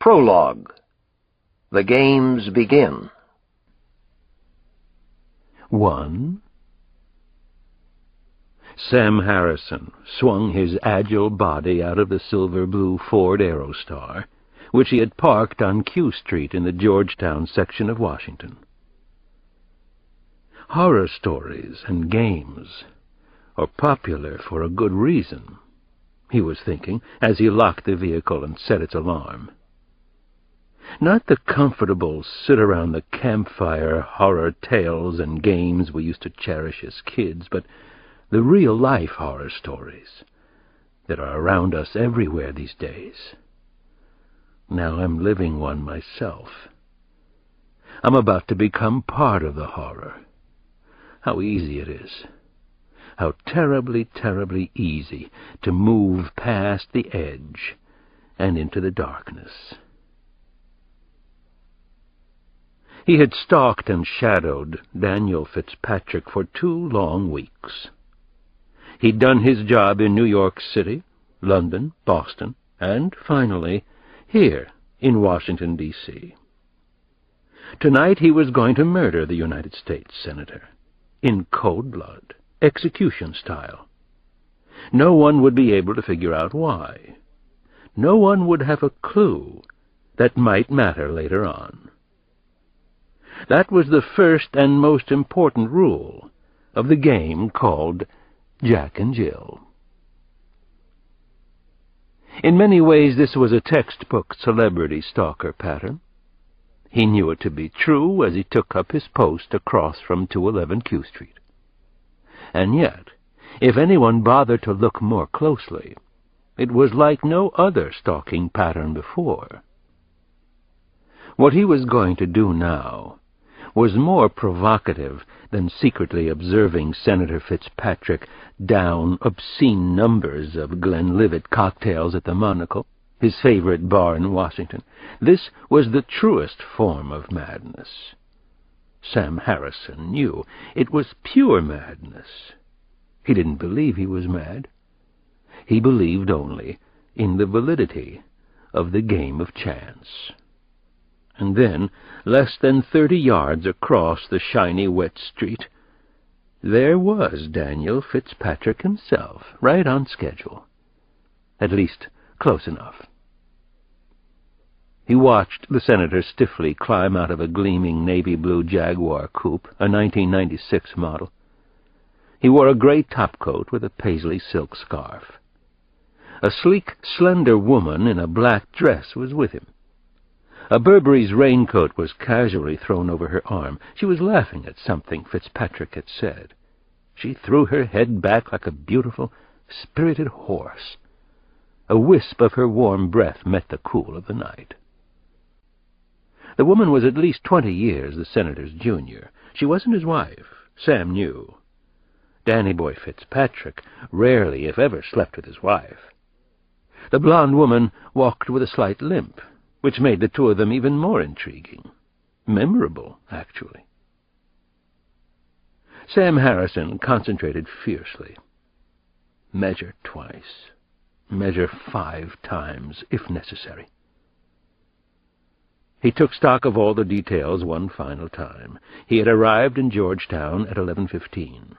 Prologue. The games begin. 1. Sam Harrison swung his agile body out of the silver-blue Ford Aerostar, which he had parked on Q Street in the Georgetown section of Washington. Horror stories and games are popular for a good reason, he was thinking, as he locked the vehicle and set its alarm. Not the comfortable sit-around-the-campfire horror tales and games we used to cherish as kids, but the real-life horror stories that are around us everywhere these days. Now I'm living one myself. I'm about to become part of the horror. How easy it is. How terribly, terribly easy to move past the edge and into the darkness. He had stalked and shadowed Daniel Fitzpatrick for 2 long weeks. He'd done his job in New York City, London, Boston, and, finally, here in Washington, D.C. Tonight he was going to murder the United States Senator, in cold blood, execution style. No one would be able to figure out why. No one would have a clue that might matter later on. That was the first and most important rule of the game called Jack and Jill. In many ways this was a textbook celebrity stalker pattern. He knew it to be true as he took up his post across from 211 Q Street. And yet, if anyone bothered to look more closely, it was like no other stalking pattern before. What he was going to do now was more provocative than secretly observing Senator Fitzpatrick down obscene numbers of Glenlivet cocktails at the Monocle, his favorite bar in Washington. This was the truest form of madness. Sam Harrison knew it was pure madness. He didn't believe he was mad. He believed only in the validity of the game of chance. And then, less than 30 yards across the shiny wet street, there was Daniel Fitzpatrick himself, right on schedule. At least, close enough. He watched the senator stiffly climb out of a gleaming navy-blue Jaguar coupe, a 1996 model. He wore a gray topcoat with a paisley silk scarf. A sleek, slender woman in a black dress was with him. A Burberry's raincoat was casually thrown over her arm. She was laughing at something Fitzpatrick had said. She threw her head back like a beautiful, spirited horse. A wisp of her warm breath met the cool of the night. The woman was at least 20 years the senator's junior. She wasn't his wife, Sam knew. Danny Boy Fitzpatrick rarely, if ever, slept with his wife. The blonde woman walked with a slight limp, which made the two of them even more intriguing. Memorable, actually. Sam Harrison concentrated fiercely. Measure twice. Measure 5 times, if necessary. He took stock of all the details one final time. He had arrived in Georgetown at 11:15.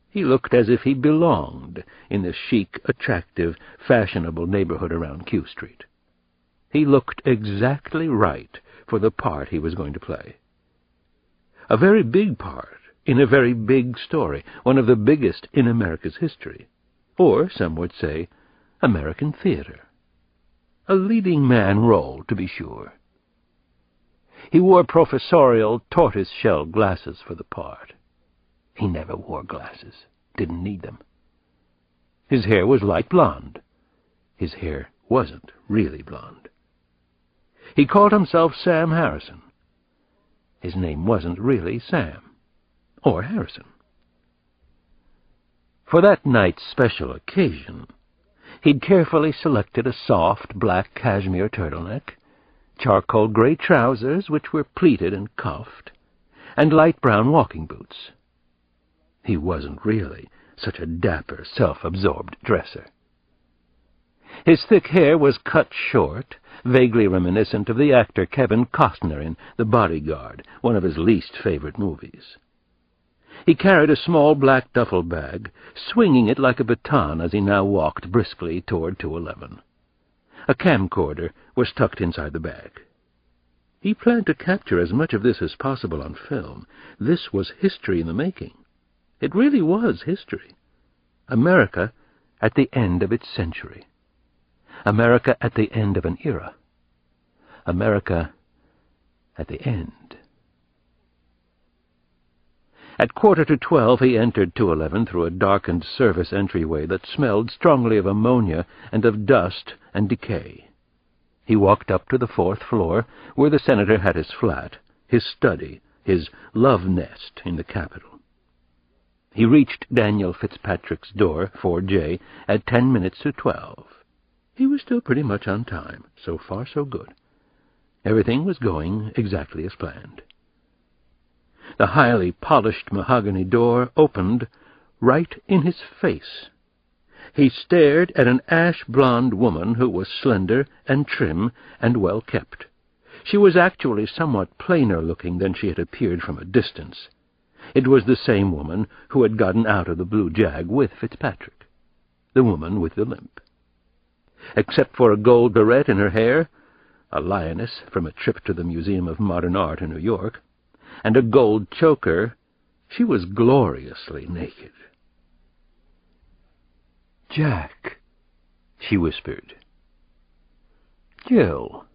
He looked as if he belonged in the chic, attractive, fashionable neighborhood around Q Street. He looked exactly right for the part he was going to play. A very big part in a very big story, one of the biggest in America's history, or, some would say, American theater. A leading man role, to be sure. He wore professorial tortoise-shell glasses for the part. He never wore glasses, didn't need them. His hair was light blonde. His hair wasn't really blonde. He called himself Sam Harrison. His name wasn't really Sam, or Harrison. For that night's special occasion, he'd carefully selected a soft black cashmere turtleneck, charcoal gray trousers which were pleated and cuffed, and light brown walking boots. He wasn't really such a dapper, self-absorbed dresser. His thick hair was cut short vaguely reminiscent of the actor Kevin Costner in The Bodyguard, one of his least favorite movies. He carried a small black duffel bag, swinging it like a baton as he now walked briskly toward 211. A camcorder was tucked inside the bag. He planned to capture as much of this as possible on film. This was history in the making. It really was history. America at the end of its century. America at the end of an era. America at the end. At 11:45 he entered 211 through a darkened service entryway that smelled strongly of ammonia and of dust and decay. He walked up to the 4th floor, where the senator had his flat, his study, his love nest in the Capitol. He reached Daniel Fitzpatrick's door, 4J, at 10 minutes to 12. He was still pretty much on time. So far, so good. Everything was going exactly as planned. The highly polished mahogany door opened right in his face. He stared at an ash-blonde woman who was slender and trim and well-kept. She was actually somewhat plainer-looking than she had appeared from a distance. It was the same woman who had gotten out of the Blue Jag with Fitzpatrick, the woman with the limp. Except for a gold barrette in her hair, a lioness from a trip to the Museum of Modern Art in New York, and a gold choker, she was gloriously naked. "Jack," she whispered. "Jill,"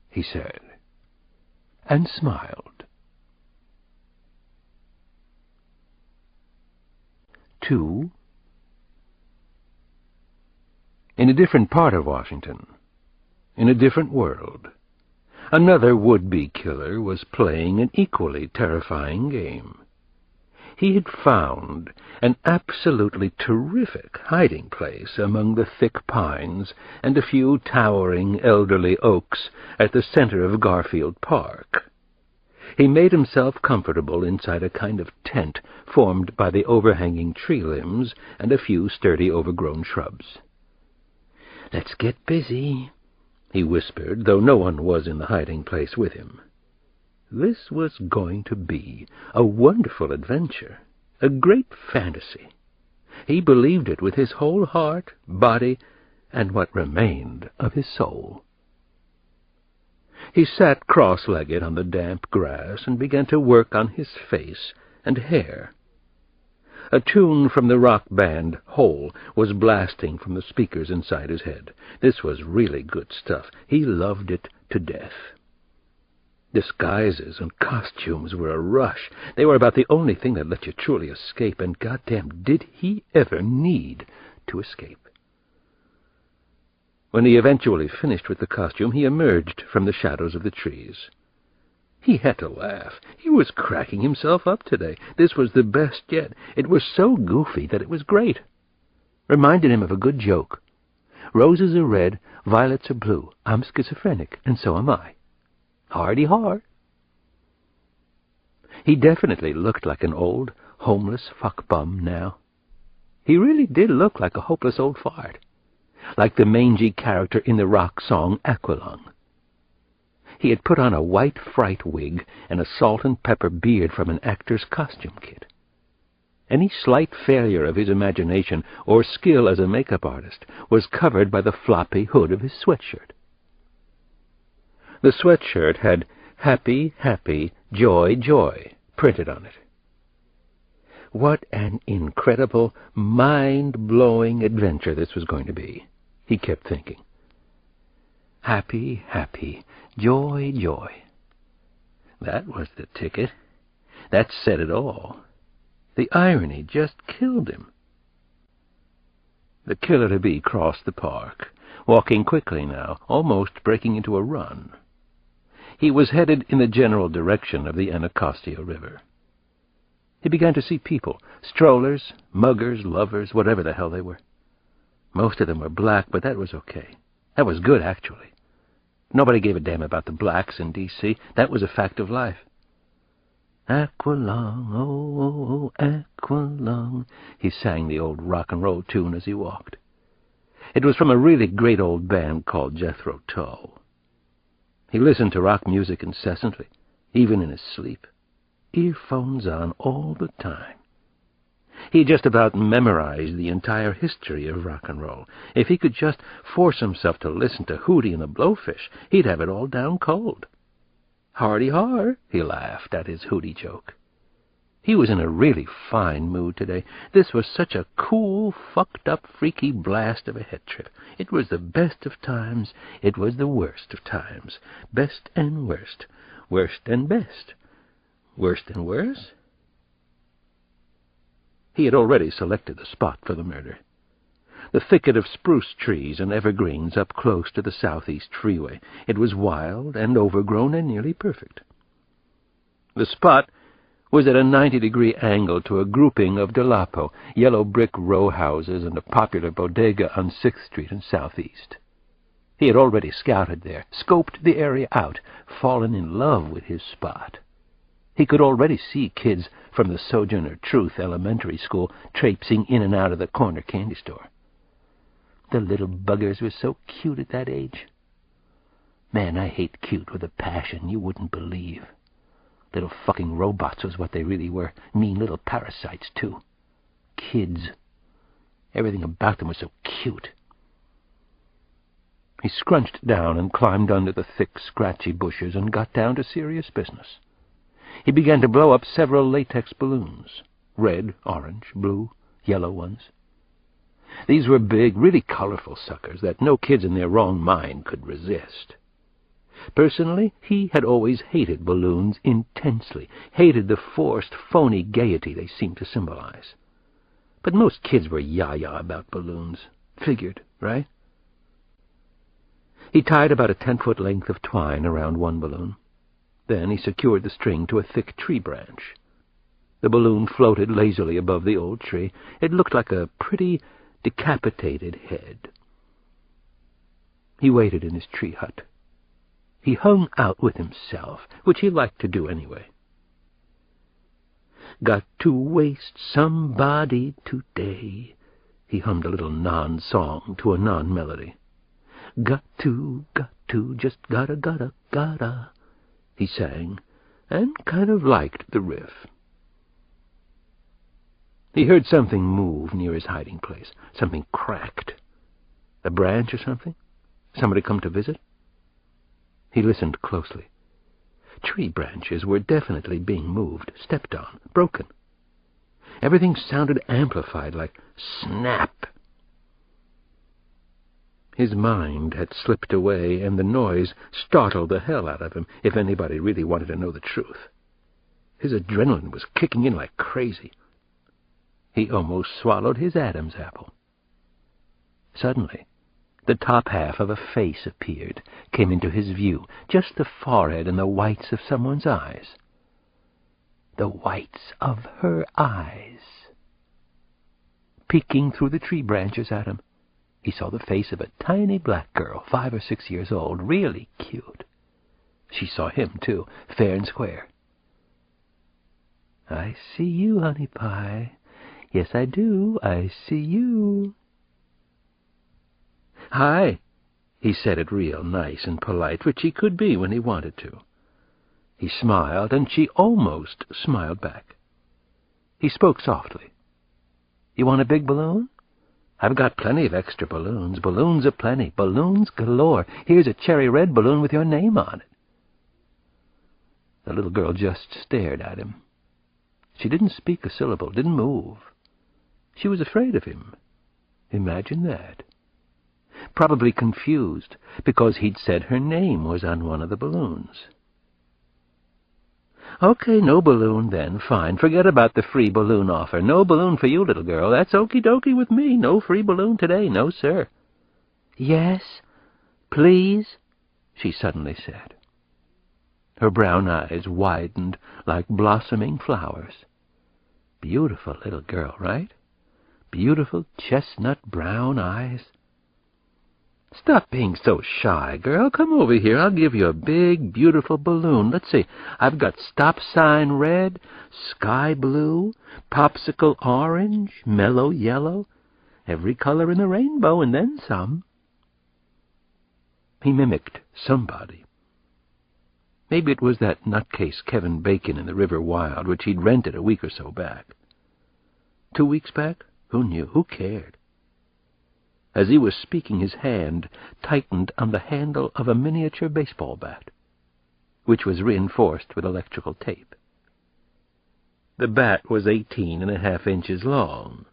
he said, and smiled. 2. In a different part of Washington, in a different world, another would-be killer was playing an equally terrifying game. He had found an absolutely terrific hiding place among the thick pines and a few towering elderly oaks at the center of Garfield Park. He made himself comfortable inside a kind of tent formed by the overhanging tree limbs and a few sturdy overgrown shrubs. "Let's get busy," he whispered, though no one was in the hiding place with him. This was going to be a wonderful adventure, a great fantasy. He believed it with his whole heart, body, and what remained of his soul. He sat cross-legged on the damp grass and began to work on his face and hair. A tune from the rock band Hole was blasting from the speakers inside his head. This was really good stuff. He loved it to death. Disguises and costumes were a rush. They were about the only thing that let you truly escape, and goddamn did he ever need to escape. When he eventually finished with the costume, he emerged from the shadows of the trees. He had to laugh. He was cracking himself up today. This was the best yet. It was so goofy that it was great. Reminded him of a good joke. Roses are red, violets are blue. I'm schizophrenic, and so am I. Hardy-har. He definitely looked like an old, homeless fuck-bum now. He really did look like a hopeless old fart. Like the mangy character in the rock song Aqualung. He had put on a white fright wig and a salt and pepper beard from an actor's costume kit. Any slight failure of his imagination or skill as a makeup artist was covered by the floppy hood of his sweatshirt. The sweatshirt had Happy, Happy, Joy, Joy printed on it. What an incredible, mind-blowing adventure this was going to be, he kept thinking. Happy, happy, joy, joy. That was the ticket. That said it all. The irony just killed him. The killer-to-be crossed the park, walking quickly now, almost breaking into a run. He was headed in the general direction of the Anacostia River. He began to see people, strollers, muggers, lovers, whatever the hell they were. Most of them were black, but that was okay. That was good, actually. Nobody gave a damn about the blacks in D.C. That was a fact of life. Aqualung, oh, oh, oh, Aqualung, he sang the old rock and roll tune as he walked. It was from a really great old band called Jethro Tull. He listened to rock music incessantly, even in his sleep. Earphones on all the time. He just about memorized the entire history of rock and roll. If he could just force himself to listen to Hootie and the Blowfish, he'd have it all down cold. Hardy-har, he laughed at his Hootie joke. He was in a really fine mood today. This was such a cool, fucked-up, freaky blast of a head trip. It was the best of times. It was the worst of times. Best and worst. Worst and best. Worst and worse? He had already selected the spot for the murder. The thicket of spruce trees and evergreens up close to the southeast freeway. It was wild and overgrown and nearly perfect. The spot was at a 90-degree angle to a grouping of Delapo, yellow brick row houses, and a popular bodega on 6th Street and Southeast. He had already scouted there, scoped the area out, fallen in love with his spot. He could already see kids from the Sojourner Truth Elementary School traipsing in and out of the corner candy store. The little buggers were so cute at that age. Man, I hate cute with a passion you wouldn't believe. Little fucking robots was what they really were. Mean little parasites, too. Kids. Everything about them was so cute. He scrunched down and climbed under the thick, scratchy bushes and got down to serious business. He began to blow up several latex balloons. Red, orange, blue, yellow ones. These were big, really colorful suckers that no kids in their wrong mind could resist. Personally, he had always hated balloons intensely, hated the forced, phony gaiety they seemed to symbolize. But most kids were yah-yah about balloons. Figured, right? He tied about a 10-foot length of twine around one balloon. Then he secured the string to a thick tree branch. The balloon floated lazily above the old tree. It looked like a pretty, decapitated head. He waited in his tree hut. He hung out with himself, which he liked to do anyway. Got to waste somebody today. He hummed a little non-song to a non-melody. Got to, just gotta, he sang, and kind of liked the riff. He heard something move near his hiding place. Something cracked. A branch or something? Somebody come to visit? He listened closely. Tree branches were definitely being moved, stepped on, broken. Everything sounded amplified, like snap. His mind had slipped away, and the noise startled the hell out of him, if anybody really wanted to know the truth. His adrenaline was kicking in like crazy. He almost swallowed his Adam's apple. Suddenly, the top half of a face appeared, came into his view, just the forehead and the whites of someone's eyes. The whites of her eyes. Peeking through the tree branches at him, he saw the face of a tiny black girl, 5 or 6 years old, really cute. She saw him, too, fair and square. I see you, honey pie. Yes, I do. I see you. Hi, he said it real nice and polite, which he could be when he wanted to. He smiled, and she almost smiled back. He spoke softly. You want a big balloon? I've got plenty of extra balloons. Balloons aplenty. Balloons galore. Here's a cherry red balloon with your name on it. The little girl just stared at him. She didn't speak a syllable, didn't move. She was afraid of him. Imagine that. Probably confused, because he'd said her name was on one of the balloons. Okay, no balloon then. Fine. Forget about the free balloon offer. No balloon for you, little girl. That's okie dokie with me. No free balloon today. No, sir. Yes, please, she suddenly said. Her brown eyes widened like blossoming flowers. Beautiful little girl, right? Beautiful chestnut brown eyes. Stop being so shy, girl. Come over here. I'll give you a big, beautiful balloon. Let's see. I've got stop sign red, sky blue, popsicle orange, mellow yellow, every color in the rainbow, and then some. He mimicked somebody. Maybe it was that nutcase Kevin Bacon in the River Wild, which he'd rented a week or so back. 2 weeks back? Who knew? Who cared? As he was speaking, his hand tightened on the handle of a miniature baseball bat, which was reinforced with electrical tape. The bat was 18.5 inches long,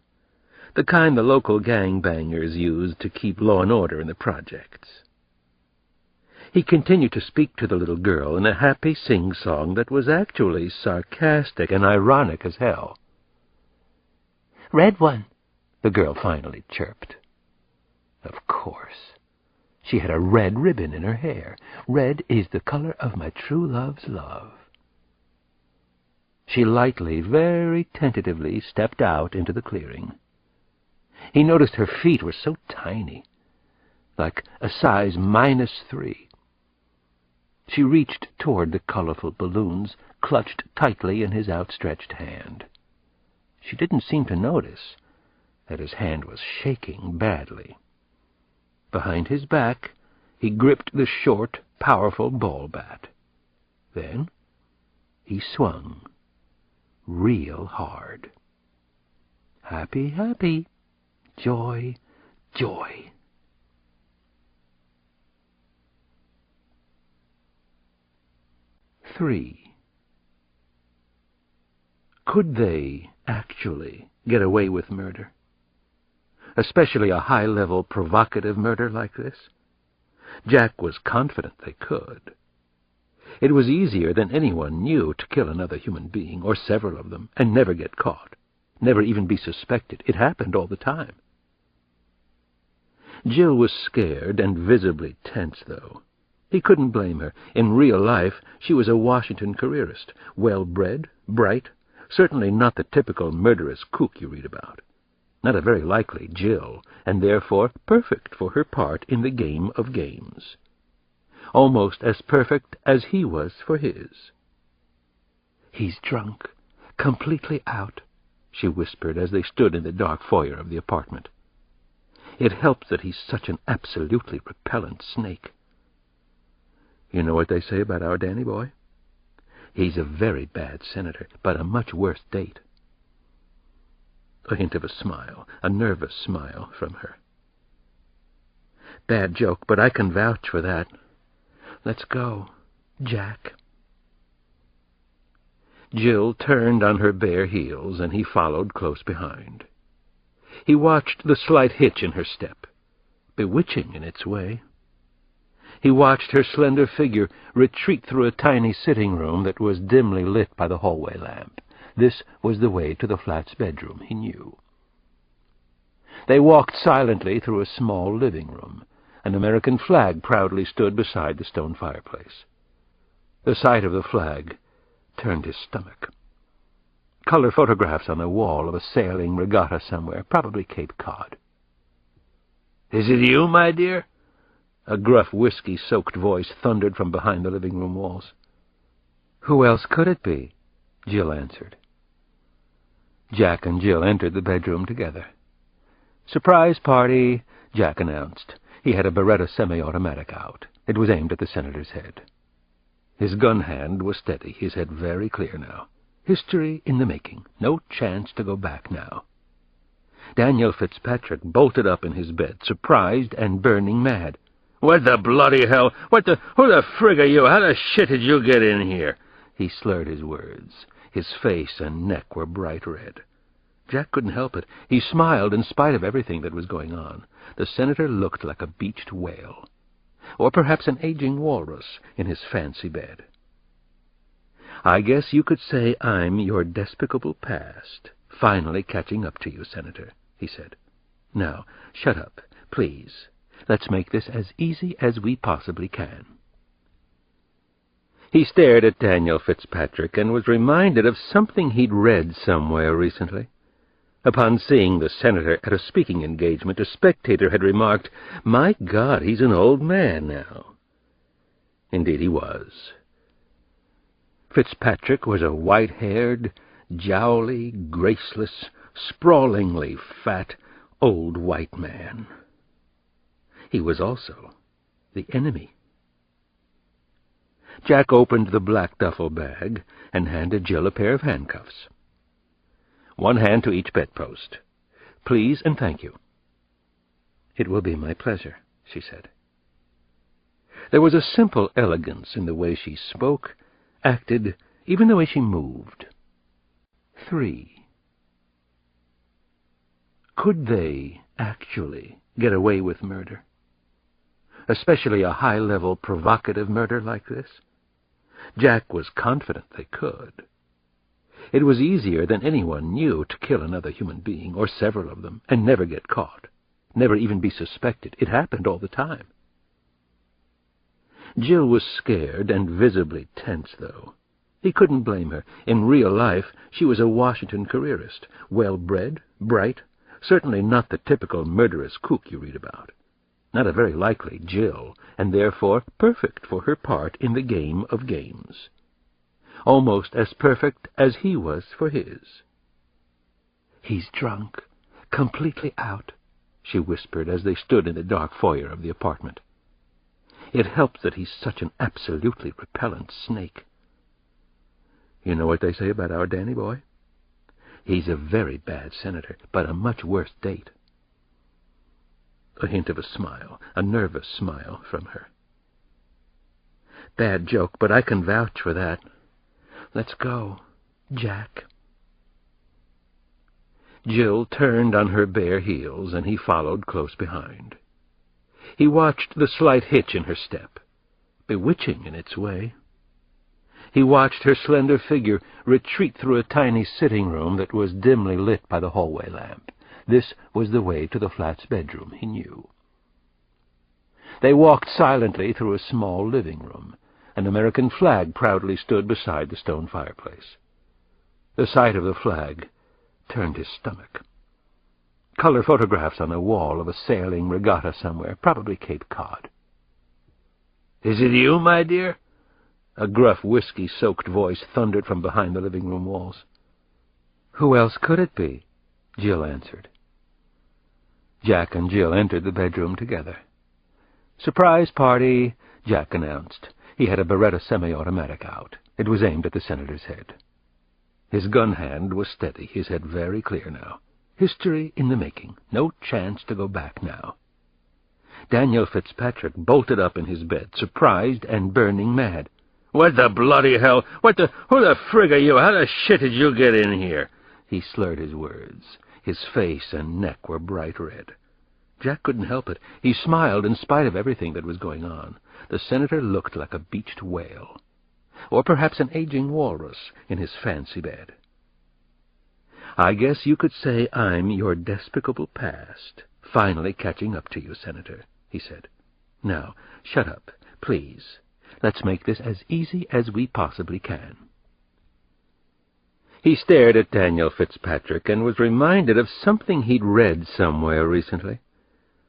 the kind the local gangbangers used to keep law and order in the projects. He continued to speak to the little girl in a happy sing-song that was actually sarcastic and ironic as hell. "Red one," the girl finally chirped. Of course. She had a red ribbon in her hair. Red is the color of my true love's love. She lightly, very tentatively, stepped out into the clearing. He noticed her feet were so tiny, like a size -3. She reached toward the colorful balloons, clutched tightly in his outstretched hand. She didn't seem to notice that his hand was shaking badly. Behind his back, he gripped the short, powerful ball bat. Then he swung real hard. Happy, happy. Joy, joy. Three. Could they actually get away with murder? Especially a high-level, provocative murder like this? Jack was confident they could. It was easier than anyone knew to kill another human being, or several of them, and never get caught, never even be suspected. It happened all the time. Jill was scared and visibly tense, though. He couldn't blame her. In real life, she was a Washington careerist, well-bred, bright, certainly not the typical murderous kook you read about. Not a very likely Jill, and therefore perfect for her part in the game of games. Almost as perfect as he was for his. "He's drunk, completely out," she whispered as they stood in the dark foyer of the apartment. "It helps that he's such an absolutely repellent snake. You know what they say about our Danny boy? He's a very bad senator, but a much worse date." A hint of a smile, a nervous smile from her. "Bad joke, but I can vouch for that. Let's go, Jack." Jill turned on her bare heels, and he followed close behind. He watched the slight hitch in her step, bewitching in its way. He watched her slender figure retreat through a tiny sitting room that was dimly lit by the hallway lamp. This was the way to the flat's bedroom, he knew. They walked silently through a small living room. An American flag proudly stood beside the stone fireplace. The sight of the flag turned his stomach. Color photographs on the wall of a sailing regatta somewhere, probably Cape Cod. "Is it you, my dear?" A gruff, whiskey-soaked voice thundered from behind the living room walls. "Who else could it be?" Jill answered. Jack and Jill entered the bedroom together. "Surprise party," Jack announced. He had a Beretta semi-automatic out. It was aimed at the senator's head. His gun hand was steady, his head very clear now. History in the making. No chance to go back now. Daniel Fitzpatrick bolted up in his bed, surprised and burning mad. "What the bloody hell? Who the frig are you? How the shit did you get in here?" He slurred his words. His face and neck were bright red. Jack couldn't help it. He smiled in spite of everything that was going on. The senator looked like a beached whale, or perhaps an aging walrus in his fancy bed. "I guess you could say I'm your despicable past, finally catching up to you, Senator," he said. "Now, shut up, please. Let's make this as easy as we possibly can." He stared at Daniel Fitzpatrick and was reminded of something he'd read somewhere recently. Upon seeing the senator at a speaking engagement, a spectator had remarked, "My God, he's an old man now." Indeed he was. Fitzpatrick was a white-haired, jowly, graceless, sprawlingly fat, old white man. He was also the enemy. Jack opened the black duffel bag and handed Jill a pair of handcuffs. One hand to each bedpost. Please and thank you. It will be my pleasure, she said. There was a simple elegance in the way she spoke, acted, even the way she moved. 3. Could they actually get away with murder? Especially a high-level, provocative murder like this? Jack was confident they could. It was easier than anyone knew to kill another human being, or several of them, and never get caught, never even be suspected. It happened all the time. Jill was scared and visibly tense, though. He couldn't blame her. In real life, she was a Washington careerist, well-bred, bright, certainly not the typical murderous kook you read about. Not a very likely Jill, and therefore perfect for her part in the game of games. Almost as perfect as he was for his. "He's drunk, completely out," she whispered as they stood in the dark foyer of the apartment. "It helps that he's such an absolutely repellent snake. You know what they say about our Danny boy? He's a very bad senator, but a much worse date." A hint of a smile, a nervous smile from her. "Bad joke, but I can vouch for that. Let's go, Jack." Jill turned on her bare heels, and he followed close behind. He watched the slight hitch in her step, bewitching in its way. He watched her slender figure retreat through a tiny sitting room that was dimly lit by the hallway lamp. This was the way to the flat's bedroom, he knew. They walked silently through a small living room. An American flag proudly stood beside the stone fireplace. The sight of the flag turned his stomach. Color photographs on a wall of a sailing regatta somewhere, probably Cape Cod. "Is it you, my dear?" A gruff, whiskey-soaked voice thundered from behind the living-room walls. "Who else could it be?" Jill answered. Jack and Jill entered the bedroom together. "Surprise party," Jack announced. He had a Beretta semi-automatic out. It was aimed at the senator's head. His gun hand was steady, his head very clear now. History in the making. No chance to go back now. Daniel Fitzpatrick bolted up in his bed, surprised and burning mad. "What the bloody hell? Who the frig are you? How the shit did you get in here?" He slurred his words. His face and neck were bright red. Jack couldn't help it. He smiled in spite of everything that was going on. The senator looked like a beached whale, or perhaps an aging walrus in his fancy bed. "I guess you could say I'm your despicable past, finally catching up to you, Senator," he said. "Now, shut up, please. Let's make this as easy as we possibly can." He stared at Daniel Fitzpatrick and was reminded of something he'd read somewhere recently.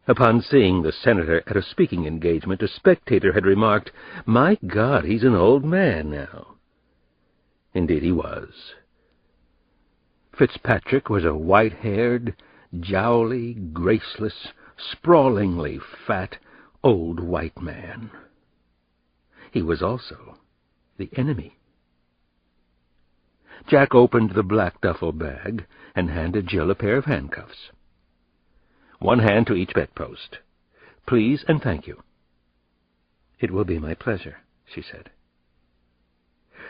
Upon seeing the senator at a speaking engagement, a spectator had remarked, "My God, he's an old man now." Indeed he was. Fitzpatrick was a white-haired, jowly, graceless, sprawlingly fat, old white man. He was also the enemy. Jack opened the black duffel bag and handed Jill a pair of handcuffs. One hand to each bedpost. Please and thank you. It will be my pleasure, she said.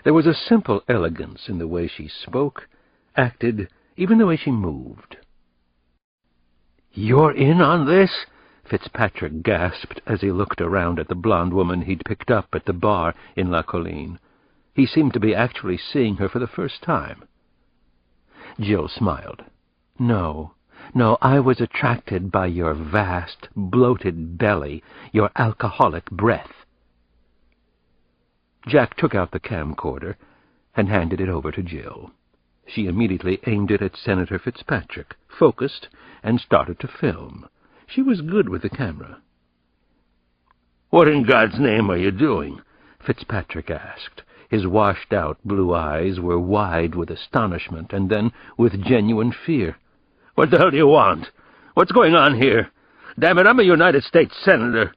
There was a simple elegance in the way she spoke, acted, even the way she moved. "You're in on this?" Fitzpatrick gasped as he looked around at the blonde woman he'd picked up at the bar in La Colline. He seemed to be actually seeing her for the first time. Jill smiled. No, I was attracted by your vast, bloated belly, your alcoholic breath." Jack took out the camcorder and handed it over to Jill. She immediately aimed it at Senator Fitzpatrick, focused, and started to film. She was good with the camera. "What in God's name are you doing?" Fitzpatrick asked. His washed-out blue eyes were wide with astonishment and then with genuine fear. "What the hell do you want? What's going on here? Damn it, I'm a United States Senator."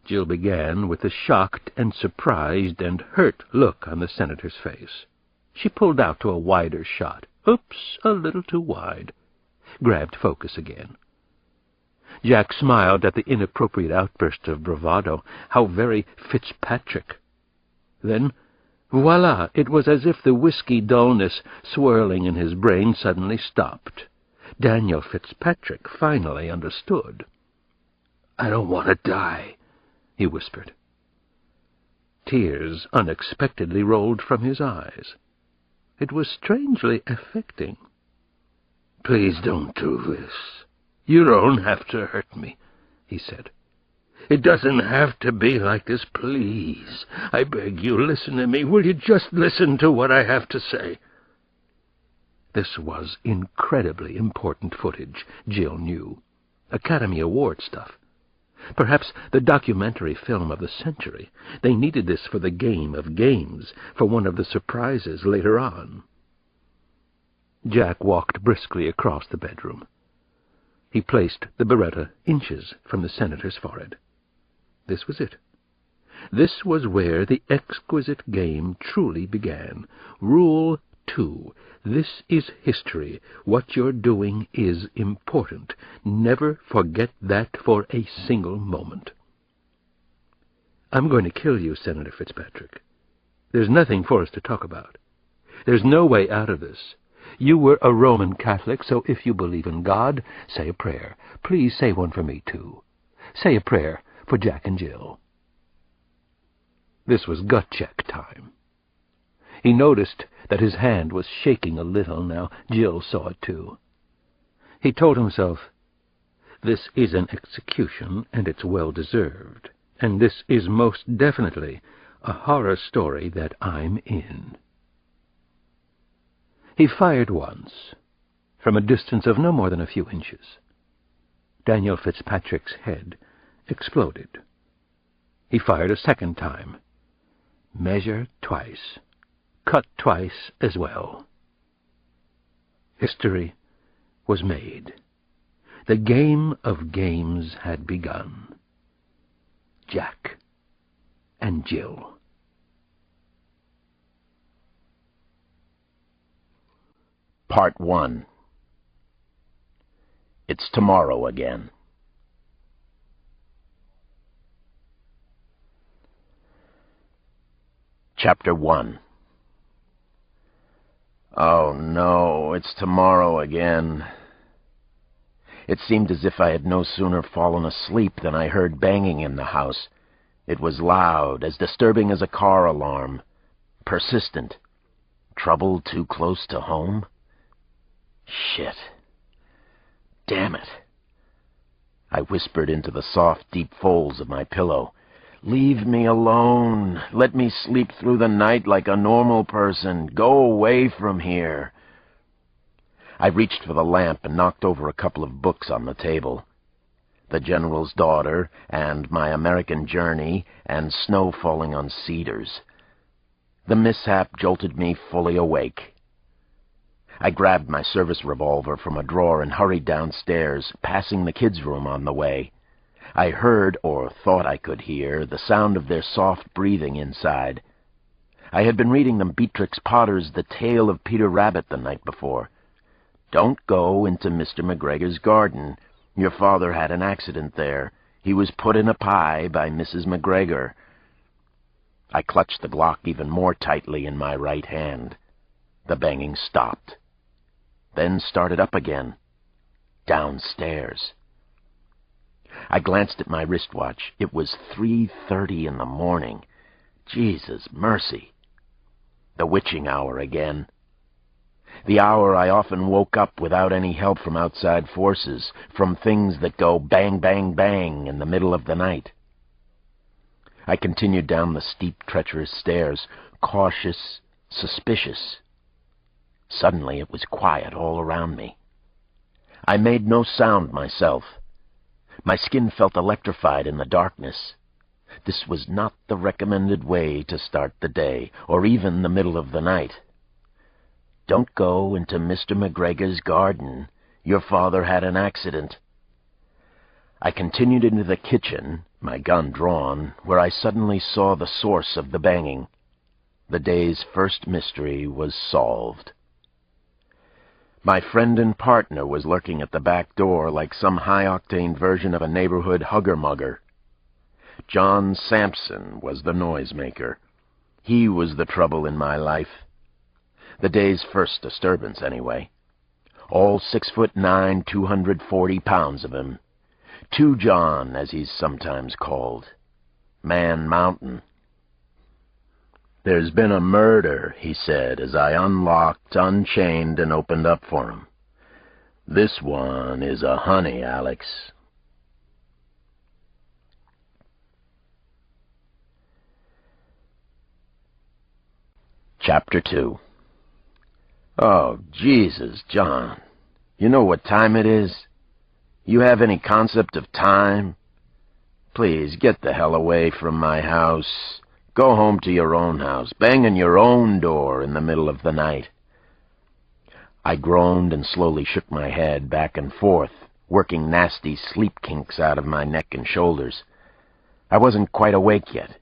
Jill began with a shocked and surprised and hurt look on the senator's face. She pulled out to a wider shot. Oops, a little too wide. Grabbed focus again. Jack smiled at the inappropriate outburst of bravado. How very Fitzpatrick. Then, voila, it was as if the whiskey dullness swirling in his brain suddenly stopped. Daniel Fitzpatrick finally understood. "I don't want to die," he whispered. Tears unexpectedly rolled from his eyes. It was strangely affecting. "Please don't do this. You don't have to hurt me," he said. "It doesn't have to be like this, please. I beg you, listen to me. Will you just listen to what I have to say?" This was incredibly important footage, Jill knew. Academy Award stuff. Perhaps the documentary film of the century. They needed this for the game of games, for one of the surprises later on. Jack walked briskly across the bedroom. He placed the Beretta inches from the senator's forehead. This was it. This was where the exquisite game truly began. Rule 2. This is history. What you're doing is important. Never forget that for a single moment. "I'm going to kill you, Senator Fitzpatrick. There's nothing for us to talk about. There's no way out of this. You were a Roman Catholic, so if you believe in God, say a prayer. Please say one for me, too. Say a prayer for Jack and Jill." This was gut-check time. He noticed that his hand was shaking a little now. Jill saw it, too. He told himself, "This is an execution, and it's well-deserved. And this is most definitely a horror story that I'm in." He fired once, from a distance of no more than a few inches. Daniel Fitzpatrick's head exploded. He fired a second time. Measure twice. Cut twice as well. History was made. The game of games had begun. Jack and Jill. Part 1. It's tomorrow again. Chapter 1. Oh no, it's tomorrow again. It seemed as if I had no sooner fallen asleep than I heard banging in the house. It was loud, as disturbing as a car alarm. Persistent. Trouble too close to home? Shit. Damn it. I whispered into the soft, deep folds of my pillow. "Leave me alone. Let me sleep through the night like a normal person. Go away from here." I reached for the lamp and knocked over a couple of books on the table. The General's Daughter and My American Journey and Snow Falling on Cedars. The mishap jolted me fully awake. I grabbed my service revolver from a drawer and hurried downstairs, passing the kids' room on the way. I heard, or thought I could hear, the sound of their soft breathing inside. I had been reading them Beatrix Potter's The Tale of Peter Rabbit the night before. "Don't go into Mr. McGregor's garden. Your father had an accident there. He was put in a pie by Mrs. McGregor." I clutched the Glock even more tightly in my right hand. The banging stopped. Then started up again. Downstairs. I glanced at my wristwatch. It was 3:30 in the morning. Jesus mercy. The witching hour again. The hour I often woke up without any help from outside forces, from things that go bang, bang, bang in the middle of the night. I continued down the steep, treacherous stairs, cautious, suspicious. Suddenly it was quiet all around me. I made no sound myself. My skin felt electrified in the darkness. This was not the recommended way to start the day, or even the middle of the night. "Don't go into Mr. McGregor's garden. Your father had an accident." I continued into the kitchen, my gun drawn, where I suddenly saw the source of the banging. The day's first mystery was solved. My friend and partner was lurking at the back door like some high-octane version of a neighborhood hugger-mugger. John Sampson was the noisemaker. He was the trouble in my life. The day's first disturbance, anyway. All 6'9", 240 pounds of him. 2 John, as he's sometimes called. Man Mountain. "There's been a murder," he said, as I unlocked, unchained, and opened up for him. "This one is a honey, Alex." Chapter 2. "Oh, Jesus, John. You know what time it is? You have any concept of time? Please, get the hell away from my house. Go home to your own house, banging your own door in the middle of the night." I groaned and slowly shook my head back and forth, working nasty sleep kinks out of my neck and shoulders. I wasn't quite awake yet.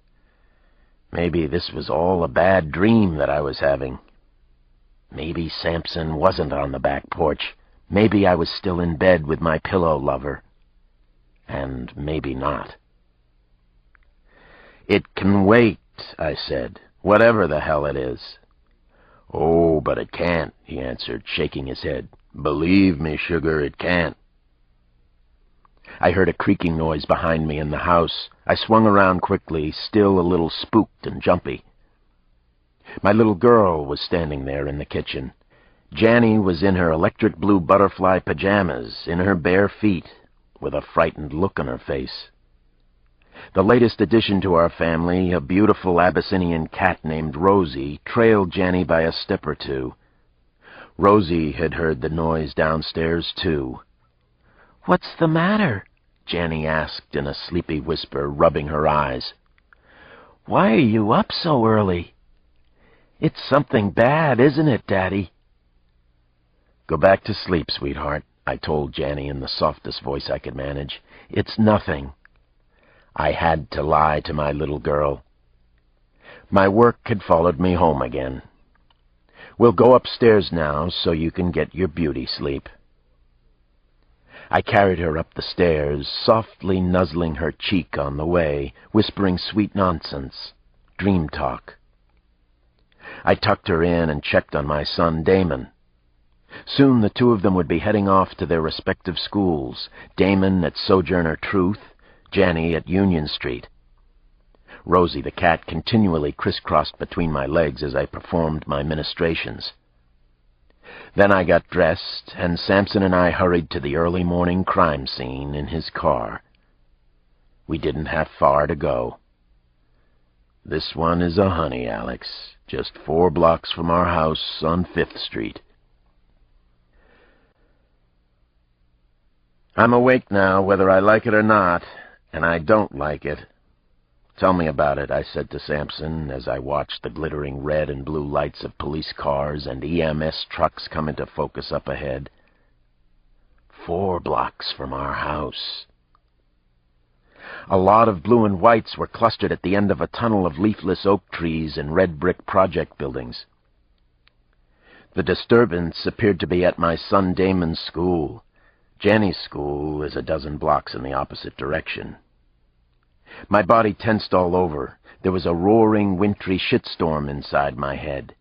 Maybe this was all a bad dream that I was having. Maybe Sampson wasn't on the back porch. Maybe I was still in bed with my pillow lover. And maybe not. "It can wait," I said, "whatever the hell it is." "Oh, but it can't," he answered, shaking his head. "Believe me, sugar, it can't." I heard a creaking noise behind me in the house. I swung around quickly, still a little spooked and jumpy. My little girl was standing there in the kitchen. Janny was in her electric blue butterfly pajamas, in her bare feet, with a frightened look on her face. The latest addition to our family, a beautiful Abyssinian cat named Rosie, trailed Janny by a step or two. Rosie had heard the noise downstairs, too. "What's the matter?" Janny asked in a sleepy whisper, rubbing her eyes. "Why are you up so early?" "It's something bad, isn't it, Daddy?" "Go back to sleep, sweetheart," I told Janny in the softest voice I could manage. "It's nothing." I had to lie to my little girl. My work had followed me home again. "We'll go upstairs now so you can get your beauty sleep." I carried her up the stairs, softly nuzzling her cheek on the way, whispering sweet nonsense, dream talk. I tucked her in and checked on my son Damon. Soon the two of them would be heading off to their respective schools, Damon at Sojourner Truth, Janny at Union Street. Rosie the cat continually crisscrossed between my legs as I performed my ministrations. Then I got dressed, and Sampson and I hurried to the early morning crime scene in his car. We didn't have far to go. "This one is a honey, Alex, just 4 blocks from our house on 5th Street. I'm awake now, whether I like it or not, and I don't like it. "Tell me about it," I said to Sampson as I watched the glittering red and blue lights of police cars and EMS trucks come into focus up ahead. 4 blocks from our house. A lot of blue and whites were clustered at the end of a tunnel of leafless oak trees and red brick project buildings. The disturbance appeared to be at my son Damon's school. Janny's school is a dozen blocks in the opposite direction. My body tensed all over. There was a roaring, wintry shitstorm inside my head.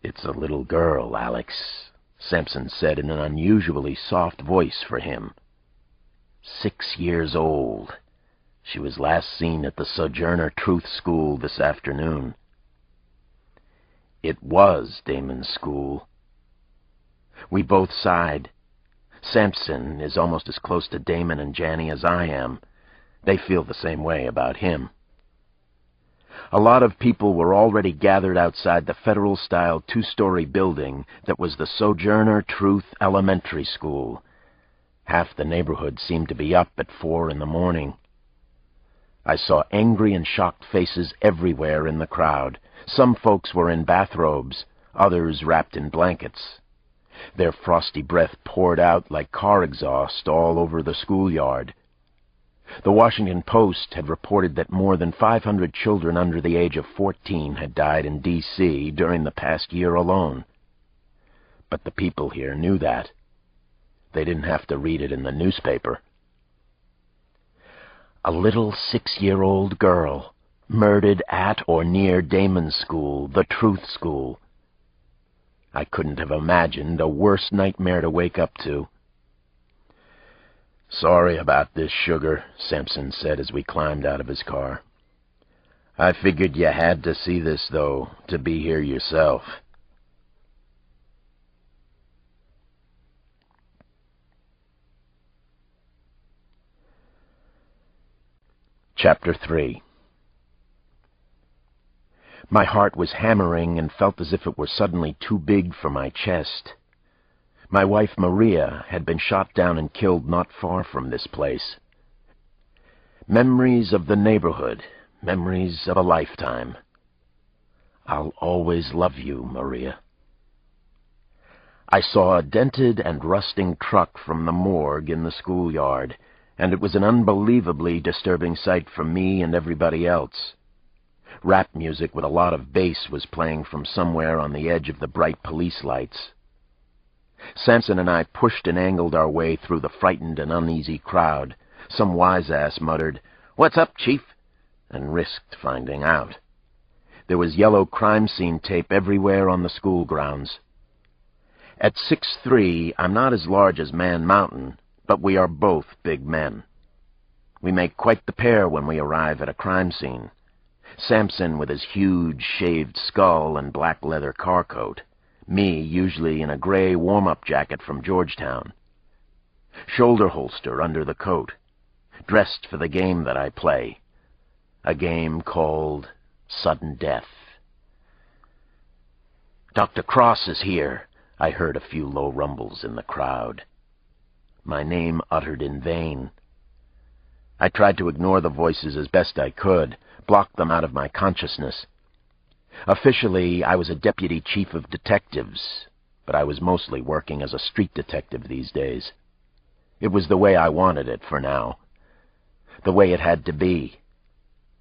"It's a little girl, Alex," Sampson said in an unusually soft voice for him. 6 years old. She was last seen at the Sojourner Truth School this afternoon. It was Damon's school. We both sighed. Sampson is almost as close to Damon and Janny as I am. They feel the same way about him. A lot of people were already gathered outside the federal-style 2-story building that was the Sojourner Truth Elementary School. Half the neighborhood seemed to be up at 4 in the morning. I saw angry and shocked faces everywhere in the crowd. Some folks were in bathrobes, others wrapped in blankets. Their frosty breath poured out like car exhaust all over the schoolyard. The Washington Post had reported that more than 500 children under the age of 14 had died in D.C. during the past year alone. But the people here knew that. They didn't have to read it in the newspaper. A little 6-year-old girl murdered at or near Damon's school, the Truth School. I couldn't have imagined a worse nightmare to wake up to. "Sorry about this, Sugar," Sampson said as we climbed out of his car. "I figured you had to see this, though, to be here yourself." Chapter 3. My heart was hammering and felt as if it were suddenly too big for my chest. My wife, Maria, had been shot down and killed not far from this place. Memories of the neighborhood, memories of a lifetime. I'll always love you, Maria. I saw a dented and rusting truck from the morgue in the schoolyard, and it was an unbelievably disturbing sight for me and everybody else. Rap music with a lot of bass was playing from somewhere on the edge of the bright police lights. Sampson and I pushed and angled our way through the frightened and uneasy crowd. Some wise-ass muttered, "What's up, Chief?" and risked finding out. There was yellow crime scene tape everywhere on the school grounds. At 6'3", I'm not as large as Man Mountain, but we are both big men. We make quite the pair when we arrive at a crime scene. Sampson with his huge shaved skull and black leather car coat. Me usually in a gray warm-up jacket from Georgetown. Shoulder holster under the coat. Dressed for the game that I play. A game called Sudden Death. "Dr. Cross is here," I heard a few low rumbles in the crowd. My name uttered in vain. I tried to ignore the voices as best I could, block them out of my consciousness. Officially, I was a deputy chief of detectives, but I was mostly working as a street detective these days. It was the way I wanted it for now. The way it had to be.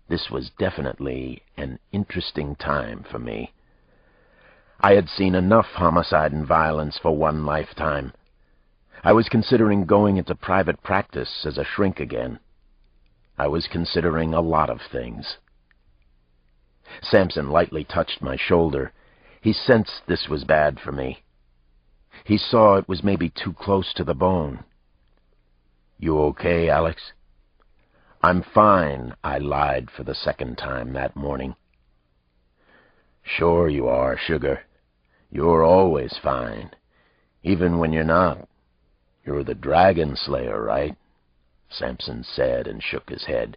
This was definitely an interesting time for me. I had seen enough homicide and violence for one lifetime. I was considering going into private practice as a shrink again. I was considering a lot of things. Sampson lightly touched my shoulder. He sensed this was bad for me. He saw it was maybe too close to the bone. "You okay, Alex?" "I'm fine," I lied for the second time that morning. "Sure you are, Sugar. You're always fine, even when you're not. You're the Dragon Slayer, right?" Sampson said and shook his head.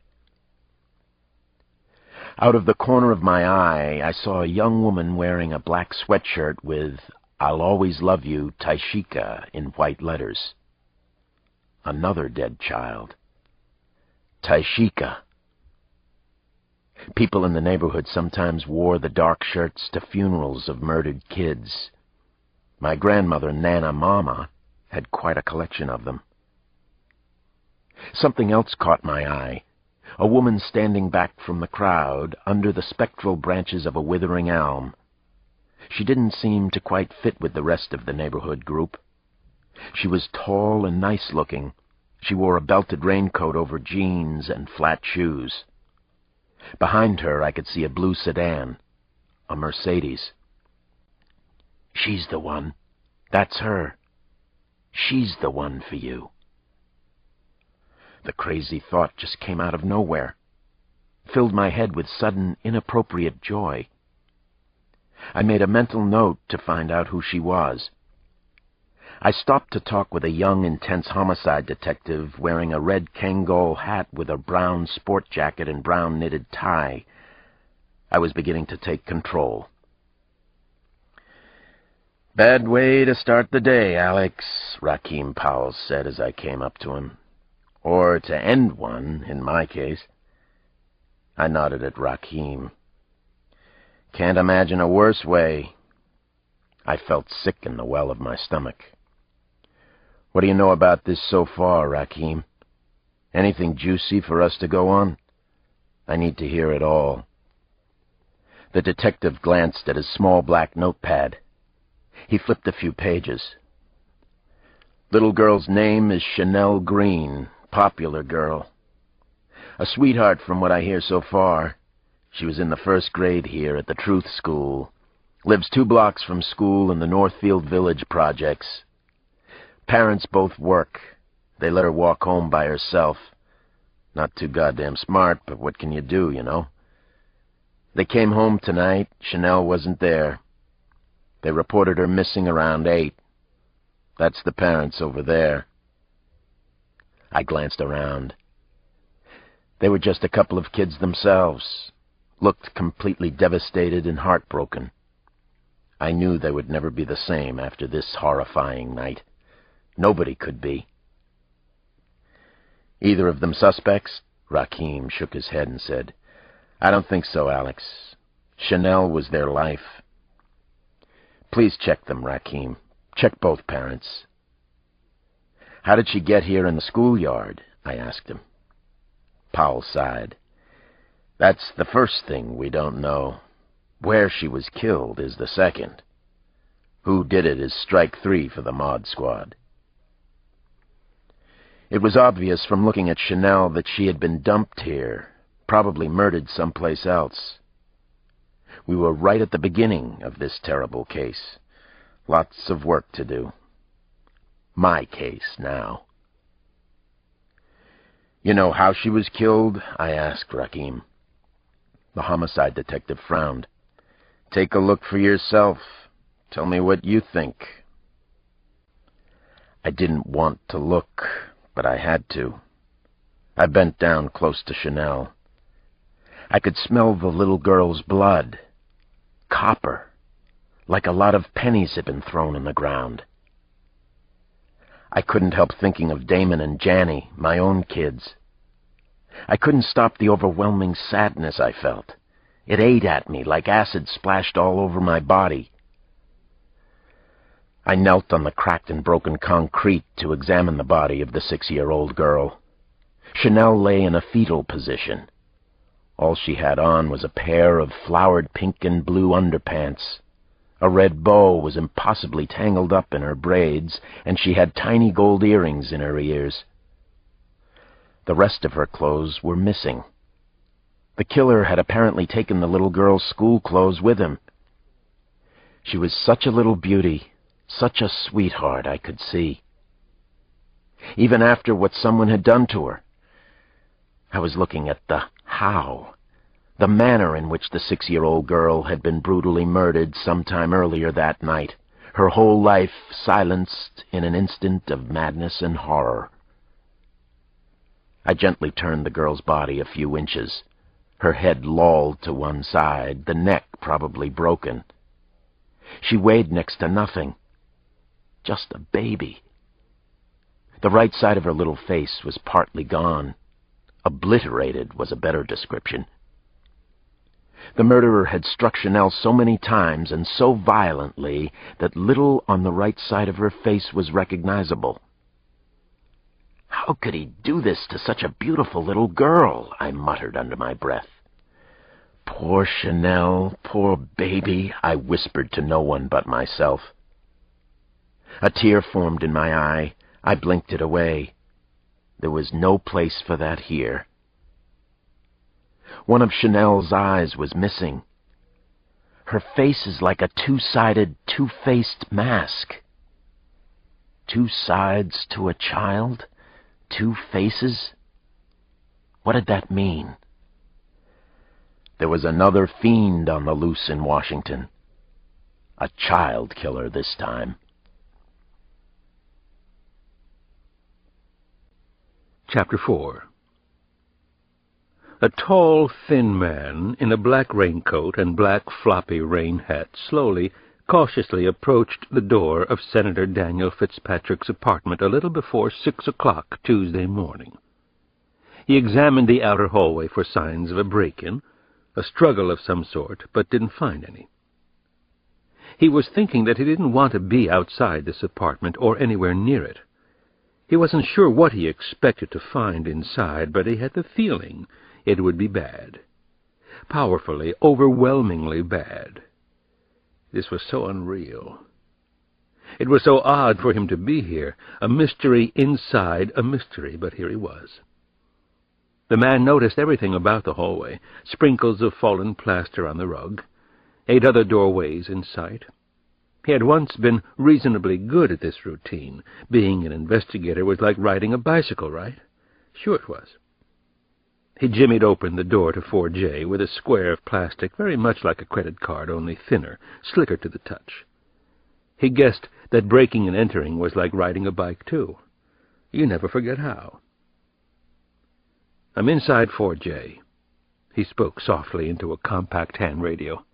Out of the corner of my eye, I saw a young woman wearing a black sweatshirt with "I'll always love you, Taishika" in white letters. Another dead child. Taishika. People in the neighborhood sometimes wore the dark shirts to funerals of murdered kids. My grandmother, Nana Mama, had quite a collection of them. Something else caught my eye. A woman standing back from the crowd under the spectral branches of a withering elm. She didn't seem to quite fit with the rest of the neighborhood group. She was tall and nice-looking. She wore a belted raincoat over jeans and flat shoes. Behind her I could see a blue sedan, a Mercedes. "She's the one. That's her. She's the one for you." The crazy thought just came out of nowhere, filled my head with sudden, inappropriate joy. I made a mental note to find out who she was. I stopped to talk with a young, intense homicide detective wearing a red Kangol hat with a brown sport jacket and brown knitted tie. I was beginning to take control. "Bad way to start the day, Alex," Rakeem Powell said as I came up to him. "Or to end one, in my case." I nodded at Rakeem. "Can't imagine a worse way." I felt sick in the well of my stomach. "What do you know about this so far, Rakim? Anything juicy for us to go on? I need to hear it all." The detective glanced at his small black notepad. He flipped a few pages. "Little girl's name is Chanel Green, popular girl. A sweetheart from what I hear so far. She was in the first grade here at the Truth School. Lives 2 blocks from school in the Northfield Village projects. Parents both work. They let her walk home by herself. Not too goddamn smart, but what can you do, you know? They came home tonight. Chanel wasn't there. They reported her missing around 8. That's the parents over there." I glanced around. They were just a couple of kids themselves. Looked completely devastated and heartbroken. I knew they would never be the same after this horrifying night. Nobody could be. "Either of them suspects?" Rakim shook his head and said, "I don't think so, Alex. Chanel was their life." "Please check them, Rakim. Check both parents." "How did she get here in the schoolyard?" I asked him. Powell sighed. "That's the first thing we don't know. Where she was killed is the second. Who did it is strike 3 for the Mod Squad." It was obvious from looking at Chanel that she had been dumped here, probably murdered someplace else. We were right at the beginning of this terrible case. Lots of work to do. My case now. "You know how she was killed?" I asked Rakim. The homicide detective frowned. "Take a look for yourself. Tell me what you think." I didn't want to look, but I had to. I bent down close to Chanel. I could smell the little girl's blood. Copper. Like a lot of pennies had been thrown in the ground. I couldn't help thinking of Damon and Janny, my own kids. I couldn't stop the overwhelming sadness I felt. It ate at me like acid splashed all over my body. I knelt on the cracked and broken concrete to examine the body of the 6-year-old girl. Chanel lay in a fetal position. All she had on was a pair of flowered pink and blue underpants. A red bow was impossibly tangled up in her braids, and she had tiny gold earrings in her ears. The rest of her clothes were missing. The killer had apparently taken the little girl's school clothes with him. She was such a little beauty, such a sweetheart, I could see. Even after what someone had done to her. I was looking at the how, the manner in which the 6-year-old girl had been brutally murdered sometime earlier that night, her whole life silenced in an instant of madness and horror. I gently turned the girl's body a few inches, her head lolled to one side, the neck probably broken. She weighed next to nothing. Just a baby. The right side of her little face was partly gone. Obliterated was a better description. The murderer had struck Chanel so many times and so violently that little on the right side of her face was recognizable. "How could he do this to such a beautiful little girl?" I muttered under my breath. "Poor Chanel, poor baby," I whispered to no one but myself. A tear formed in my eye. I blinked it away. There was no place for that here. One of Chanel's eyes was missing. Her face is like a 2-sided, 2-faced mask. 2 sides to a child? 2 faces? What did that mean? There was another fiend on the loose in Washington. A child killer this time. Chapter 4. A tall, thin man in a black raincoat and black floppy rain hat slowly, cautiously approached the door of Senator Daniel Fitzpatrick's apartment a little before 6 o'clock Tuesday morning. He examined the outer hallway for signs of a break-in, a struggle of some sort, but didn't find any. He was thinking that he didn't want to be outside this apartment or anywhere near it. He wasn't sure what he expected to find inside, but he had the feeling it would be bad. Powerfully, overwhelmingly bad. This was so unreal. It was so odd for him to be here, a mystery inside a mystery, but here he was. The man noticed everything about the hallway, sprinkles of fallen plaster on the rug, 8 other doorways in sight. He had once been reasonably good at this routine. Being an investigator was like riding a bicycle, right? Sure it was. He jimmied open the door to 4J with a square of plastic, very much like a credit card, only thinner, slicker to the touch. He guessed that breaking and entering was like riding a bike, too. You never forget how. "I'm inside 4J. He spoke softly into a compact hand radio.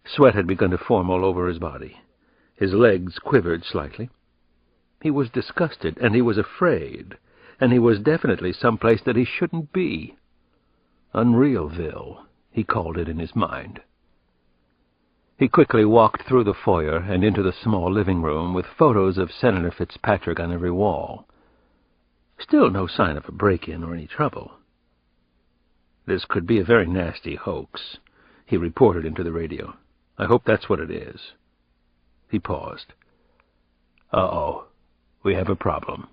Sweat had begun to form all over his body. His legs quivered slightly. He was disgusted, and he was afraid, and he was definitely someplace that he shouldn't be. Unrealville, he called it in his mind. He quickly walked through the foyer and into the small living room with photos of Senator Fitzpatrick on every wall. Still no sign of a break-in or any trouble. "This could be a very nasty hoax," he reported into the radio. "I hope that's what it is." He paused. "Uh-oh, we have a problem."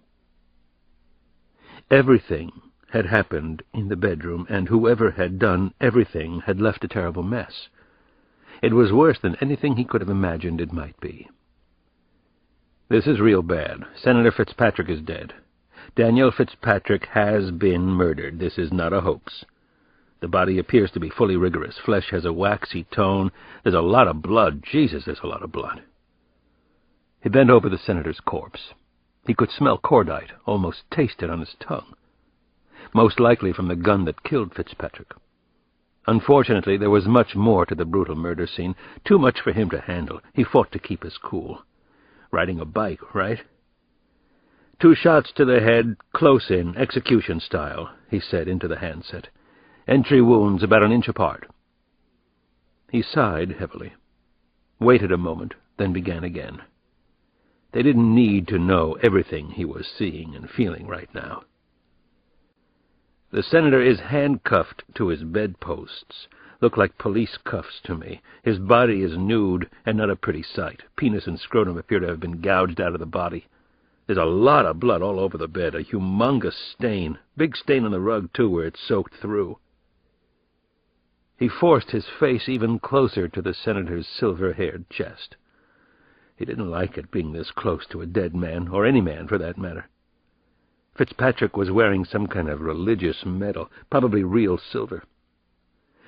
Everything had happened in the bedroom, and whoever had done everything had left a terrible mess. It was worse than anything he could have imagined it might be. "This is real bad. Senator Fitzpatrick is dead. Daniel Fitzpatrick has been murdered. This is not a hoax. The body appears to be fully rigorous. Flesh has a waxy tone. There's a lot of blood. Jesus, there's a lot of blood." He bent over the senator's corpse. He could smell cordite, almost taste it on his tongue. Most likely from the gun that killed Fitzpatrick. Unfortunately, there was much more to the brutal murder scene, too much for him to handle. He fought to keep his cool. Riding a bike, right? "2 shots to the head, close in, execution style," he said into the handset. "Entry wounds about 1 inch apart." He sighed heavily, waited a moment, then began again. They didn't need to know everything he was seeing and feeling right now. "The senator is handcuffed to his bedposts. Look like police cuffs to me. His body is nude and not a pretty sight. Penis and scrotum appear to have been gouged out of the body. There's a lot of blood all over the bed, a humongous stain. Big stain on the rug, too, where it's soaked through." He forced his face even closer to the senator's silver-haired chest. He didn't like it being this close to a dead man, or any man for that matter. Fitzpatrick was wearing some kind of religious medal, probably real silver.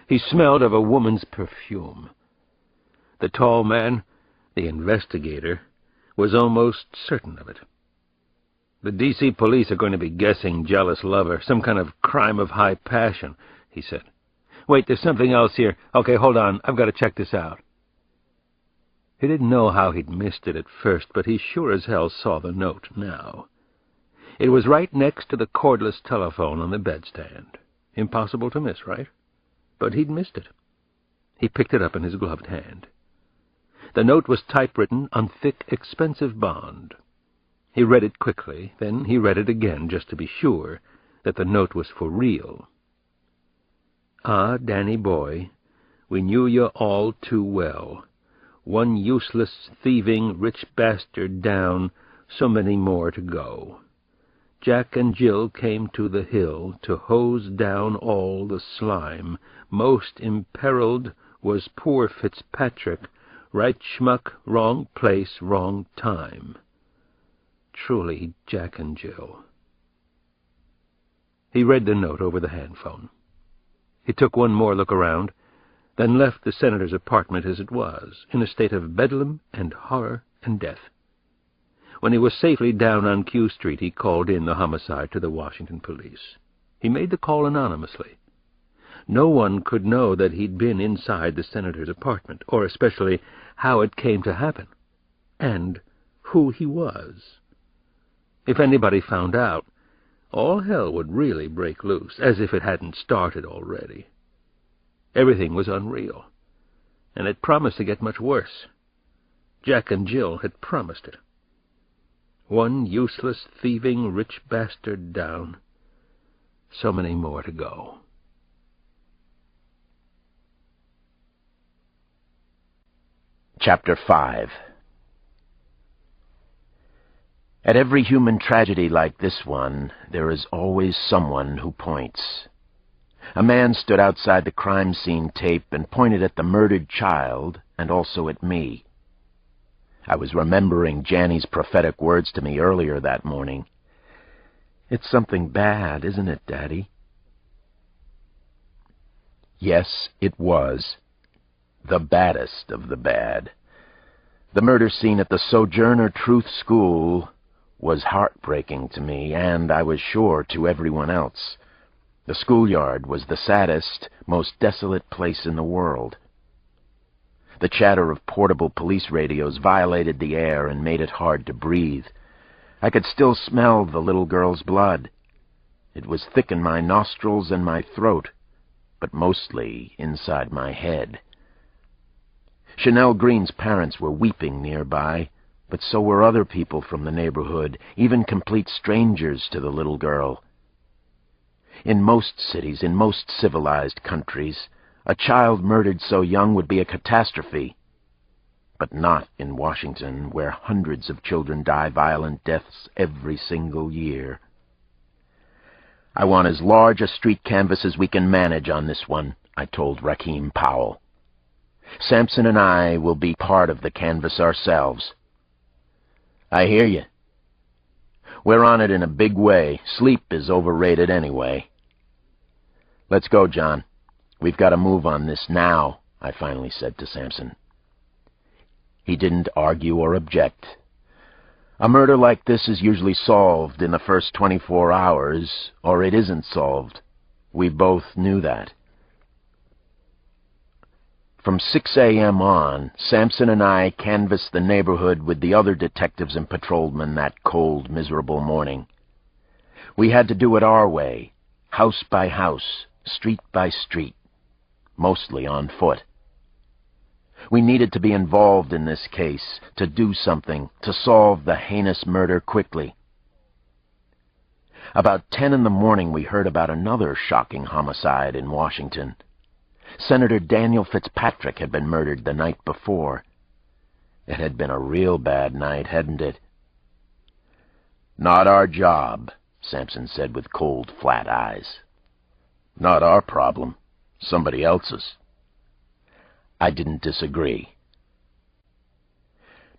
He smelled of a woman's perfume. The tall man, the investigator, was almost certain of it. "The D.C. police are going to be guessing jealous lover, some kind of crime of high passion," he said. "Wait, there's something else here. Okay, hold on, I've got to check this out." He didn't know how he'd missed it at first, but he sure as hell saw the note now. It was right next to the cordless telephone on the bedstand. Impossible to miss, right? But he'd missed it. He picked it up in his gloved hand. The note was typewritten on thick, expensive bond. He read it quickly, then he read it again, just to be sure that the note was for real. "Ah, Danny boy, we knew you all too well. One useless, thieving, rich bastard down, so many more to go. Jack and Jill came to the hill to hose down all the slime. Most imperiled was poor Fitzpatrick. Right schmuck, wrong place, wrong time. Truly, Jack and Jill." He read the note over the handphone. He took one more look around, then left the senator's apartment as it was, in a state of bedlam and horror and death. When he was safely down on Q Street, he called in the homicide to the Washington police. He made the call anonymously. No one could know that he'd been inside the senator's apartment, or especially how it came to happen, and who he was. If anybody found out, all hell would really break loose, as if it hadn't started already. Everything was unreal. and it promised to get much worse. Jack and Jill had promised it. One useless, thieving, rich bastard down. So many more to go. Chapter 5. At every human tragedy like this one, there is always someone who points. A man stood outside the crime scene tape and pointed at the murdered child and also at me. I was remembering Janny's prophetic words to me earlier that morning. "It's something bad, isn't it, Daddy?" Yes, it was. The baddest of the bad. The murder scene at the Sojourner Truth School was heartbreaking to me, and I was sure to everyone else. The schoolyard was the saddest, most desolate place in the world. The chatter of portable police radios violated the air and made it hard to breathe. I could still smell the little girl's blood. It was thick in my nostrils and my throat, but mostly inside my head. Chanel Green's parents were weeping nearby, but so were other people from the neighborhood, even complete strangers to the little girl. In most cities, in most civilized countries, a child murdered so young would be a catastrophe. But not in Washington, where hundreds of children die violent deaths every single year. "I want as large a street canvas as we can manage on this one," I told Rakeem Powell. "Sampson and I will be part of the canvas ourselves." "I hear you. We're on it in a big way. Sleep is overrated anyway." "Let's go, John. We've got to move on this now," I finally said to Sampson. He didn't argue or object. A murder like this is usually solved in the first 24 hours, or it isn't solved. We both knew that. From 6 a.m. on, Sampson and I canvassed the neighborhood with the other detectives and patrolmen that cold, miserable morning. We had to do it our way, house by house, street by street, mostly on foot. We needed to be involved in this case, to do something, to solve the heinous murder quickly. About 10 in the morning, we heard about another shocking homicide in Washington. Senator Daniel Fitzpatrick had been murdered the night before. It had been a real bad night, hadn't it? "Not our job," Sampson said with cold, flat eyes. "Not our problem. Somebody else's." I didn't disagree.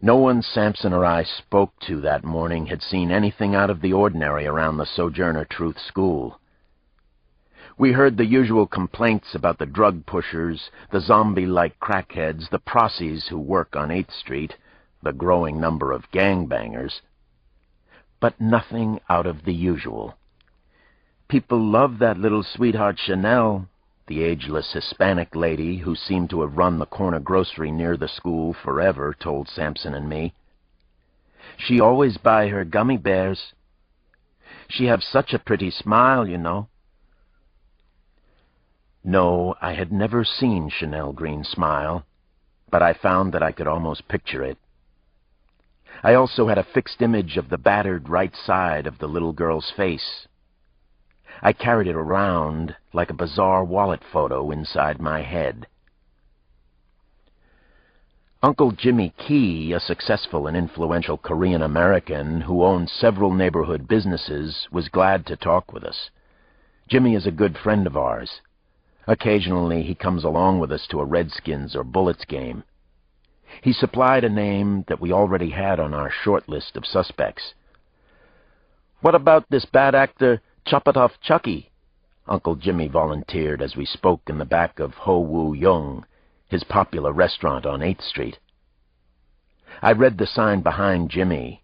No one Sampson or I spoke to that morning had seen anything out of the ordinary around the Sojourner Truth School. We heard the usual complaints about the drug pushers, the zombie-like crackheads, the prossies who work on 8th Street, the growing number of gangbangers, but nothing out of the usual. "People love that little sweetheart Chanel," the ageless Hispanic lady who seemed to have run the corner grocery near the school forever told Sampson and me. "She always buy her gummy bears. She have such a pretty smile, you know." No, I had never seen Chanel Green smile, but I found that I could almost picture it. I also had a fixed image of the battered right side of the little girl's face. I carried it around like a bizarre wallet photo inside my head. Uncle Jimmy Key, a successful and influential Korean American who owned several neighborhood businesses, was glad to talk with us. Jimmy is a good friend of ours. Occasionally he comes along with us to a Redskins or Bullets game. He supplied a name that we already had on our short list of suspects. "What about this bad actor, Chop-It-Off Chucky?" Uncle Jimmy volunteered as we spoke in the back of Ho Woo Young, his popular restaurant on 8th Street. I read the sign behind Jimmy.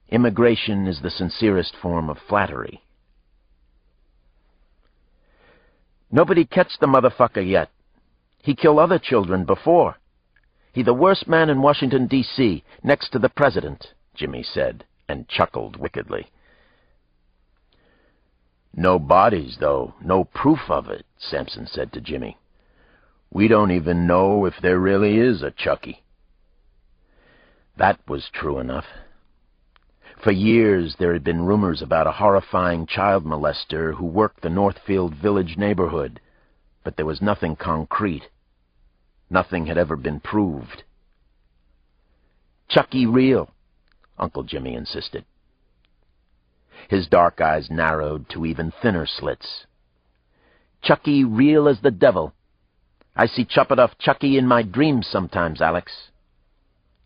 "Immigration is the sincerest form of flattery." "Nobody catch the motherfucker yet. He kill other children before. He the worst man in Washington, D.C., next to the president," Jimmy said, and chuckled wickedly. "No bodies, though, no proof of it," Sampson said to Jimmy. We don't even know if there really is a Chucky. That was true enough. For years there had been rumors about a horrifying child molester who worked the Northfield Village neighborhood, but there was nothing concrete. Nothing had ever been proved. "Chucky real," Uncle Jimmy insisted. His dark eyes narrowed to even thinner slits. "Chucky real as the devil. I see Choppadoff Chucky in my dreams sometimes, Alex.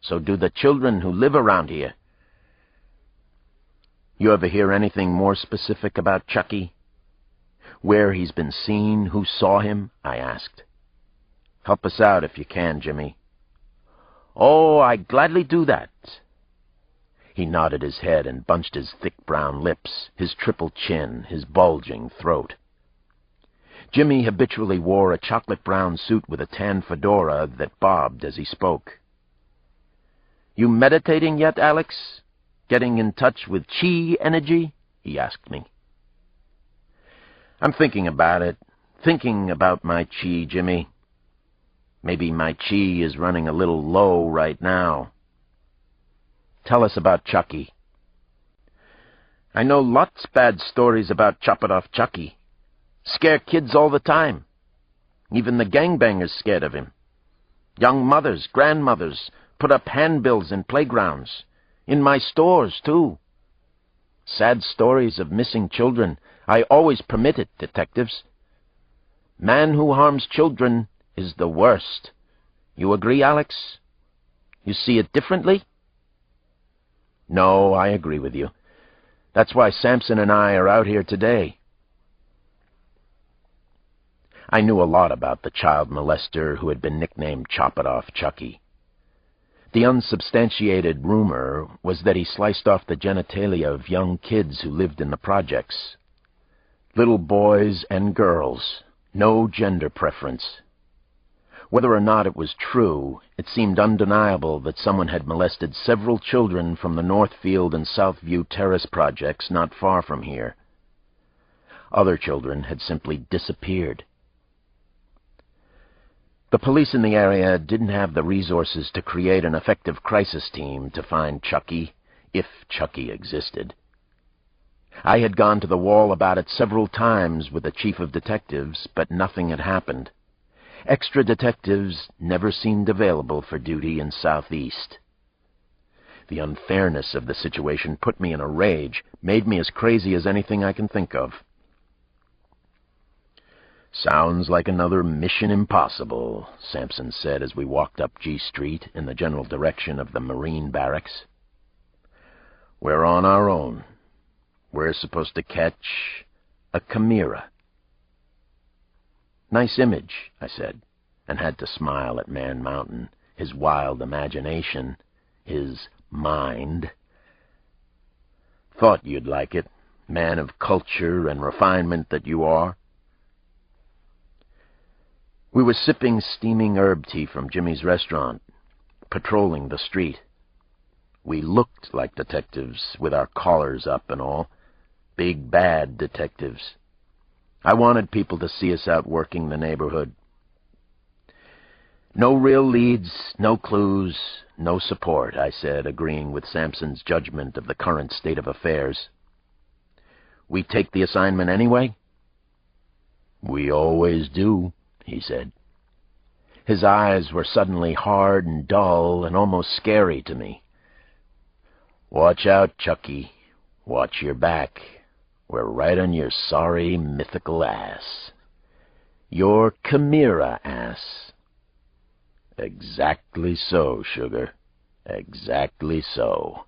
So do the children who live around here." "You ever hear anything more specific about Chucky? Where he's been seen, who saw him?" I asked. "Help us out if you can, Jimmy." "Oh, I'd gladly do that." He nodded his head and bunched his thick brown lips, his triple chin, his bulging throat. Jimmy habitually wore a chocolate-brown suit with a tan fedora that bobbed as he spoke. "You meditating yet, Alex? Getting in touch with chi energy?" he asked me. "I'm thinking about it. Thinking about my chi, Jimmy. Maybe my chi is running a little low right now." "Tell us about Chucky." "I know lots bad stories about Choppadoff Chucky. Scare kids all the time. Even the gangbangers scared of him. Young mothers, grandmothers, put up handbills in playgrounds. In my stores, too. Sad stories of missing children. I always permit it, detectives. Man who harms children is the worst. You agree, Alex? You see it differently?" "No, I agree with you. That's why Sampson and I are out here today." I knew a lot about the child molester who had been nicknamed Choppadoff Chucky. The unsubstantiated rumor was that he sliced off the genitalia of young kids who lived in the projects. Little boys and girls, no gender preference. Whether or not it was true, it seemed undeniable that someone had molested several children from the Northfield and Southview Terrace projects not far from here. Other children had simply disappeared. The police in the area didn't have the resources to create an effective crisis team to find Chucky, if Chucky existed. I had gone to the wall about it several times with the chief of detectives, but nothing had happened. Extra detectives never seemed available for duty in Southeast. The unfairness of the situation put me in a rage, made me as crazy as anything I can think of. "Sounds like another Mission Impossible," Sampson said as we walked up G Street in the general direction of the Marine Barracks. "We're on our own. We're supposed to catch a chimera." "Nice image," I said, and had to smile at Man Mountain, his wild imagination, his mind. "Thought you'd like it, man of culture and refinement that you are." We were sipping steaming herb tea from Jimmy's restaurant, patrolling the street. We looked like detectives, with our collars up and all. Big, bad detectives. I wanted people to see us out working the neighborhood. "No real leads, no clues, no support," I said, agreeing with Sampson's judgment of the current state of affairs. "We take the assignment anyway?" "We always do," he said. His eyes were suddenly hard and dull and almost scary to me. "Watch out, Chucky. Watch your back. We're right on your sorry, mythical ass. Your chimera ass." "Exactly so, sugar. Exactly so."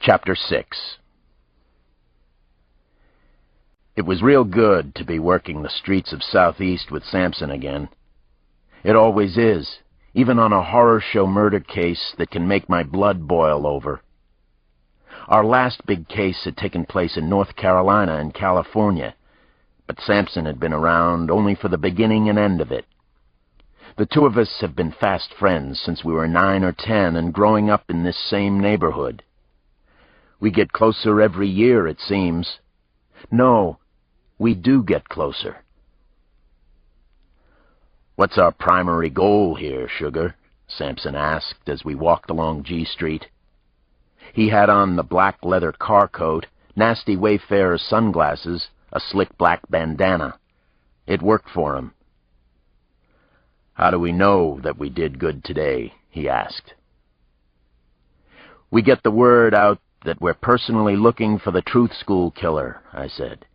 Chapter 6. It was real good to be working the streets of Southeast with Sampson again. It always is, even on a horror show murder case that can make my blood boil over. Our last big case had taken place in North Carolina and California, but Sampson had been around only for the beginning and end of it. The two of us have been fast friends since we were 9 or 10 and growing up in this same neighborhood. We get closer every year, it seems. No, we do get closer. What's our primary goal here, Sugar? Sampson asked as we walked along G Street. He had on the black leather car coat, nasty Wayfarer sunglasses, a slick black bandana. It worked for him. How do we know that we did good today? He asked. We get the word out that we're personally looking for the truth school killer, I said.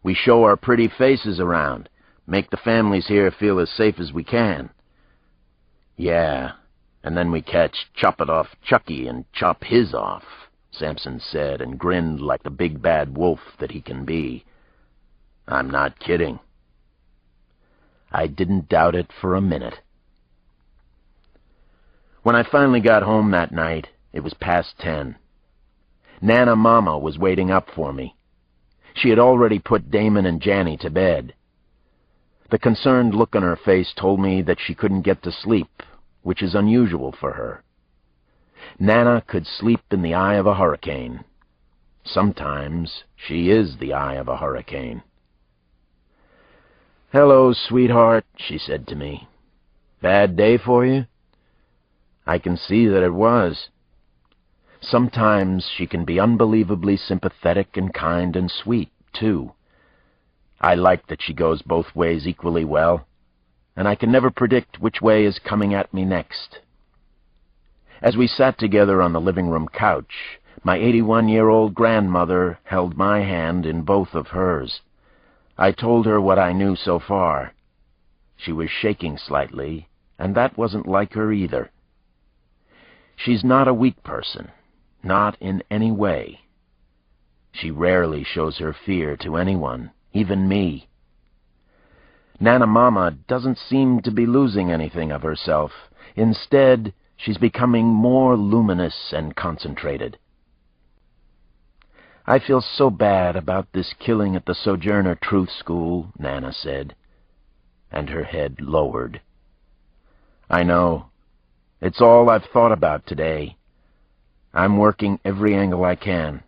We show our pretty faces around, make the families here feel as safe as we can. Yeah, and then we catch Chop It Off Chucky and chop his off, Sampson said, and grinned like the big bad wolf that he can be. I'm not kidding. I didn't doubt it for a minute. When I finally got home that night, it was past 10. Nana Mama was waiting up for me. She had already put Damon and Janny to bed. The concerned look on her face told me that she couldn't get to sleep, which is unusual for her. Nana could sleep in the eye of a hurricane. Sometimes she is the eye of a hurricane. "Hello, sweetheart," she said to me. "Bad day for you?" I can see that it was. Sometimes she can be unbelievably sympathetic and kind and sweet, too. I like that she goes both ways equally well, and I can never predict which way is coming at me next. As we sat together on the living room couch, my 81-year-old grandmother held my hand in both of hers. I told her what I knew so far. She was shaking slightly, and that wasn't like her either. She's not a weak person, not in any way. She rarely shows her fear to anyone, even me. Nana Mama doesn't seem to be losing anything of herself. Instead, she's becoming more luminous and concentrated. "I feel so bad about this killing at the Sojourner Truth School," Nana said, and her head lowered. "I know. It's all I've thought about today. I'm working every angle I can."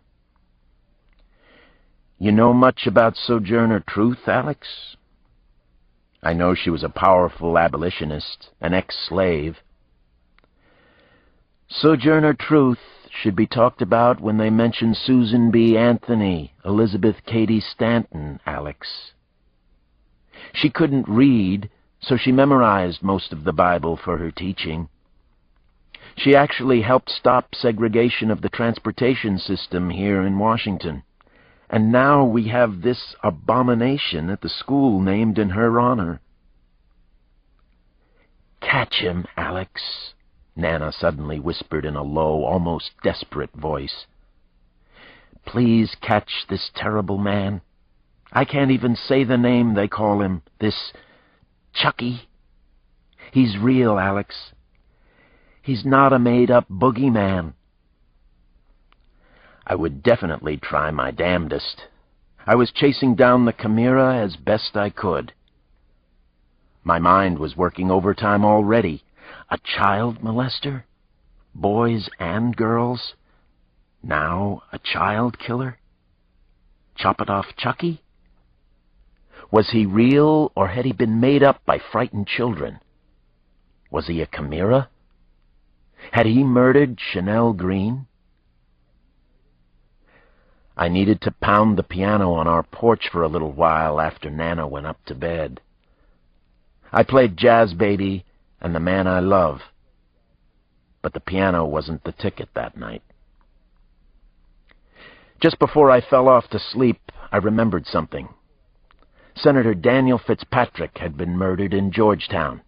"You know much about Sojourner Truth, Alex?" "I know she was a powerful abolitionist, an ex-slave." "Sojourner Truth should be talked about when they mention Susan B. Anthony, Elizabeth Cady Stanton, Alex. She couldn't read, so she memorized most of the Bible for her teaching. She actually helped stop segregation of the transportation system here in Washington. And now we have this abomination at the school named in her honor." "Catch him, Alex," Nana suddenly whispered in a low, almost desperate voice. "Please catch this terrible man. I can't even say the name they call him, this Chucky. He's real, Alex. He's not a made-up boogeyman." I would definitely try my damnedest. I was chasing down the chimera as best I could. My mind was working overtime already. A child molester? Boys and girls? Now a child killer? Chop It Off Chucky? Was he real, or had he been made up by frightened children? Was he a chimera? Had he murdered Chanel Green? I needed to pound the piano on our porch for a little while after Nana went up to bed. I played Jazz Baby and The Man I Love, but the piano wasn't the ticket that night. Just before I fell off to sleep, I remembered something. Senator Daniel Fitzpatrick had been murdered in Georgetown.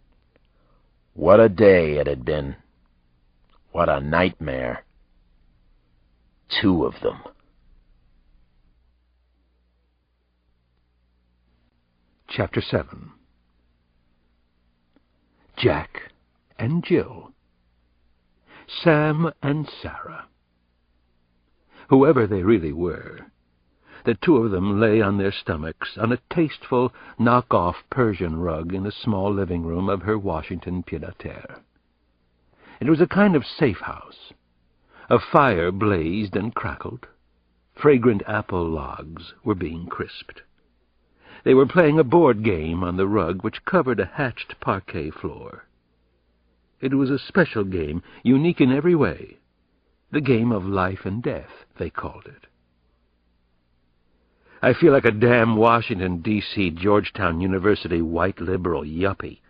What a day it had been. What a nightmare. 2 of them. Chapter 7. Jack and Jill. Sam and Sarah. Whoever they really were, the 2 of them lay on their stomachs on a tasteful knock-off Persian rug in the small living room of her Washington pied-à-terre. It was a kind of safe house, A fire blazed and crackled. Fragrant apple logs were being crisped. They were playing a board game on the rug which covered a hatched parquet floor. It was a special game, unique in every way. The game of life and death, they called it. "I feel like a damn Washington, D.C., Georgetown University white liberal yuppie,"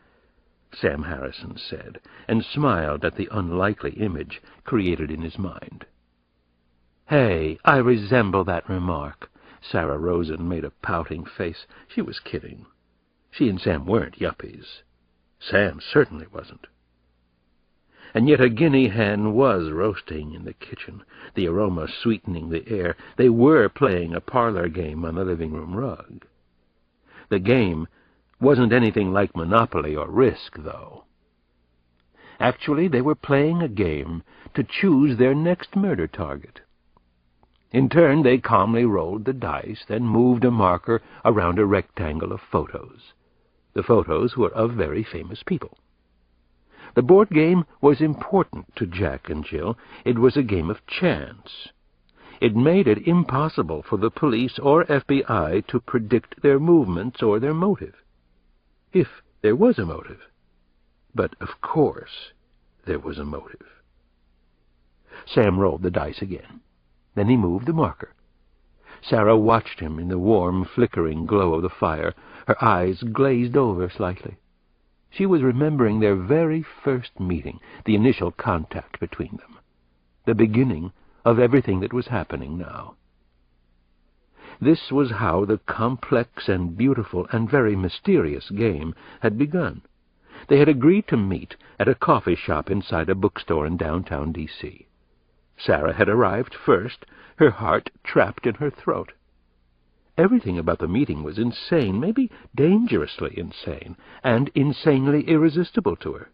Sam Harrison said, and smiled at the unlikely image created in his mind. "Hey, I resemble that remark." Sarah Rosen made a pouting face. She was kidding. She and Sam weren't yuppies. Sam certainly wasn't. And yet a guinea hen was roasting in the kitchen, the aroma sweetening the air. They were playing a parlor game on the living-room rug. The game wasn't anything like Monopoly or Risk, though. Actually, they were playing a game to choose their next murder target. In turn, they calmly rolled the dice, then moved a marker around a rectangle of photos. The photos were of very famous people. The board game was important to Jack and Jill. It was a game of chance. It made it impossible for the police or FBI to predict their movements or their motive. If there was a motive. But, of course, there was a motive. Sam rolled the dice again. Then he moved the marker. Sarah watched him in the warm, flickering glow of the fire. Her eyes glazed over slightly. She was remembering their very first meeting, the initial contact between them, the beginning of everything that was happening now. This was how the complex and beautiful and very mysterious game had begun. They had agreed to meet at a coffee shop inside a bookstore in downtown D.C. Sarah had arrived first, her heart trapped in her throat. Everything about the meeting was insane, maybe dangerously insane, and insanely irresistible to her.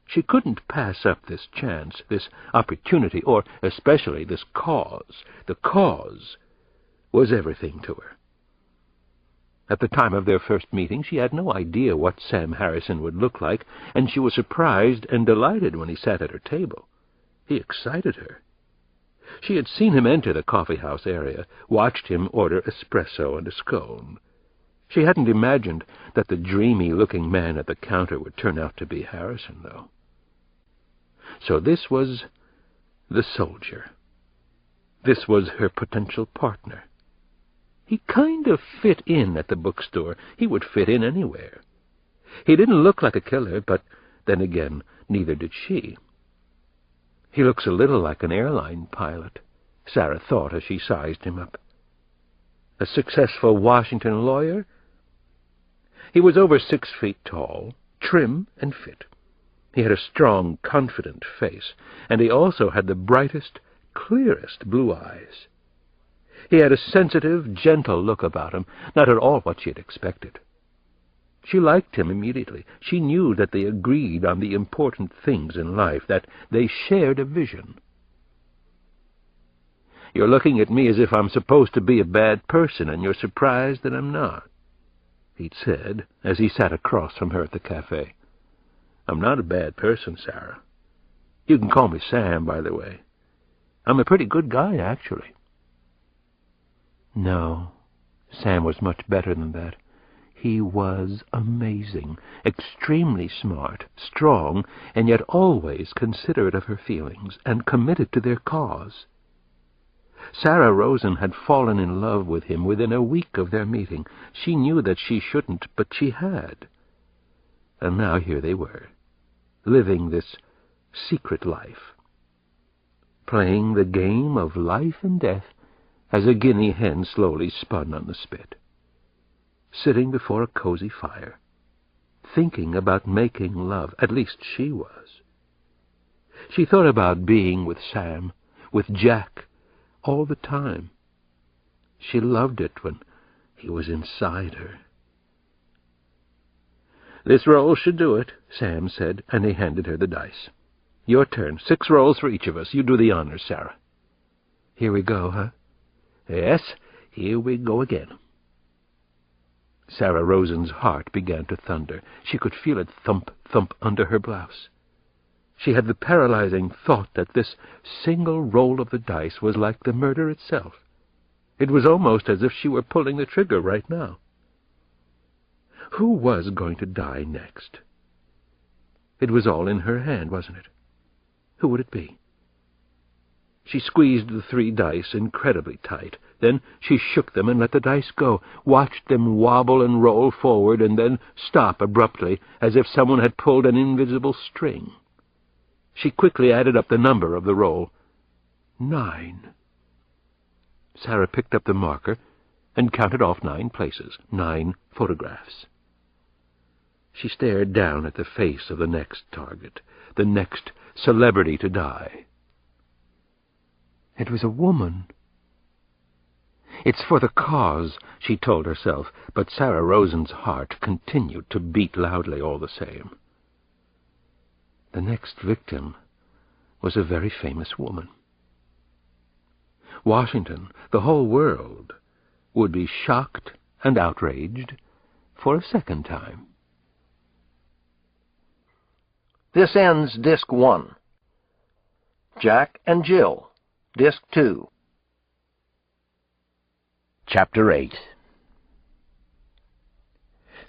She couldn't pass up this chance, this opportunity, or especially this cause. The cause was everything to her. At the time of their first meeting, she had no idea what Sam Harrison would look like, and she was surprised and delighted when he sat at her table. He excited her. She had seen him enter the coffee-house area, watched him order espresso and a scone. She hadn't imagined that the dreamy-looking man at the counter would turn out to be Harrison, though. So this was the soldier. This was her potential partner. He kind of fit in at the bookstore. He would fit in anywhere. He didn't look like a killer, but then again, neither did she. He looks a little like an airline pilot, Sarah thought as she sized him up. A successful Washington lawyer? He was over 6 feet tall, trim and fit. He had a strong, confident face, and he also had the brightest, clearest blue eyes. He had a sensitive, gentle look about him, not at all what she had expected. She liked him immediately. She knew that they agreed on the important things in life, that they shared a vision. "You're looking at me as if I'm supposed to be a bad person, and you're surprised that I'm not," he'd said, as he sat across from her at the cafe. "I'm not a bad person, Sarah. You can call me Sam, by the way. I'm a pretty good guy, actually." No, Sam was much better than that. He was amazing, extremely smart, strong, and yet always considerate of her feelings and committed to their cause. Sarah Rosen had fallen in love with him within a week of their meeting. She knew that she shouldn't, but she had. And now here they were, living this secret life, playing the game of life and death as a guinea hen slowly spun on the spit. Sitting before a cozy fire, thinking about making love. At least she was. She thought about being with Sam, with Jack, all the time. She loved it when he was inside her. "This roll should do it," Sam said, and he handed her the dice. "Your turn. 6 rolls for each of us. You do the honors, Sarah." "Here we go, huh?" "Yes, here we go again." Sarah Rosen's heart began to thunder. She could feel it thump, thump under her blouse. She had the paralyzing thought that this single roll of the dice was like the murder itself. It was almost as if she were pulling the trigger right now. Who was going to die next? It was all in her hand, wasn't it? Who would it be? She squeezed the 3 dice incredibly tight. Then she shook them and let the dice go, watched them wobble and roll forward, and then stop abruptly, as if someone had pulled an invisible string. She quickly added up the number of the roll. 9. Sarah picked up the marker and counted off 9 places, 9 photographs. She stared down at the face of the next target, the next celebrity to die. It was a woman. It's for the cause, she told herself, but Sarah Rosen's heart continued to beat loudly all the same. The next victim was a very famous woman. Washington, the whole world, would be shocked and outraged for a second time. This ends Disc 1. Jack and Jill, Disc 2. Chapter 8.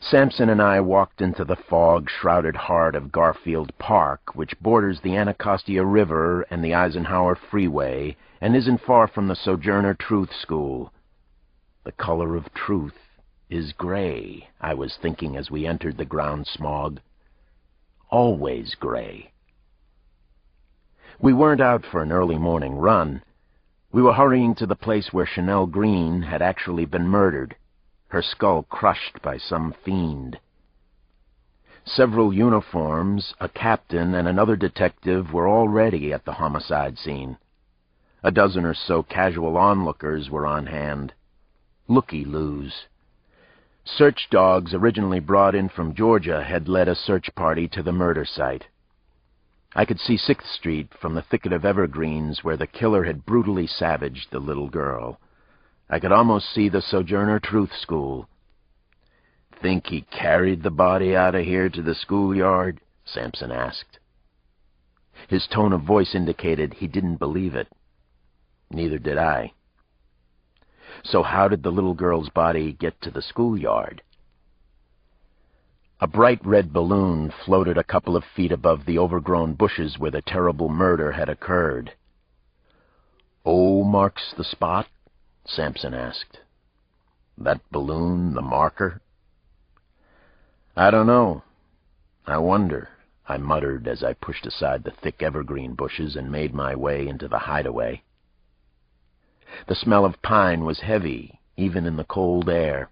Sampson and I walked into the fog-shrouded heart of Garfield Park, which borders the Anacostia River and the Eisenhower Freeway, and isn't far from the Sojourner Truth School. The color of truth is gray, I was thinking as we entered the ground smog. Always gray. We weren't out for an early morning run. We were hurrying to the place where Chanel Green had actually been murdered, her skull crushed by some fiend. Several uniforms, a captain, and another detective were already at the homicide scene. A dozen or so casual onlookers were on hand. Looky-loos. Search dogs originally brought in from Georgia had led a search party to the murder site. I could see 6th Street from the thicket of evergreens where the killer had brutally savaged the little girl. I could almost see the Sojourner Truth School. "Think he carried the body out of here to the schoolyard?" Sampson asked. His tone of voice indicated he didn't believe it. Neither did I. So how did the little girl's body get to the schoolyard? A bright red balloon floated a couple of feet above the overgrown bushes where the terrible murder had occurred. "O marks the spot?" Sampson asked. "That balloon the marker?" "I don't know. I wonder," I muttered as I pushed aside the thick evergreen bushes and made my way into the hideaway. The smell of pine was heavy, even in the cold air.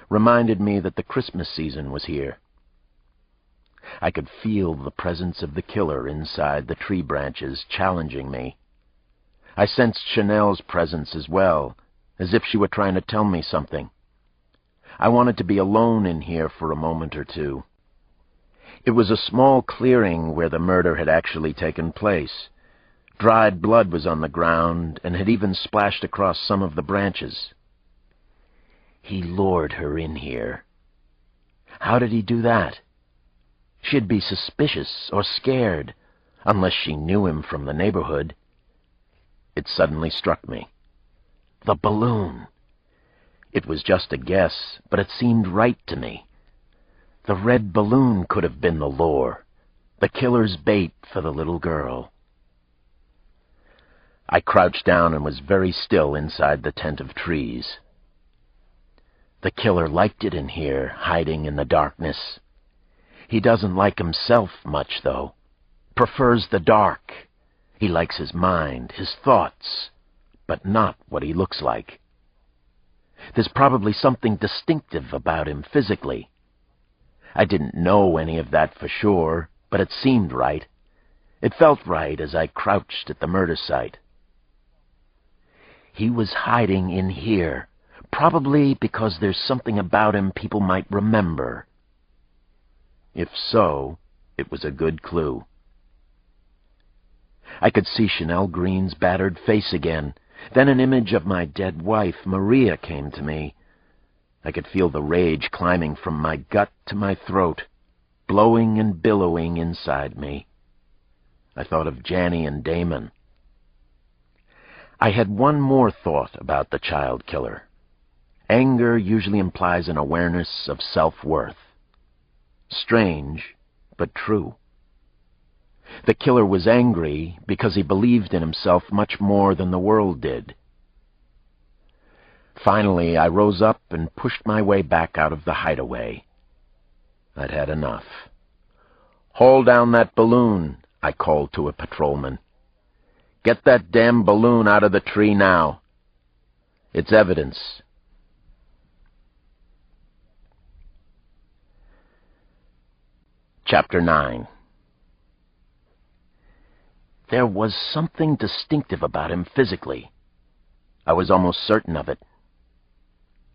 Reminded me that the Christmas season was here. I could feel the presence of the killer inside the tree branches, challenging me. I sensed Chanel's presence as well, as if she were trying to tell me something. I wanted to be alone in here for a moment or two. It was a small clearing where the murder had actually taken place. Dried blood was on the ground and had even splashed across some of the branches. He lured her in here. How did he do that? She'd be suspicious or scared, unless she knew him from the neighborhood. It suddenly struck me. The balloon. It was just a guess, but it seemed right to me. The red balloon could have been the lure, the killer's bait for the little girl. I crouched down and was very still inside the tent of trees. The killer liked it in here, hiding in the darkness. He doesn't like himself much, though. Prefers the dark. He likes his mind, his thoughts, but not what he looks like. There's probably something distinctive about him physically. I didn't know any of that for sure, but it seemed right. It felt right as I crouched at the murder site. He was hiding in here, probably because there's something about him people might remember. If so, it was a good clue. I could see Chanel Green's battered face again. Then an image of my dead wife, Maria, came to me. I could feel the rage climbing from my gut to my throat, blowing and billowing inside me. I thought of Janny and Damon. I had one more thought about the child killer. Anger usually implies an awareness of self-worth. Strange, but true. The killer was angry because he believed in himself much more than the world did. Finally, I rose up and pushed my way back out of the hideaway. I'd had enough. "Haul down that balloon," I called to a patrolman. "Get that damn balloon out of the tree now. It's evidence." Chapter 9. There was something distinctive about him physically. I was almost certain of it.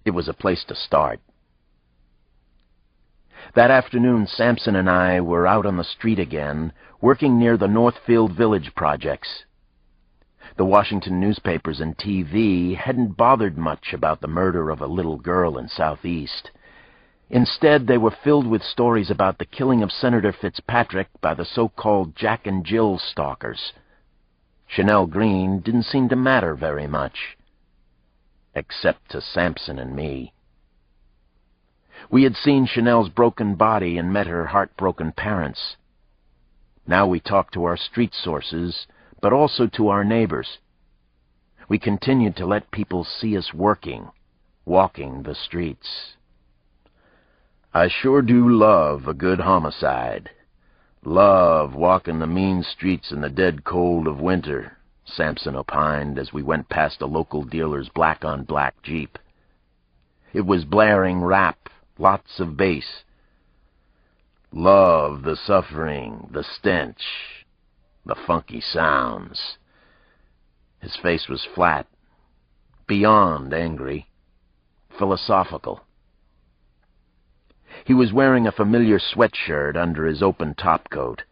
It was a place to start. That afternoon, Sampson and I were out on the street again, working near the Northfield Village projects. The Washington newspapers and TV hadn't bothered much about the murder of a little girl in Southeast. Instead, they were filled with stories about the killing of Senator Fitzpatrick by the so-called Jack and Jill stalkers. Chanel Green didn't seem to matter very much, except to Sampson and me. We had seen Chanel's broken body and met her heartbroken parents. Now we talked to our street sources, but also to our neighbors. We continued to let people see us working, walking the streets. "I sure do love a good homicide. Love walking the mean streets in the dead cold of winter," Sampson opined as we went past a local dealer's black-on-black Jeep. It was blaring rap, lots of bass. "Love the suffering, the stench, the funky sounds." His face was flat, beyond angry, philosophical. He was wearing a familiar sweatshirt under his open topcoat.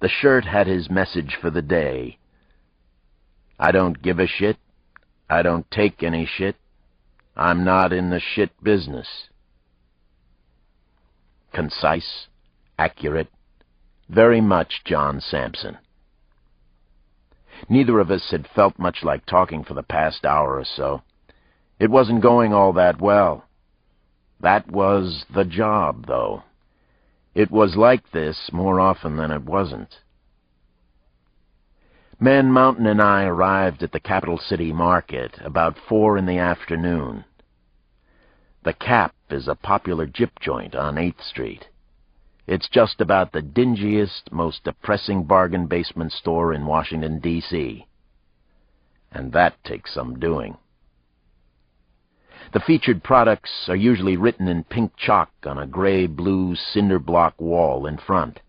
The shirt had his message for the day. "I don't give a shit. I don't take any shit. I'm not in the shit business." Concise, accurate, very much John Sampson. Neither of us had felt much like talking for the past hour or so. It wasn't going all that well. That was the job, though. It was like this more often than it wasn't. Man Mountain and I arrived at the Capital City Market about 4 in the afternoon. The Cap is a popular gyp joint on 8th Street. It's just about the dingiest, most depressing bargain basement store in Washington, D.C. And that takes some doing. The featured products are usually written in pink chalk on a gray-blue cinder block wall in front.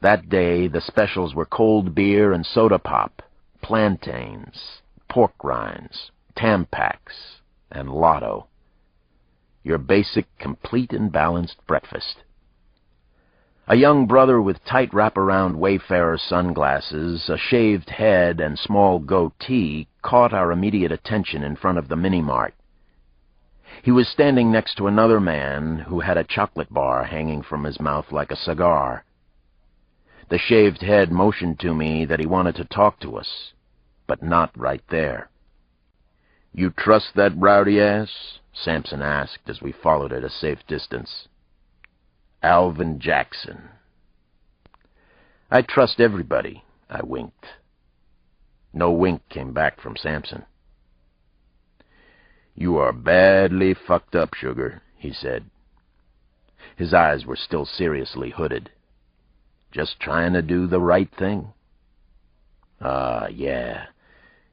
That day, the specials were cold beer and soda pop, plantains, pork rinds, Tampax, and Lotto. Your basic, complete and balanced breakfast. A young brother with tight wraparound Wayfarer sunglasses, a shaved head, and small goatee caught our immediate attention in front of the mini-mart. He was standing next to another man who had a chocolate bar hanging from his mouth like a cigar. The shaved head motioned to me that he wanted to talk to us, but not right there. "You trust that rowdy ass?" Sampson asked as we followed at a safe distance. "Alvin Jackson." "I trust everybody," I winked. No wink came back from Sampson. "You are badly fucked up, sugar," he said. His eyes were still seriously hooded. "Just trying to do the right thing." "Ah, yeah.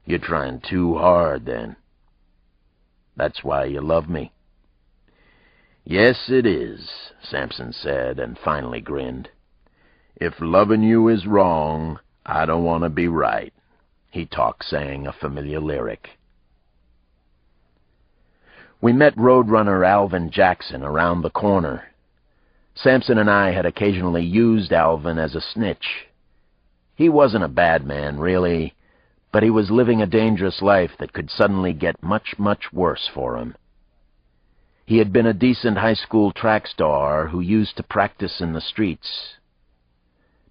You're trying too hard, then." "That's why you love me." "Yes, it is," Sampson said, and finally grinned. "If loving you is wrong, I don't want to be right." He talked saying a familiar lyric. We met roadrunner Alvin Jackson around the corner. Sampson and I had occasionally used Alvin as a snitch. He wasn't a bad man, really, but he was living a dangerous life that could suddenly get much, much worse for him. He had been a decent high school track star who used to practice in the streets.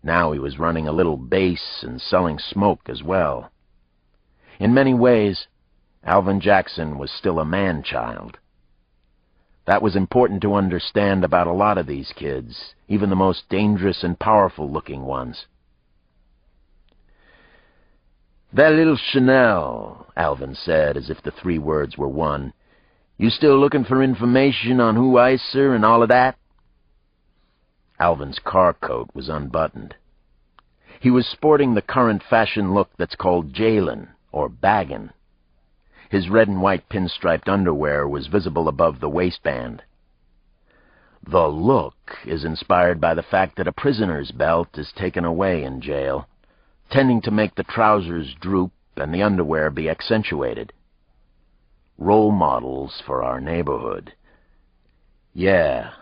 Now he was running a little base and selling smoke as well. In many ways, Alvin Jackson was still a man-child. That was important to understand about a lot of these kids, even the most dangerous and powerful-looking ones. "That little Chanel," Alvin said, as if the three words were one. "You still looking for information on who Icer and all of that?" Alvin's car coat was unbuttoned. He was sporting the current fashion look that's called jailin', or baggin'. His red and white pinstriped underwear was visible above the waistband. The look is inspired by the fact that a prisoner's belt is taken away in jail, tending to make the trousers droop and the underwear be accentuated. Role models for our neighborhood. "Yeah.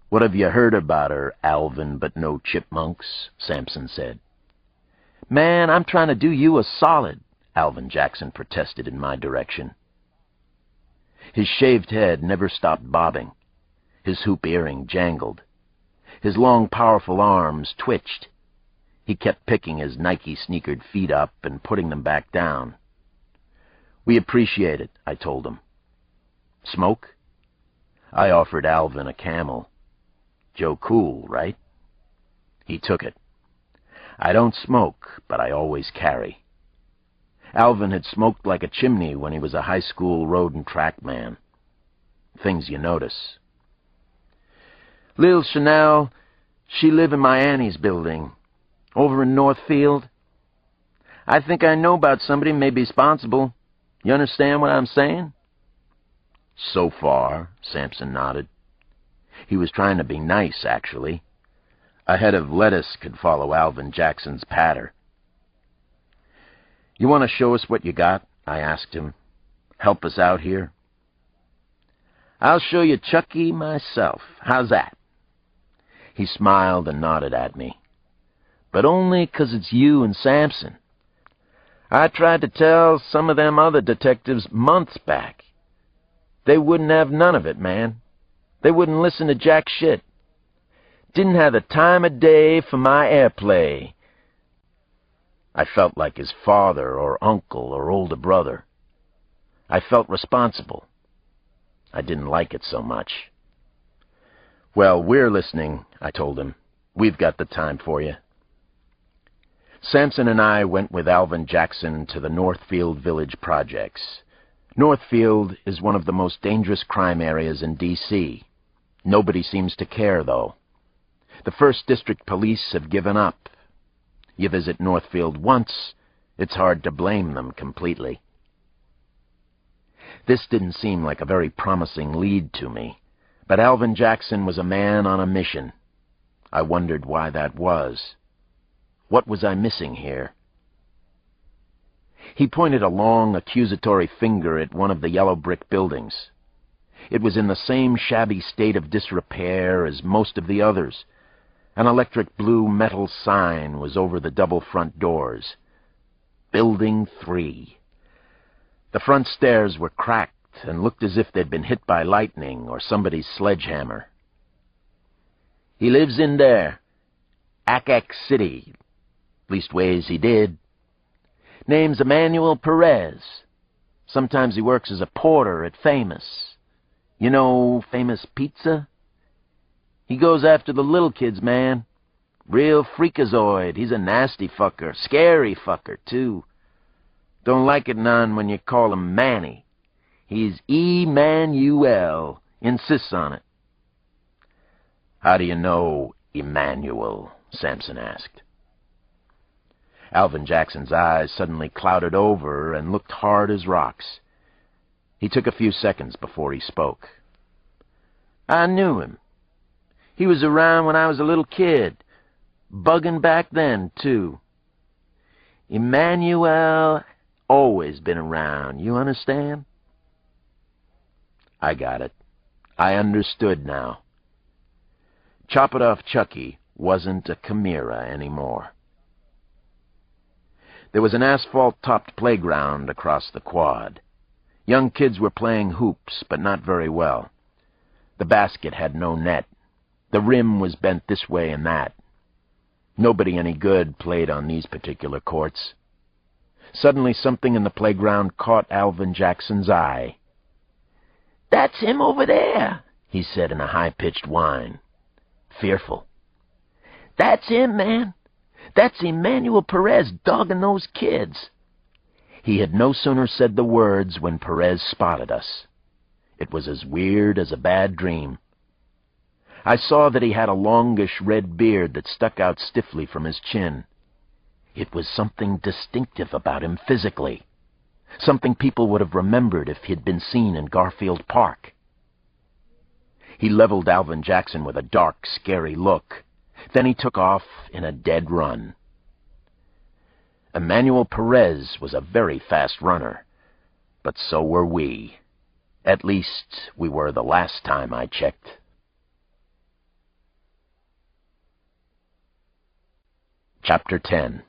What have you heard about her, Alvin but no chipmunks?" Sampson said. "Man, I'm trying to do you a solid," Alvin Jackson protested in my direction. His shaved head never stopped bobbing. His hoop earring jangled. His long, powerful arms twitched. He kept picking his Nike-sneakered feet up and putting them back down. "We appreciate it," I told him. "Smoke?" I offered Alvin a Camel. Joe Cool, right? He took it. I don't smoke, but I always carry. Alvin had smoked like a chimney when he was a high school road and track man. Things you notice. "Lil Chanel, she live in my Annie's building, over in Northfield. I think I know about somebody may be responsible. You understand what I'm saying?" "So far," Sampson nodded. He was trying to be nice, actually. A head of lettuce could follow Alvin Jackson's patter. "You want to show us what you got?" I asked him. "Help us out here?" "I'll show you Chucky myself. How's that?" He smiled and nodded at me. "But only 'cause it's you and Sampson. I tried to tell some of them other detectives months back. They wouldn't have none of it, man. They wouldn't listen to jack shit. Didn't have the time of day for my airplay." I felt like his father or uncle or older brother. I felt responsible. I didn't like it so much. "Well, we're listening," I told him. "We've got the time for you." Sampson and I went with Alvin Jackson to the Northfield Village projects. Northfield is one of the most dangerous crime areas in D.C. Nobody seems to care, though. The 1st District Police have given up. You visit Northfield once, it's hard to blame them completely. This didn't seem like a very promising lead to me, but Alvin Jackson was a man on a mission. I wondered why that was. What was I missing here? He pointed a long, accusatory finger at one of the yellow brick buildings. It was in the same shabby state of disrepair as most of the others. An electric blue metal sign was over the double front doors. Building 3. The front stairs were cracked and looked as if they'd been hit by lightning or somebody's sledgehammer. "He lives in there. Ack City. Leastways he did. Name's Emmanuel Perez. Sometimes he works as a porter at Famous. You know Famous Pizza? He goes after the little kids, man. Real freakazoid. He's a nasty fucker. Scary fucker, too. Don't like it none when you call him Manny. He's Emmanuel. Insists on it." "How do you know Emmanuel?" Sampson asked. Alvin Jackson's eyes suddenly clouded over and looked hard as rocks. He took a few seconds before he spoke. "I knew him. He was around when I was a little kid. Bugging back then, too. Emmanuel always been around, you understand?" I got it. I understood now. Chop It Off Chucky wasn't a chimera anymore. There was an asphalt-topped playground across the quad. Young kids were playing hoops, but not very well. The basket had no net. The rim was bent this way and that. Nobody any good played on these particular courts. Suddenly something in the playground caught Alvin Jackson's eye. "That's him over there," he said in a high-pitched whine, fearful. "That's him, man. That's Emmanuel Perez dogging those kids." He had no sooner said the words when Perez spotted us. It was as weird as a bad dream. I saw that he had a longish red beard that stuck out stiffly from his chin. It was something distinctive about him physically, something people would have remembered if he'd been seen in Garfield Park. He leveled Alvin Jackson with a dark, scary look. Then he took off in a dead run. Emmanuel Perez was a very fast runner, but so were we. At least, we were the last time I checked. Chapter 10.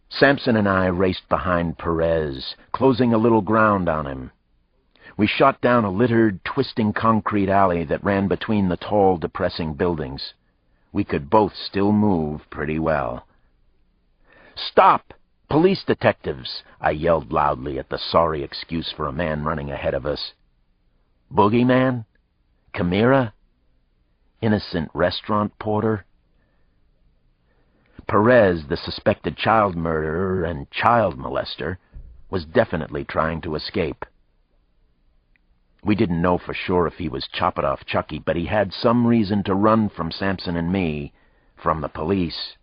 Sampson and I raced behind Perez, closing a little ground on him. We shot down a littered, twisting concrete alley that ran between the tall, depressing buildings. We could both still move pretty well. "Stop! Police detectives!" I yelled loudly at the sorry excuse for a man running ahead of us. Boogeyman? Chimera? Innocent restaurant porter? Perez, the suspected child murderer and child molester, was definitely trying to escape. We didn't know for sure if he was Chop-It-Off Chucky, but he had some reason to run from Sampson and me, from the police.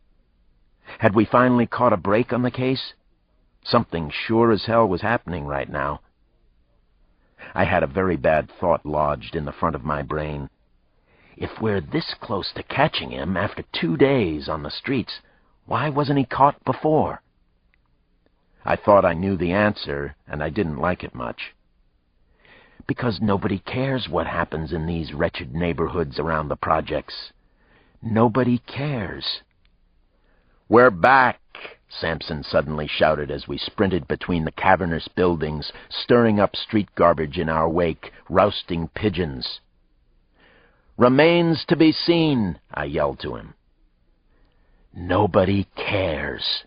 Had we finally caught a break on the case? Something sure as hell was happening right now. I had a very bad thought lodged in the front of my brain. If we're this close to catching him after 2 days on the streets, why wasn't he caught before? I thought I knew the answer, and I didn't like it much. Because nobody cares what happens in these wretched neighborhoods around the projects. Nobody cares. "We're back!" Sampson suddenly shouted as we sprinted between the cavernous buildings, stirring up street garbage in our wake, rousting pigeons. "Remains to be seen," I yelled to him. Nobody cares.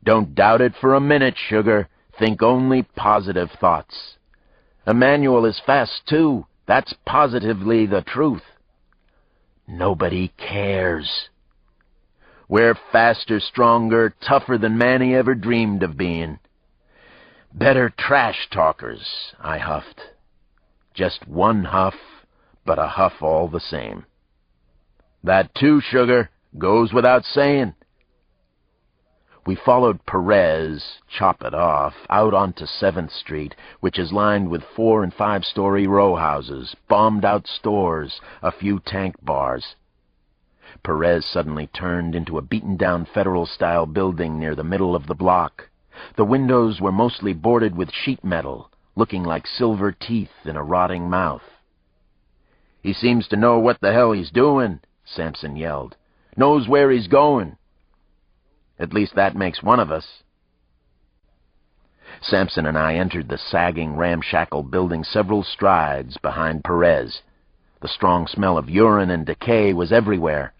Don't doubt it for a minute, sugar. Think only positive thoughts. Emmanuel is fast, too. That's positively the truth. Nobody cares. We're faster, stronger, tougher than Manny ever dreamed of being. Better trash talkers, I huffed. Just one huff, but a huff all the same. That too, sugar, goes without saying. We followed Perez, Chop It Off, out onto 7th Street, which is lined with 4- and 5-story row houses, bombed-out stores, a few tank bars. Perez suddenly turned into a beaten-down Federal-style building near the middle of the block. The windows were mostly boarded with sheet metal, looking like silver teeth in a rotting mouth. "He seems to know what the hell he's doing," Sampson yelled. "Knows where he's going. At least that makes one of us." Sampson and I entered the sagging, ramshackle building several strides behind Perez. The strong smell of urine and decay was everywhere.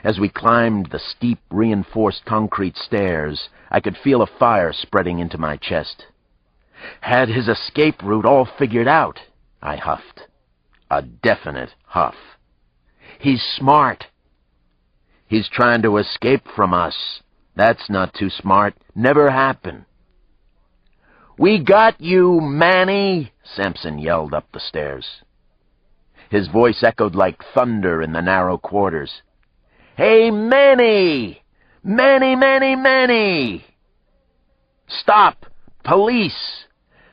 As we climbed the steep, reinforced concrete stairs, I could feel a fire spreading into my chest. Had his escape route all figured out, I huffed. A definite huff. He's smart. He's trying to escape from us. That's not too smart. Never happen. "We got you, Manny!" Sampson yelled up the stairs. His voice echoed like thunder in the narrow quarters. "Hey, Manny! Manny, Manny, Manny! Stop! Police!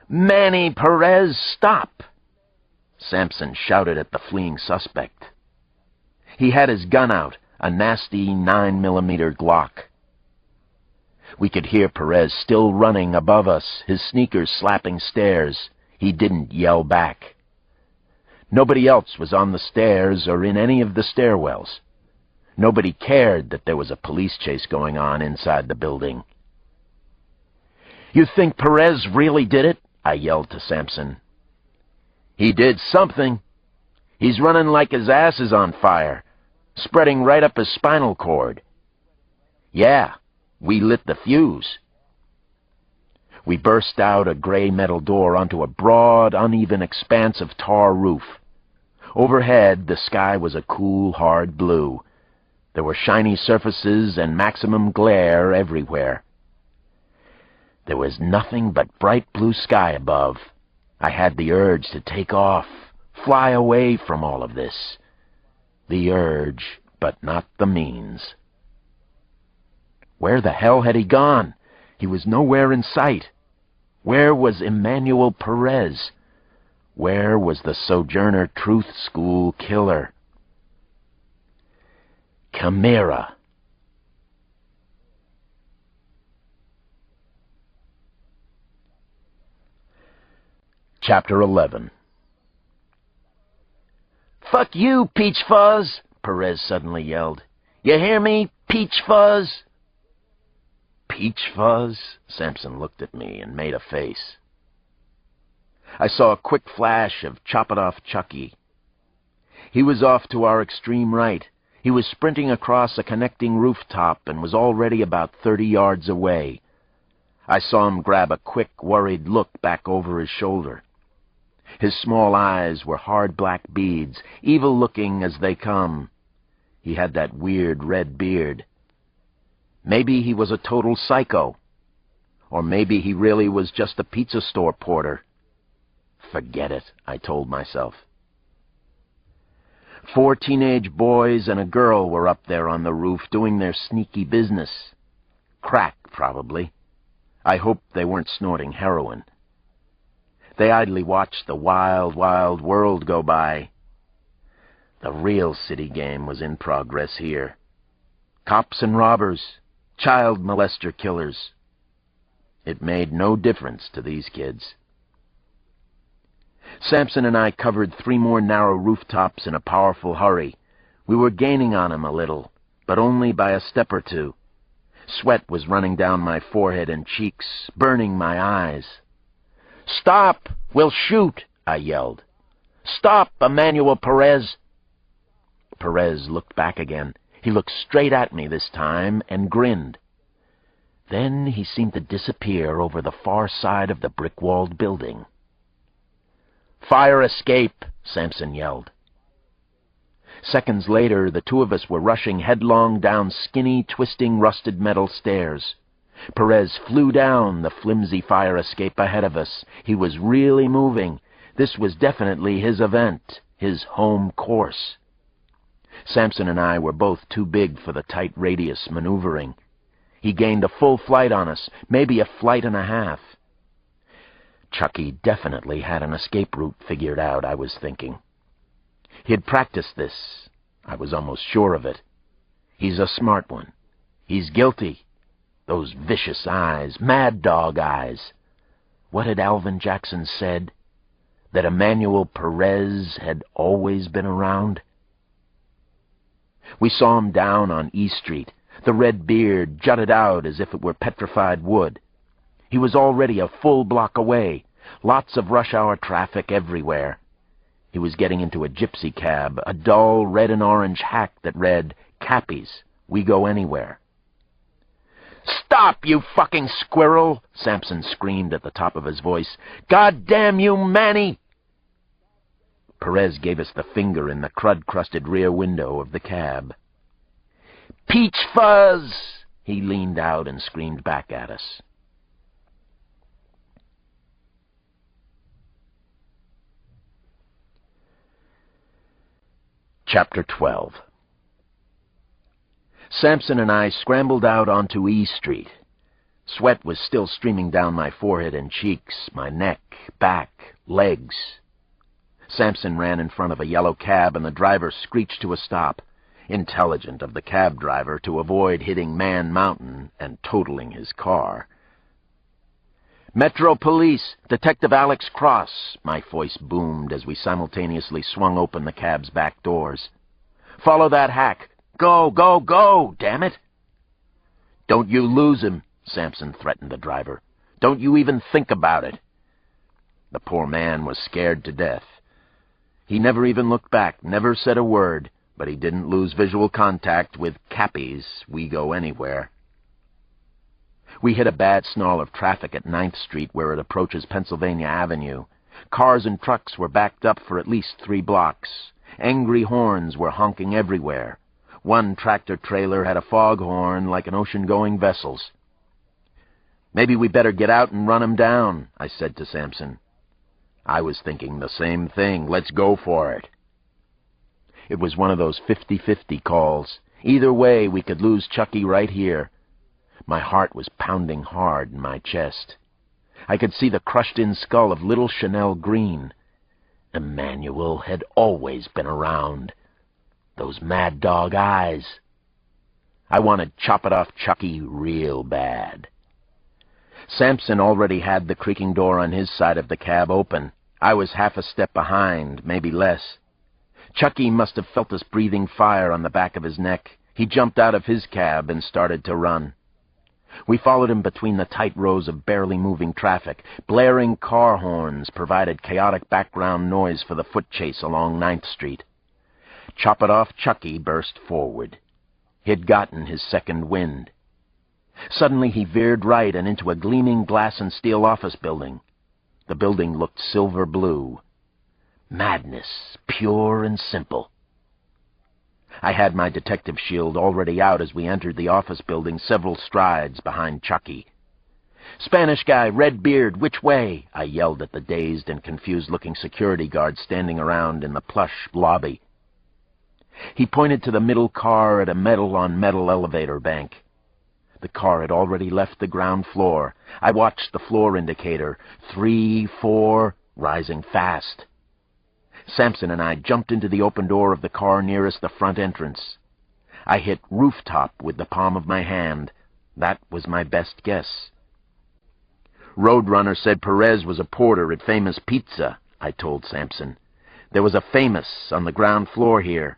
Manny Perez, stop!" Sampson shouted at the fleeing suspect. He had his gun out, a nasty 9mm Glock. We could hear Perez still running above us, his sneakers slapping stairs. He didn't yell back. Nobody else was on the stairs or in any of the stairwells. Nobody cared that there was a police chase going on inside the building. "You think Perez really did it?" I yelled to Sampson. "He did something. He's running like his ass is on fire, spreading right up his spinal cord. Yeah, we lit the fuse. We burst out a gray metal door onto a broad, uneven expanse of tar roof. Overhead, the sky was a cool, hard blue. There were shiny surfaces and maximum glare everywhere. There was nothing but bright blue sky above. I had the urge to take off, fly away from all of this. The urge, but not the means. Where the hell had he gone? He was nowhere in sight. Where was Emmanuel Perez? Where was the Sojourner Truth School killer? Chimera. Chapter 11. "Fuck you, Peach Fuzz!" Perez suddenly yelled. "You hear me, Peach Fuzz?" "Peach Fuzz?" Sampson looked at me and made a face. I saw a quick flash of Chop-It-Off Chucky. He was off to our extreme right. He was sprinting across a connecting rooftop and was already about 30 yards away. I saw him grab a quick, worried look back over his shoulder. His small eyes were hard black beads, evil-looking as they come. He had that weird red beard. Maybe he was a total psycho. Or maybe he really was just a pizza store porter. Forget it, I told myself. 4 teenage boys and a girl were up there on the roof doing their sneaky business. Crack, probably. I hoped they weren't snorting heroin. They idly watched the wild, wild world go by. The real city game was in progress here. Cops and robbers, child molester killers. It made no difference to these kids. Sampson and I covered 3 more narrow rooftops in a powerful hurry. We were gaining on him a little, but only by a step or two. Sweat was running down my forehead and cheeks, burning my eyes. "Stop! We'll shoot!" I yelled. "Stop, Emmanuel Perez!" Perez looked back again. He looked straight at me this time and grinned. Then he seemed to disappear over the far side of the brick-walled building. "Fire escape!" Sampson yelled. Seconds later, the 2 of us were rushing headlong down skinny, twisting, rusted metal stairs. Perez flew down the flimsy fire escape ahead of us. He was really moving. This was definitely his event, his home course. Sampson and I were both too big for the tight radius maneuvering. He gained a full flight on us, maybe a flight and a half. Chucky definitely had an escape route figured out, I was thinking. He had practiced this. I was almost sure of it. He's a smart one. He's guilty. Those vicious eyes, mad dog eyes. What had Alvin Jackson said? That Emmanuel Perez had always been around? We saw him down on E Street. The red beard jutted out as if it were petrified wood. He was already a full block away. Lots of rush-hour traffic everywhere. He was getting into a gypsy cab, a dull red and orange hack that read, "Cappies, we go anywhere." "Stop, you fucking squirrel!" Sampson screamed at the top of his voice. "God damn you, Manny!" Perez gave us the finger in the crud-crusted rear window of the cab. "Peach Fuzz!" He leaned out and screamed back at us. Chapter 12. Sampson and I scrambled out onto E Street. Sweat was still streaming down my forehead and cheeks, my neck, back, legs. Sampson ran in front of a yellow cab, and the driver screeched to a stop. Intelligent of the cab driver to avoid hitting Man Mountain and totaling his car. "Metro Police, Detective Alex Cross," my voice boomed as we simultaneously swung open the cab's back doors. "Follow that hack. Go, go, go, damn it!" "Don't you lose him," Sampson threatened the driver. "Don't you even think about it." The poor man was scared to death. He never even looked back, never said a word, but he didn't lose visual contact with Cappy's We Go Anywhere. We hit a bad snarl of traffic at 9th Street where it approaches Pennsylvania Avenue. Cars and trucks were backed up for at least 3 blocks. Angry horns were honking everywhere. One tractor-trailer had a foghorn like an ocean-going vessel's. "Maybe we better get out and run 'em down," I said to Sampson. I was thinking the same thing. Let's go for it. It was one of those 50-50 calls. Either way, we could lose Chucky right here. My heart was pounding hard in my chest. I could see the crushed-in skull of little Chanel Green. Emmanuel had always been around. Those mad dog eyes. I wanted Chop It Off Chucky real bad. Sampson already had the creaking door on his side of the cab open. I was half a step behind, maybe less. Chucky must have felt us breathing fire on the back of his neck. He jumped out of his cab and started to run. We followed him between the tight rows of barely moving traffic. Blaring car horns provided chaotic background noise for the foot chase along 9th Street. Chop It Off Chucky burst forward. He'd gotten his second wind. Suddenly he veered right and into a gleaming glass and steel office building. The building looked silver blue. Madness, pure and simple. I had my detective shield already out as we entered the office building several strides behind Chucky. "Spanish guy, red beard, which way?" I yelled at the dazed and confused-looking security guard standing around in the plush lobby. He pointed to the middle car at a metal-on-metal elevator bank. The car had already left the ground floor. I watched the floor indicator, 3, 4, rising fast. Sampson and I jumped into the open door of the car nearest the front entrance. I hit rooftop with the palm of my hand. That was my best guess. "Roadrunner said Perez was a porter at Famous Pizza," I told Sampson. "There was a Famous on the ground floor here."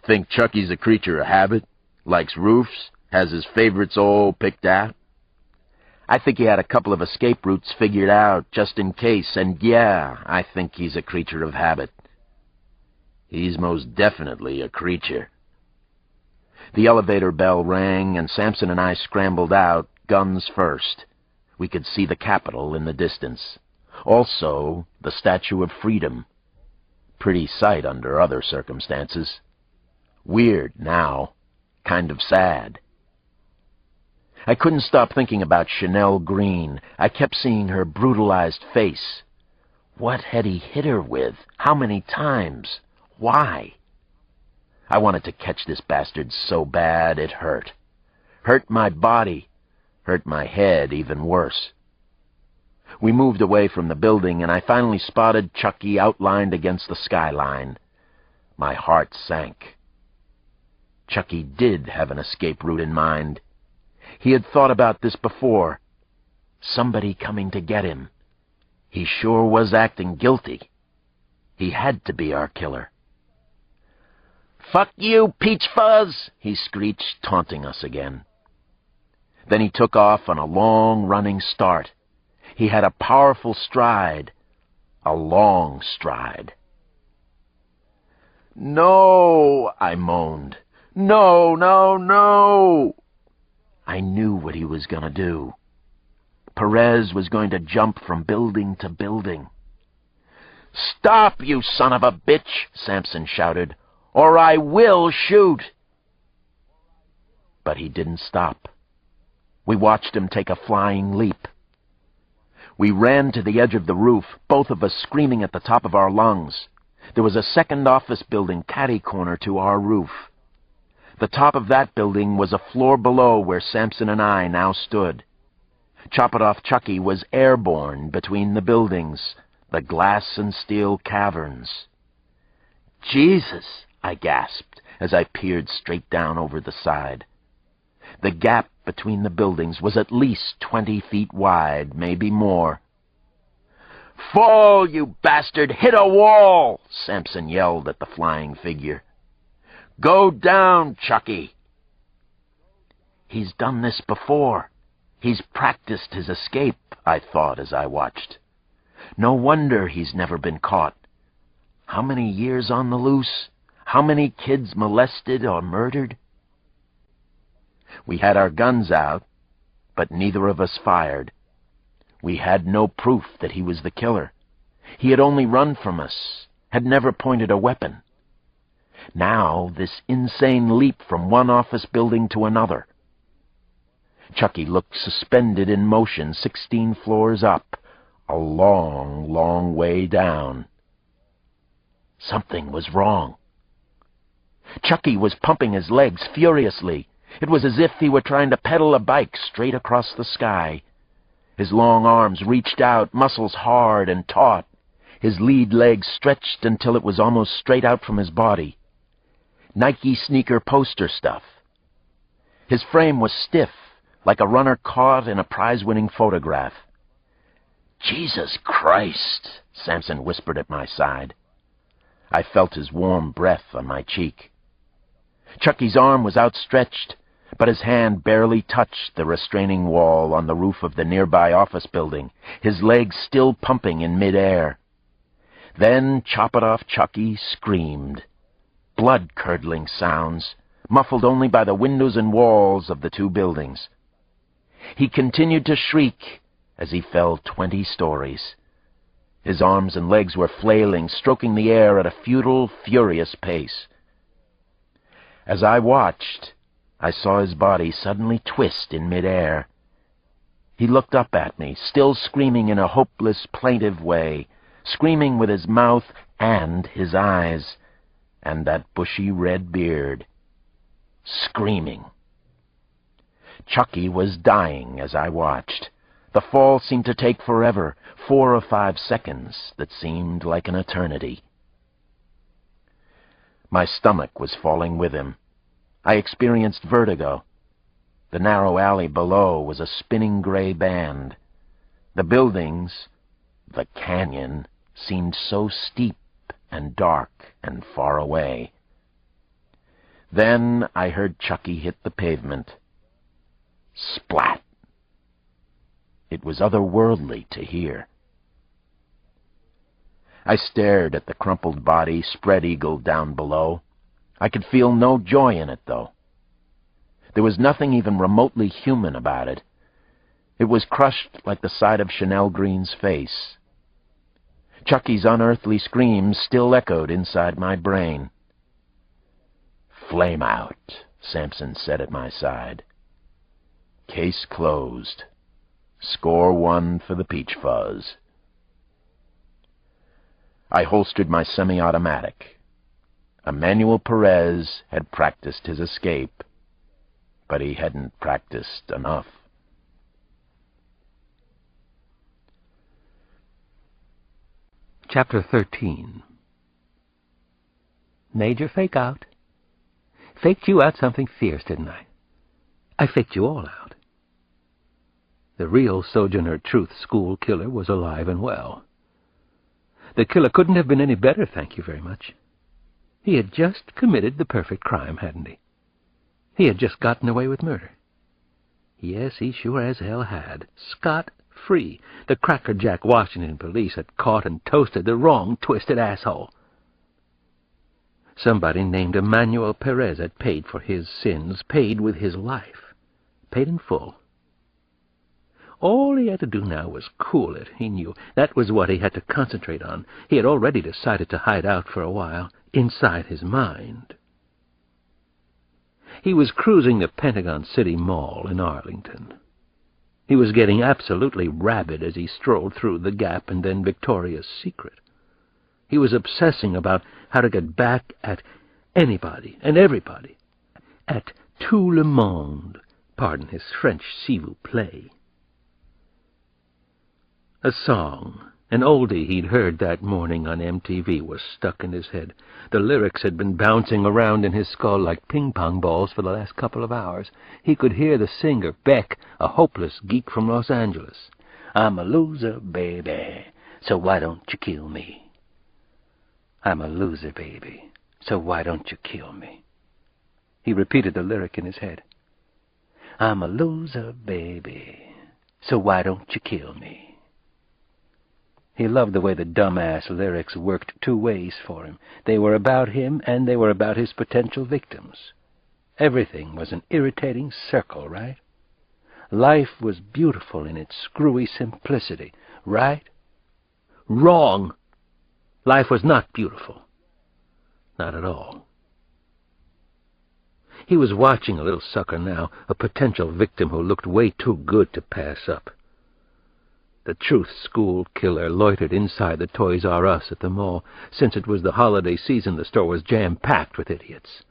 "Think Chucky's a creature of habit? Likes roofs? Has his favorites all picked out?" "I think he had a couple of escape routes figured out, just in case, and yeah, I think he's a creature of habit." "He's most definitely a creature." The elevator bell rang, and Sampson and I scrambled out, guns first. We could see the Capitol in the distance. Also, the Statue of Freedom. Pretty sight under other circumstances. Weird now. Kind of sad. I couldn't stop thinking about Chanel Green. I kept seeing her brutalized face. What had he hit her with? How many times? Why? I wanted to catch this bastard so bad it hurt. Hurt my body. Hurt my head even worse. We moved away from the building, and I finally spotted Chucky outlined against the skyline. My heart sank. Chucky did have an escape route in mind. He had thought about this before. Somebody coming to get him. He sure was acting guilty. He had to be our killer. "Fuck you, Peach Fuzz!" he screeched, taunting us again. Then he took off on a long running start. He had a powerful stride, a long stride. "No!" I moaned. "No, no, no!" I knew what he was going to do. Perez was going to jump from building to building. "Stop, you son of a bitch!" Sampson shouted, "or I will shoot!" But he didn't stop. We watched him take a flying leap. We ran to the edge of the roof, both of us screaming at the top of our lungs. There was a second office building catty-corner to our roof. The top of that building was a floor below where Sampson and I now stood. Chop It Off Chucky was airborne between the buildings, the glass and steel caverns. "Jesus!" I gasped as I peered straight down over the side. The gap between the buildings was at least 20 feet wide, maybe more. "Fall, you bastard! Hit a wall!" Sampson yelled at the flying figure. "Go down, Chucky!" He's done this before. He's practiced his escape, I thought as I watched. No wonder he's never been caught. How many years on the loose? How many kids molested or murdered? We had our guns out, but neither of us fired. We had no proof that he was the killer. He had only run from us, had never pointed a weapon. Now, this insane leap from one office building to another. Chucky looked suspended in motion 16 floors up, a long, long way down. Something was wrong. Chucky was pumping his legs furiously. It was as if he were trying to pedal a bike straight across the sky. His long arms reached out, muscles hard and taut. His lead leg stretched until it was almost straight out from his body. Nike sneaker poster stuff. His frame was stiff, like a runner caught in a prize-winning photograph. "Jesus Christ," Samson whispered at my side. I felt his warm breath on my cheek. Chucky's arm was outstretched, but his hand barely touched the restraining wall on the roof of the nearby office building, his legs still pumping in midair. Then Chop-It-Off Chucky screamed. Blood-curdling sounds, muffled only by the windows and walls of the two buildings. He continued to shriek as he fell 20 stories. His arms and legs were flailing, stroking the air at a futile, furious pace. As I watched, I saw his body suddenly twist in midair. He looked up at me, still screaming in a hopeless, plaintive way, screaming with his mouth and his eyes, and that bushy red beard. Screaming. Chucky was dying as I watched. The fall seemed to take forever, 4 or 5 seconds that seemed like an eternity. My stomach was falling with him. I experienced vertigo. The narrow alley below was a spinning gray band. The buildings, the canyon, seemed so steep and dark and far away. Then I heard Chucky hit the pavement. Splat! It was otherworldly to hear. I stared at the crumpled body spread-eagled down below. I could feel no joy in it, though. There was nothing even remotely human about it. It was crushed like the side of Chanel Green's face. Chucky's unearthly screams still echoed inside my brain. "Flame out," Samson said at my side. "Case closed. Score 1 for the Peach Fuzz." I holstered my semi-automatic. Emmanuel Perez had practiced his escape, but he hadn't practiced enough. Chapter 13. Major fake out. Faked you out something fierce, didn't I? I faked you all out. The real Sojourner Truth school killer was alive and well. The killer couldn't have been any better, thank you very much. He had just committed the perfect crime, hadn't he? He had just gotten away with murder. Yes, he sure as hell had. Scot-free. The crackerjack Washington police had caught and toasted the wrong twisted asshole. Somebody named Emmanuel Perez had paid for his sins, paid with his life, paid in full. All he had to do now was cool it, he knew. That was what he had to concentrate on. He had already decided to hide out for a while, inside his mind. He was cruising the Pentagon City Mall in Arlington. He was getting absolutely rabid as he strolled through the Gap and then Victoria's Secret. He was obsessing about how to get back at anybody and everybody, at tout le monde, pardon his French s'il vous plaît. A song, an oldie he'd heard that morning on MTV, was stuck in his head. The lyrics had been bouncing around in his skull like ping-pong balls for the last couple of hours. He could hear the singer, Beck, a hopeless geek from Los Angeles. "I'm a loser, baby, so why don't you kill me? I'm a loser, baby, so why don't you kill me?" He repeated the lyric in his head. "I'm a loser, baby, so why don't you kill me?" He loved the way the dumbass lyrics worked two ways for him. They were about him, and they were about his potential victims. Everything was an irritating circle, right? Life was beautiful in its screwy simplicity, right? Wrong! Life was not beautiful. Not at all. He was watching a little sucker now, a potential victim who looked way too good to pass up. The truth school killer loitered inside the Toys R Us at the mall. Since it was the holiday season, the store was jam-packed with idiots.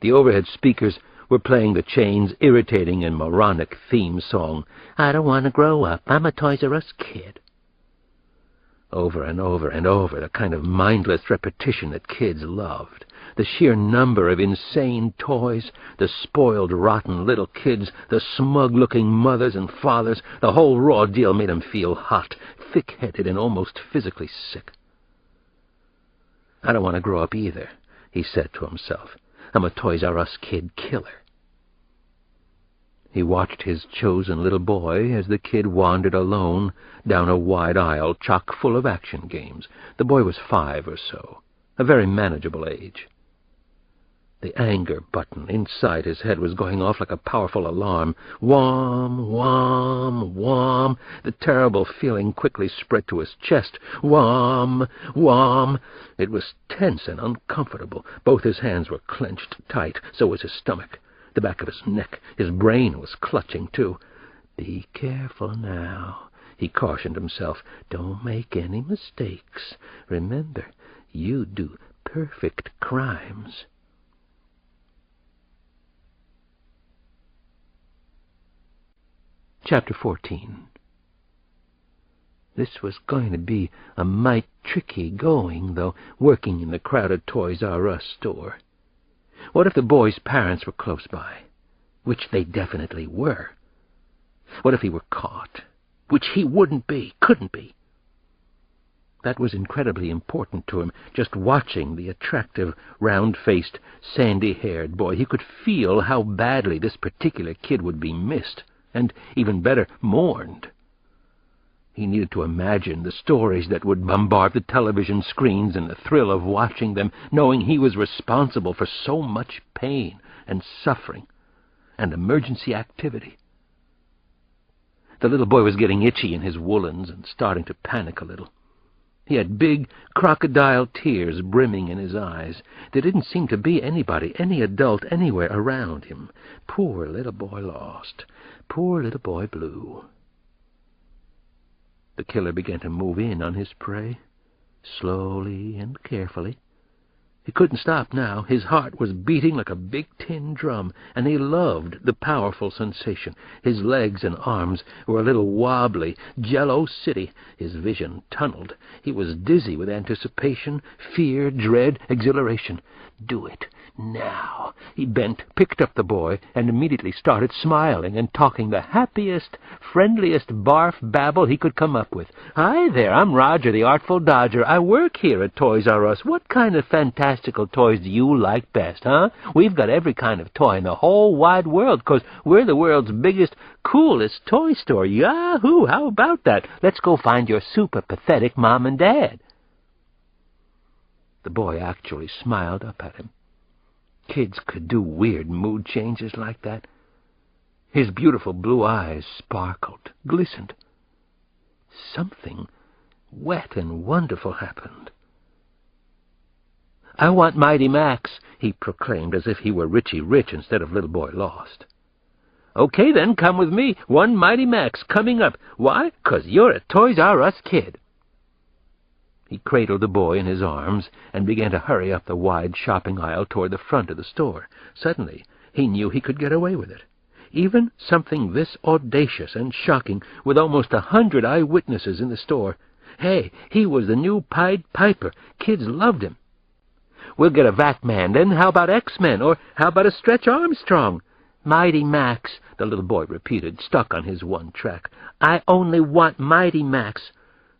The overhead speakers were playing the Chain's irritating and moronic theme song, "I don't want to grow up, I'm a Toys R Us kid." Over and over and over, the kind of mindless repetition that kids loved. The sheer number of insane toys, the spoiled, rotten little kids, the smug-looking mothers and fathers, the whole raw deal made him feel hot, thick-headed, and almost physically sick. "I don't want to grow up either," he said to himself. "I'm a Toys R Us kid killer." He watched his chosen little boy as the kid wandered alone down a wide aisle chock full of action games. The boy was 5 or so, a very manageable age. The anger button inside his head was going off like a powerful alarm. Wham, wham, wham. The terrible feeling quickly spread to his chest. Wham, wham. It was tense and uncomfortable. Both his hands were clenched tight, so was his stomach. The back of his neck. His brain was clutching, too. "Be careful now," he cautioned himself. "Don't make any mistakes. Remember, you do perfect crimes." Chapter 14. This was going to be a mite tricky going, though, working in the crowded Toys R Us store. What if the boy's parents were close by? Which they definitely were. What if he were caught? Which he wouldn't be, couldn't be. That was incredibly important to him, just watching the attractive, round-faced, sandy-haired boy. He could feel how badly this particular kid would be missed, and, even better, mourned. He needed to imagine the stories that would bombard the television screens and the thrill of watching them, knowing he was responsible for so much pain and suffering and emergency activity. The little boy was getting itchy in his woolens and starting to panic a little. He had big crocodile tears brimming in his eyes. There didn't seem to be anybody, any adult, anywhere around him. Poor little boy lost. Poor little boy blue. The killer began to move in on his prey, slowly and carefully. He couldn't stop now. His heart was beating like a big tin drum, and he loved the powerful sensation. His legs and arms were a little wobbly, Jello City. His vision tunneled. He was dizzy with anticipation, fear, dread, exhilaration. "Do it now." He bent, picked up the boy, and immediately started smiling and talking the happiest, friendliest barf babble he could come up with. "Hi there, I'm Roger, the Artful Dodger. I work here at Toys R Us. What kind of fantastical toys do you like best, huh? We've got every kind of toy in the whole wide world, 'cause we're the world's biggest, coolest toy store. Yahoo! How about that? Let's go find your super pathetic mom and dad." The boy actually smiled up at him. Kids could do weird mood changes like that. His beautiful blue eyes sparkled, glistened. Something wet and wonderful happened. "I want Mighty Max," he proclaimed, as if he were Richie Rich instead of Little Boy Lost. "Okay, then, come with me. One Mighty Max coming up. Why? 'Cause you're a Toys R Us kid." He cradled the boy in his arms and began to hurry up the wide shopping aisle toward the front of the store. Suddenly, he knew he could get away with it. Even something this audacious and shocking, with almost 100 eyewitnesses in the store. Hey, he was the new Pied Piper. Kids loved him. "We'll get a Vat-Man, then how about X-Men, or how about a Stretch Armstrong?" "Mighty Max," the little boy repeated, stuck on his one track. "I only want Mighty Max."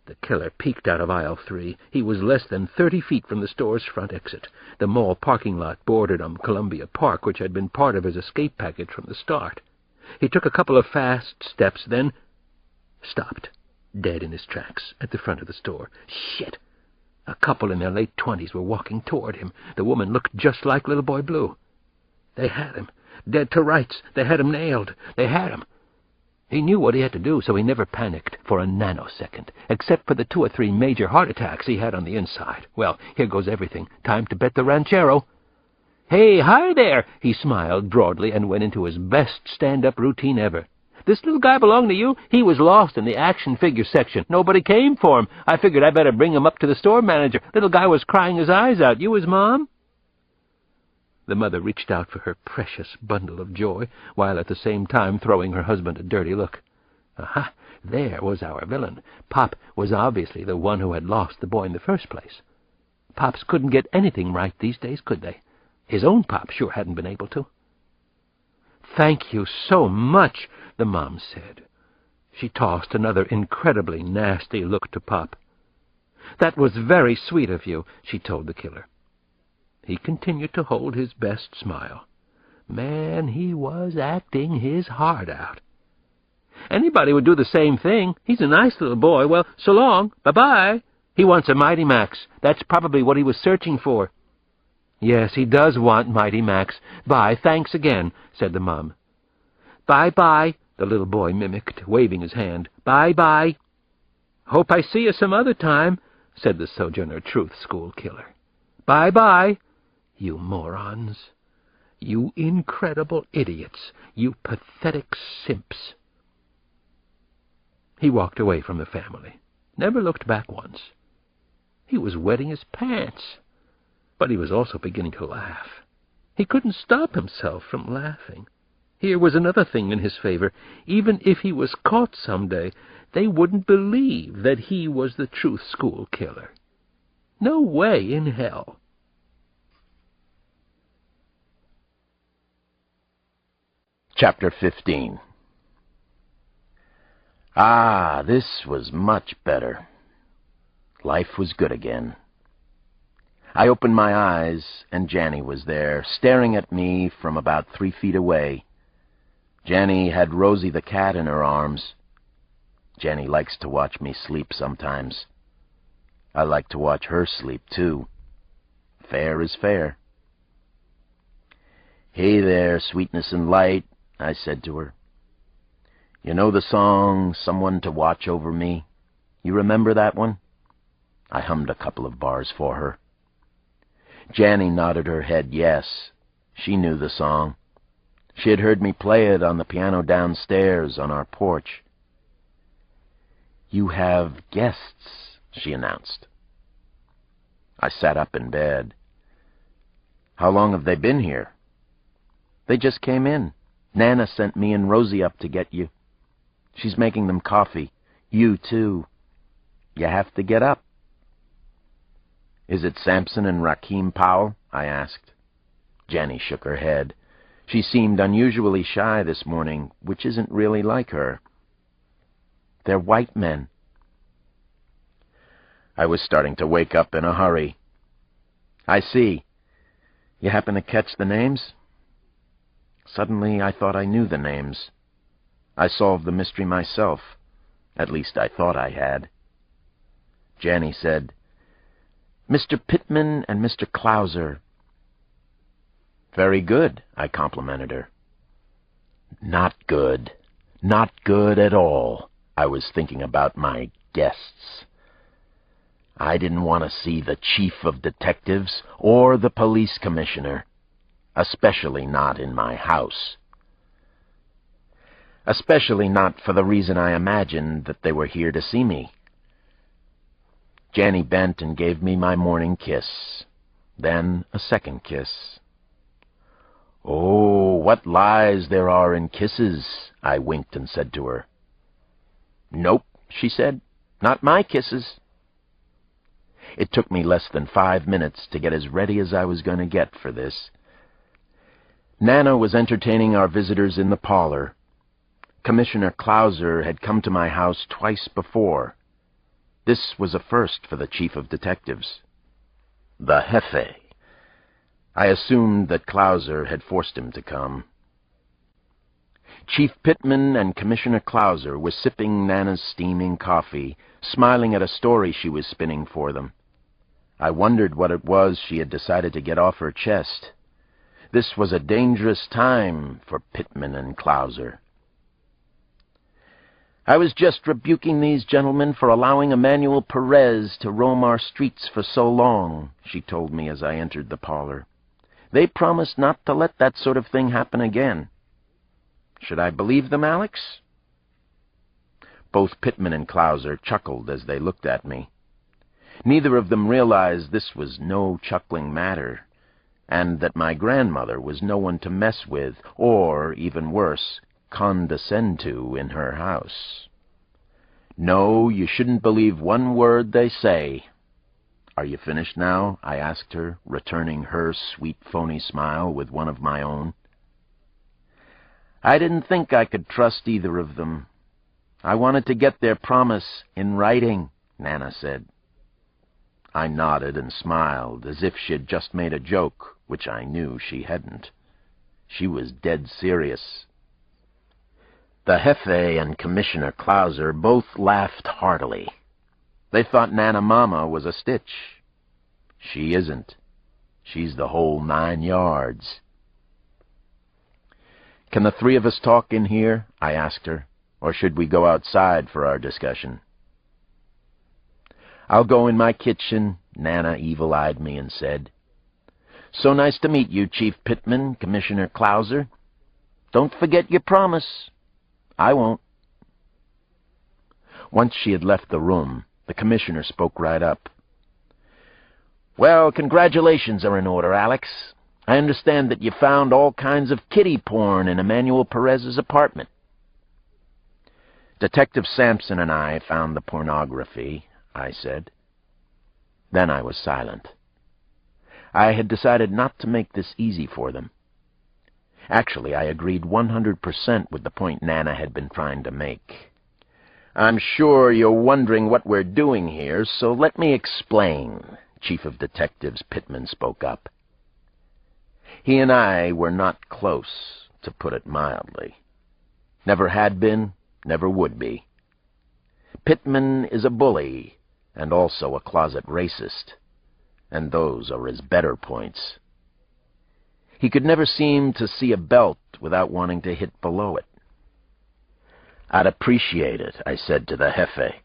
The killer peeked out of aisle 3. He was less than 30 feet from the store's front exit. The mall parking lot bordered on Columbia Park, which had been part of his escape package from the start. He took a couple of fast steps, then stopped. dead in his tracks at the front of the store. Shit! A couple in their late 20s were walking toward him. The woman looked just like Little Boy Blue. They had him. Dead to rights. They had him nailed. They had him. He knew what he had to do, so he never panicked for a nanosecond, except for the 2 or 3 major heart attacks he had on the inside. Well, here goes everything. Time to bet the ranchero. "Hey, hi there!" He smiled broadly and went into his best stand-up routine ever. "This little guy belong to you? He was lost in the action figure section. Nobody came for him. I figured I better bring him up to the store manager. Little guy was crying his eyes out. You his mom?" The mother reached out for her precious bundle of joy, while at the same time throwing her husband a dirty look. Aha! There was our villain. Pop was obviously the one who had lost the boy in the first place. Pops couldn't get anything right these days, could they? His own pop sure hadn't been able to. "Thank you so much," the mom said. She tossed another incredibly nasty look to Pop. "That was very sweet of you," she told the killer. He continued to hold his best smile. Man, he was acting his heart out. "Anybody would do the same thing. He's a nice little boy. Well, so long. Bye-bye. He wants a Mighty Max. That's probably what he was searching for." "Yes, he does want Mighty Max. Bye, thanks again," said the mom. "Bye-bye," the little boy mimicked, waving his hand. "Bye-bye." "Hope I see you some other time," said the Sojourner Truth School killer. "Bye-bye. You morons. You incredible idiots. You pathetic simps." He walked away from the family. Never looked back once. He was wetting his pants. But he was also beginning to laugh. He couldn't stop himself from laughing. Here was another thing in his favor. Even if he was caught someday, they wouldn't believe that he was the Truth School killer. No way in hell. Chapter 15. Ah, this was much better. Life was good again. I opened my eyes, and Janny was there, staring at me from about 3 feet away. Janny had Rosie the cat in her arms. Janny likes to watch me sleep sometimes. I like to watch her sleep, too. Fair is fair. "Hey there, sweetness and light," I said to her. "You know the song, 'Someone to Watch Over Me'? You remember that one?" I hummed a couple of bars for her. Janny nodded her head yes. She knew the song. She had heard me play it on the piano downstairs on our porch. "You have guests," she announced. I sat up in bed. "How long have they been here?" "They just came in. Nana sent me and Rosie up to get you. She's making them coffee. You, too. You have to get up." "Is it Sampson and Rakeem Powell?" I asked. Janny shook her head. She seemed unusually shy this morning, which isn't really like her. "They're white men." I was starting to wake up in a hurry. "I see. You happen to catch the names?" Suddenly I thought I knew the names. I solved the mystery myself. At least I thought I had. Janny said, "Mr. Pittman and Mr. Clouser." "Very good," I complimented her. Not good. Not good at all. I was thinking about my guests. I didn't want to see the chief of detectives or the police commissioner, especially not in my house. Especially not for the reason I imagined that they were here to see me. Janny bent and gave me my morning kiss, then a second kiss. "Oh, what lies there are in kisses," I winked and said to her. "Nope," she said, "not my kisses." It took me less than 5 minutes to get as ready as I was going to get for this. Nana was entertaining our visitors in the parlor. Commissioner Clouser had come to my house twice before. This was a first for the chief of detectives. The Jefe. I assumed that Clouser had forced him to come. Chief Pittman and Commissioner Clouser were sipping Nana's steaming coffee, smiling at a story she was spinning for them. I wondered what it was she had decided to get off her chest. This was a dangerous time for Pittman and Clouser. "I was just rebuking these gentlemen for allowing Emmanuel Perez to roam our streets for so long," she told me as I entered the parlor. "They promised not to let that sort of thing happen again. Should I believe them, Alex?" Both Pittman and Clouser chuckled as they looked at me. Neither of them realized this was no chuckling matter, and that my grandmother was no one to mess with, or, even worse, condescend to in her house. "No, you shouldn't believe one word they say." "Are you finished now?" I asked her, returning her sweet, phony smile with one of my own. "I didn't think I could trust either of them. I wanted to get their promise in writing," Nana said. I nodded and smiled, as if she'd just made a joke, which I knew she hadn't. She was dead serious. The Jefe and Commissioner Clouser both laughed heartily. They thought Nana Mama was a stitch. She isn't. She's the whole 9 yards. "Can the three of us talk in here?" I asked her, "or should we go outside for our discussion?" "I'll go in my kitchen," Nana evil-eyed me and said. "So nice to meet you, Chief Pittman, Commissioner Clouser. Don't forget your promise." "I won't." Once she had left the room, the commissioner spoke right up. "Well, congratulations are in order, Alex. I understand that you found all kinds of kiddie porn in Emmanuel Perez's apartment." "Detective Sampson and I found the pornography," I said. Then I was silent. I had decided not to make this easy for them. Actually, I agreed 100% with the point Nana had been trying to make. "I'm sure you're wondering what we're doing here, so let me explain," Chief of Detectives Pittman spoke up. He and I were not close, to put it mildly. Never had been, never would be. Pittman is a bully, and also a closet racist, and those are his better points. He could never seem to see a belt without wanting to hit below it. "I'd appreciate it," I said to the Jefe.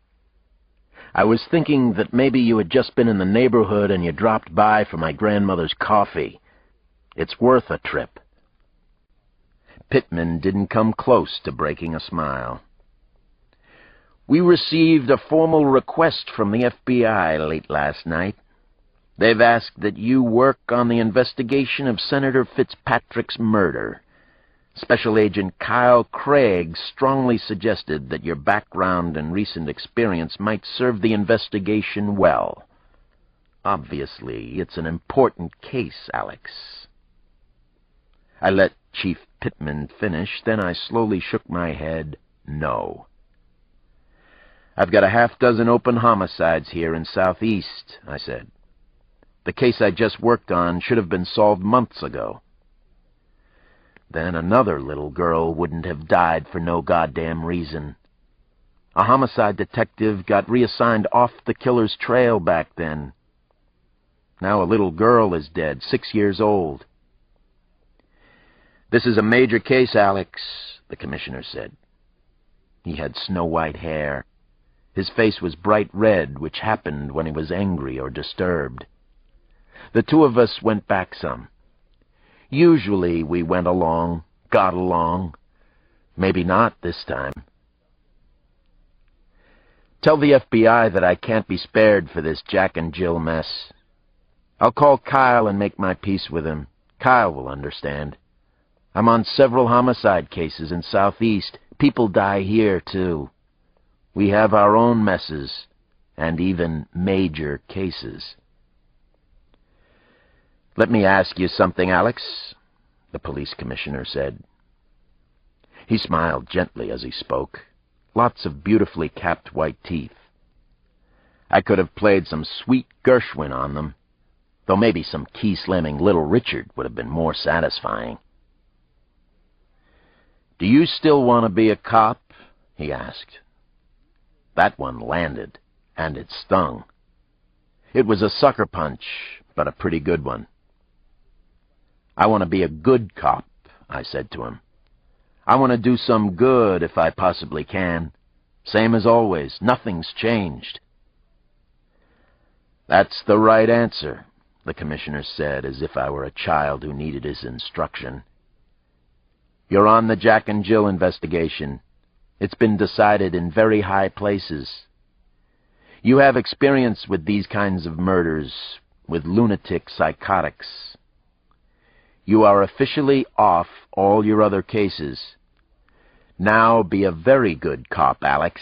"I was thinking that maybe you had just been in the neighborhood and you dropped by for my grandmother's coffee. It's worth a trip." Pittman didn't come close to breaking a smile. "We received a formal request from the FBI late last night. They've asked that you work on the investigation of Senator Fitzpatrick's murder. Special Agent Kyle Craig strongly suggested that your background and recent experience might serve the investigation well. Obviously, it's an important case, Alex." I let Chief Pittman finish, then I slowly shook my head no. "I've got a half-dozen open homicides here in Southeast," I said. "The case I just worked on should have been solved months ago. Then another little girl wouldn't have died for no goddamn reason. A homicide detective got reassigned off the killer's trail back then. Now a little girl is dead, 6 years old." "This is a major case, Alex," the commissioner said. He had snow-white hair. His face was bright red, which happened when he was angry or disturbed. The two of us went back some. Usually we went along, got along. Maybe not this time. "Tell the FBI that I can't be spared for this Jack and Jill mess. I'll call Kyle and make my peace with him. Kyle will understand. I'm on several homicide cases in Southeast. People die here, too. We have our own messes, and even major cases." "Let me ask you something, Alex," the police commissioner said. He smiled gently as he spoke, lots of beautifully capped white teeth. I could have played some sweet Gershwin on them, though maybe some key-slamming Little Richard would have been more satisfying. "Do you still want to be a cop?" he asked. That one landed, and it stung. It was a sucker punch, but a pretty good one. "I want to be a good cop," I said to him. "I want to do some good if I possibly can. Same as always. Nothing's changed." "That's the right answer," the commissioner said, as if I were a child who needed his instruction. "You're on the Jack and Jill investigation. It's been decided in very high places. You have experience with these kinds of murders, with lunatic psychotics. You are officially off all your other cases. Now be a very good cop, Alex.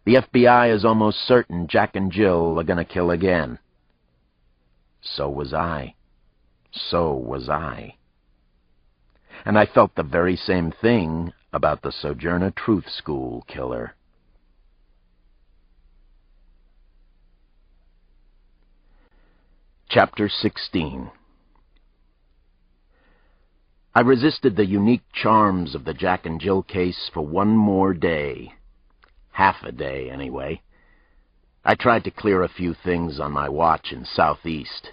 The FBI is almost certain Jack and Jill are going to kill again." So was I. So was I. And I felt the very same thing about the Sojourner Truth School killer. Chapter 16. I resisted the unique charms of the Jack and Jill case for one more day. Half a day, anyway. I tried to clear a few things on my watch in Southeast.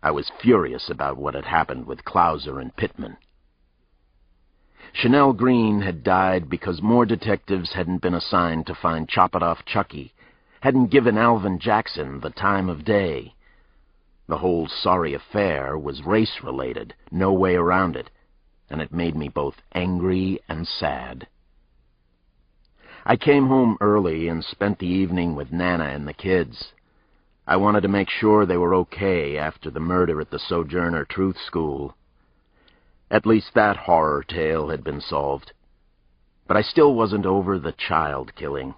I was furious about what had happened with Clouser and Pittman. Chanel Green had died because more detectives hadn't been assigned to find Chop-It-Off Chucky, hadn't given Alvin Jackson the time of day. The whole sorry affair was race-related, no way around it, and it made me both angry and sad. I came home early and spent the evening with Nana and the kids. I wanted to make sure they were okay after the murder at the Sojourner Truth School. At least that horror tale had been solved. But I still wasn't over the child killing.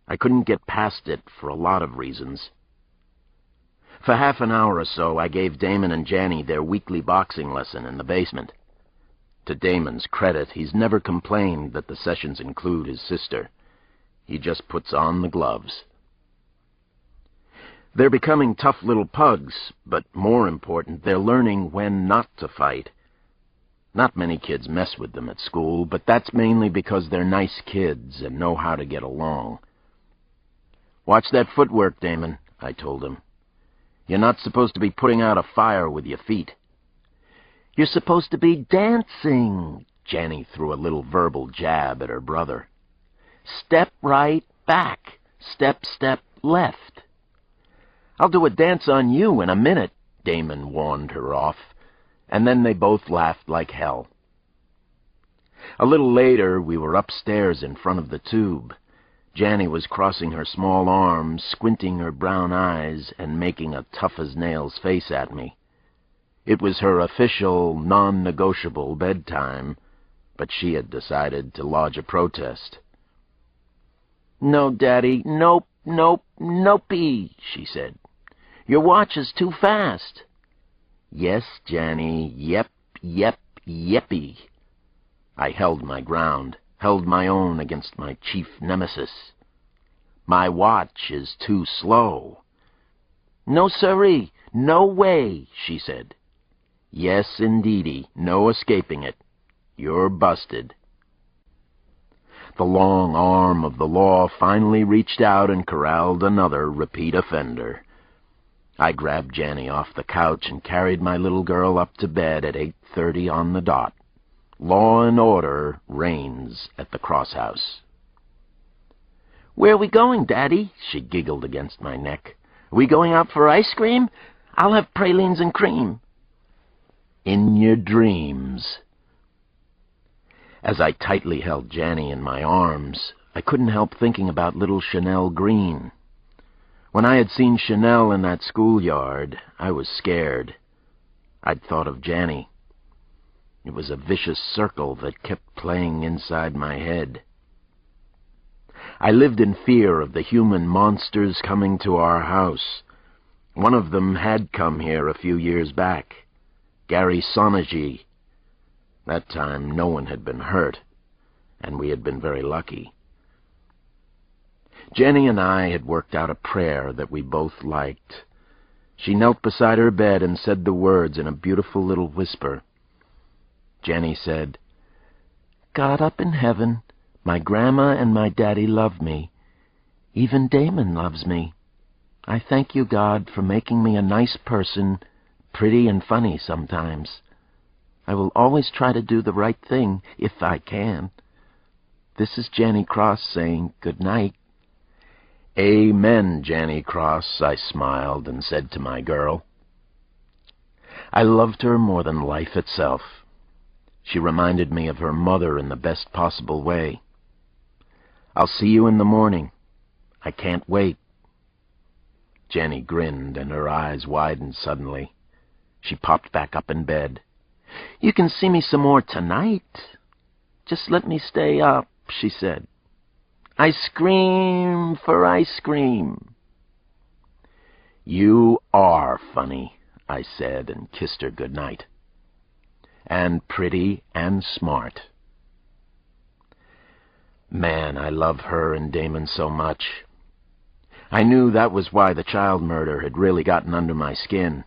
I couldn't get past it for a lot of reasons. For half an hour or so, I gave Damon and Janny their weekly boxing lesson in the basement. To Damon's credit, he's never complained that the sessions include his sister. He just puts on the gloves. They're becoming tough little pugs, but more important, they're learning when not to fight. Not many kids mess with them at school, but that's mainly because they're nice kids and know how to get along. "Watch that footwork, Damon," I told him. "You're not supposed to be putting out a fire with your feet." "You're supposed to be dancing." Janny threw a little verbal jab at her brother. "Step right back. Step, step left." "I'll do a dance on you in a minute," Damon warned her off, and then they both laughed like hell. A little later, we were upstairs in front of the tube. Janny was crossing her small arms, squinting her brown eyes, and making a tough-as-nails face at me. It was her official, non-negotiable bedtime, but she had decided to lodge a protest. "No, Daddy, nope, nope, nopey," she said. "Your watch is too fast." "Yes, Janny, yep, yep, yeppy." I held my ground, held my own against my chief nemesis. "My watch is too slow." "No, sirree, no way," she said. "Yes, indeedy, no escaping it. You're busted." The long arm of the law finally reached out and corralled another repeat offender. I grabbed Janny off the couch and carried my little girl up to bed at 8:30 on the dot. Law and order reigns at the Crosshouse. "Where are we going, Daddy?" She giggled against my neck. "Are we going out for ice cream? I'll have pralines and cream." "In your dreams." As I tightly held Janny in my arms, I couldn't help thinking about little Chanel Green. When I had seen Chanel in that schoolyard, I was scared. I'd thought of Janny. It was a vicious circle that kept playing inside my head. I lived in fear of the human monsters coming to our house. One of them had come here a few years back. Gary Sonergy. That time no one had been hurt, and we had been very lucky. Jenny and I had worked out a prayer that we both liked. She knelt beside her bed and said the words in a beautiful little whisper. Jenny said, God up in heaven, my grandma and my daddy love me. Even Damon loves me. I thank you, God, for making me a nice person, pretty and funny sometimes. I will always try to do the right thing, if I can. This is Janny Cross saying good night. Amen, Janny Cross, I smiled and said to my girl. I loved her more than life itself. She reminded me of her mother in the best possible way. I'll see you in the morning. I can't wait. Janny grinned, and her eyes widened suddenly. She popped back up in bed. You can see me some more tonight. Just let me stay up, she said. I scream for ice cream. You are funny, I said, and kissed her good night. And pretty and smart. Man, I love her and Damon so much. I knew that was why the child murder had really gotten under my skin.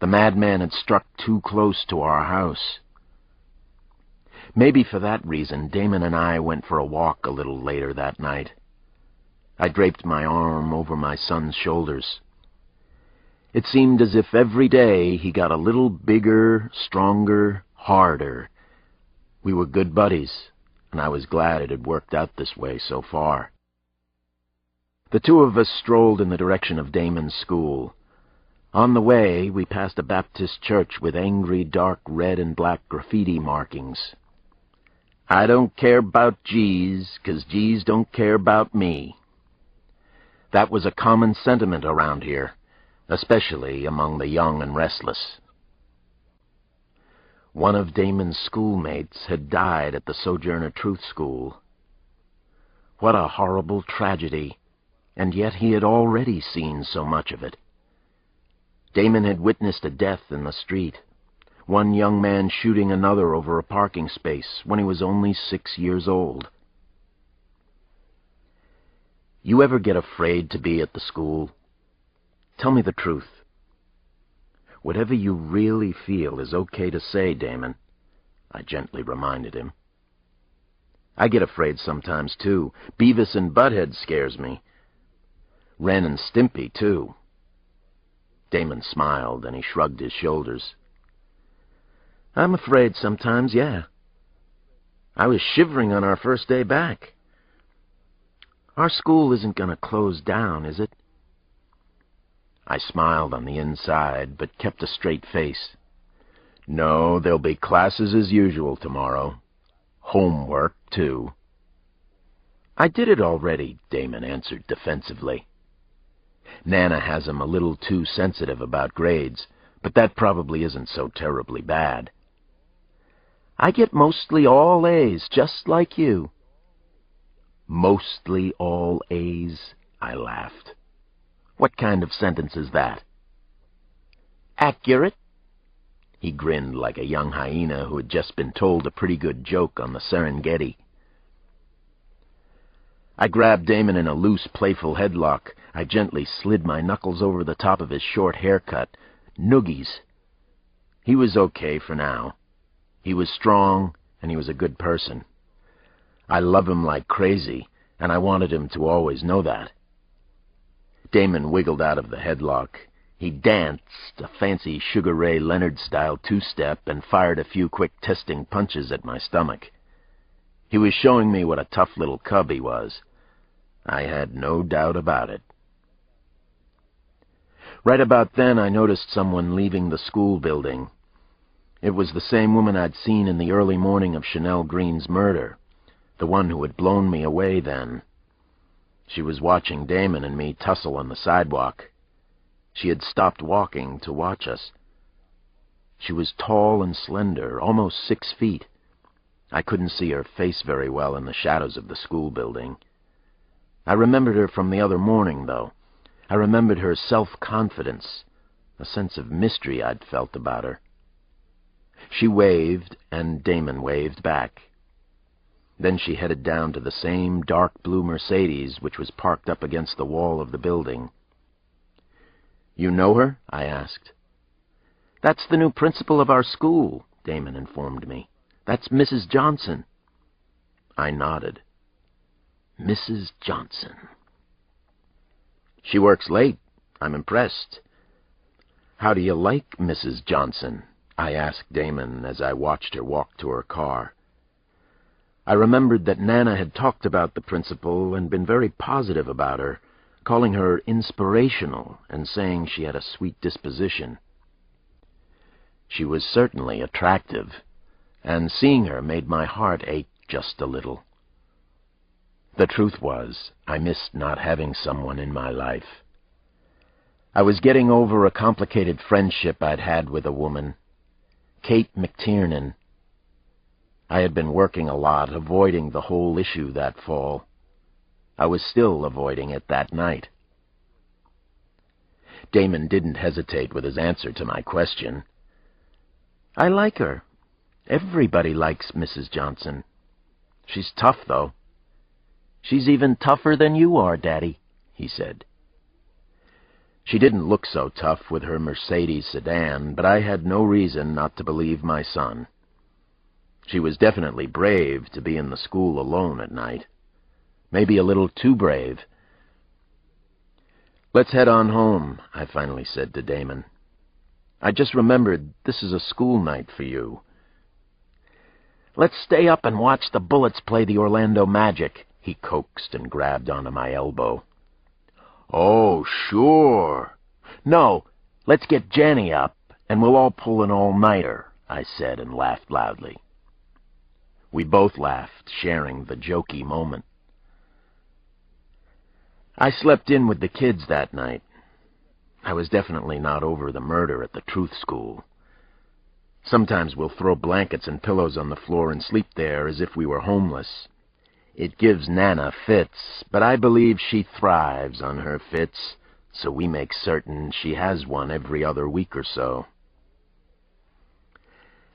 The madman had struck too close to our house. Maybe for that reason, Damon and I went for a walk a little later that night. I draped my arm over my son's shoulders. It seemed as if every day he got a little bigger, stronger, harder. We were good buddies, and I was glad it had worked out this way so far. The two of us strolled in the direction of Damon's school. On the way, we passed a Baptist church with angry dark red and black graffiti markings. I don't care 'bout G's, 'cause G's don't care 'bout me. That was a common sentiment around here, especially among the young and restless. One of Damon's schoolmates had died at the Sojourner Truth School. What a horrible tragedy, and yet he had already seen so much of it. Damon had witnessed a death in the street, one young man shooting another over a parking space when he was only 6 years old. You ever get afraid to be at the school? Tell me the truth. Whatever you really feel is okay to say, Damon, I gently reminded him. I get afraid sometimes, too. Beavis and Butthead scares me. Ren and Stimpy, too. Damon smiled, and he shrugged his shoulders. I'm afraid sometimes, yeah. I was shivering on our first day back. Our school isn't going to close down, is it? I smiled on the inside, but kept a straight face. No, there'll be classes as usual tomorrow. Homework, too. I did it already, Damon answered defensively. Nana has him a little too sensitive about grades, but that probably isn't so terribly bad. I get mostly all A's, just like you. Mostly all A's? I laughed. What kind of sentence is that? Accurate. He grinned like a young hyena who had just been told a pretty good joke on the Serengeti. I grabbed Damon in a loose, playful headlock. I gently slid my knuckles over the top of his short haircut. Noogies. He was okay for now. He was strong, and he was a good person. I love him like crazy, and I wanted him to always know that. Damon wiggled out of the headlock. He danced a fancy Sugar Ray Leonard-style two-step and fired a few quick testing punches at my stomach. He was showing me what a tough little cub he was. I had no doubt about it. Right about then, I noticed someone leaving the school building. It was the same woman I'd seen in the early morning of Chanel Green's murder, the one who had blown me away then. She was watching Damon and me tussle on the sidewalk. She had stopped walking to watch us. She was tall and slender, almost 6 feet. I couldn't see her face very well in the shadows of the school building. I remembered her from the other morning, though. I remembered her self-confidence, a sense of mystery I'd felt about her. She waved, and Damon waved back. Then she headed down to the same dark blue Mercedes which was parked up against the wall of the building. You know her? I asked. That's the new principal of our school, Damon informed me. That's Mrs. Johnson. I nodded. Mrs. Johnson. She works late. I'm impressed. How do you like Mrs. Johnson? I asked Damon as I watched her walk to her car. I remembered that Nana had talked about the principal and been very positive about her, calling her inspirational and saying she had a sweet disposition. She was certainly attractive, and seeing her made my heart ache just a little. The truth was, I missed not having someone in my life. I was getting over a complicated friendship I'd had with a woman, Kate McTiernan. I had been working a lot, avoiding the whole issue that fall. I was still avoiding it that night. Damon didn't hesitate with his answer to my question. I like her. Everybody likes Mrs. Johnson. She's tough, though. She's even tougher than you are, Daddy, he said. She didn't look so tough with her Mercedes sedan, but I had no reason not to believe my son. She was definitely brave to be in the school alone at night. Maybe a little too brave. Let's head on home, I finally said to Damon. I just remembered this is a school night for you. Let's stay up and watch the Bullets play the Orlando Magic, he coaxed and grabbed onto my elbow. Oh, sure. No, let's get Jenny up, and we'll all pull an all-nighter, I said and laughed loudly. We both laughed, sharing the jokey moment. I slept in with the kids that night. I was definitely not over the murder at the Truth School. Sometimes we'll throw blankets and pillows on the floor and sleep there as if we were homeless. It gives Nana fits, but I believe she thrives on her fits, so we make certain she has one every other week or so.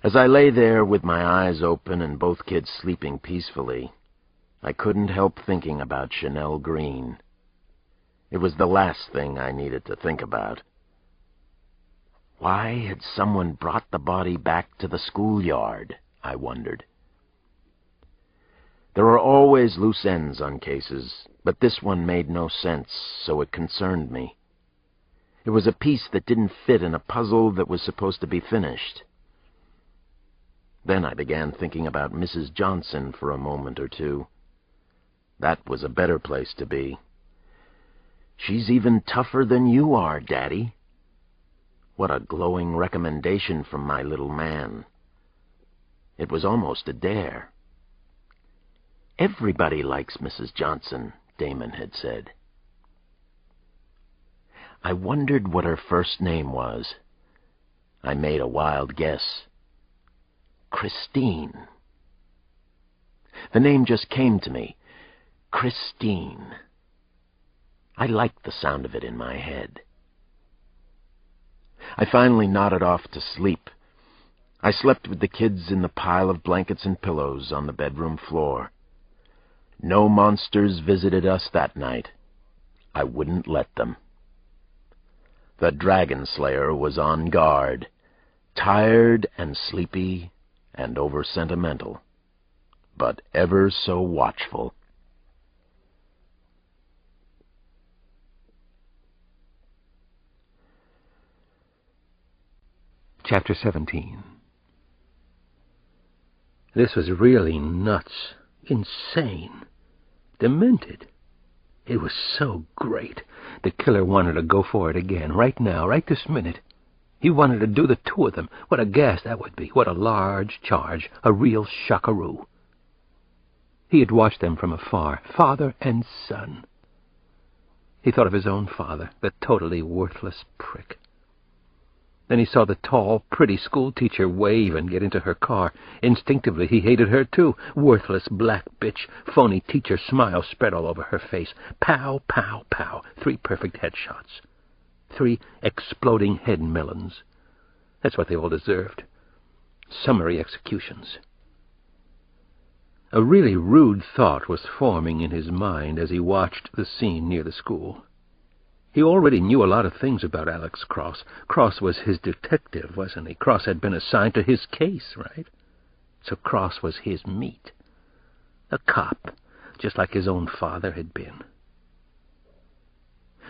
As I lay there with my eyes open and both kids sleeping peacefully, I couldn't help thinking about Chanel Green. It was the last thing I needed to think about. Why had someone brought the body back to the schoolyard, I wondered. There are always loose ends on cases, but this one made no sense, so it concerned me. It was a piece that didn't fit in a puzzle that was supposed to be finished. Then I began thinking about Mrs. Johnson for a moment or two. That was a better place to be. She's even tougher than you are, Daddy. What a glowing recommendation from my little man. It was almost a dare. Everybody likes Mrs. Johnson, Damon had said. I wondered what her first name was. I made a wild guess. Christine. The name just came to me. Christine. I liked the sound of it in my head. I finally nodded off to sleep. I slept with the kids in the pile of blankets and pillows on the bedroom floor. No monsters visited us that night. I wouldn't let them. The Dragon Slayer was on guard, tired and sleepy and over-sentimental, but ever so watchful. Chapter 17. This was really nuts, insane, demented. It was so great. The killer wanted to go for it again, right now, right this minute. He wanted to do the two of them. What a gas that would be. What a large charge. A real shockaroo. He had watched them from afar, father and son. He thought of his own father, the totally worthless prick. Then he saw the tall, pretty schoolteacher wave and get into her car. Instinctively, he hated her, too. Worthless black bitch. Phony teacher smile spread all over her face. Pow, pow, pow. 3 perfect headshots. 3 exploding head melons. That's what they all deserved. Summary executions. A really rude thought was forming in his mind as he watched the scene near the school. He already knew a lot of things about Alex Cross. Cross was his detective, wasn't he? Cross had been assigned to his case, right? So Cross was his meat. A cop, just like his own father had been.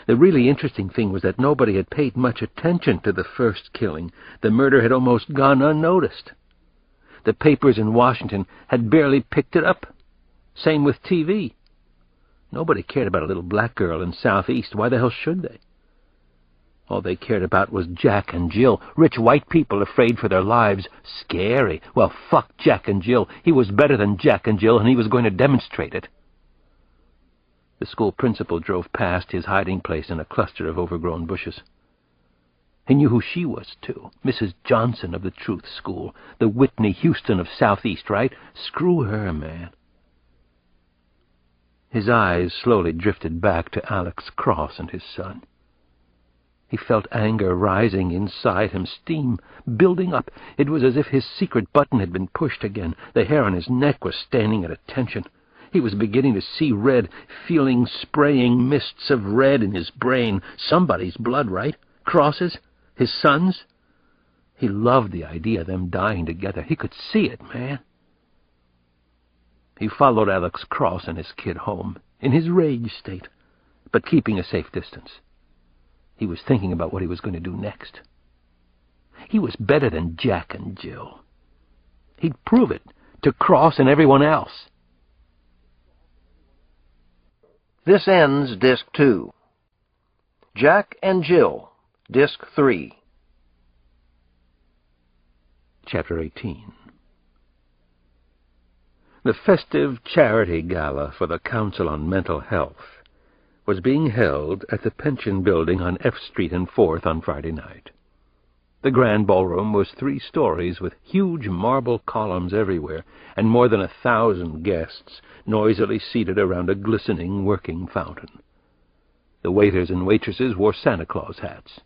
The really interesting thing was that nobody had paid much attention to the first killing. The murder had almost gone unnoticed. The papers in Washington had barely picked it up. Same with TV. Nobody cared about a little black girl in Southeast. Why the hell should they? All they cared about was Jack and Jill. Rich white people afraid for their lives. Scary. Well, fuck Jack and Jill. He was better than Jack and Jill, and he was going to demonstrate it. The school principal drove past his hiding place in a cluster of overgrown bushes. He knew who she was, too. Mrs. Johnson of the Truth School. The Whitney Houston of Southeast, right? Screw her, man. His eyes slowly drifted back to Alex Cross and his son. He felt anger rising inside him, steam building up. It was as if his secret button had been pushed again. The hair on his neck was standing at attention. He was beginning to see red, feeling spraying mists of red in his brain. Somebody's blood, right? Cross's? His son's? He loved the idea of them dying together. He could see it, man. He followed Alex Cross and his kid home, in his rage state, but keeping a safe distance. He was thinking about what he was going to do next. He was better than Jack and Jill. He'd prove it to Cross and everyone else. This ends Disc 2. Jack and Jill, Disc 3. Chapter 18. The festive charity gala for the Council on Mental Health was being held at the Pension Building on F Street and 4th on Friday night. The grand ballroom was 3 stories with huge marble columns everywhere, and more than 1,000 guests noisily seated around a glistening working fountain. The waiters and waitresses wore Santa Claus hats.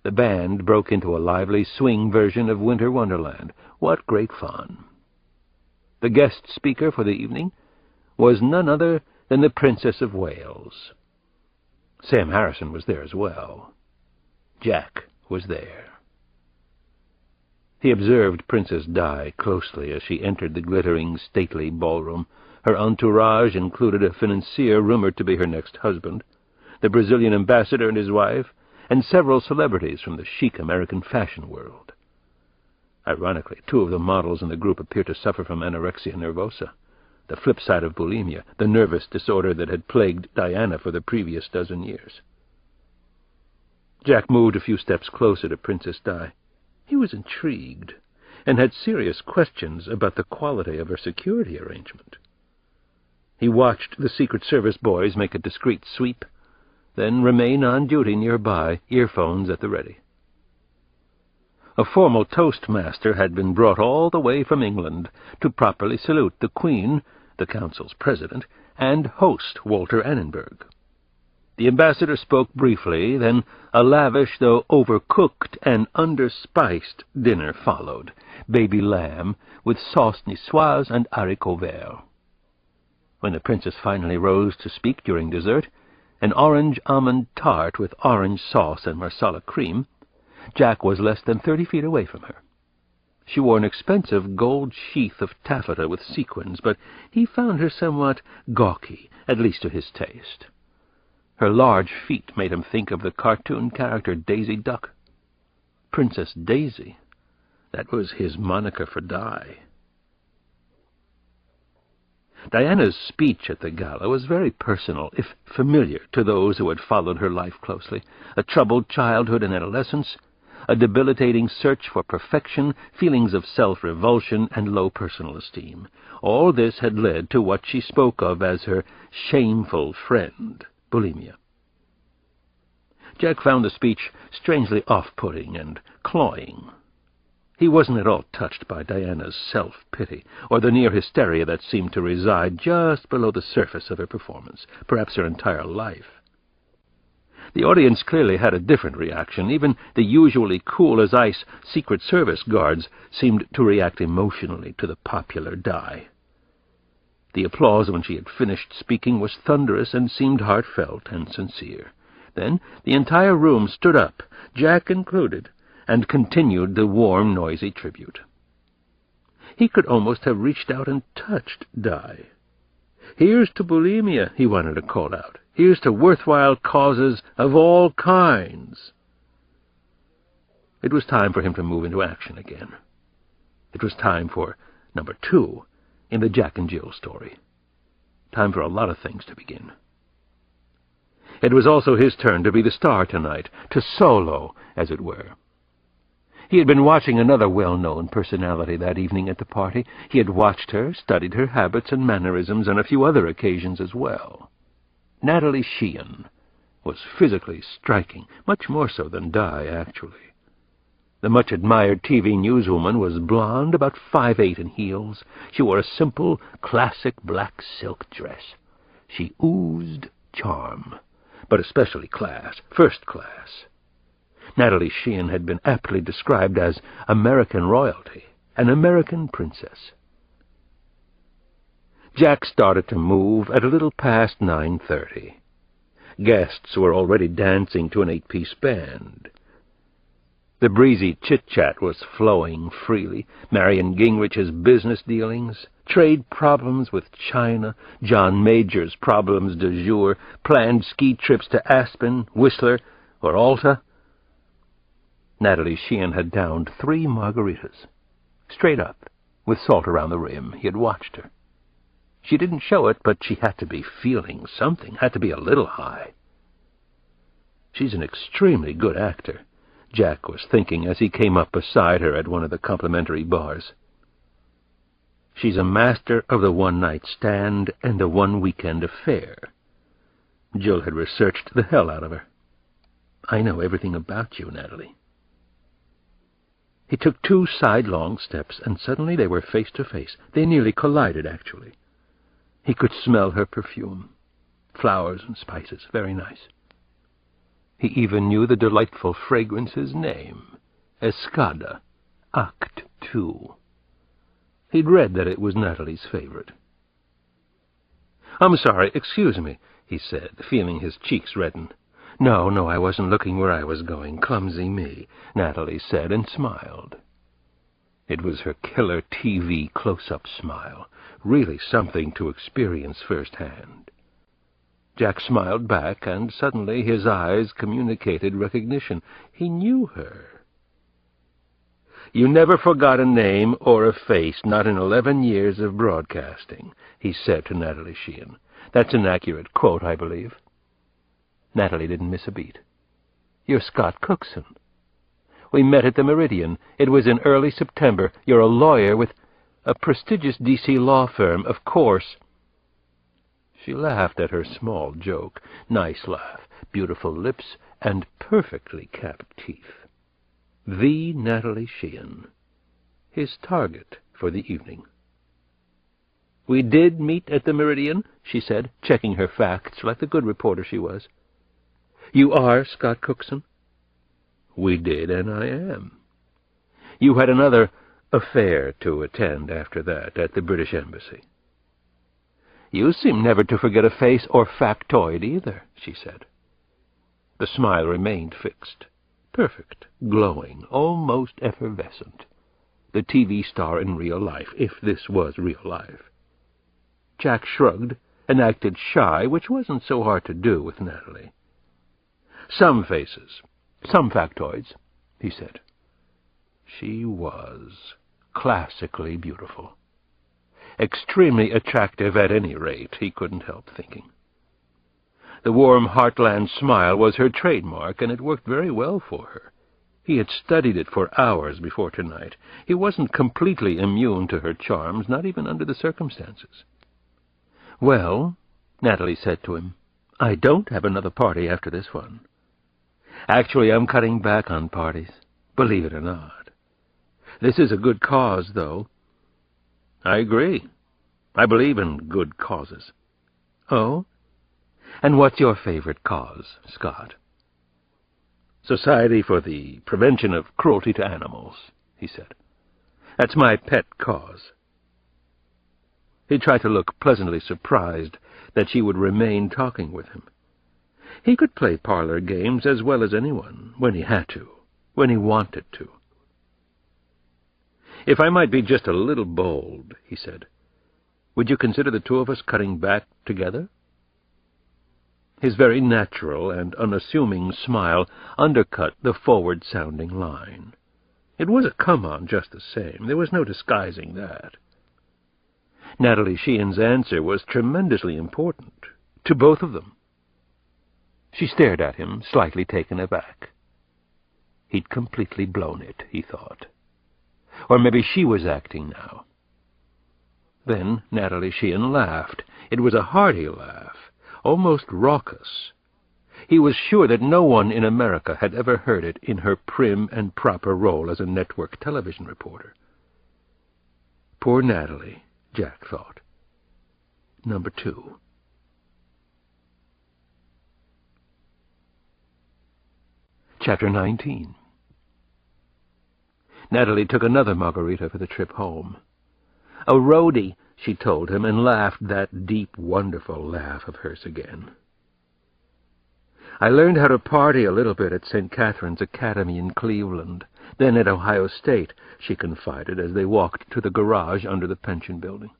The band broke into a lively swing version of Winter Wonderland. What great fun! The guest speaker for the evening was none other than the Princess of Wales. Sam Harrison was there as well. Jack was there. He observed Princess Di closely as she entered the glittering, stately ballroom. Her entourage included a financier rumored to be her next husband, the Brazilian ambassador and his wife, and several celebrities from the chic American fashion world. Ironically, 2 of the models in the group appeared to suffer from anorexia nervosa, the flip side of bulimia, the nervous disorder that had plagued Diana for the previous dozen years. Jack moved a few steps closer to Princess Di. He was intrigued, and had serious questions about the quality of her security arrangement. He watched the Secret Service boys make a discreet sweep, then remain on duty nearby, earphones at the ready. A formal toastmaster had been brought all the way from England to properly salute the Queen, the Council's president, and host Walter Annenberg. The ambassador spoke briefly, then a lavish, though overcooked and underspiced, dinner followed. Baby lamb with sauce niçoise and haricots verts. When the princess finally rose to speak during dessert, an orange almond tart with orange sauce and marsala cream, Jack was less than 30 feet away from her. She wore an expensive gold sheath of taffeta with sequins, but he found her somewhat gawky, at least to his taste. Her large feet made him think of the cartoon character Daisy Duck. Princess Daisy. That was his moniker for Di. Diana's speech at the gala was very personal, if familiar to those who had followed her life closely. A troubled childhood and adolescence, a debilitating search for perfection, feelings of self-revulsion, and low personal esteem. All this had led to what she spoke of as her shameful friend, bulimia. Jack found the speech strangely off-putting and cloying. He wasn't at all touched by Diana's self-pity, or the near hysteria that seemed to reside just below the surface of her performance, perhaps her entire life. The audience clearly had a different reaction. Even the usually cool-as-ice Secret Service guards seemed to react emotionally to the popular Di. The applause when she had finished speaking was thunderous and seemed heartfelt and sincere. Then the entire room stood up, Jack included, and continued the warm, noisy tribute. He could almost have reached out and touched Di. "Here's to bulimia," he wanted to call out. "Here's to worthwhile causes of all kinds." It was time for him to move into action again. It was time for number 2 in the Jack and Jill story. Time for a lot of things to begin. It was also his turn to be the star tonight, to solo, as it were. He had been watching another well-known personality that evening at the party. He had watched her, studied her habits and mannerisms on a few other occasions as well. Natalie Sheehan was physically striking, much more so than Di, actually. The much-admired TV newswoman was blonde, about 5'8" in heels. She wore a simple, classic black silk dress. She oozed charm, but especially class, first class. Natalie Sheehan had been aptly described as American royalty, an American princess. Jack started to move at a little past 9:30. Guests were already dancing to an 8-piece band. The breezy chit-chat was flowing freely. Marion Gingrich's business dealings, trade problems with China, John Major's problems du jour, planned ski trips to Aspen, Whistler, or Alta. Natalie Sheehan had downed 3 margaritas, straight up, with salt around the rim. He had watched her. She didn't show it, but she had to be feeling something, had to be a little high. She's an extremely good actor, Jack was thinking as he came up beside her at one of the complimentary bars. She's a master of the one-night stand and the one-weekend affair. Jill had researched the hell out of her. "I know everything about you, Natalie." He took 2 sidelong steps, and suddenly they were face to face. They nearly collided, actually. He could smell her perfume. Flowers and spices, very nice. He even knew the delightful fragrance's name, Escada, Act 2. He'd read that it was Natalie's favorite. "I'm sorry, excuse me," he said, feeling his cheeks redden. No, I wasn't looking where I was going. Clumsy me," Natalie said and smiled. It was her killer TV close-up smile, really something to experience firsthand. Jack smiled back, and suddenly his eyes communicated recognition. He knew her. "You never forgot a name or a face, not in 11 years of broadcasting," he said to Natalie Sheehan. "That's an accurate quote, I believe." Natalie didn't miss a beat. "You're Scott Cookson. We met at the Meridian. It was in early September. You're a lawyer with a prestigious D.C. law firm, of course." She laughed at her small joke. Nice laugh, beautiful lips, and perfectly capped teeth. The Natalie Sheehan, his target for the evening. "We did meet at the Meridian," she said, checking her facts like the good reporter she was. "You are Scott Cookson?" "We did, and I am." "You had another affair to attend after that at the British Embassy." "You seem never to forget a face or factoid either," she said. The smile remained fixed, perfect, glowing, almost effervescent. The TV star in real life, if this was real life. Jack shrugged and acted shy, which wasn't so hard to do with Natalie. "Some faces, some factoids," he said. She was classically beautiful. Extremely attractive at any rate, he couldn't help thinking. The warm heartland smile was her trademark, and it worked very well for her. He had studied it for hours before tonight. He wasn't completely immune to her charms, not even under the circumstances. "Well," Natalie said to him, "I don't have another party after this one. Actually, I'm cutting back on parties, believe it or not. This is a good cause, though." "I agree. I believe in good causes." "Oh? And what's your favorite cause, Scott?" "Society for the Prevention of Cruelty to Animals," he said. "That's my pet cause." He tried to look pleasantly surprised that she would remain talking with him. He could play parlor games as well as anyone, when he had to, when he wanted to. "If I might be just a little bold," he said, "would you consider the two of us cutting back together?" His very natural and unassuming smile undercut the forward-sounding line. It was a come-on just the same. There was no disguising that. Natalie Sheehan's answer was tremendously important, to both of them. She stared at him, slightly taken aback. He'd completely blown it, he thought. Or maybe she was acting now. Then Natalie Sheehan laughed. It was a hearty laugh, almost raucous. He was sure that no one in America had ever heard it in her prim and proper role as a network television reporter. Poor Natalie, Jack thought. Number 2. Chapter 19. Natalie took another margarita for the trip home. "A roadie," she told him, and laughed that deep, wonderful laugh of hers again. "I learned how to party a little bit at St. Catherine's Academy in Cleveland, then at Ohio State," she confided as they walked to the garage under the pension building.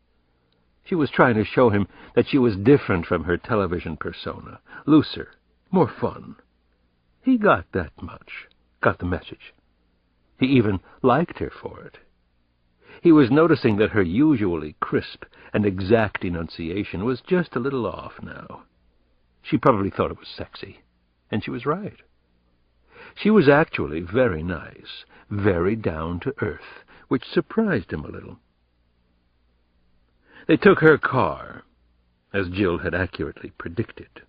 She was trying to show him that she was different from her television persona, looser, more fun. He got that much, got the message. He even liked her for it. He was noticing that her usually crisp and exact enunciation was just a little off now. She probably thought it was sexy, and she was right. She was actually very nice, very down-to-earth, which surprised him a little. They took her car, as Jill had accurately predicted.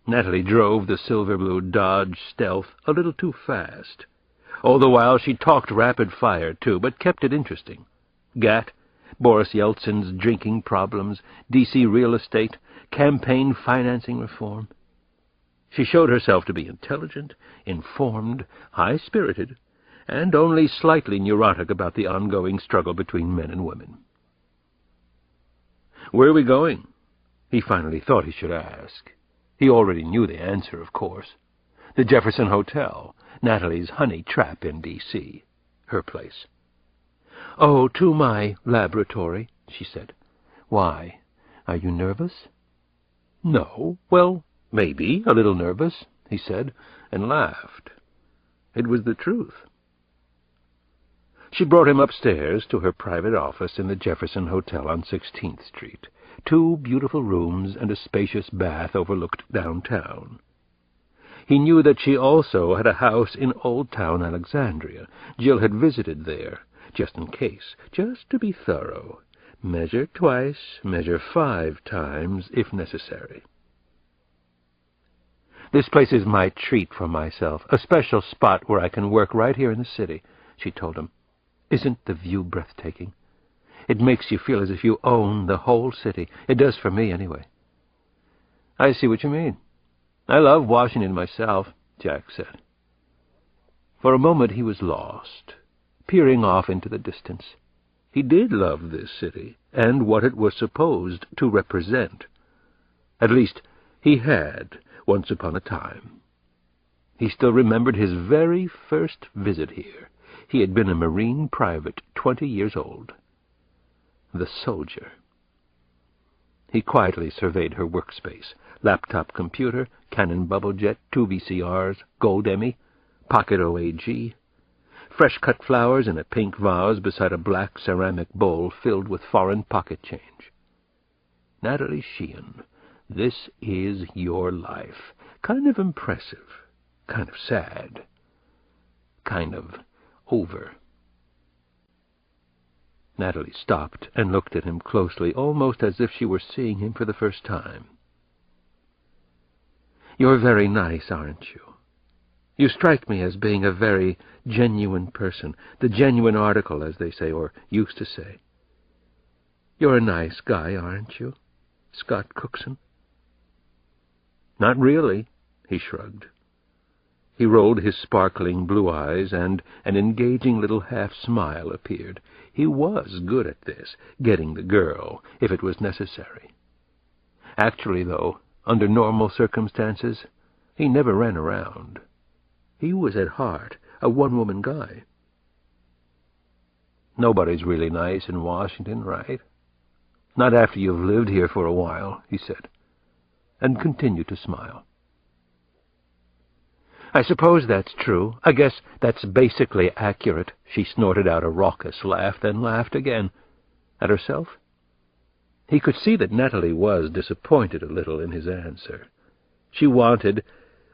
Natalie drove the silver-blue Dodge Stealth a little too fast. All the while she talked rapid-fire, too, but kept it interesting. Gat, Boris Yeltsin's drinking problems, D.C. real estate, campaign financing reform. She showed herself to be intelligent, informed, high-spirited, and only slightly neurotic about the ongoing struggle between men and women. "Where are we going?" he finally thought he should ask. He already knew the answer, of course. The Jefferson Hotel, Natalie's honey trap in D.C., her place. "Oh, to my laboratory," she said. "Why? Are you nervous?" "No. Well, maybe a little nervous," he said, and laughed. It was the truth. She brought him upstairs to her private office in the Jefferson Hotel on 16th Street. 2 beautiful rooms and a spacious bath overlooked downtown. He knew that she also had a house in Old Town Alexandria. Jill had visited there, just in case, just to be thorough. Measure twice, measure 5 times, if necessary. "This place is my treat for myself, a special spot where I can work right here in the city," she told him. "Isn't the view breathtaking? It makes you feel as if you own the whole city. It does for me, anyway." "I see what you mean. I love Washington myself," Jack said. For a moment he was lost, peering off into the distance. He did love this city, and what it was supposed to represent. At least, he had, once upon a time. He still remembered his very first visit here. He had been a Marine private, 20 years old. The soldier. He quietly surveyed her workspace. Laptop computer, Canon Bubblejet, 2 VCRs, Gold Emmy, pocket OAG, fresh-cut flowers in a pink vase beside a black ceramic bowl filled with foreign pocket change. Natalie Sheehan, this is your life. Kind of impressive, kind of sad, kind of over. Natalie stopped and looked at him closely, almost as if she were seeing him for the first time. "You're very nice, aren't you? You strike me as being a very genuine person, the genuine article, as they say, or used to say. You're a nice guy, aren't you, Scott Cookson?" "Not really," he shrugged. He rolled his sparkling blue eyes, and an engaging little half-smile appeared. He was good at this, getting the girl, if it was necessary. Actually, though, under normal circumstances, he never ran around. He was at heart a one-woman guy. Nobody's really nice in Washington, right? Not after you've lived here for a while, he said, and continued to smile. I suppose that's true. I guess that's basically accurate. She snorted out a raucous laugh, then laughed again. At herself? He could see that Natalie was disappointed a little in his answer. She wanted,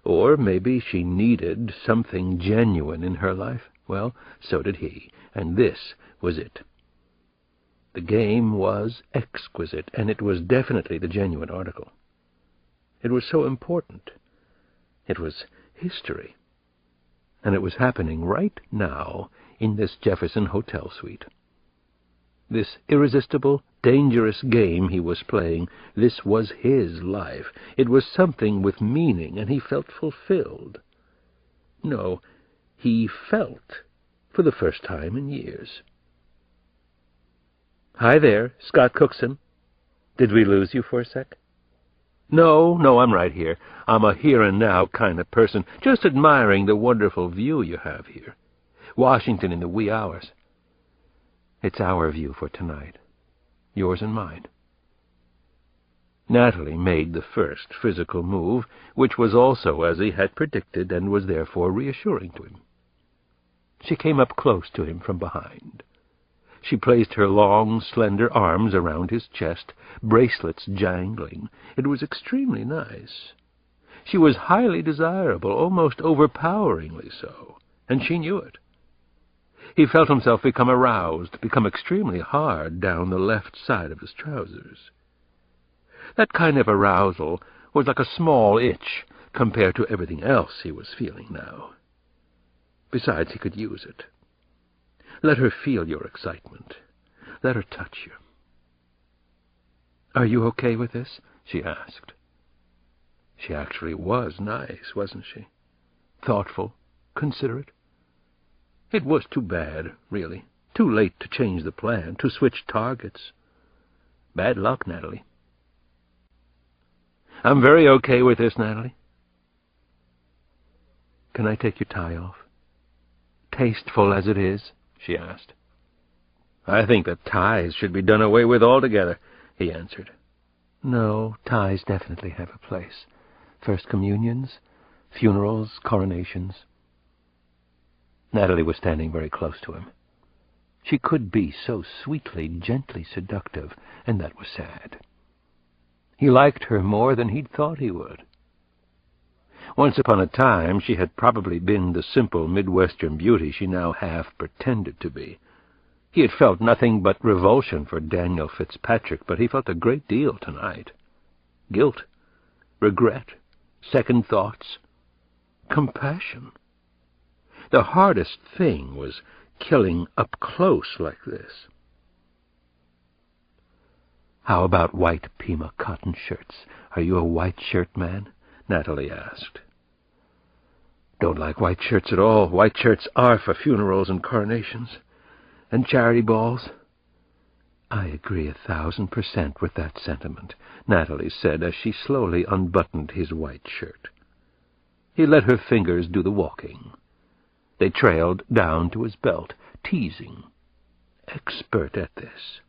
or maybe she needed, something genuine in her life. Well, so did he, and this was it. The game was exquisite, and it was definitely the genuine article. It was so important. It was history. And it was happening right now in this Jefferson Hotel suite. This irresistible, dangerous game he was playing, this was his life. It was something with meaning, and he felt fulfilled. No, he felt for the first time in years. Hi there, Scott Cookson. Did we lose you for a sec? No, I'm right here. I'm a here-and-now kind of person, just admiring the wonderful view you have here. Washington in the wee hours. It's our view for tonight, yours and mine. Natalie made the first physical move, which was also as he had predicted and was therefore reassuring to him. She came up close to him from behind. She placed her long, slender arms around his chest, bracelets jangling. It was extremely nice. She was highly desirable, almost overpoweringly so, and she knew it. He felt himself become aroused, become extremely hard down the left side of his trousers. That kind of arousal was like a small itch compared to everything else he was feeling now. Besides, he could use it. Let her feel your excitement. Let her touch you. Are you okay with this? She asked. She actually was nice, wasn't she? Thoughtful, considerate. It was too bad, really. Too late to change the plan, to switch targets. Bad luck, Natalie. I'm very okay with this, Natalie. Can I take your tie off? Tasteful as it is, she asked. I think that ties should be done away with altogether, he answered. No, ties definitely have a place. First communions, funerals, coronations. Natalie was standing very close to him. She could be so sweetly, gently seductive, and that was sad. He liked her more than he'd thought he would. Once upon a time she had probably been the simple Midwestern beauty she now half pretended to be. He had felt nothing but revulsion for Daniel Fitzpatrick, but he felt a great deal tonight. Guilt, regret, second thoughts, compassion. The hardest thing was killing up close like this. How about white Pima cotton shirts? Are you a white shirt man? Natalie asked. Don't like white shirts at all. White shirts are for funerals and coronations. And charity balls. I agree 1,000% with that sentiment, Natalie said as she slowly unbuttoned his white shirt. He let her fingers do the walking. They trailed down to his belt, teasing. Expert at this.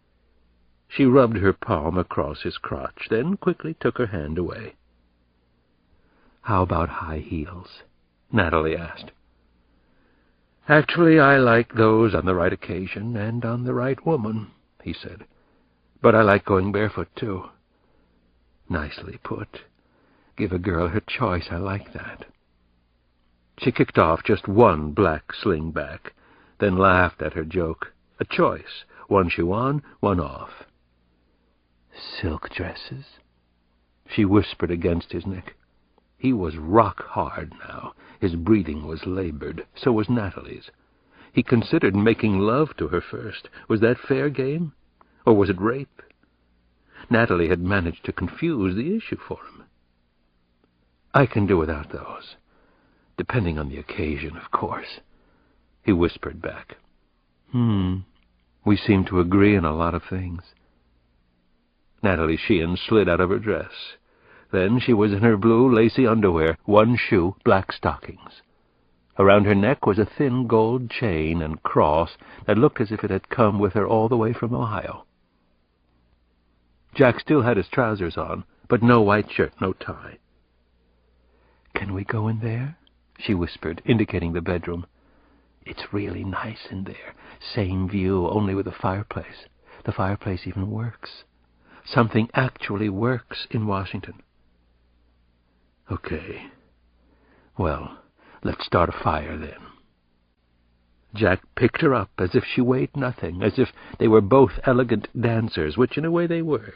She rubbed her palm across his crotch, then quickly took her hand away. How about high heels? Natalie asked. Actually, I like those on the right occasion and on the right woman, he said. But I like going barefoot, too. Nicely put. Give a girl her choice. I like that. She kicked off just one black slingback, then laughed at her joke. A choice. One shoe on, one off. Silk dresses? She whispered against his neck. He was rock-hard now. His breathing was labored. So was Natalie's. He considered making love to her first. Was that fair game? Or was it rape? Natalie had managed to confuse the issue for him. I can do without those. Depending on the occasion, of course. He whispered back. We seem to agree on a lot of things. Natalie Sheehan slid out of her dress. Then she was in her blue lacy underwear, one shoe, black stockings. Around her neck was a thin gold chain and cross that looked as if it had come with her all the way from Ohio. Jack still had his trousers on, but no white shirt, no tie. "Can we go in there?" she whispered, indicating the bedroom. "It's really nice in there. Same view, only with a fireplace. The fireplace even works. Something actually works in Washington." "Okay. Well, let's start a fire, then." Jack picked her up as if she weighed nothing, as if they were both elegant dancers, which in a way they were.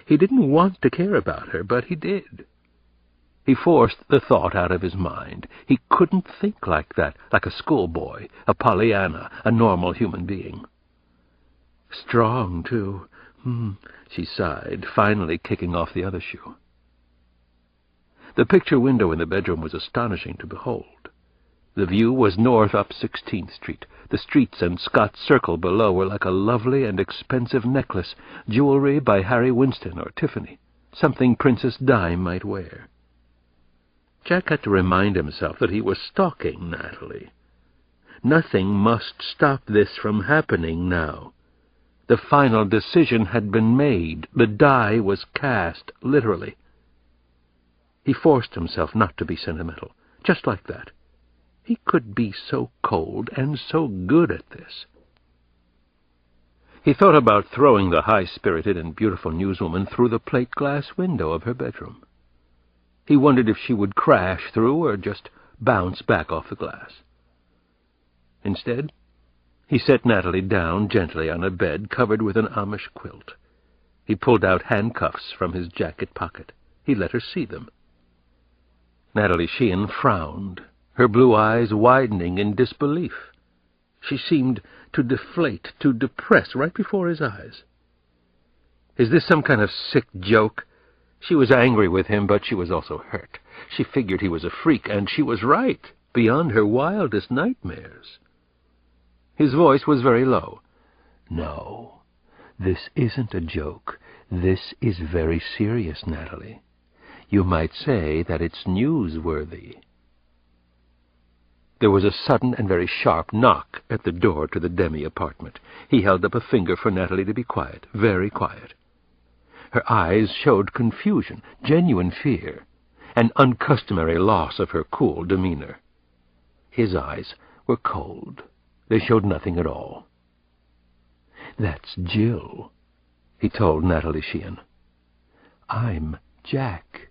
He didn't want to care about her, but he did. He forced the thought out of his mind. He couldn't think like that, like a schoolboy, a Pollyanna, a normal human being. Strong, too. She sighed, finally kicking off the other shoe. The picture window in the bedroom was astonishing to behold. The view was north up 16th Street. The streets and Scott's Circle below were like a lovely and expensive necklace, jewelry by Harry Winston or Tiffany, something Princess Di might wear. Jack had to remind himself that he was stalking Natalie. Nothing must stop this from happening now. The final decision had been made. The die was cast, literally. He forced himself not to be sentimental, just like that. He could be so cold and so good at this. He thought about throwing the high-spirited and beautiful newswoman through the plate-glass window of her bedroom. He wondered if she would crash through or just bounce back off the glass. Instead, he set Natalie down gently on a bed covered with an Amish quilt. He pulled out handcuffs from his jacket pocket. He let her see them. Natalie Sheehan frowned, her blue eyes widening in disbelief. She seemed to deflate, to depress right before his eyes. Is this some kind of sick joke? She was angry with him, but she was also hurt. She figured he was a freak, and she was right, beyond her wildest nightmares. His voice was very low. "No, this isn't a joke. This is very serious, Natalie. You might say that it's newsworthy." There was a sudden and very sharp knock at the door to the demi-apartment. He held up a finger for Natalie to be quiet, very quiet. Her eyes showed confusion, genuine fear, an uncustomary loss of her cool demeanor. His eyes were cold. They showed nothing at all. "That's Jill," he told Natalie Sheehan. "I'm Jack.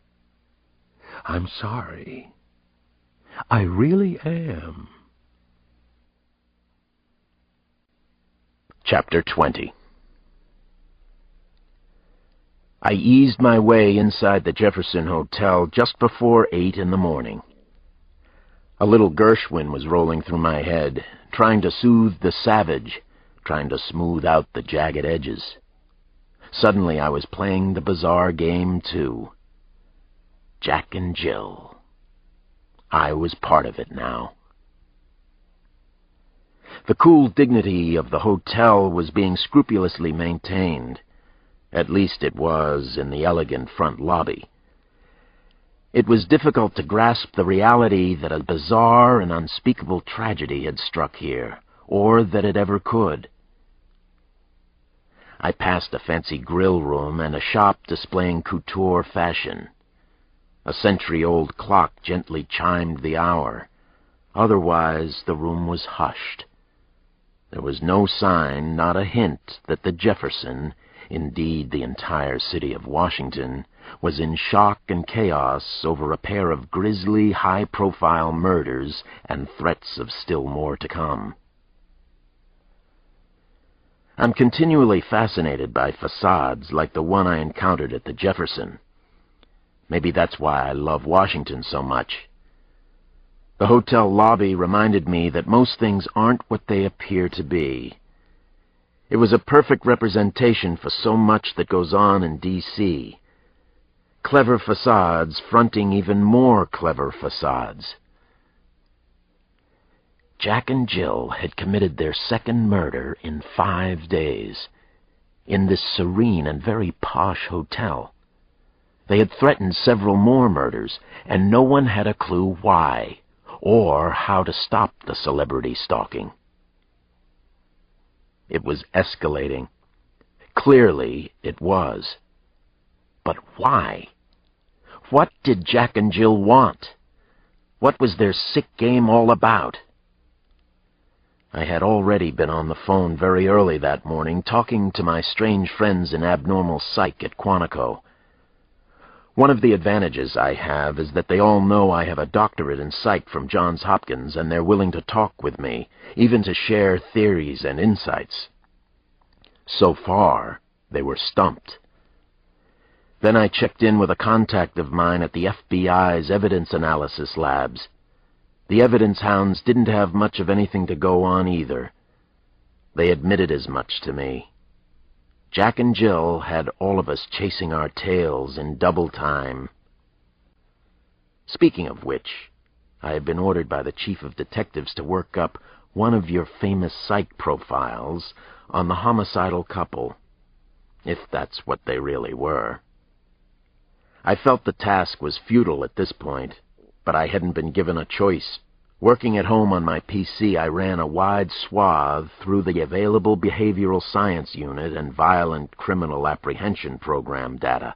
I'm sorry. I really am." Chapter 20. I eased my way inside the Jefferson Hotel just before 8 in the morning. A little Gershwin was rolling through my head, trying to soothe the savage, trying to smooth out the jagged edges. Suddenly I was playing the bizarre game, too. Jack and Jill. I was part of it now. The cool dignity of the hotel was being scrupulously maintained. At least it was in the elegant front lobby. It was difficult to grasp the reality that a bizarre and unspeakable tragedy had struck here, or that it ever could. I passed a fancy grill room and a shop displaying couture fashion. A century-old clock gently chimed the hour. Otherwise, the room was hushed. There was no sign, not a hint, that the Jefferson, indeed the entire city of Washington, was in shock and chaos over a pair of grisly, high-profile murders and threats of still more to come. I'm continually fascinated by facades like the one I encountered at the Jefferson. Maybe that's why I love Washington so much. The hotel lobby reminded me that most things aren't what they appear to be. It was a perfect representation for so much that goes on in D.C. Clever facades fronting even more clever facades. Jack and Jill had committed their second murder in 5 days, in this serene and very posh hotel. They had threatened several more murders, and no one had a clue why, or how to stop the celebrity stalking. It was escalating. Clearly, it was. But why? What did Jack and Jill want? What was their sick game all about? I had already been on the phone very early that morning, talking to my strange friends in abnormal psych at Quantico. One of the advantages I have is that they all know I have a doctorate in psych from Johns Hopkins, and they're willing to talk with me, even to share theories and insights. So far, they were stumped. Then I checked in with a contact of mine at the FBI's evidence analysis labs. The evidence hounds didn't have much of anything to go on either. They admitted as much to me. Jack and Jill had all of us chasing our tails in double time. Speaking of which, I had been ordered by the chief of detectives to work up one of your famous psych profiles on the homicidal couple, if that's what they really were. I felt the task was futile at this point, but I hadn't been given a choice. Working at home on my PC, I ran a wide swath through the available behavioral science unit and violent criminal apprehension program data.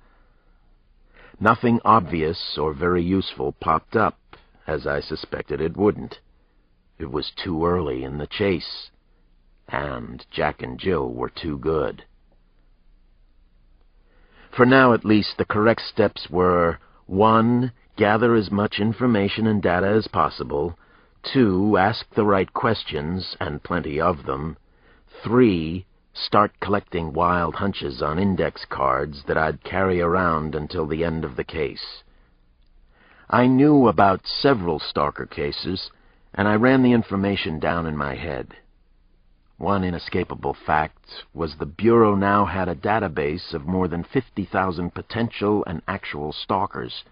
Nothing obvious or very useful popped up, as I suspected it wouldn't. It was too early in the chase, and Jack and Jill were too good. For now, at least, the correct steps were: 1. Gather as much information and data as possible. 2. Ask the right questions, and plenty of them. 3. Start collecting wild hunches on index cards that I'd carry around until the end of the case. I knew about several stalker cases, and I ran the information down in my head. One inescapable fact was the Bureau now had a database of more than 50,000 potential and actual stalkers.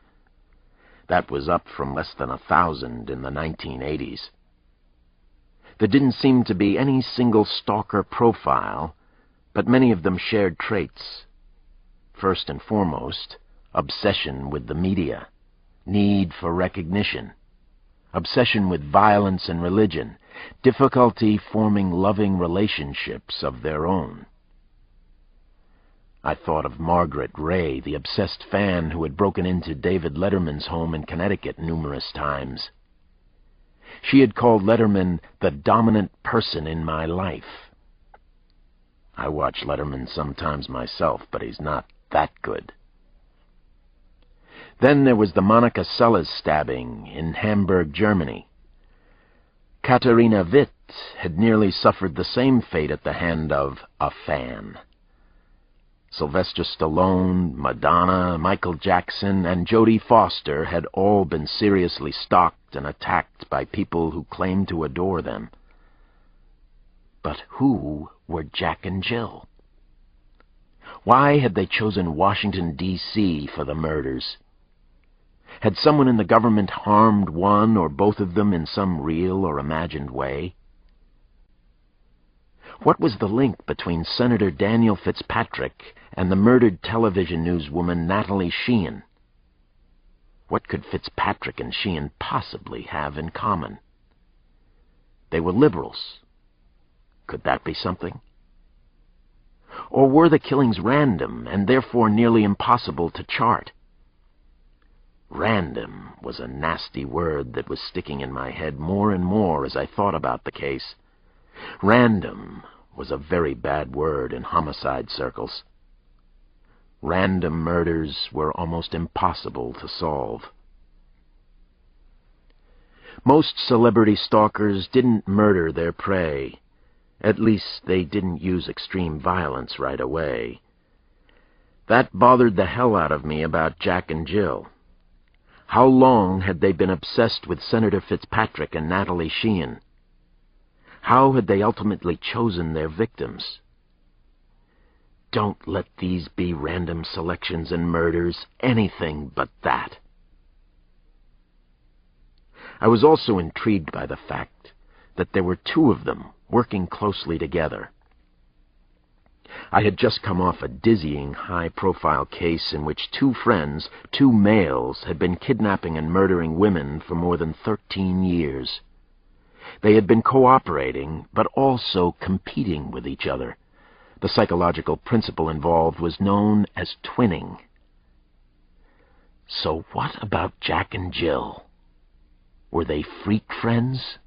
That was up from less than 1,000 in the 1980s. There didn't seem to be any single stalker profile, but many of them shared traits. First and foremost, obsession with the media, need for recognition, obsession with violence and religion, difficulty forming loving relationships of their own. I thought of Margaret Ray, the obsessed fan who had broken into David Letterman's home in Connecticut numerous times. She had called Letterman the dominant person in my life. I watch Letterman sometimes myself, but he's not that good. Then there was the Monica Seles stabbing in Hamburg, Germany. Katharina Witt had nearly suffered the same fate at the hand of a fan. Sylvester Stallone, Madonna, Michael Jackson, and Jodie Foster had all been seriously stalked and attacked by people who claimed to adore them. But who were Jack and Jill? Why had they chosen Washington, D.C. for the murders? Had someone in the government harmed one or both of them in some real or imagined way? What was the link between Senator Daniel Fitzpatrick and the murdered television newswoman Natalie Sheehan? What could Fitzpatrick and Sheehan possibly have in common? They were liberals. Could that be something? Or were the killings random and therefore nearly impossible to chart? Random was a nasty word that was sticking in my head more and more as I thought about the case. Random was a very bad word in homicide circles. Random murders were almost impossible to solve. Most celebrity stalkers didn't murder their prey. At least they didn't use extreme violence right away. That bothered the hell out of me about Jack and Jill. How long had they been obsessed with Senator Fitzpatrick and Natalie Sheehan? How had they ultimately chosen their victims? Don't let these be random selections and murders, anything but that. I was also intrigued by the fact that there were two of them working closely together. I had just come off a dizzying, high-profile case in which two friends, two males, had been kidnapping and murdering women for more than 13 years. They had been cooperating, but also competing with each other. The psychological principle involved was known as twinning. So what about Jack and Jill? Were they freak friends?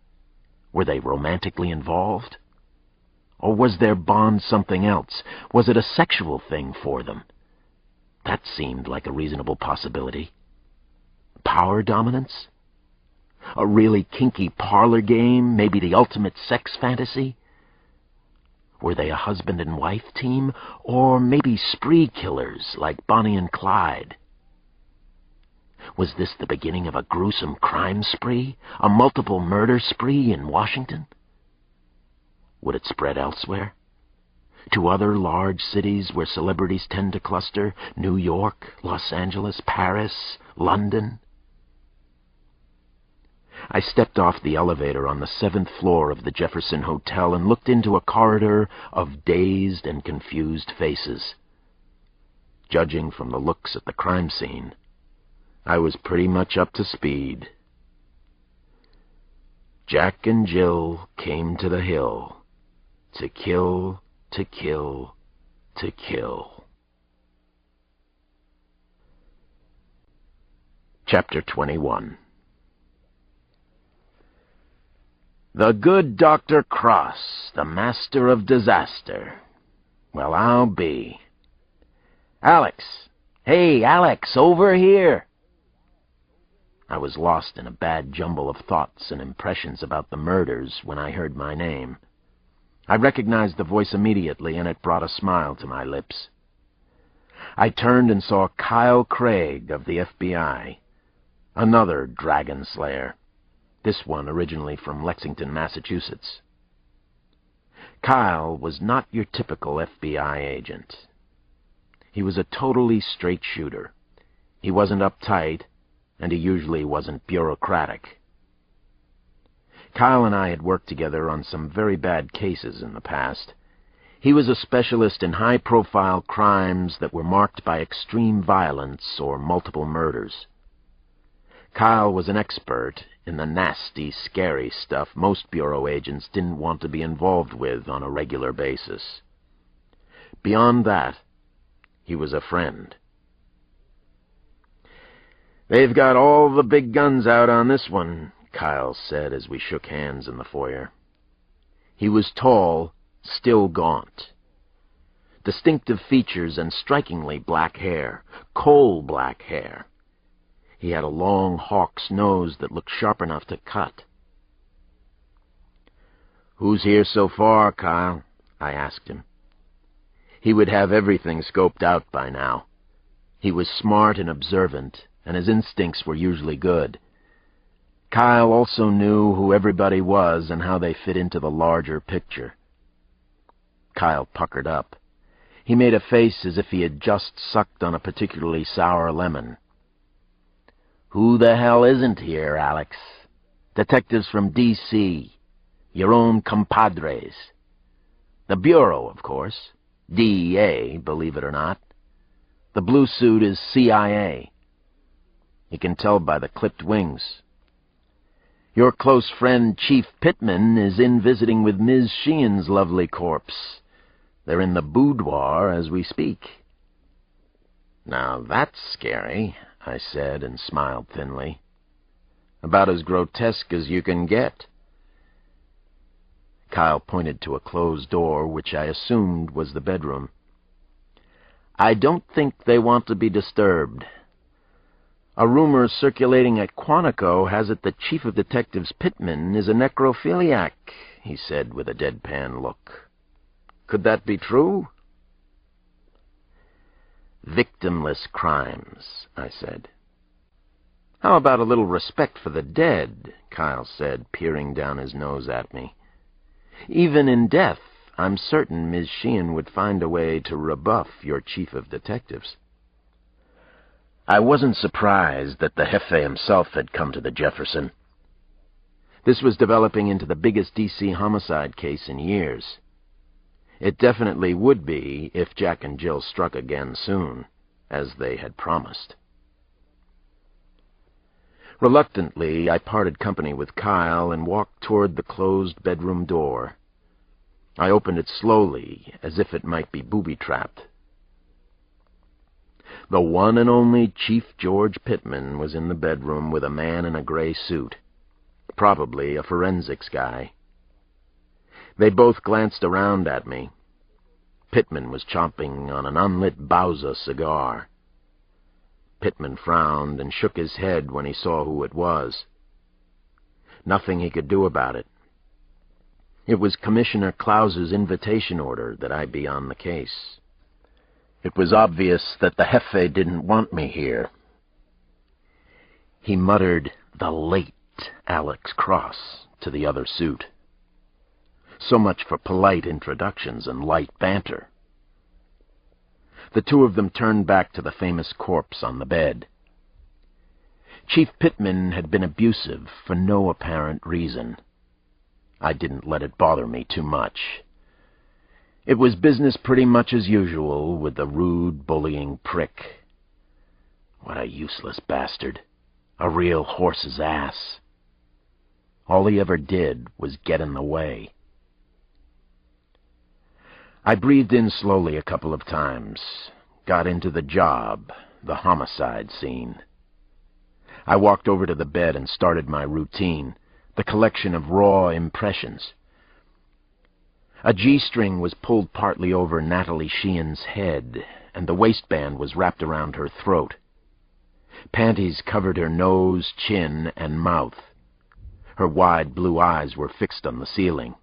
Were they romantically involved? Or was their bond something else? Was it a sexual thing for them? That seemed like a reasonable possibility. Power dominance? A really kinky parlor game? Maybe the ultimate sex fantasy? Were they a husband and wife team? Or maybe spree killers like Bonnie and Clyde? Was this the beginning of a gruesome crime spree? A multiple murder spree in Washington? Would it spread elsewhere? To other large cities where celebrities tend to cluster? New York, Los Angeles, Paris, London? I stepped off the elevator on the 7th floor of the Jefferson Hotel and looked into a corridor of dazed and confused faces. Judging from the looks at the crime scene, I was pretty much up to speed. Jack and Jill came to the hill. To kill, to kill, to kill. Chapter 21. The good Dr. Cross, the master of disaster. Well, I'll be. Alex! Hey, Alex, over here! I was lost in a bad jumble of thoughts and impressions about the murders when I heard my name. I recognized the voice immediately, and it brought a smile to my lips. I turned and saw Kyle Craig of the FBI, another dragon slayer, this one originally from Lexington, Massachusetts. Kyle was not your typical FBI agent. He was a totally straight shooter. He wasn't uptight, and he usually wasn't bureaucratic. Kyle and I had worked together on some very bad cases in the past. He was a specialist in high-profile crimes that were marked by extreme violence or multiple murders. Kyle was an expert in the nasty, scary stuff most bureau agents didn't want to be involved with on a regular basis. Beyond that, he was a friend. "They've got all the big guns out on this one," Kyle said as we shook hands in the foyer. He was tall, still gaunt. Distinctive features and strikingly black hair, coal black hair. He had a long hawk's nose that looked sharp enough to cut. "Who's here so far, Kyle?" I asked him. He would have everything scoped out by now. He was smart and observant, and his instincts were usually good. Kyle also knew who everybody was and how they fit into the larger picture. Kyle puckered up. He made a face as if he had just sucked on a particularly sour lemon. "Who the hell isn't here, Alex? Detectives from D.C., your own compadres. The Bureau, of course. DEA, believe it or not. The blue suit is CIA. You can tell by the clipped wings. Your close friend, Chief Pittman, is in visiting with Ms. Sheehan's lovely corpse. They're in the boudoir as we speak." "Now that's scary," I said and smiled thinly. "About as grotesque as you can get." Kyle pointed to a closed door, which I assumed was the bedroom. "I don't think they want to be disturbed. A rumor circulating at Quantico has it that Chief of Detectives Pittman is a necrophiliac," he said with a deadpan look. "Could that be true?" "Victimless crimes," I said. "How about a little respect for the dead?" Kyle said, peering down his nose at me. "Even in death, I'm certain Ms. Sheehan would find a way to rebuff your chief of detectives." I wasn't surprised that the Jefe himself had come to the Jefferson. This was developing into the biggest D.C. homicide case in years. It definitely would be if Jack and Jill struck again soon, as they had promised. Reluctantly, I parted company with Kyle and walked toward the closed bedroom door. I opened it slowly, as if it might be booby-trapped. The one and only Chief George Pittman was in the bedroom with a man in a gray suit, probably a forensics guy. They both glanced around at me. Pittman was chomping on an unlit Bauza cigar. Pittman frowned and shook his head when he saw who it was. Nothing he could do about it. It was Commissioner Klaus's invitation order that I be on the case. It was obvious that the Jefe didn't want me here. He muttered, "The late Alex Cross," to the other suit. So much for polite introductions and light banter. The two of them turned back to the famous corpse on the bed. Chief Pittman had been abusive for no apparent reason. I didn't let it bother me too much. It was business pretty much as usual with the rude, bullying prick. What a useless bastard. A real horse's ass. All he ever did was get in the way. I breathed in slowly a couple of times, got into the job, the homicide scene. I walked over to the bed and started my routine, the collection of raw impressions. A G-string was pulled partly over Natalie Sheehan's head, and the waistband was wrapped around her throat. Panties covered her nose, chin, and mouth. Her wide blue eyes were fixed on the ceiling.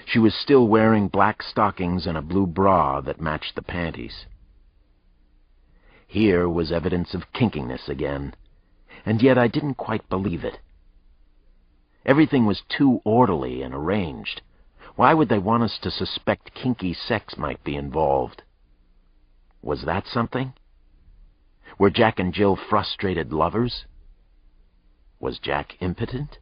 She was still wearing black stockings and a blue bra that matched the panties. Here was evidence of kinkiness again, and yet I didn't quite believe it. Everything was too orderly and arranged. Why would they want us to suspect kinky sex might be involved? Was that something? Were Jack and Jill frustrated lovers? Was Jack impotent?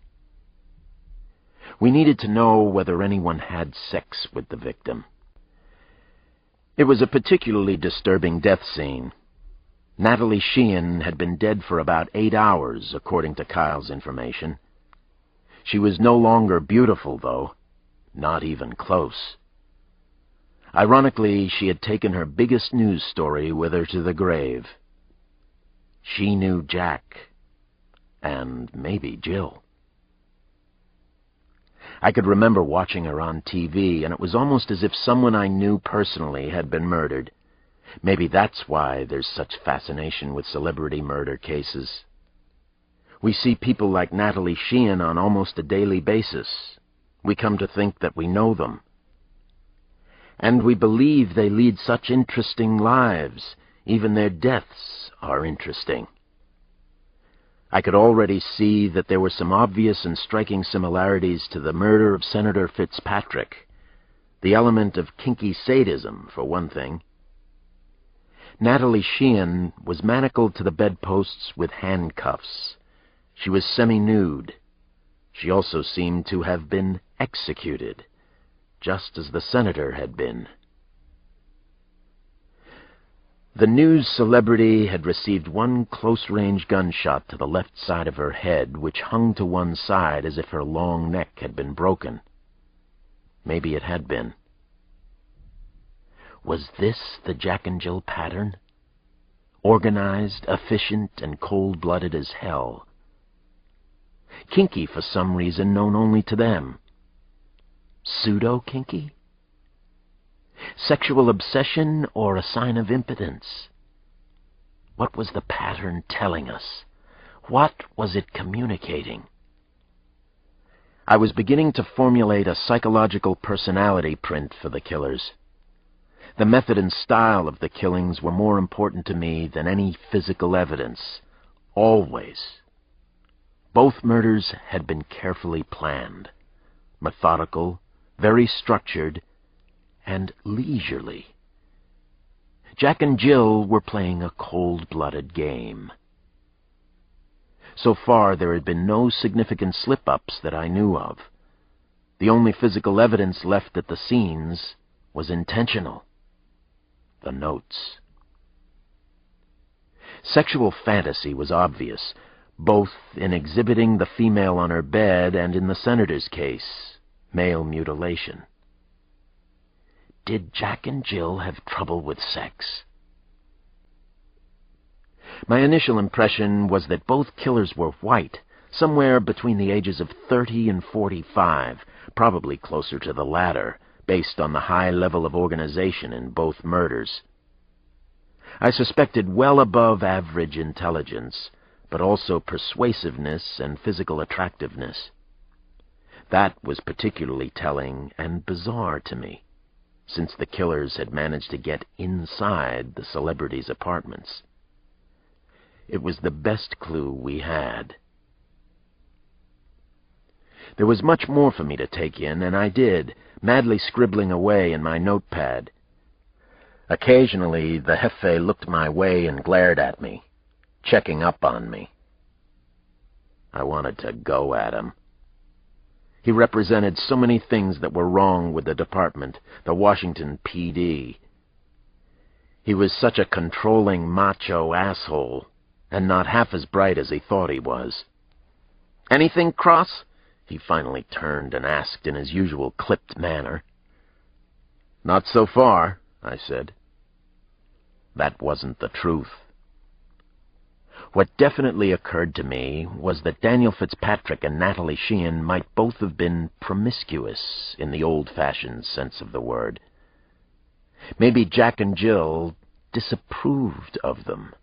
We needed to know whether anyone had sex with the victim. It was a particularly disturbing death scene. Natalie Sheehan had been dead for about 8 hours, according to Kyle's information. She was no longer beautiful, though. Not even close. Ironically, she had taken her biggest news story with her to the grave. She knew Jack, and maybe Jill. I could remember watching her on TV, and it was almost as if someone I knew personally had been murdered. Maybe that's why there's such fascination with celebrity murder cases. We see people like Natalie Sheehan on almost a daily basis. We come to think that we know them. And we believe they lead such interesting lives. Even their deaths are interesting. I could already see that there were some obvious and striking similarities to the murder of Senator Fitzpatrick. The element of kinky sadism, for one thing. Natalie Sheehan was manacled to the bedposts with handcuffs. She was semi-nude. She also seemed to have been executed, just as the senator had been. The news celebrity had received one close-range gunshot to the left side of her head, which hung to one side as if her long neck had been broken. Maybe it had been. Was this the Jack and Jill pattern? Organized, efficient, and cold-blooded as hell. Kinky for some reason known only to them. Pseudo-kinky? Sexual obsession or a sign of impotence? What was the pattern telling us? What was it communicating? I was beginning to formulate a psychological personality print for the killers. The method and style of the killings were more important to me than any physical evidence. Always. Both murders had been carefully planned, methodical, very structured, and leisurely. Jack and Jill were playing a cold-blooded game. So far, there had been no significant slip-ups that I knew of. The only physical evidence left at the scenes was intentional. The notes. Sexual fantasy was obvious, both in exhibiting the female on her bed and, in the senator's case, male mutilation. Did Jack and Jill have trouble with sex? My initial impression was that both killers were white, somewhere between the ages of 30 and 45, probably closer to the latter, based on the high level of organization in both murders. I suspected well above average intelligence, but also persuasiveness and physical attractiveness. That was particularly telling and bizarre to me, since the killers had managed to get inside the celebrities' apartments. It was the best clue we had. There was much more for me to take in, and I did, madly scribbling away in my notepad. Occasionally, the Jefe looked my way and glared at me, checking up on me. I wanted to go at him. He represented so many things that were wrong with the department, the Washington PD. He was such a controlling, macho asshole, and not half as bright as he thought he was. "Anything, Cross?" He finally turned and asked in his usual clipped manner. "Not so far," I said. That wasn't the truth. What definitely occurred to me was that Daniel Fitzpatrick and Natalie Sheehan might both have been promiscuous in the old-fashioned sense of the word. Maybe Jack and Jill disapproved of them.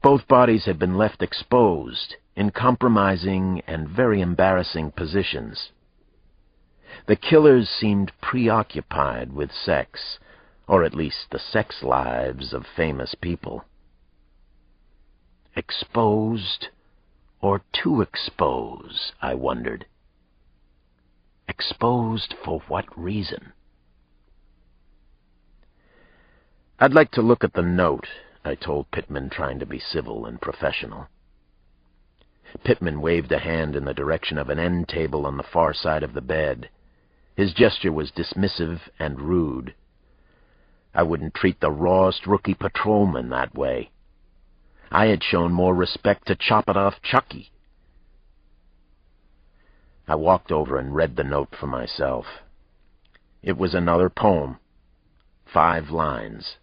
Both bodies had been left exposed, in compromising and very embarrassing positions. The killers seemed preoccupied with sex, or at least the sex lives of famous people. Exposed, or to expose, I wondered. Exposed for what reason? "I'd like to look at the note," I told Pittman, trying to be civil and professional. Pittman waved a hand in the direction of an end table on the far side of the bed. His gesture was dismissive and rude. I wouldn't treat the rawest rookie patrolman that way. I had shown more respect to Chop-It-Off Chucky. I walked over and read the note for myself. It was another poem, 5 lines.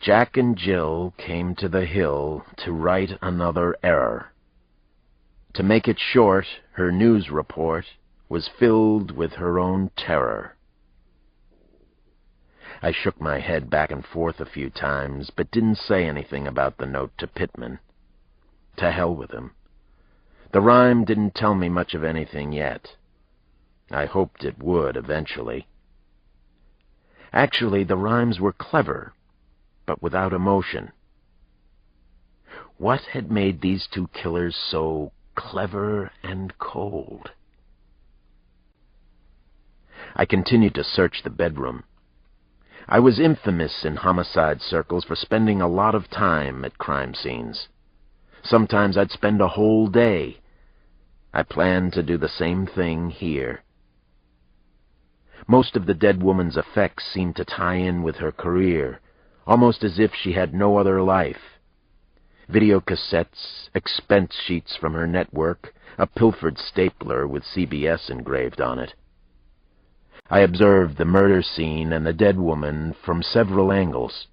Jack and Jill came to the hill to right another error. To make it short, her news report was filled with her own terror. I shook my head back and forth a few times, but didn't say anything about the note to Pittman. To hell with him. The rhyme didn't tell me much of anything yet. I hoped it would eventually. Actually, the rhymes were clever, but without emotion. What had made these two killers so clever and cold? I continued to search the bedroom. I was infamous in homicide circles for spending a lot of time at crime scenes. Sometimes I'd spend a whole day. I planned to do the same thing here. Most of the dead woman's effects seemed to tie in with her career, almost as if she had no other life. Videocassettes, expense sheets from her network, a pilfered stapler with CBS engraved on it. I observed the murder scene and the dead woman from several angles.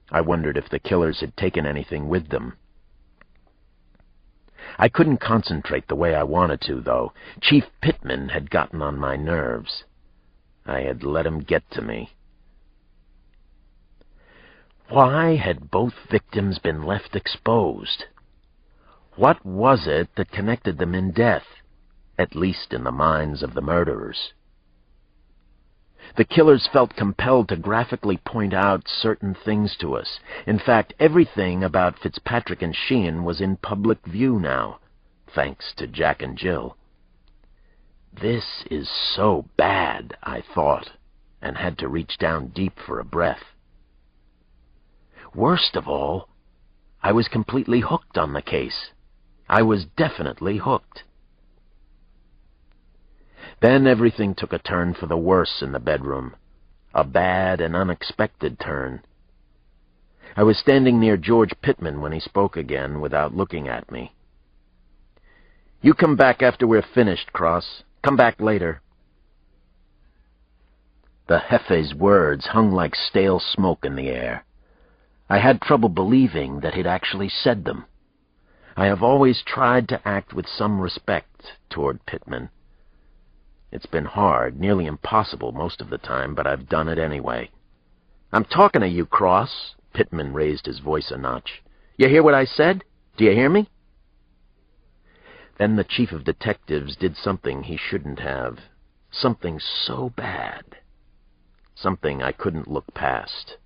I wondered if the killers had taken anything with them. I couldn't concentrate the way I wanted to, though. Chief Pittman had gotten on my nerves. I had let him get to me. Why had both victims been left exposed? What was it that connected them in death, at least in the minds of the murderers? The killers felt compelled to graphically point out certain things to us. In fact, everything about Fitzpatrick and Sheehan was in public view now, thanks to Jack and Jill. This is so bad, I thought, and had to reach down deep for a breath. Worst of all, I was completely hooked on the case. I was definitely hooked. Then everything took a turn for the worse in the bedroom. A bad and unexpected turn. I was standing near George Pittman when he spoke again without looking at me. "You come back after we're finished, Cross. Come back later." The Hefe's words hung like stale smoke in the air. I had trouble believing that he'd actually said them. I have always tried to act with some respect toward Pittman. It's been hard, nearly impossible most of the time, but I've done it anyway. "I'm talking to you, Cross." Pittman raised his voice a notch. "You hear what I said? Do you hear me?" Then the chief of detectives did something he shouldn't have. Something so bad. Something I couldn't look past.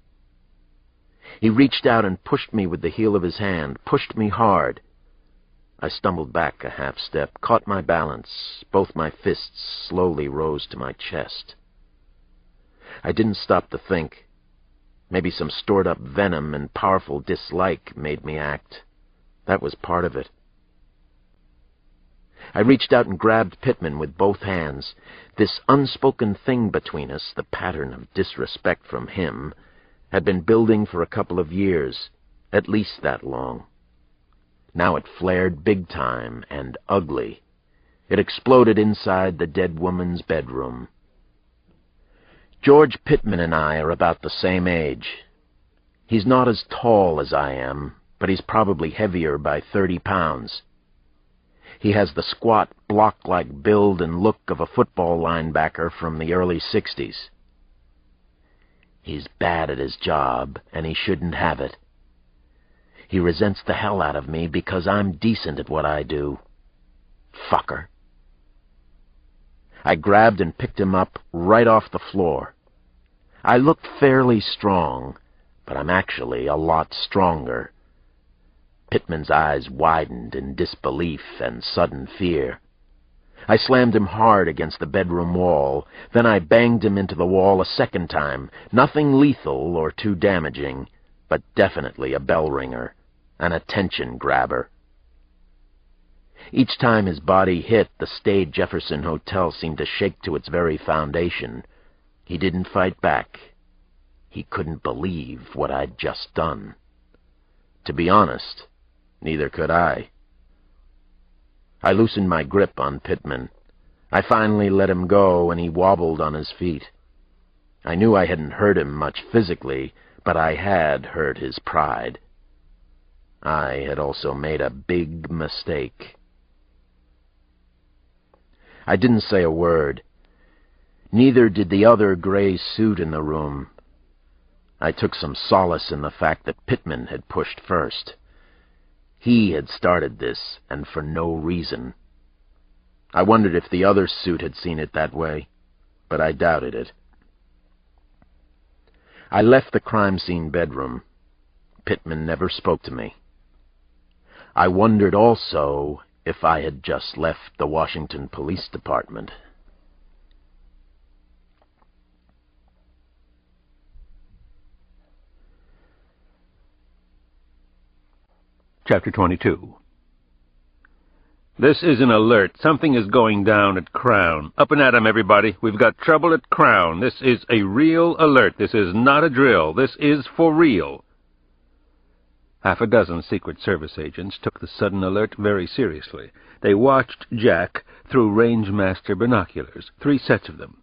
He reached out and pushed me with the heel of his hand, pushed me hard. I stumbled back a half step, caught my balance. Both my fists slowly rose to my chest. I didn't stop to think. Maybe some stored-up venom and powerful dislike made me act. That was part of it. I reached out and grabbed Pittman with both hands. This unspoken thing between us, the pattern of disrespect from him, had been building for a couple of years, at least that long. Now it flared big time and ugly. It exploded inside the dead woman's bedroom. George Pittman and I are about the same age. He's not as tall as I am, but he's probably heavier by 30 pounds. He has the squat, block-like build and look of a football linebacker from the early 60s. He's bad at his job, and he shouldn't have it. He resents the hell out of me because I'm decent at what I do. Fucker. I grabbed and picked him up right off the floor. I looked fairly strong, but I'm actually a lot stronger. Pittman's eyes widened in disbelief and sudden fear. I slammed him hard against the bedroom wall. Then I banged him into the wall a second time. Nothing lethal or too damaging, but definitely a bell ringer, an attention grabber. Each time his body hit, the staid Jefferson Hotel seemed to shake to its very foundation. He didn't fight back. He couldn't believe what I'd just done. To be honest, neither could I. I loosened my grip on Pittman. I finally let him go, and he wobbled on his feet. I knew I hadn't hurt him much physically, but I had hurt his pride. I had also made a big mistake. I didn't say a word. Neither did the other gray suit in the room. I took some solace in the fact that Pittman had pushed first. He had started this, and for no reason. I wondered if the other suit had seen it that way, but I doubted it. I left the crime scene bedroom. Pittman never spoke to me. I wondered also if I had just left the Washington Police Department. Chapter 22. This is an alert. Something is going down at Crown. Up and at 'em, everybody. We've got trouble at Crown. This is a real alert. This is not a drill. This is for real. Half a dozen Secret Service agents took the sudden alert very seriously. They watched Jack through Rangemaster binoculars, 3 sets of them.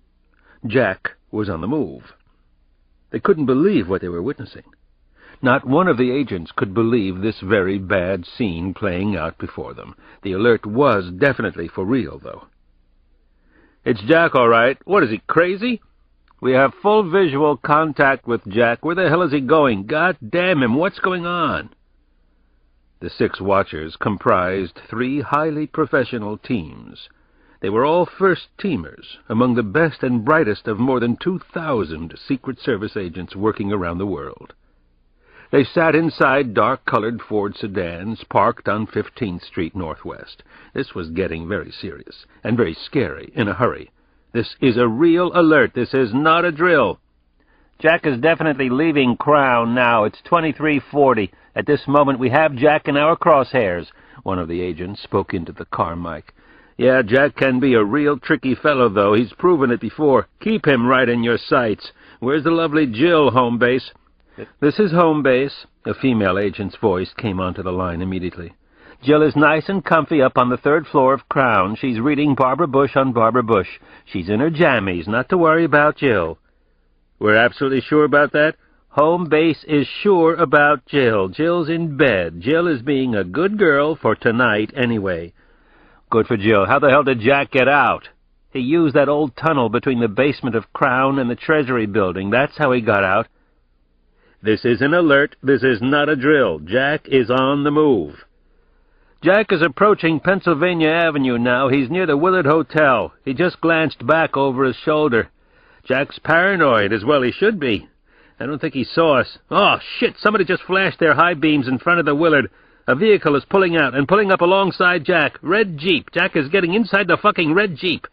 Jack was on the move. They couldn't believe what they were witnessing. Not one of the agents could believe this very bad scene playing out before them. The alert was definitely for real, though. "It's Jack, all right. What is he, crazy?" "We have full visual contact with Jack. Where the hell is he going? God damn him, what's going on?" The 6 watchers comprised 3 highly professional teams. They were all first-teamers, among the best and brightest of more than 2,000 Secret Service agents working around the world. They sat inside dark-colored Ford sedans parked on 15th Street Northwest. This was getting very serious and very scary in a hurry. This is a real alert. This is not a drill. "Jack is definitely leaving Crown now. It's 2340. At this moment we have Jack in our crosshairs," one of the agents spoke into the car mic. Yeah, Jack can be a real tricky fellow, though. He's proven it before. Keep him right in your sights. Where's the lovely Jill, home base? This is home base. A female agent's voice came onto the line immediately. Jill is nice and comfy up on the 3rd floor of Crown. She's reading Barbara Bush on Barbara Bush. She's in her jammies, not to worry about Jill. We're absolutely sure about that? Home base is sure about Jill. Jill's in bed. Jill is being a good girl for tonight anyway. Good for Jill. How the hell did Jack get out? He used that old tunnel between the basement of Crown and the Treasury building. That's how he got out. This is an alert. This is not a drill. Jack is on the move. Jack is approaching Pennsylvania Avenue now. He's near the Willard Hotel. He just glanced back over his shoulder. Jack's paranoid, as well he should be. I don't think he saw us. Oh, shit! Somebody just flashed their high beams in front of the Willard. A vehicle is pulling out and pulling up alongside Jack. Red Jeep. Jack is getting inside the fucking red Jeep.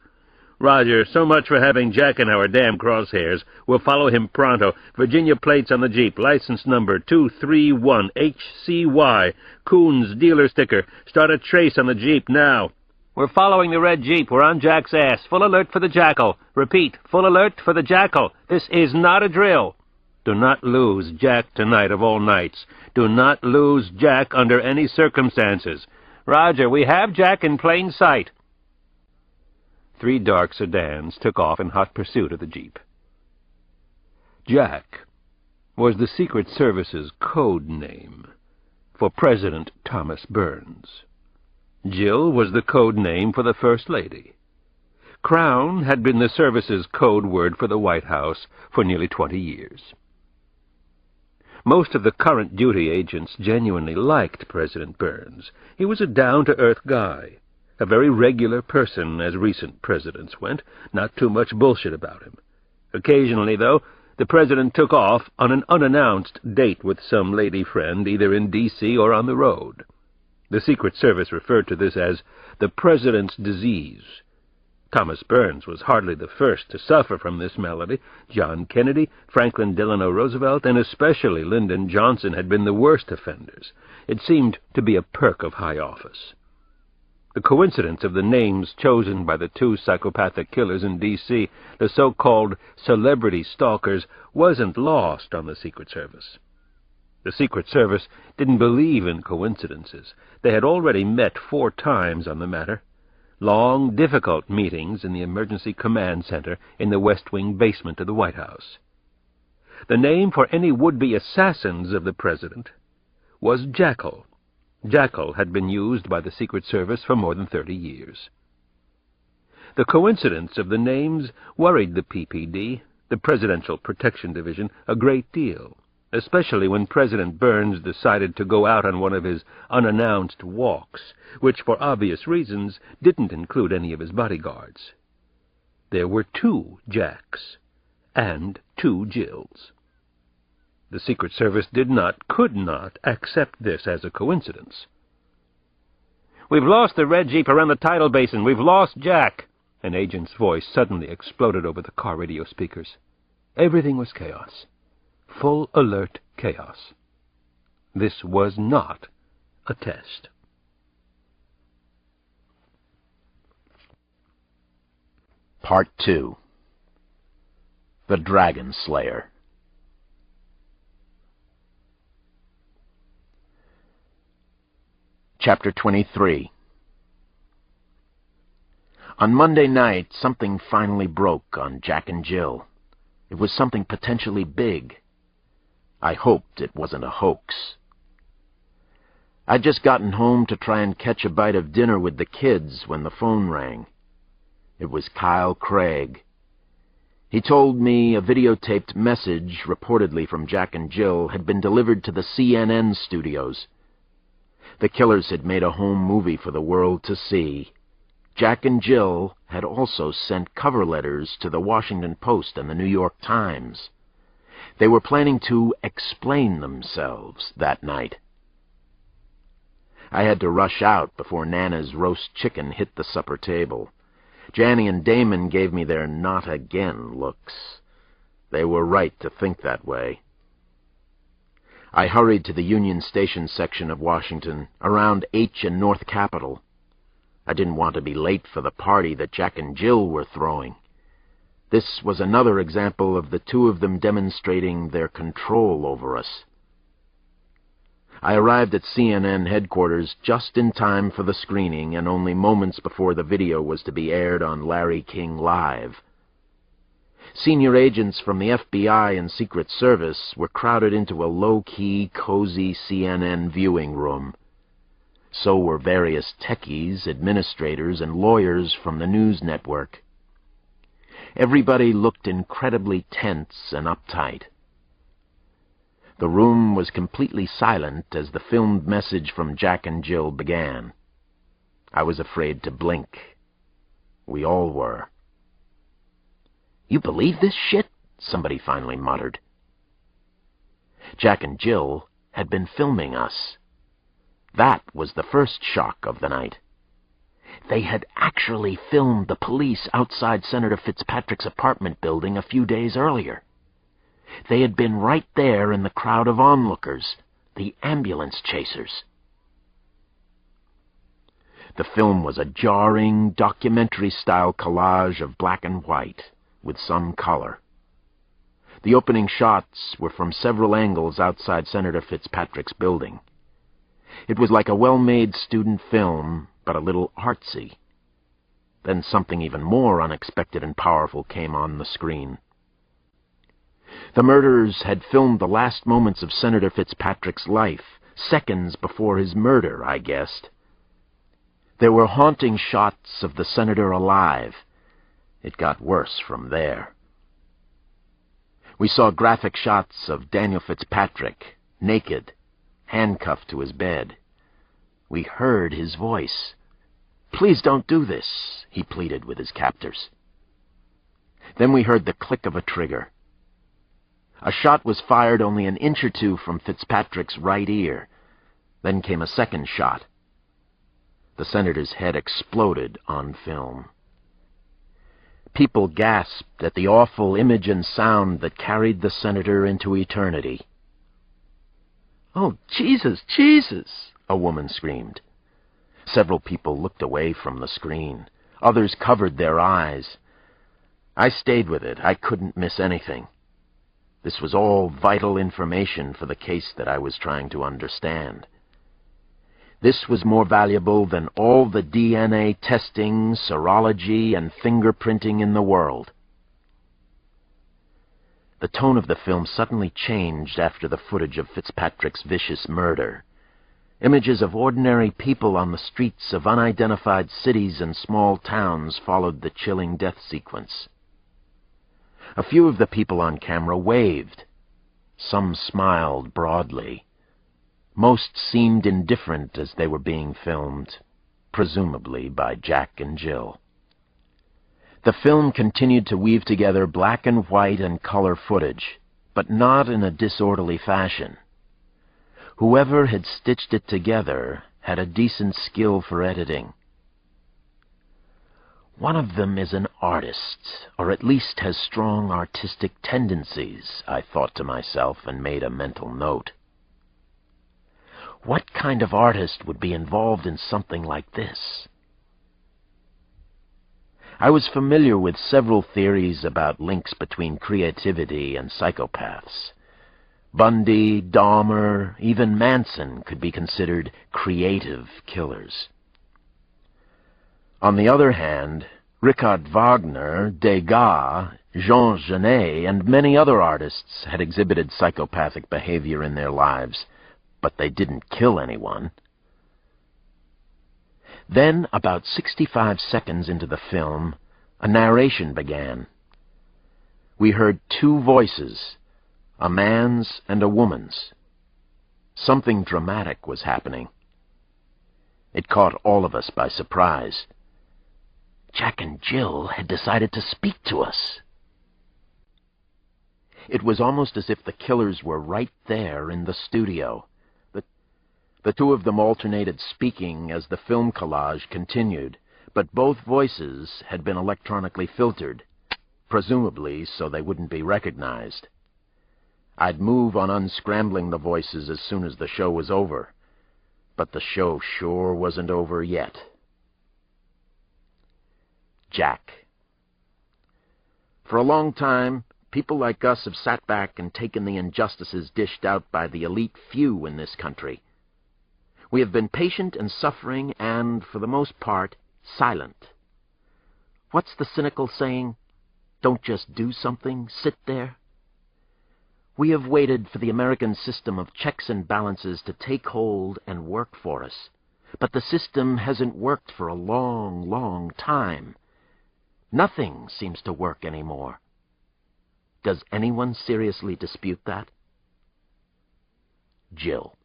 Roger, so much for having Jack in our damn crosshairs. We'll follow him pronto. Virginia plates on the Jeep. License number 231HCY. Coons dealer sticker. Start a trace on the Jeep now. We're following the red Jeep. We're on Jack's ass. Full alert for the Jackal. Repeat, full alert for the Jackal. This is not a drill. Do not lose Jack tonight of all nights. Do not lose Jack under any circumstances. Roger, we have Jack in plain sight. 3 dark sedans took off in hot pursuit of the Jeep. Jack was the Secret Service's code name for President Thomas Burns. Jill was the code name for the First Lady. Crown had been the service's code word for the White House for nearly 20 years. Most of the current duty agents genuinely liked President Burns. He was a down-to-earth guy. A very regular person, as recent presidents went, not too much bullshit about him. Occasionally, though, the president took off on an unannounced date with some lady friend, either in D.C. or on the road. The Secret Service referred to this as the president's disease. Thomas Burns was hardly the first to suffer from this malady. John Kennedy, Franklin Delano Roosevelt, and especially Lyndon Johnson had been the worst offenders. It seemed to be a perk of high office. The coincidence of the names chosen by the 2 psychopathic killers in D.C., the so-called celebrity stalkers, wasn't lost on the Secret Service. The Secret Service didn't believe in coincidences. They had already met 4 times on the matter. Long, difficult meetings in the Emergency Command Center in the West Wing basement of the White House. The name for any would-be assassins of the President was Jackal. Jackal had been used by the Secret Service for more than 30 years. The coincidence of the names worried the PPD, the Presidential Protection Division, a great deal, especially when President Burns decided to go out on one of his unannounced walks, which, for obvious reasons, didn't include any of his bodyguards. There were 2 Jacks and 2 Jills. The Secret Service could not accept this as a coincidence. "We've lost the red Jeep around the tidal basin. We've lost Jack." An agent's voice suddenly exploded over the car radio speakers. Everything was chaos. Full alert chaos. This was not a test. Part 2. The Dragon Slayer. Chapter 23. On Monday night, something finally broke on Jack and Jill. It was something potentially big. I hoped it wasn't a hoax. I'd just gotten home to try and catch a bite of dinner with the kids when the phone rang. It was Kyle Craig. He told me a videotaped message, reportedly from Jack and Jill, had been delivered to the CNN studios. The killers had made a home movie for the world to see. Jack and Jill had also sent cover letters to the Washington Post and the New York Times. They were planning to explain themselves that night. I had to rush out before Nana's roast chicken hit the supper table. Janny and Damon gave me their not again looks. They were right to think that way. I hurried to the Union Station section of Washington, around H and North Capitol. I didn't want to be late for the party that Jack and Jill were throwing. This was another example of the two of them demonstrating their control over us. I arrived at CNN headquarters just in time for the screening and only moments before the video was to be aired on Larry King Live. Senior agents from the FBI and Secret Service were crowded into a low-key, cozy CNN viewing room. So were various techies, administrators, and lawyers from the news network. Everybody looked incredibly tense and uptight. The room was completely silent as the filmed message from Jack and Jill began. I was afraid to blink. We all were. "You believe this shit?" somebody finally muttered. Jack and Jill had been filming us. That was the first shock of the night. They had actually filmed the police outside Senator Fitzpatrick's apartment building a few days earlier. They had been right there in the crowd of onlookers, the ambulance chasers. The film was a jarring, documentary-style collage of black and white, with some color. The opening shots were from several angles outside Senator Fitzpatrick's building. It was like a well-made student film, but a little artsy. Then something even more unexpected and powerful came on the screen. The murderers had filmed the last moments of Senator Fitzpatrick's life, seconds before his murder, I guessed. There were haunting shots of the senator alive. It got worse from there. We saw graphic shots of Daniel Fitzpatrick, naked, handcuffed to his bed. We heard his voice. "Please don't do this," he pleaded with his captors. Then we heard the click of a trigger. A shot was fired only an inch or two from Fitzpatrick's right ear. Then came a second shot. The senator's head exploded on film. People gasped at the awful image and sound that carried the senator into eternity. "Oh, Jesus, Jesus!" a woman screamed. Several people looked away from the screen. Others covered their eyes. I stayed with it. I couldn't miss anything. This was all vital information for the case that I was trying to understand. This was more valuable than all the DNA testing, serology, and fingerprinting in the world. The tone of the film suddenly changed after the footage of Fitzpatrick's vicious murder. Images of ordinary people on the streets of unidentified cities and small towns followed the chilling death sequence. A few of the people on camera waved. Some smiled broadly. Most seemed indifferent as they were being filmed, presumably by Jack and Jill. The film continued to weave together black and white and color footage, but not in a disorderly fashion. Whoever had stitched it together had a decent skill for editing. One of them is an artist, or at least has strong artistic tendencies, I thought to myself and made a mental note. What kind of artist would be involved in something like this? I was familiar with several theories about links between creativity and psychopaths. Bundy, Dahmer, even Manson could be considered creative killers. On the other hand, Richard Wagner, Degas, Jean Genet, and many other artists had exhibited psychopathic behavior in their lives, but they didn't kill anyone. Then, about 65 seconds into the film, a narration began. We heard two voices, a man's and a woman's. Something dramatic was happening. It caught all of us by surprise. Jack and Jill had decided to speak to us. It was almost as if the killers were right there in the studio. The two of them alternated speaking as the film collage continued, but both voices had been electronically filtered, presumably so they wouldn't be recognized. I'd move on unscrambling the voices as soon as the show was over, but the show sure wasn't over yet. Jack. For a long time, people like us have sat back and taken the injustices dished out by the elite few in this country. We have been patient and suffering and, for the most part, silent. What's the cynical saying? Don't just do something, sit there. We have waited for the American system of checks and balances to take hold and work for us. But the system hasn't worked for a long, long time. Nothing seems to work anymore. Does anyone seriously dispute that? Jill.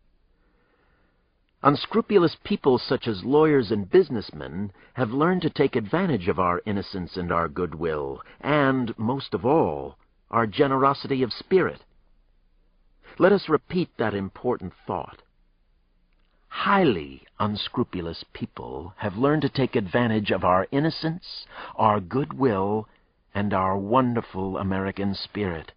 Unscrupulous people such as lawyers and businessmen have learned to take advantage of our innocence and our goodwill, and, most of all, our generosity of spirit. Let us repeat that important thought. Highly unscrupulous people have learned to take advantage of our innocence, our goodwill, and our wonderful American spirit.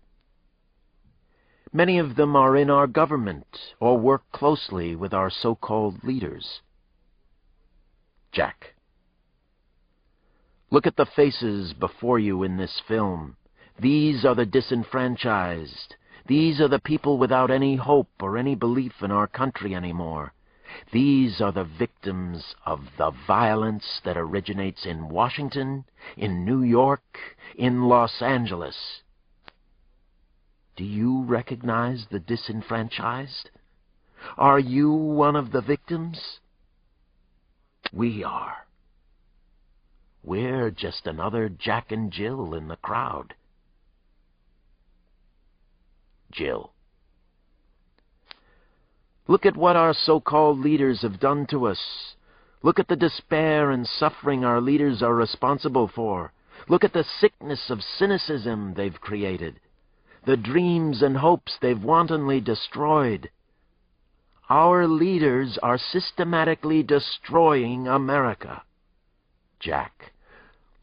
Many of them are in our government or work closely with our so-called leaders. Jack. Look at the faces before you in this film. These are the disenfranchised. These are the people without any hope or any belief in our country anymore. These are the victims of the violence that originates in Washington, in New York, in Los Angeles. Do you recognize the disenfranchised? Are you one of the victims? We are. We're just another Jack and Jill in the crowd. Jill. Look at what our so-called leaders have done to us. Look at the despair and suffering our leaders are responsible for. Look at the sickness of cynicism they've created. The dreams and hopes they've wantonly destroyed. Our leaders are systematically destroying America. Jack.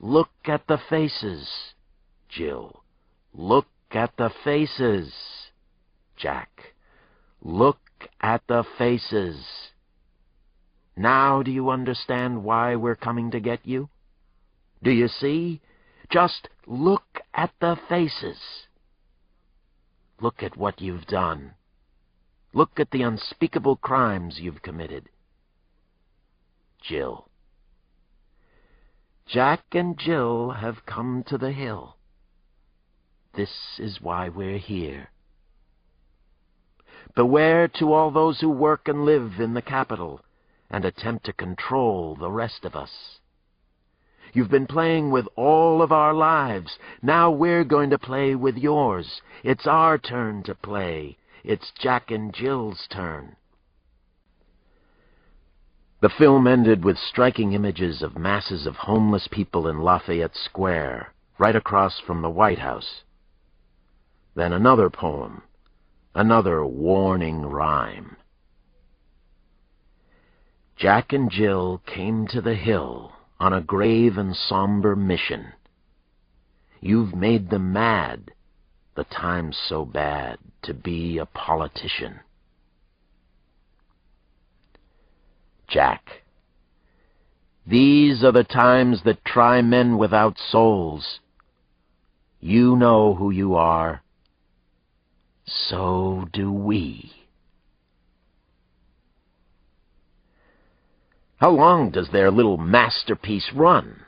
Look at the faces. Jill. Look at the faces. Jack. Look at the faces. Now do you understand why we're coming to get you? Do you see? Just look at the faces. Look at what you've done. Look at the unspeakable crimes you've committed. Jill. Jack and Jill have come to the hill. This is why we're here. Beware to all those who work and live in the capital and attempt to control the rest of us. You've been playing with all of our lives. Now we're going to play with yours. It's our turn to play. It's Jack and Jill's turn. The film ended with striking images of masses of homeless people in Lafayette Square, right across from the White House. Then another poem, another warning rhyme. Jack and Jill came to the hill on a grave and somber mission. You've made them mad, the time's so bad to be a politician. Jack. These are the times that try men without souls. You know who you are. So do we. How long does their little masterpiece run?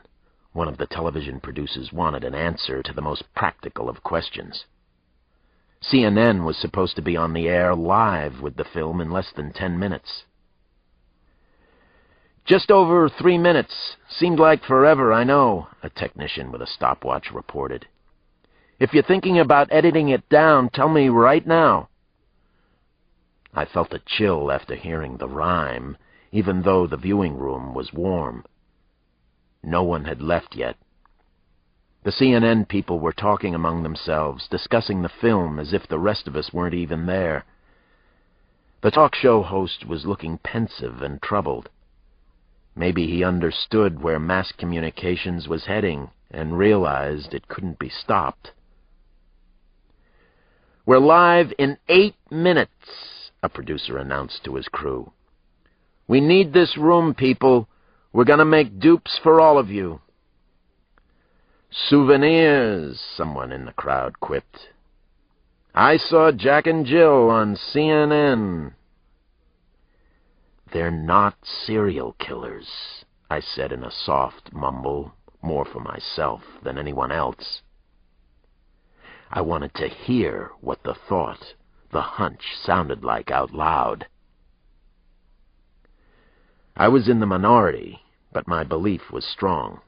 One of the television producers wanted an answer to the most practical of questions. CNN was supposed to be on the air live with the film in less than 10 minutes. Just over 3 minutes. Seemed like forever, I know, a technician with a stopwatch reported. If you're thinking about editing it down, tell me right now. I felt a chill after hearing the rhyme, even though the viewing room was warm. No one had left yet. The CNN people were talking among themselves, discussing the film as if the rest of us weren't even there. The talk show host was looking pensive and troubled. Maybe he understood where mass communications was heading and realized it couldn't be stopped. We're live in 8 minutes, a producer announced to his crew. We need this room, people. We're going to make dupes for all of you. "Souvenirs," someone in the crowd quipped. "I saw Jack and Jill on CNN." "They're not serial killers," I said in a soft mumble, more for myself than anyone else. I wanted to hear what the thought, the hunch, sounded like out loud. I was in the minority, but my belief was strong.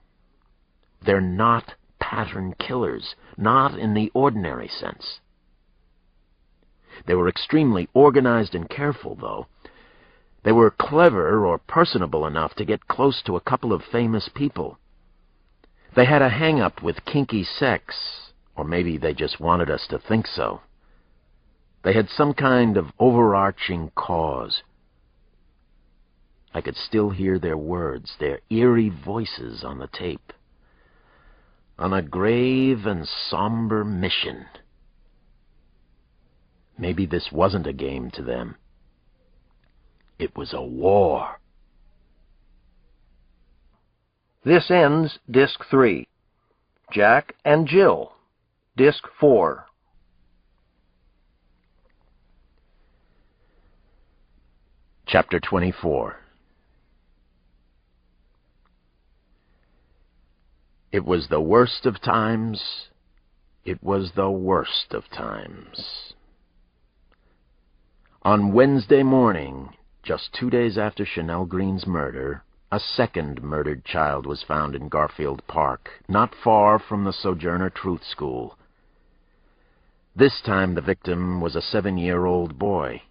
They're not pattern killers, not in the ordinary sense. They were extremely organized and careful, though. They were clever or personable enough to get close to a couple of famous people. They had a hang-up with kinky sex, or maybe they just wanted us to think so. They had some kind of overarching cause. I could still hear their words, their eerie voices on the tape. On a grave and somber mission. Maybe this wasn't a game to them. It was a war. This ends Disc 3. Jack and Jill, Disc 4. Chapter 24. It was the worst of times. It was the worst of times. On Wednesday morning, just 2 days after Chanel Green's murder, a second murdered child was found in Garfield Park, not far from the Sojourner Truth School. This time the victim was a 7-year-old boy.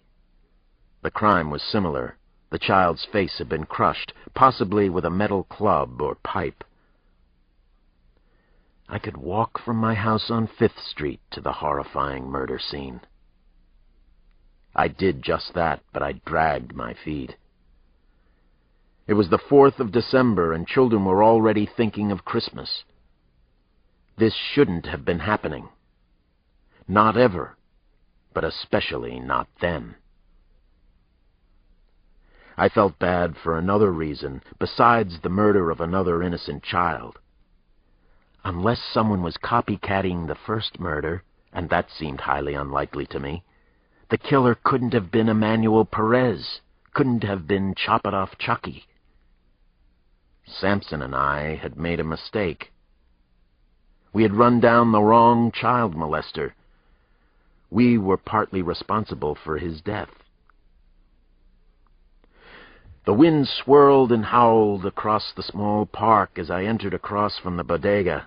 The crime was similar. The child's face had been crushed, possibly with a metal club or pipe. I could walk from my house on 5th Street to the horrifying murder scene. I did just that, but I dragged my feet. It was the 4th of December, and children were already thinking of Christmas. This shouldn't have been happening. Not ever, but especially not then. I felt bad for another reason, besides the murder of another innocent child. Unless someone was copycatting the first murder, and that seemed highly unlikely to me, the killer couldn't have been Emmanuel Perez, couldn't have been Chop-It-Off Chucky. Sampson and I had made a mistake. We had run down the wrong child molester. We were partly responsible for his death. The wind swirled and howled across the small park as I entered across from the bodega.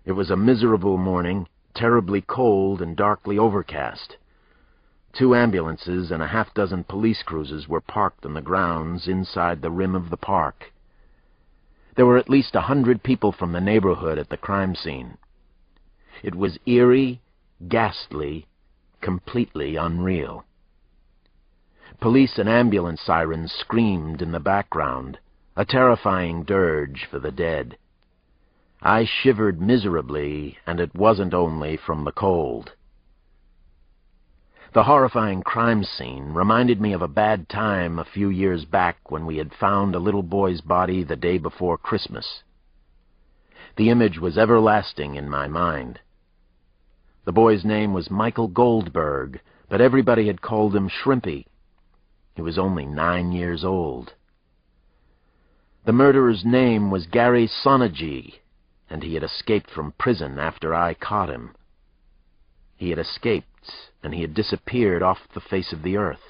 It was a miserable morning, terribly cold and darkly overcast. 2 ambulances and a half-dozen police cruisers were parked on the grounds inside the rim of the park. There were at least 100 people from the neighborhood at the crime scene. It was eerie, ghastly, completely unreal. Police and ambulance sirens screamed in the background, a terrifying dirge for the dead. I shivered miserably, and it wasn't only from the cold. The horrifying crime scene reminded me of a bad time a few years back when we had found a little boy's body the day before Christmas. The image was everlasting in my mind. The boy's name was Michael Goldberg, but everybody had called him Shrimpy. He was only 9 years old. The murderer's name was Gary Sonagy, and he had escaped from prison after I caught him. He had escaped, and he had disappeared off the face of the earth.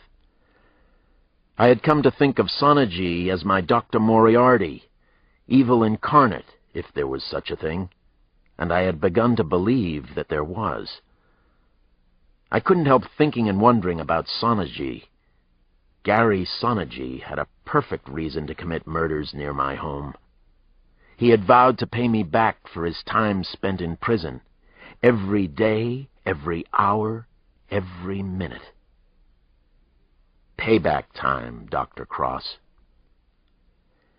I had come to think of Sonagy as my Dr. Moriarty, evil incarnate, if there was such a thing, and I had begun to believe that there was. I couldn't help thinking and wondering about Sonagy. Gary Sonagy had a perfect reason to commit murders near my home. He had vowed to pay me back for his time spent in prison, every day, every hour, every minute. Payback time, Dr. Cross.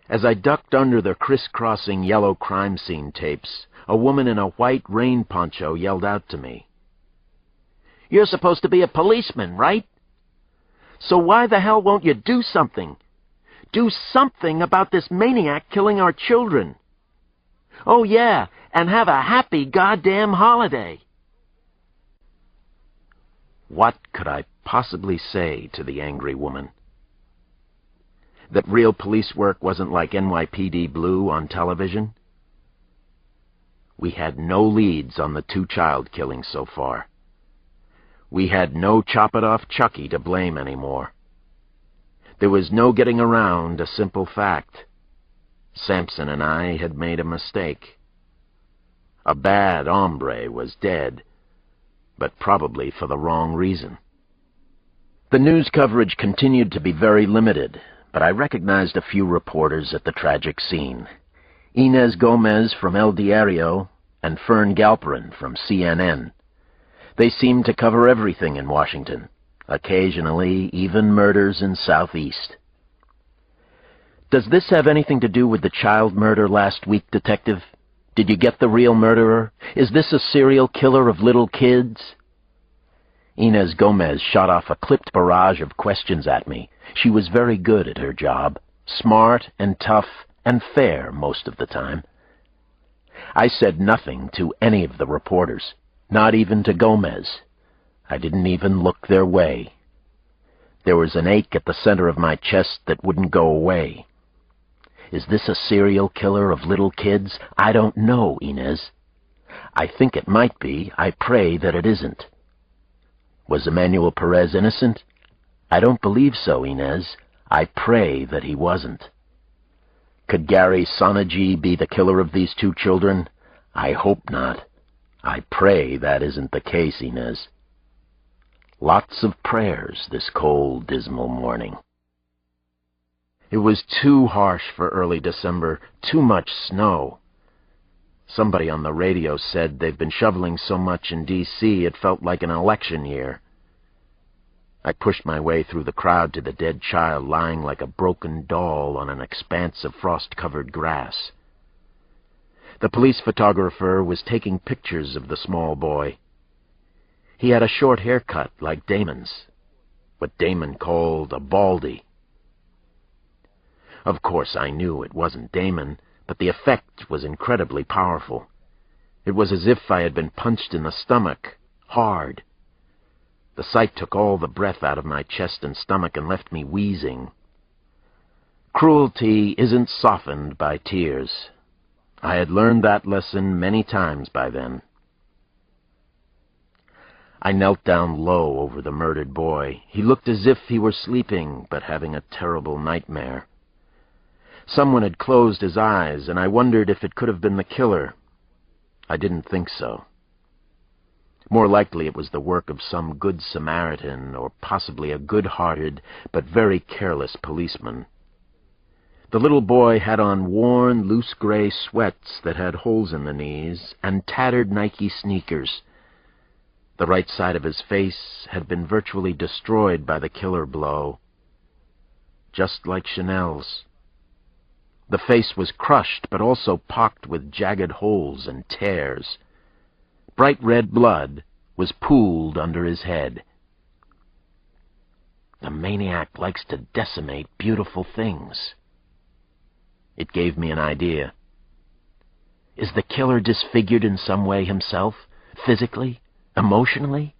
As I ducked under the crisscrossing yellow crime scene tapes, a woman in a white rain poncho yelled out to me. "You're supposed to be a policeman, right? So why the hell won't you do something? Do something about this maniac killing our children. Oh yeah, and have a happy goddamn holiday." What could I possibly say to the angry woman? That real police work wasn't like NYPD Blue on television? We had no leads on the 2 child killings so far. We had no Chop-It-Off Chucky to blame anymore. There was no getting around a simple fact. Sampson and I had made a mistake. A bad hombre was dead, but probably for the wrong reason. The news coverage continued to be very limited, but I recognized a few reporters at the tragic scene. Inez Gomez from El Diario and Fern Galperin from CNN. They seemed to cover everything in Washington, occasionally even murders in Southeast. "Does this have anything to do with the child murder last week, Detective? Did you get the real murderer? Is this a serial killer of little kids?" Inez Gomez shot off a clipped barrage of questions at me. She was very good at her job, smart and tough and fair most of the time. I said nothing to any of the reporters, not even to Gomez. I didn't even look their way. There was an ache at the center of my chest that wouldn't go away. Is this a serial killer of little kids? I don't know, Inez. I think it might be. I pray that it isn't. Was Emmanuel Perez innocent? I don't believe so, Inez. I pray that he wasn't. Could Gary Sonagy be the killer of these 2 children? I hope not. I pray that isn't the case, Inez. Lots of prayers this cold, dismal morning. It was too harsh for early December, too much snow. Somebody on the radio said they've been shoveling so much in D.C. it felt like an election year. I pushed my way through the crowd to the dead child lying like a broken doll on an expanse of frost-covered grass. The police photographer was taking pictures of the small boy. He had a short haircut like Damon's, what Damon called a baldy. Of course, I knew it wasn't Damon, but the effect was incredibly powerful. It was as if I had been punched in the stomach, hard. The sight took all the breath out of my chest and stomach and left me wheezing. Cruelty isn't softened by tears. I had learned that lesson many times by then. I knelt down low over the murdered boy. He looked as if he were sleeping, but having a terrible nightmare. Someone had closed his eyes, and I wondered if it could have been the killer. I didn't think so. More likely it was the work of some good Samaritan, or possibly a good-hearted but very careless policeman. The little boy had on worn, loose gray sweats that had holes in the knees, and tattered Nike sneakers. The right side of his face had been virtually destroyed by the killer blow, just like Chanel's. The face was crushed, but also pocked with jagged holes and tears. Bright red blood was pooled under his head. The maniac likes to decimate beautiful things. It gave me an idea. Is the killer disfigured in some way himself? Physically? Emotionally?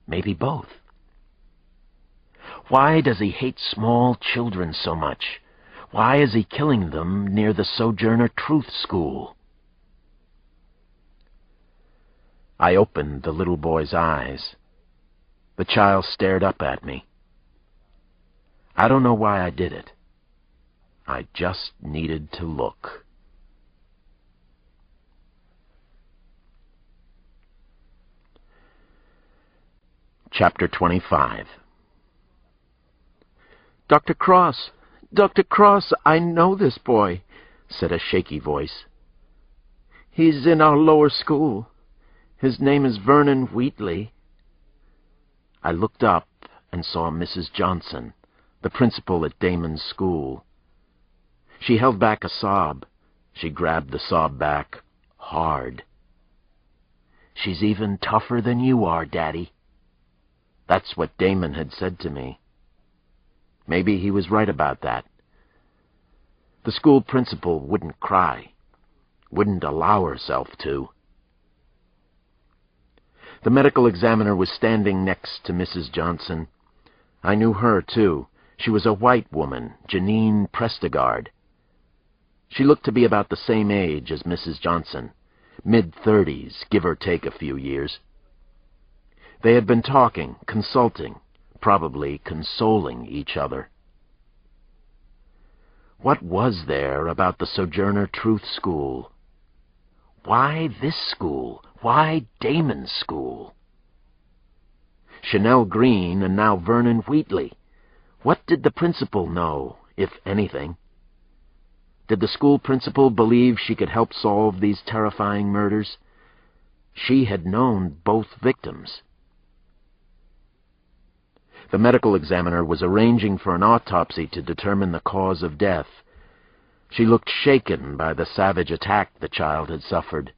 Maybe both. Why does he hate small children so much? Why is he killing them near the Sojourner Truth School? I opened the little boy's eyes. The child stared up at me. I don't know why I did it. I just needed to look. Chapter 25. "Dr. Cross! Dr. Cross, I know this boy," said a shaky voice. "He's in our lower school. His name is Vernon Wheatley." I looked up and saw Mrs. Johnson, the principal at Damon's school. She held back a sob. She grabbed the sob back hard. "She's even tougher than you are, Daddy." That's what Damon had said to me. Maybe he was right about that. The school principal wouldn't cry. wouldn't allow herself to. The medical examiner was standing next to Mrs. Johnson. I knew her, too. She was a white woman, Janine Prestegard. She looked to be about the same age as Mrs. Johnson, mid-30s, give or take a few years. They had been talking, consulting, probably consoling each other. What was there about the Sojourner Truth School? Why this school? Why Damon's school? Chanel Green and now Vernon Wheatley. What did the principal know, if anything? Did the school principal believe she could help solve these terrifying murders? She had known both victims. The medical examiner was arranging for an autopsy to determine the cause of death. She looked shaken by the savage attack the child had suffered.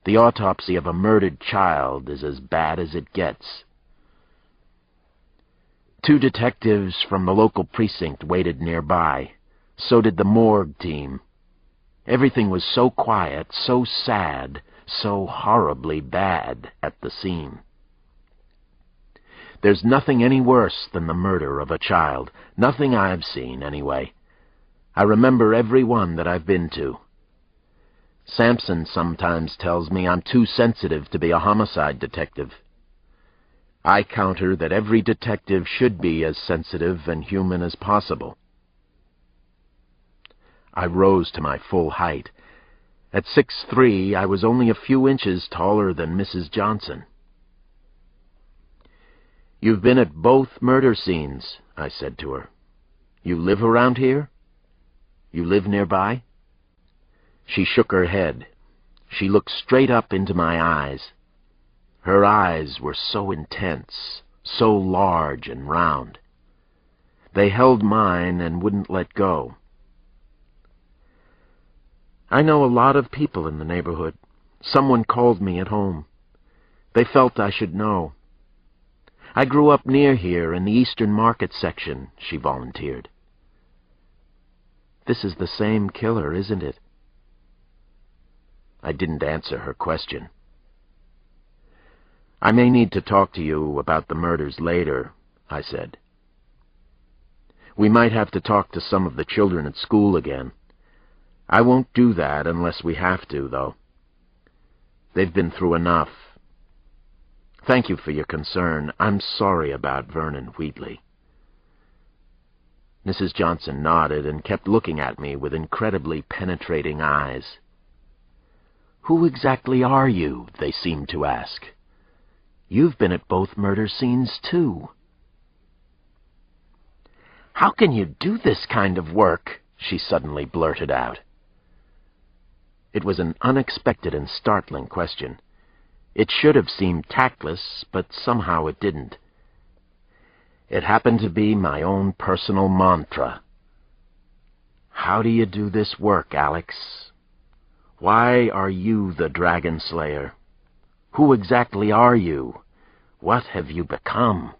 The autopsy of a murdered child is as bad as it gets. 2 detectives from the local precinct waited nearby. So did the morgue team. Everything was so quiet, so sad, so horribly bad at the scene. There's nothing any worse than the murder of a child. Nothing I've seen, anyway. I remember every one that I've been to. Sampson sometimes tells me I'm too sensitive to be a homicide detective. I counter that every detective should be as sensitive and human as possible. I rose to my full height. At 6'3", I was only a few inches taller than Mrs. Johnson. "You've been at both murder scenes," I said to her. "You live around here? You live nearby?" She shook her head. She looked straight up into my eyes. Her eyes were so intense, so large and round. They held mine and wouldn't let go. "I know a lot of people in the neighborhood. Someone called me at home. They felt I should know. I grew up near here in the Eastern Market section," she volunteered. "This is the same killer, isn't it?" I didn't answer her question. "I may need to talk to you about the murders later," I said. "We might have to talk to some of the children at school again. I won't do that unless we have to, though. They've been through enough. Thank you for your concern. I'm sorry about Vernon Wheatley." Mrs. Johnson nodded and kept looking at me with incredibly penetrating eyes. "Who exactly are you?" they seemed to ask. "You've been at both murder scenes, too." "How can you do this kind of work?" she suddenly blurted out. It was an unexpected and startling question. It should have seemed tactless, but somehow it didn't. It happened to be my own personal mantra. "How do you do this work, Alex? Why are you the Dragon Slayer? Who exactly are you? What have you become?"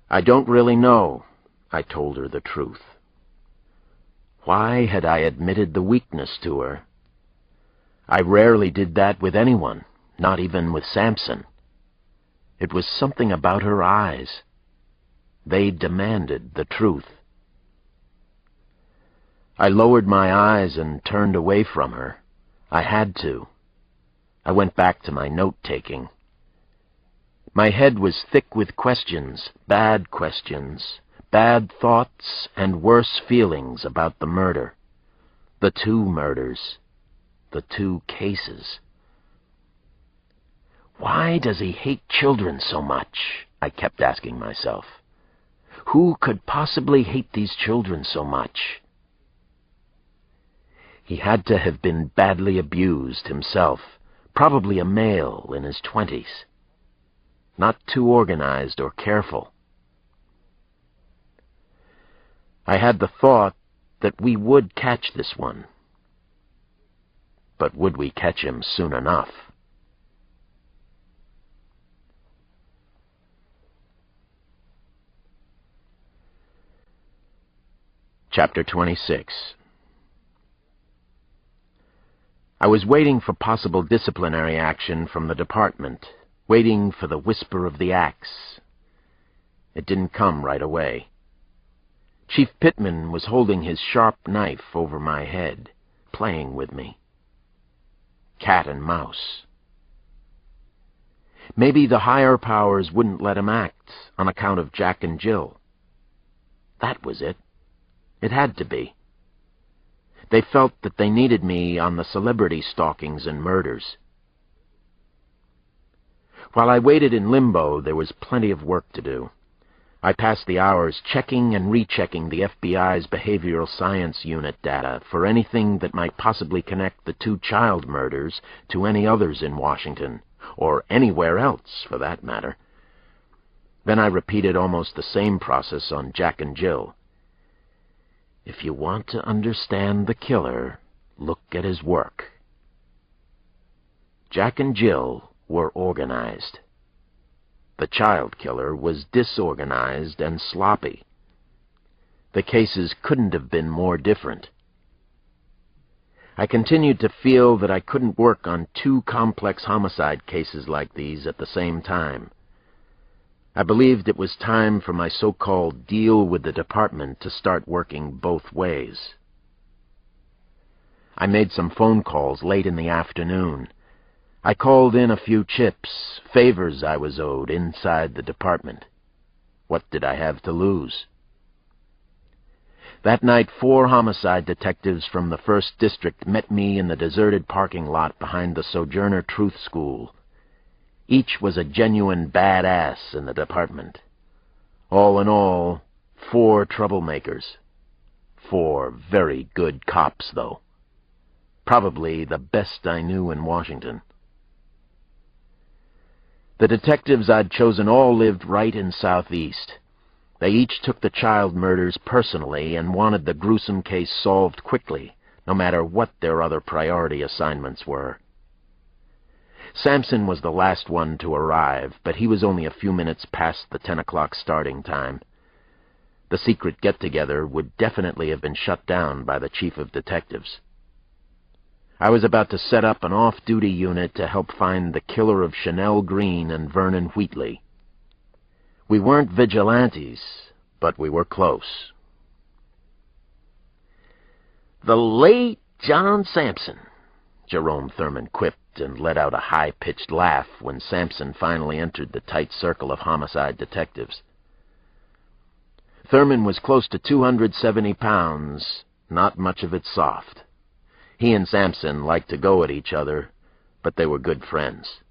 "I don't really know," I told her the truth. Why had I admitted the weakness to her? I rarely did that with anyone, not even with Sampson. It was something about her eyes. They demanded the truth. I lowered my eyes and turned away from her. I had to. I went back to my note-taking. My head was thick with questions, bad thoughts, and worse feelings about the murder. The 2 murders. The 2 cases. Why does he hate children so much? I kept asking myself. Who could possibly hate these children so much? He had to have been badly abused himself, probably a male in his 20s. Not too organized or careful. I had the thought that we would catch this one. But would we catch him soon enough? Chapter 26. I was waiting for possible disciplinary action from the department, waiting for the whisper of the axe. It didn't come right away. Chief Pittman was holding his sharp knife over my head, playing with me. Cat and mouse. Maybe the higher powers wouldn't let him act on account of Jack and Jill. That was it. It had to be. They felt that they needed me on the celebrity stalkings and murders. While I waited in limbo, there was plenty of work to do. I passed the hours checking and rechecking the FBI's behavioral science unit data for anything that might possibly connect the 2 child murders to any others in Washington, or anywhere else, for that matter. Then I repeated almost the same process on Jack and Jill. If you want to understand the killer, look at his work. Jack and Jill were organized. The child killer was disorganized and sloppy. The cases couldn't have been more different. I continued to feel that I couldn't work on 2 complex homicide cases like these at the same time. I believed it was time for my so-called deal with the department to start working both ways. I made some phone calls late in the afternoon. I called in a few chips, favors I was owed inside the department. What did I have to lose? That night, 4 homicide detectives from the 1st District met me in the deserted parking lot behind the Sojourner Truth School. Each was a genuine badass in the department. All in all, 4 troublemakers. 4 very good cops, though. Probably the best I knew in Washington. The detectives I'd chosen all lived right in Southeast. They each took the child murders personally and wanted the gruesome case solved quickly, no matter what their other priority assignments were. Sampson was the last one to arrive, but he was only a few minutes past the 10 o'clock starting time. The secret get-together would definitely have been shut down by the chief of detectives. I was about to set up an off-duty unit to help find the killer of Chanel Green and Vernon Wheatley. We weren't vigilantes, but we were close. "The late John Sampson," Jerome Thurman quipped and let out a high-pitched laugh when Sampson finally entered the tight circle of homicide detectives. Thurman was close to 270 pounds, not much of it soft. He and Sampson liked to go at each other, but they were good friends.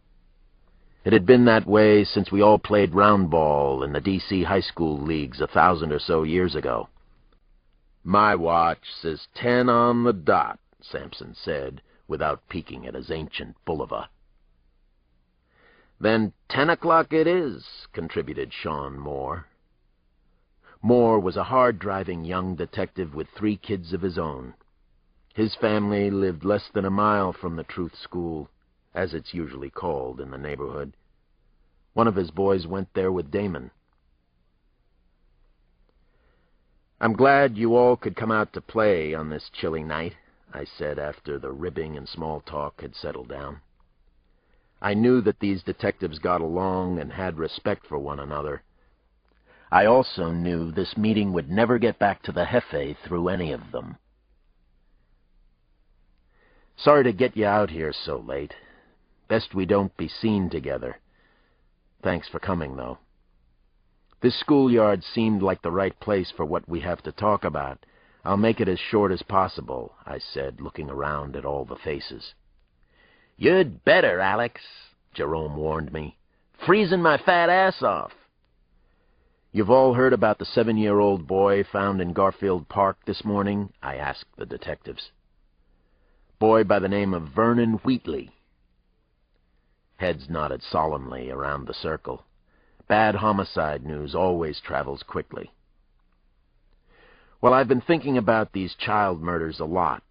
It had been that way since we all played round ball in the D.C. high school leagues 1,000 or so years ago. "My watch says 10 on the dot," Sampson said, without peeking at his ancient boulevard. "Then 10 o'clock it is," contributed Sean Moore. Moore was a hard-driving young detective with 3 kids of his own. His family lived less than a mile from the Truth School, as it's usually called in the neighborhood. One of his boys went there with Damon. "I'm glad you all could come out to play on this chilly night," I said after the ribbing and small talk had settled down. I knew that these detectives got along and had respect for one another. I also knew this meeting would never get back to the Jefe through any of them. "Sorry to get you out here so late. Best we don't be seen together. Thanks for coming, though. This schoolyard seemed like the right place for what we have to talk about. I'll make it as short as possible," I said, looking around at all the faces. "You'd better, Alex," Jerome warned me. "Freezing my fat ass off." "You've all heard about the 7-year-old boy found in Garfield Park this morning?" I asked the detectives. "Boy by the name of Vernon Wheatley." Heads nodded solemnly around the circle. Bad homicide news always travels quickly. "Well, I've been thinking about these child murders a lot.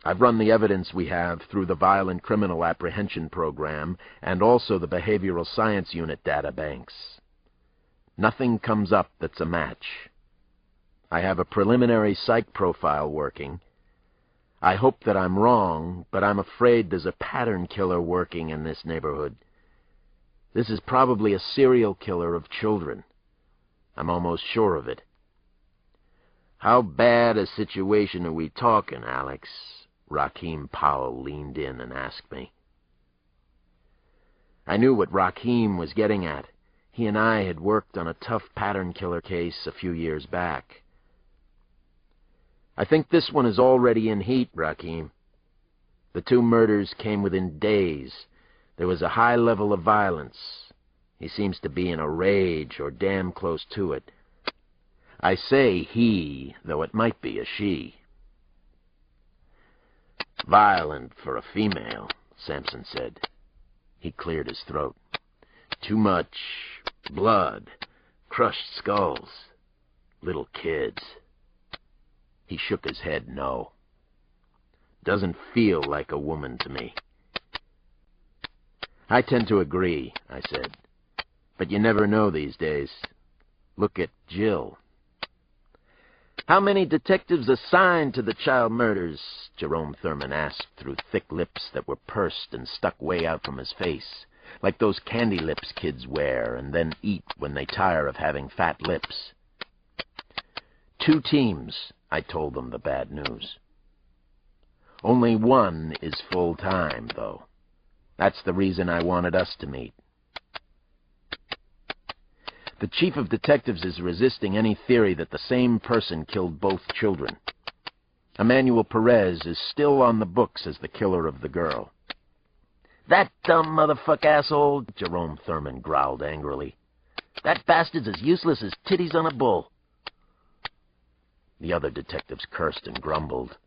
I've run the evidence we have through the Violent Criminal Apprehension Program and also the Behavioral Science Unit databanks. Nothing comes up that's a match. I have a preliminary psych profile working. I hope that I'm wrong, but I'm afraid there's a pattern killer working in this neighborhood. This is probably a serial killer of children. I'm almost sure of it. How bad a situation are we talking, Alex? Raheem Powell leaned in and asked me. I knew what Raheem was getting at. He and I had worked on a tough pattern killer case a few years back. I think this one is already in heat, Raheem. The 2 murders came within days. There was a high level of violence. He seems to be in a rage or damn close to it. I say he, though it might be a she. Violent for a female, Sampson said. He cleared his throat. Too much blood, crushed skulls, little kids. He shook his head no. Doesn't feel like a woman to me. I tend to agree, I said. But you never know these days. Look at Jill. How many detectives assigned to the child murders? Jerome Thurman asked through thick lips that were pursed and stuck way out from his face, like those candy lips kids wear and then eat when they tire of having fat lips. 2 teams, I told them the bad news. Only 1 is full-time, though. That's the reason I wanted us to meet. The chief of detectives is resisting any theory that the same person killed both children. Emmanuel Perez is still on the books as the killer of the girl. That dumb motherfucker asshole, Jerome Thurman growled angrily. That bastard's as useless as titties on a bull. The other detectives cursed and grumbled.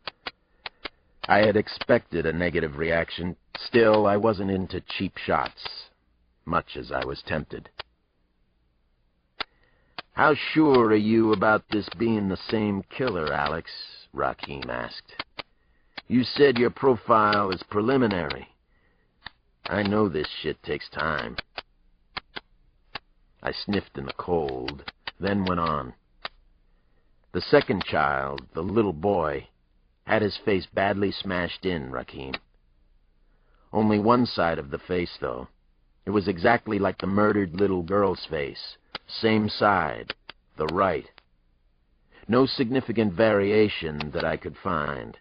I had expected a negative reaction. Still, I wasn't into cheap shots, much as I was tempted. How sure are you about this being the same killer, Alex? Raheem asked. You said your profile is preliminary. I know this shit takes time. I sniffed in the cold, then went on. The second child, the little boy, had his face badly smashed in, Raheem. Only one side of the face, though. It was exactly like the murdered little girl's face. Same side, the right. No significant variation that I could find.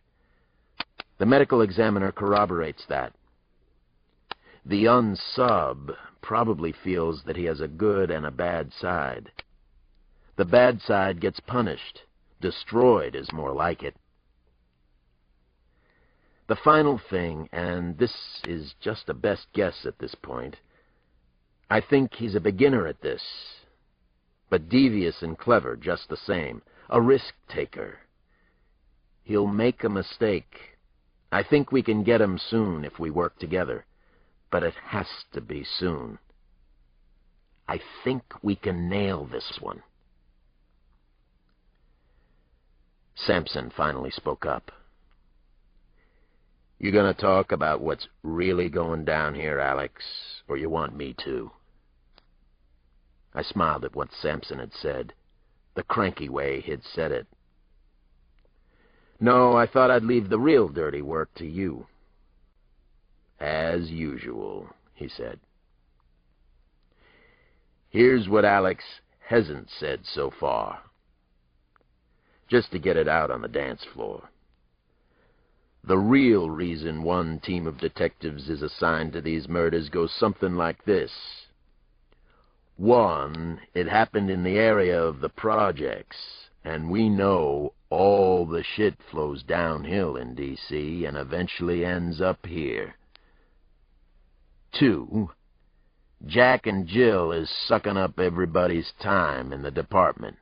The medical examiner corroborates that. The unsub probably feels that he has a good and a bad side. The bad side gets punished. Destroyed is more like it. The final thing, and this is just a best guess at this point, I think he's a beginner at this, but devious and clever just the same. A risk-taker. He'll make a mistake. I think we can get him soon if we work together, but it has to be soon. I think we can nail this one. Sampson finally spoke up. You gonna talk about what's really going down here, Alex, or you want me to? I smiled at what Sampson had said, the cranky way he'd said it. No, I thought I'd leave the real dirty work to you. As usual, he said. Here's what Alex hasn't said so far. Just to get it out on the dance floor. The real reason one team of detectives is assigned to these murders goes something like this. 1, it happened in the area of the projects, and we know all the shit flows downhill in D.C. and eventually ends up here. 2, Jack and Jill is sucking up everybody's time in the department.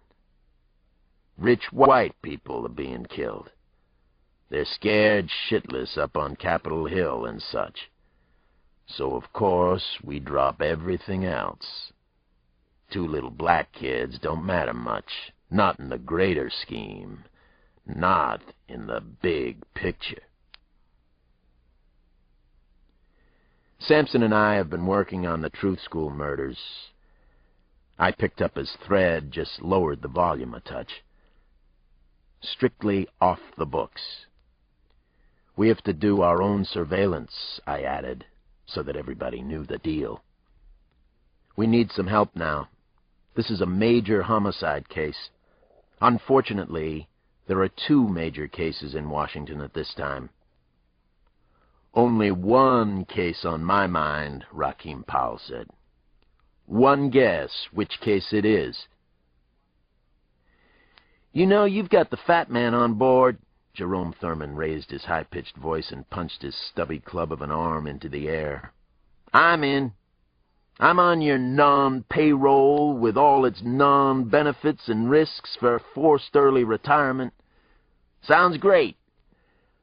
Rich white people are being killed. They're scared shitless up on Capitol Hill and such. So, of course, we drop everything else. 2 little black kids don't matter much. Not in the greater scheme. Not in the big picture. Sampson and I have been working on the Truth School murders. I picked up his thread, just lowered the volume a touch. Strictly off the books. We have to do our own surveillance, I added, so that everybody knew the deal. We need some help now. This is a major homicide case. Unfortunately, there are 2 major cases in Washington at this time. Only one case on my mind, Rakeem Powell said. One guess which case it is. You know, you've got the fat man on board. Jerome Thurman raised his high-pitched voice and punched his stubby club of an arm into the air. I'm in. I'm on your non-payroll with all its non-benefits and risks for forced early retirement. Sounds great.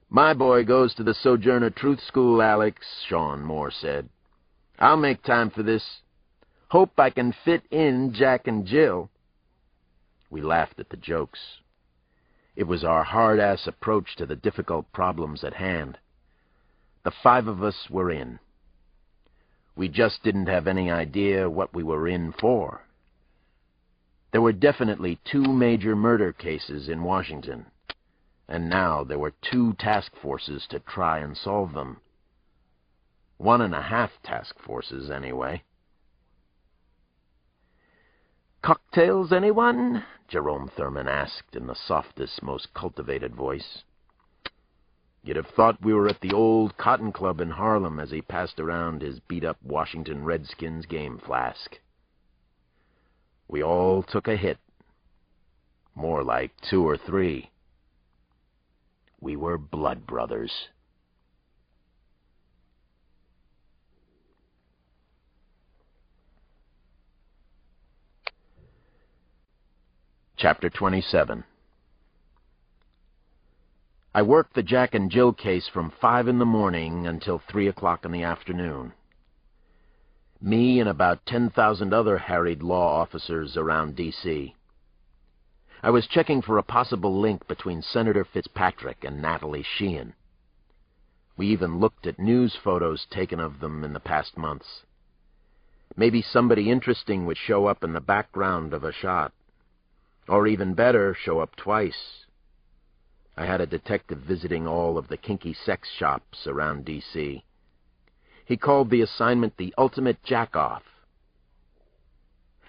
My boy goes to the Sojourner Truth School, Alex, Sean Moore said. I'll make time for this. Hope I can fit in Jack and Jill. We laughed at the jokes. It was our hard-ass approach to the difficult problems at hand. The 5 of us were in. We just didn't have any idea what we were in for. There were definitely 2 major murder cases in Washington, and now there were 2 task forces to try and solve them. 1.5 task forces, anyway. Cocktails, anyone? Jerome Thurman asked in the softest, most cultivated voice. You'd have thought we were at the old Cotton Club in Harlem as he passed around his beat-up Washington Redskins game flask. We all took a hit. More like 2 or 3. We were blood brothers. Chapter 27. I worked the Jack and Jill case from 5 in the morning until 3 o'clock in the afternoon. Me and about 10,000 other harried law officers around D.C. I was checking for a possible link between Senator Fitzpatrick and Natalie Sheehan. We even looked at news photos taken of them in the past months. Maybe somebody interesting would show up in the background of a shot. Or even better, show up twice. I had a detective visiting all of the kinky sex shops around D.C. He called the assignment the ultimate jack-off.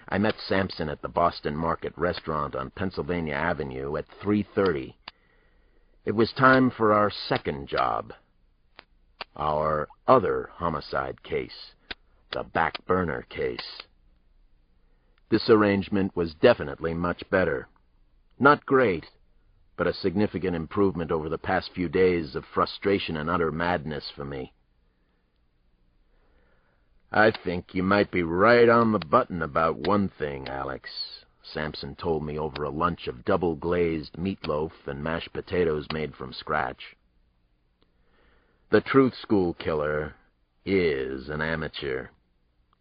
I met Sampson at the Boston Market restaurant on Pennsylvania Avenue at 3:30. It was time for our second job. Our other homicide case, the back burner case. This arrangement was definitely much better. Not great, but a significant improvement over the past few days of frustration and utter madness for me. I think you might be right on the button about one thing, Alex, Sampson told me over a lunch of double-glazed meatloaf and mashed potatoes made from scratch. The Truth School killer is an amateur.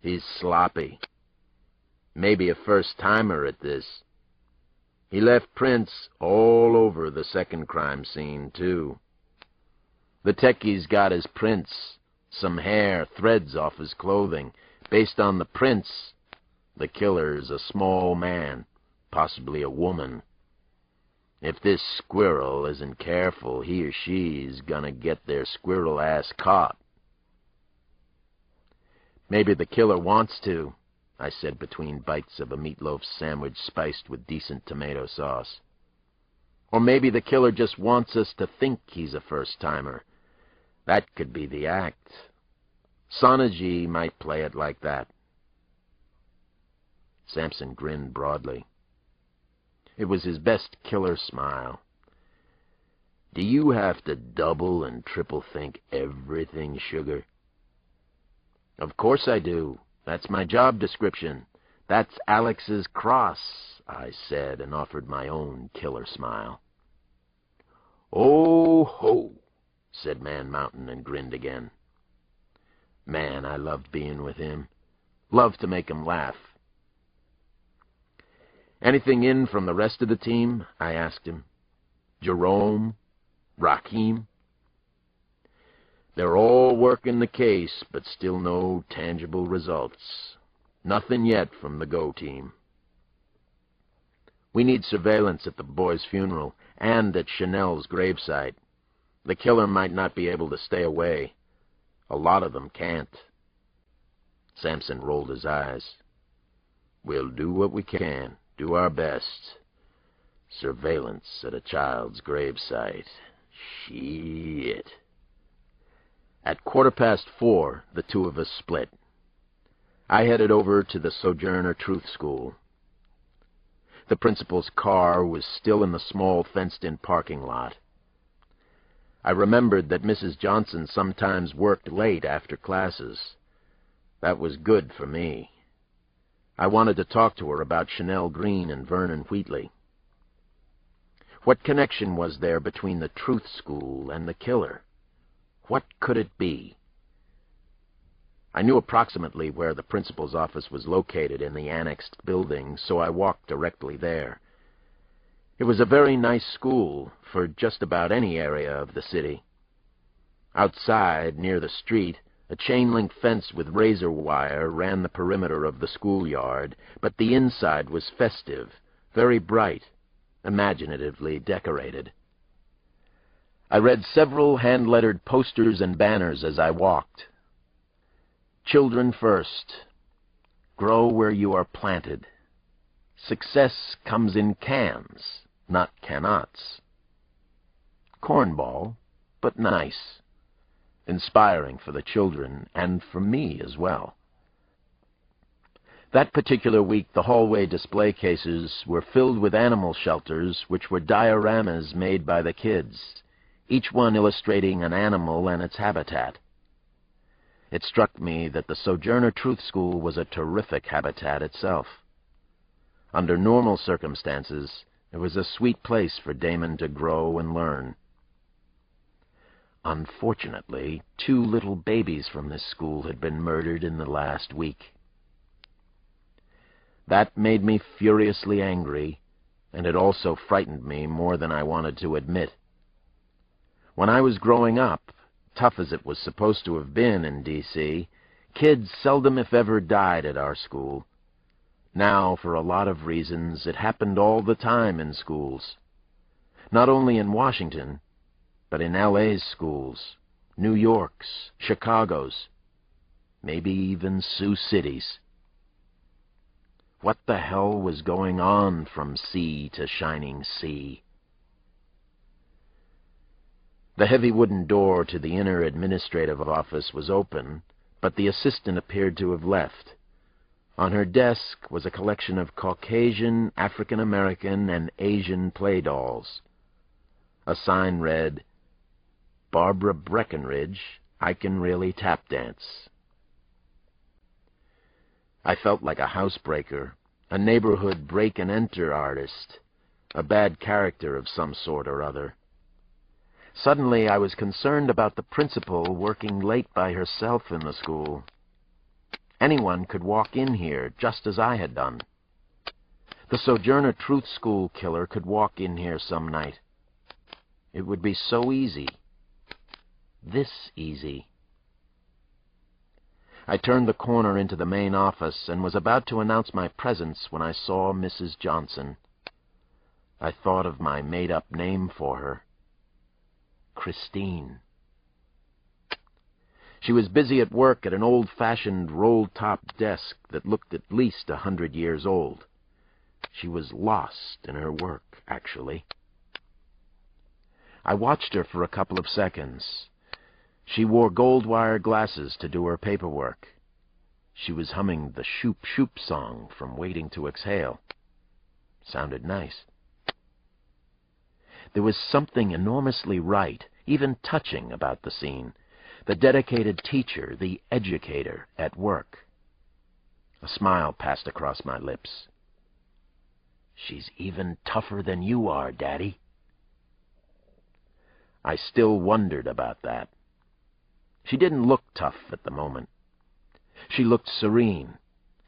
He's sloppy. Maybe a first-timer at this. He left prints all over the second crime scene, too. The techie's got his prints, some hair, threads off his clothing. Based on the prints, the killer's a small man, possibly a woman. If this squirrel isn't careful, he or she's gonna get their squirrel ass caught. Maybe the killer wants to, I said between bites of a meatloaf sandwich spiced with decent tomato sauce. Or maybe the killer just wants us to think he's a first-timer. That could be the act. Sonagy might play it like that. Sampson grinned broadly. It was his best killer smile. Do you have to double and triple think everything, sugar? Of course I do. That's my job description. That's Alex's cross, I said, and offered my own killer smile. Oh, ho, said Man Mountain and grinned again. Man, I loved being with him. Loved to make him laugh. Anything in from the rest of the team? I asked him. Jerome? Rakeem? They're all working the case, but still no tangible results. Nothing yet from the Go team. We need surveillance at the boy's funeral and at Chanel's gravesite. The killer might not be able to stay away. A lot of them can't. Sampson rolled his eyes. We'll do what we can, do our best. Surveillance at a child's gravesite. Shit. At 4:15, the two of us split. I headed over to the Sojourner Truth School. The principal's car was still in the small fenced-in parking lot. I remembered that Mrs. Johnson sometimes worked late after classes. That was good for me. I wanted to talk to her about Chanel Green and Vernon Wheatley. What connection was there between the Truth School and the killer? What could it be? I knew approximately where the principal's office was located in the annexed building, so I walked directly there. It was a very nice school for just about any area of the city. Outside, near the street, a chain-link fence with razor wire ran the perimeter of the schoolyard, but the inside was festive, very bright, imaginatively decorated. I read several hand-lettered posters and banners as I walked. Children first. Grow where you are planted. Success comes in cans, not cannots. Cornball, but nice. Inspiring for the children, and for me as well. That particular week, the hallway display cases were filled with animal shelters, which were dioramas made by the kids, each one illustrating an animal and its habitat. It struck me that the Sojourner Truth School was a terrific habitat itself. Under normal circumstances, it was a sweet place for Damon to grow and learn. Unfortunately, 2 little babies from this school had been murdered in the last week. That made me furiously angry, and it also frightened me more than I wanted to admit. When I was growing up, tough as it was supposed to have been in D.C., kids seldom if ever died at our school. Now, for a lot of reasons, it happened all the time in schools. Not only in Washington, but in L.A.'s schools, New York's, Chicago's, maybe even Sioux City's. What the hell was going on from sea to shining sea? The heavy wooden door to the inner administrative office was open, but the assistant appeared to have left. On her desk was a collection of Caucasian, African-American, and Asian play dolls. A sign read, Barbara Breckenridge, I Can Really Tap Dance. I felt like a housebreaker, a neighborhood break-and-enter artist, a bad character of some sort or other. Suddenly I was concerned about the principal working late by herself in the school. Anyone could walk in here, just as I had done. The Sojourner Truth School killer could walk in here some night. It would be so easy. This easy. I turned the corner into the main office and was about to announce my presence when I saw Mrs. Johnson. I thought of my made-up name for her. Christine. She was busy at work at an old-fashioned roll-top desk that looked at least 100 years old. She was lost in her work, actually. I watched her for a couple of seconds. She wore gold-wire glasses to do her paperwork. She was humming the Shoop Shoop song from Waiting to Exhale. Sounded nice. There was something enormously right, even touching about the scene. The dedicated teacher, the educator, at work. A smile passed across my lips. She's even tougher than you are, Daddy. I still wondered about that. She didn't look tough at the moment. She looked serene,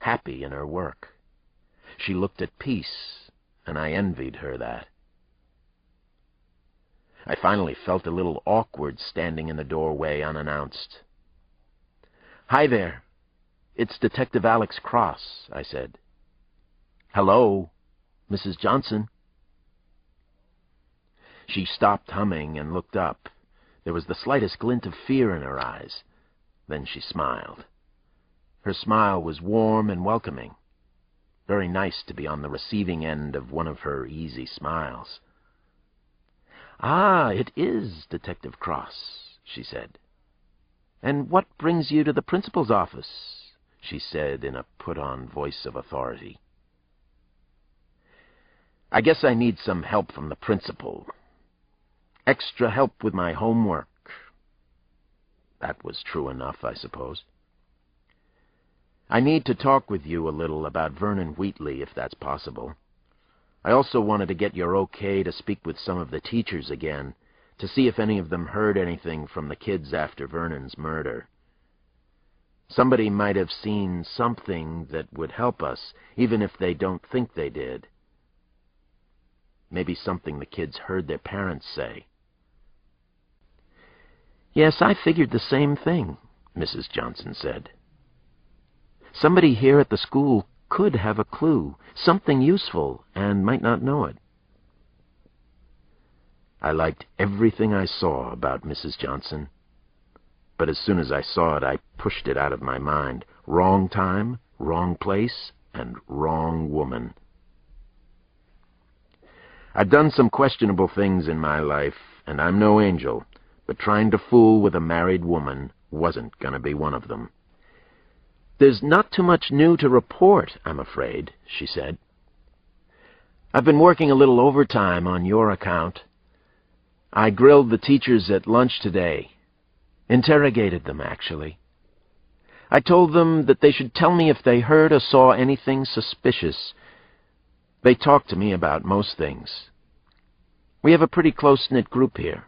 happy in her work. She looked at peace, and I envied her that. I finally felt a little awkward standing in the doorway unannounced. "Hi there. It's Detective Alex Cross," I said. "Hello, Mrs. Johnson." She stopped humming and looked up. There was the slightest glint of fear in her eyes. Then she smiled. Her smile was warm and welcoming. Very nice to be on the receiving end of one of her easy smiles. "Ah, it is Detective Cross," she said. "And what brings you to the principal's office?" she said in a put-on voice of authority. "I guess I need some help from the principal. Extra help with my homework." That was true enough, I suppose. "I need to talk with you a little about Vernon Wheatley, if that's possible. I also wanted to get your okay to speak with some of the teachers again, to see if any of them heard anything from the kids after Vernon's murder. Somebody might have seen something that would help us, even if they don't think they did. Maybe something the kids heard their parents say." "Yes, I figured the same thing," Mrs. Johnson said. "Somebody here at the school could have a clue, something useful, and might not know it." I liked everything I saw about Mrs. Johnson, but as soon as I saw it, I pushed it out of my mind. Wrong time, wrong place, and wrong woman. I've done some questionable things in my life, and I'm no angel, but trying to fool with a married woman wasn't going to be one of them. "There's not too much new to report, I'm afraid," she said. "I've been working a little overtime on your account. I grilled the teachers at lunch today. Interrogated them, actually. I told them that they should tell me if they heard or saw anything suspicious. They talked to me about most things. We have a pretty close-knit group here."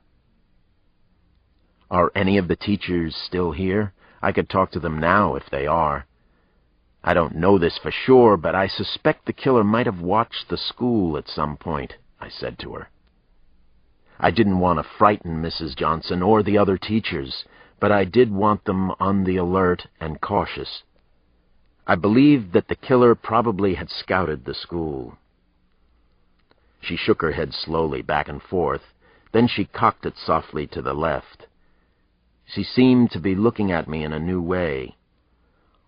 "Are any of the teachers still here? I could talk to them now if they are. I don't know this for sure, but I suspect the killer might have watched the school at some point," I said to her. I didn't want to frighten Mrs. Johnson or the other teachers, but I did want them on the alert and cautious. I believed that the killer probably had scouted the school. She shook her head slowly back and forth, then she cocked it softly to the left. She seemed to be looking at me in a new way.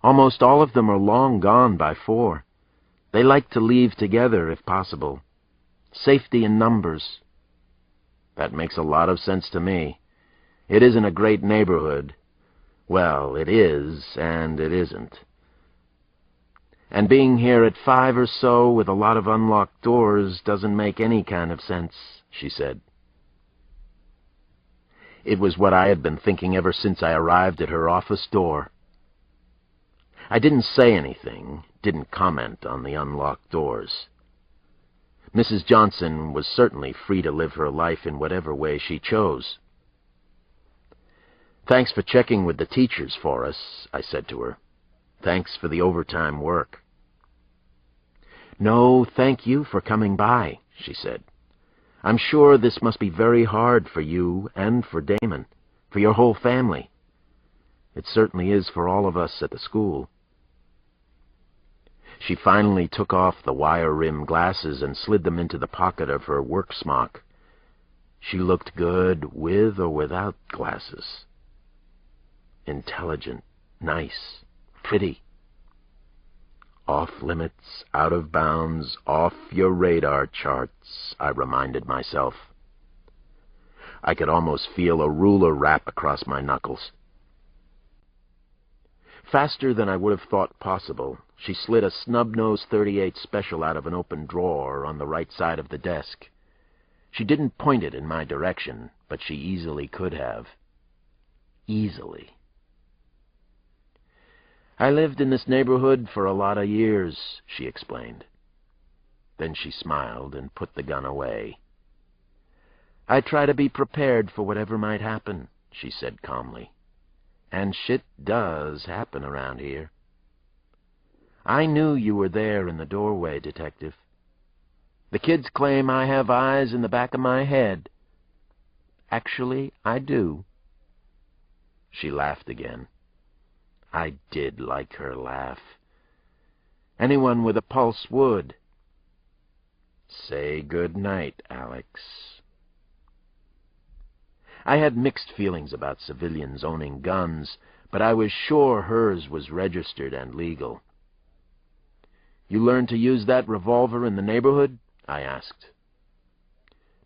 "Almost all of them are long gone by 4. They like to leave together if possible. Safety in numbers." That makes a lot of sense to me. It isn't a great neighborhood. Well, it is, and it isn't. And being here at 5 or so with a lot of unlocked doors doesn't make any kind of sense, she said. It was what I had been thinking ever since I arrived at her office door. I didn't say anything, didn't comment on the unlocked doors. Mrs. Johnson was certainly free to live her life in whatever way she chose. "Thanks for checking with the teachers for us," I said to her. "Thanks for the overtime work." "No, thank you for coming by," she said. "I'm sure this must be very hard for you and for Damon, for your whole family. It certainly is for all of us at the school." She finally took off the wire-rimmed glasses and slid them into the pocket of her work smock. She looked good with or without glasses. Intelligent, nice, pretty. Off limits, out of bounds, off your radar charts, I reminded myself. I could almost feel a ruler wrap across my knuckles. Faster than I would have thought possible, she slid a snub-nosed .38 Special out of an open drawer on the right side of the desk. She didn't point it in my direction, but she easily could have. Easily. "I lived in this neighborhood for a lot of years," she explained. Then she smiled and put the gun away. "I try to be prepared for whatever might happen," she said calmly. "And shit does happen around here. I knew you were there in the doorway, Detective. The kids claim I have eyes in the back of my head. Actually, I do." She laughed again. I did like her laugh. Anyone with a pulse would. "Say good night, Alex." I had mixed feelings about civilians owning guns, but I was sure hers was registered and legal. "You learned to use that revolver in the neighborhood?" I asked.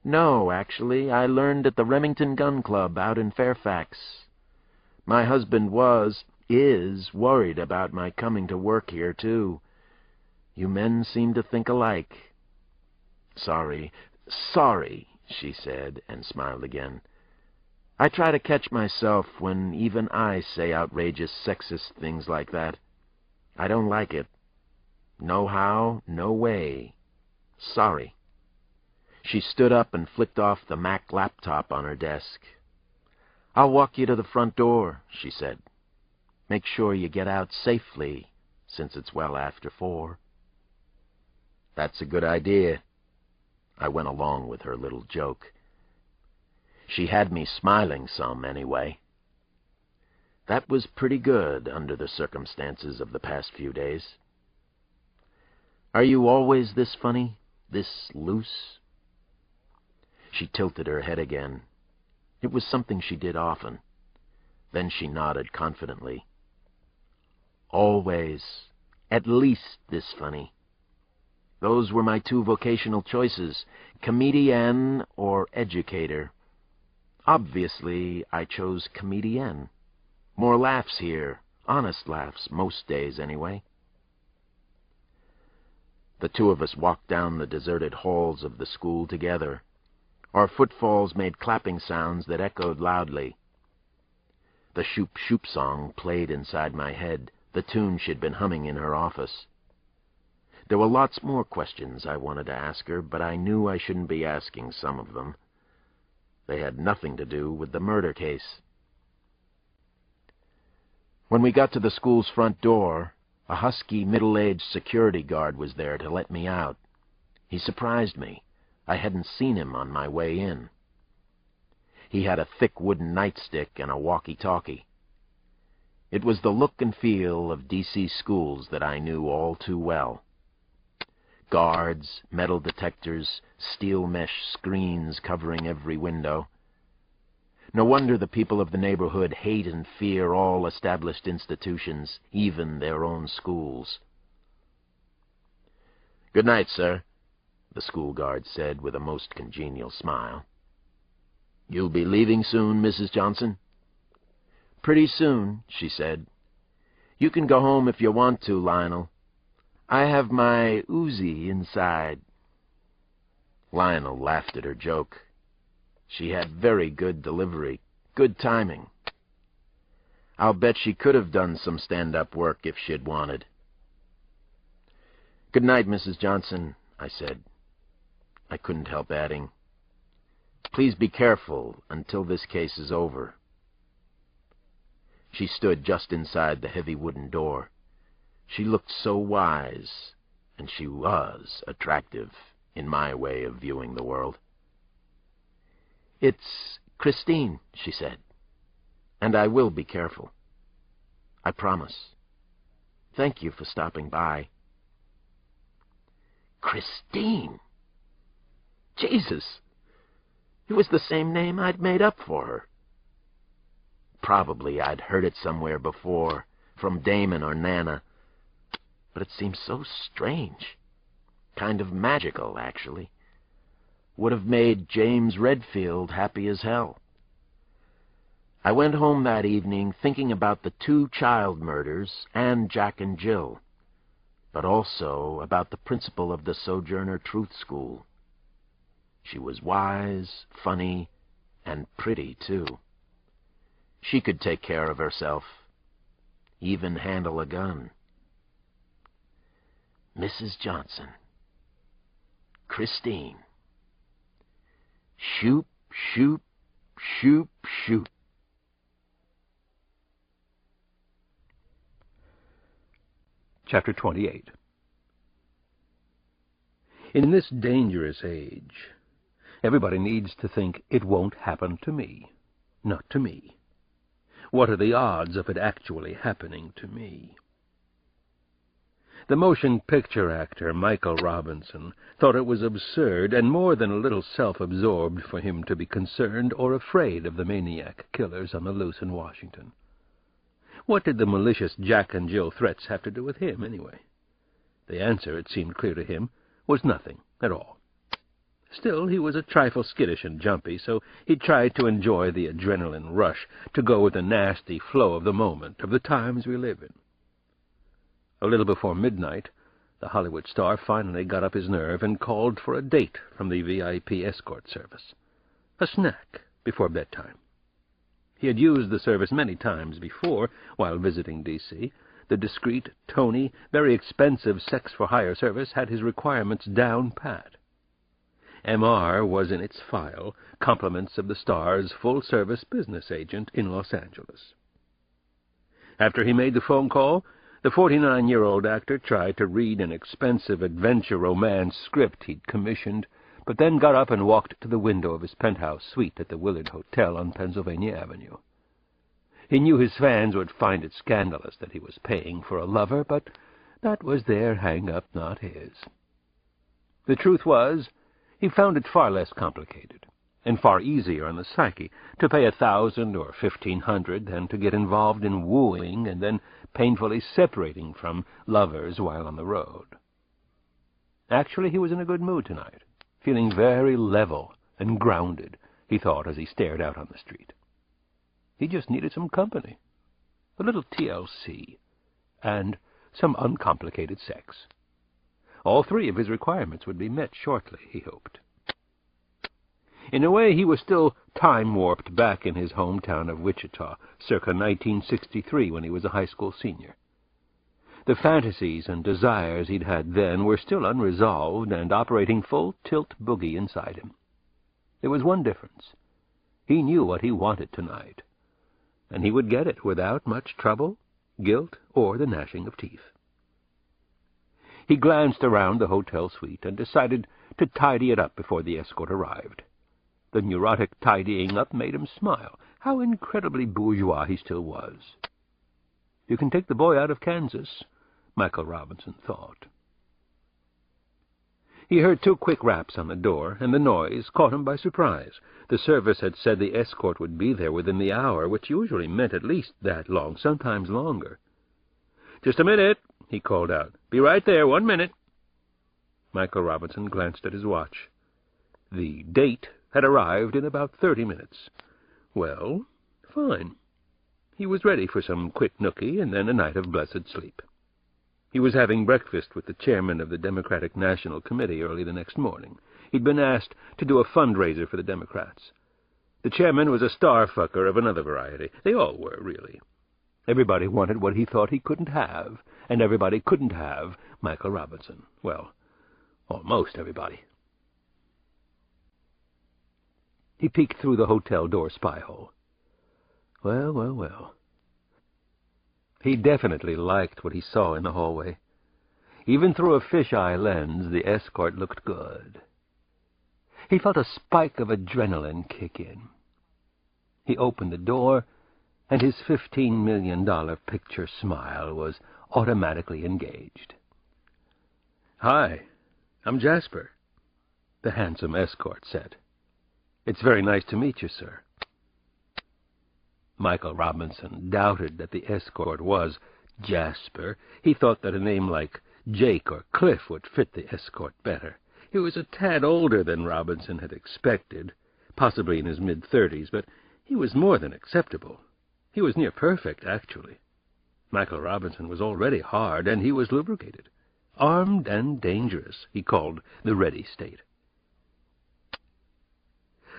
"No, actually. I learned at the Remington Gun Club out in Fairfax. My husband is worried about my coming to work here, too. You men seem to think alike." Sorry, she said, and smiled again. "I try to catch myself when even I say outrageous sexist things like that. I don't like it. No how, no way. Sorry." She stood up and flicked off the Mac laptop on her desk. "I'll walk you to the front door," she said. "Make sure you get out safely, since it's well after 4. "That's a good idea." I went along with her little joke. She had me smiling some, anyway. That was pretty good under the circumstances of the past few days. "Are you always this funny? This loose?" She tilted her head again. It was something she did often. Then she nodded confidently. "Always. At least this funny. Those were my 2 vocational choices, comedienne or educator. Obviously, I chose comedienne. More laughs here, honest laughs, most days anyway." The 2 of us walked down the deserted halls of the school together. Our footfalls made clapping sounds that echoed loudly. The Shoop Shoop song played inside my head, the tune she'd been humming in her office. There were lots more questions I wanted to ask her, but I knew I shouldn't be asking some of them. They had nothing to do with the murder case. When we got to the school's front door, a husky, middle-aged security guard was there to let me out. He surprised me. I hadn't seen him on my way in. He had a thick wooden nightstick and a walkie-talkie. It was the look and feel of D.C. schools that I knew all too well. Guards, metal detectors, steel mesh screens covering every window. No wonder the people of the neighborhood hate and fear all established institutions, even their own schools. "Good night, sir," the school guard said with a most congenial smile. "You'll be leaving soon, Mrs. Johnson?" "Pretty soon," she said. "You can go home if you want to, Lionel. I have my Uzi inside." Lionel laughed at her joke. She had very good delivery, good timing. I'll bet she could have done some stand-up work if she'd wanted. "Good night, Mrs. Johnson," I said. I couldn't help adding, "Please be careful until this case is over." She stood just inside the heavy wooden door. She looked so wise, and she was attractive, in my way of viewing the world. "It's Christine," she said, "and I will be careful. I promise. Thank you for stopping by." Christine! Jesus! It was the same name I'd made up for her. Probably I'd heard it somewhere before, from Damon or Nana, but it seemed so strange. Kind of magical, actually. Would have made James Redfield happy as hell. I went home that evening thinking about the 2 child murders and Jack and Jill, but also about the principal of the Sojourner Truth School. She was wise, funny, and pretty, too. She could take care of herself, even handle a gun. Mrs. Johnson. Christine. Shoop, shoop, shoop, shoop. Chapter 28. In this dangerous age, everybody needs to think, it won't happen to me. Not to me. What are the odds of it actually happening to me? The motion picture actor, Michael Robinson, thought it was absurd and more than a little self-absorbed for him to be concerned or afraid of the maniac killers on the loose in Washington. What did the malicious Jack and Jill threats have to do with him, anyway? The answer, it seemed clear to him, was nothing at all. Still, he was a trifle skittish and jumpy, so he tried to enjoy the adrenaline rush, to go with the nasty flow of the moment, of the times we live in. A little before midnight, the Hollywood star finally got up his nerve and called for a date from the VIP escort service. A snack before bedtime. He had used the service many times before while visiting D.C. The discreet, tony, very expensive sex-for-hire service had his requirements down pat. M.R. was in its file, compliments of the star's full-service business agent in Los Angeles. After he made the phone call, the 49-year-old actor tried to read an expensive adventure romance script he'd commissioned, but then got up and walked to the window of his penthouse suite at the Willard Hotel on Pennsylvania Avenue. He knew his fans would find it scandalous that he was paying for a lover, but that was their hang-up, not his. The truth was, he found it far less complicated, and far easier on the psyche, to pay $1,000 or $1,500 than to get involved in wooing and then painfully separating from lovers while on the road. Actually, he was in a good mood tonight, feeling very level and grounded, he thought as he stared out on the street. He just needed some company, a little TLC, and some uncomplicated sex. All three of his requirements would be met shortly, he hoped. In a way, he was still time-warped back in his hometown of Wichita, circa 1963, when he was a high school senior. The fantasies and desires he'd had then were still unresolved and operating full-tilt boogie inside him. There was one difference. He knew what he wanted tonight, and he would get it without much trouble, guilt, or the gnashing of teeth. He glanced around the hotel suite and decided to tidy it up before the escort arrived. The neurotic tidying up made him smile. How incredibly bourgeois he still was. You can take the boy out of Kansas, Michael Robinson thought. He heard 2 quick raps on the door, and the noise caught him by surprise. The service had said the escort would be there within the hour, which usually meant at least that long, sometimes longer. "Just a minute," he called out. "Be right there, 1 minute." Michael Robinson glanced at his watch. The date had arrived in about 30 minutes. Well, fine. He was ready for some quick nookie and then a night of blessed sleep. He was having breakfast with the chairman of the Democratic National Committee early the next morning. He'd been asked to do a fundraiser for the Democrats. The chairman was a star-fucker of another variety. They all were, really. Everybody wanted what he thought he couldn't have, and everybody couldn't have Michael Robinson. Well, almost everybody. He peeked through the hotel door spy-hole. Well, well, well. He definitely liked what he saw in the hallway. Even through a fisheye lens, the escort looked good. He felt a spike of adrenaline kick in. He opened the door, and his $15 million picture smile was automatically engaged. "Hi, I'm Jasper," the handsome escort said. "It's very nice to meet you, sir." Michael Robinson doubted that the escort was Jasper. He thought that a name like Jake or Cliff would fit the escort better. He was a tad older than Robinson had expected, possibly in his mid-30s, but he was more than acceptable. He was near perfect, actually. Michael Robinson was already hard, and he was lubricated. Armed and dangerous, he called the ready state.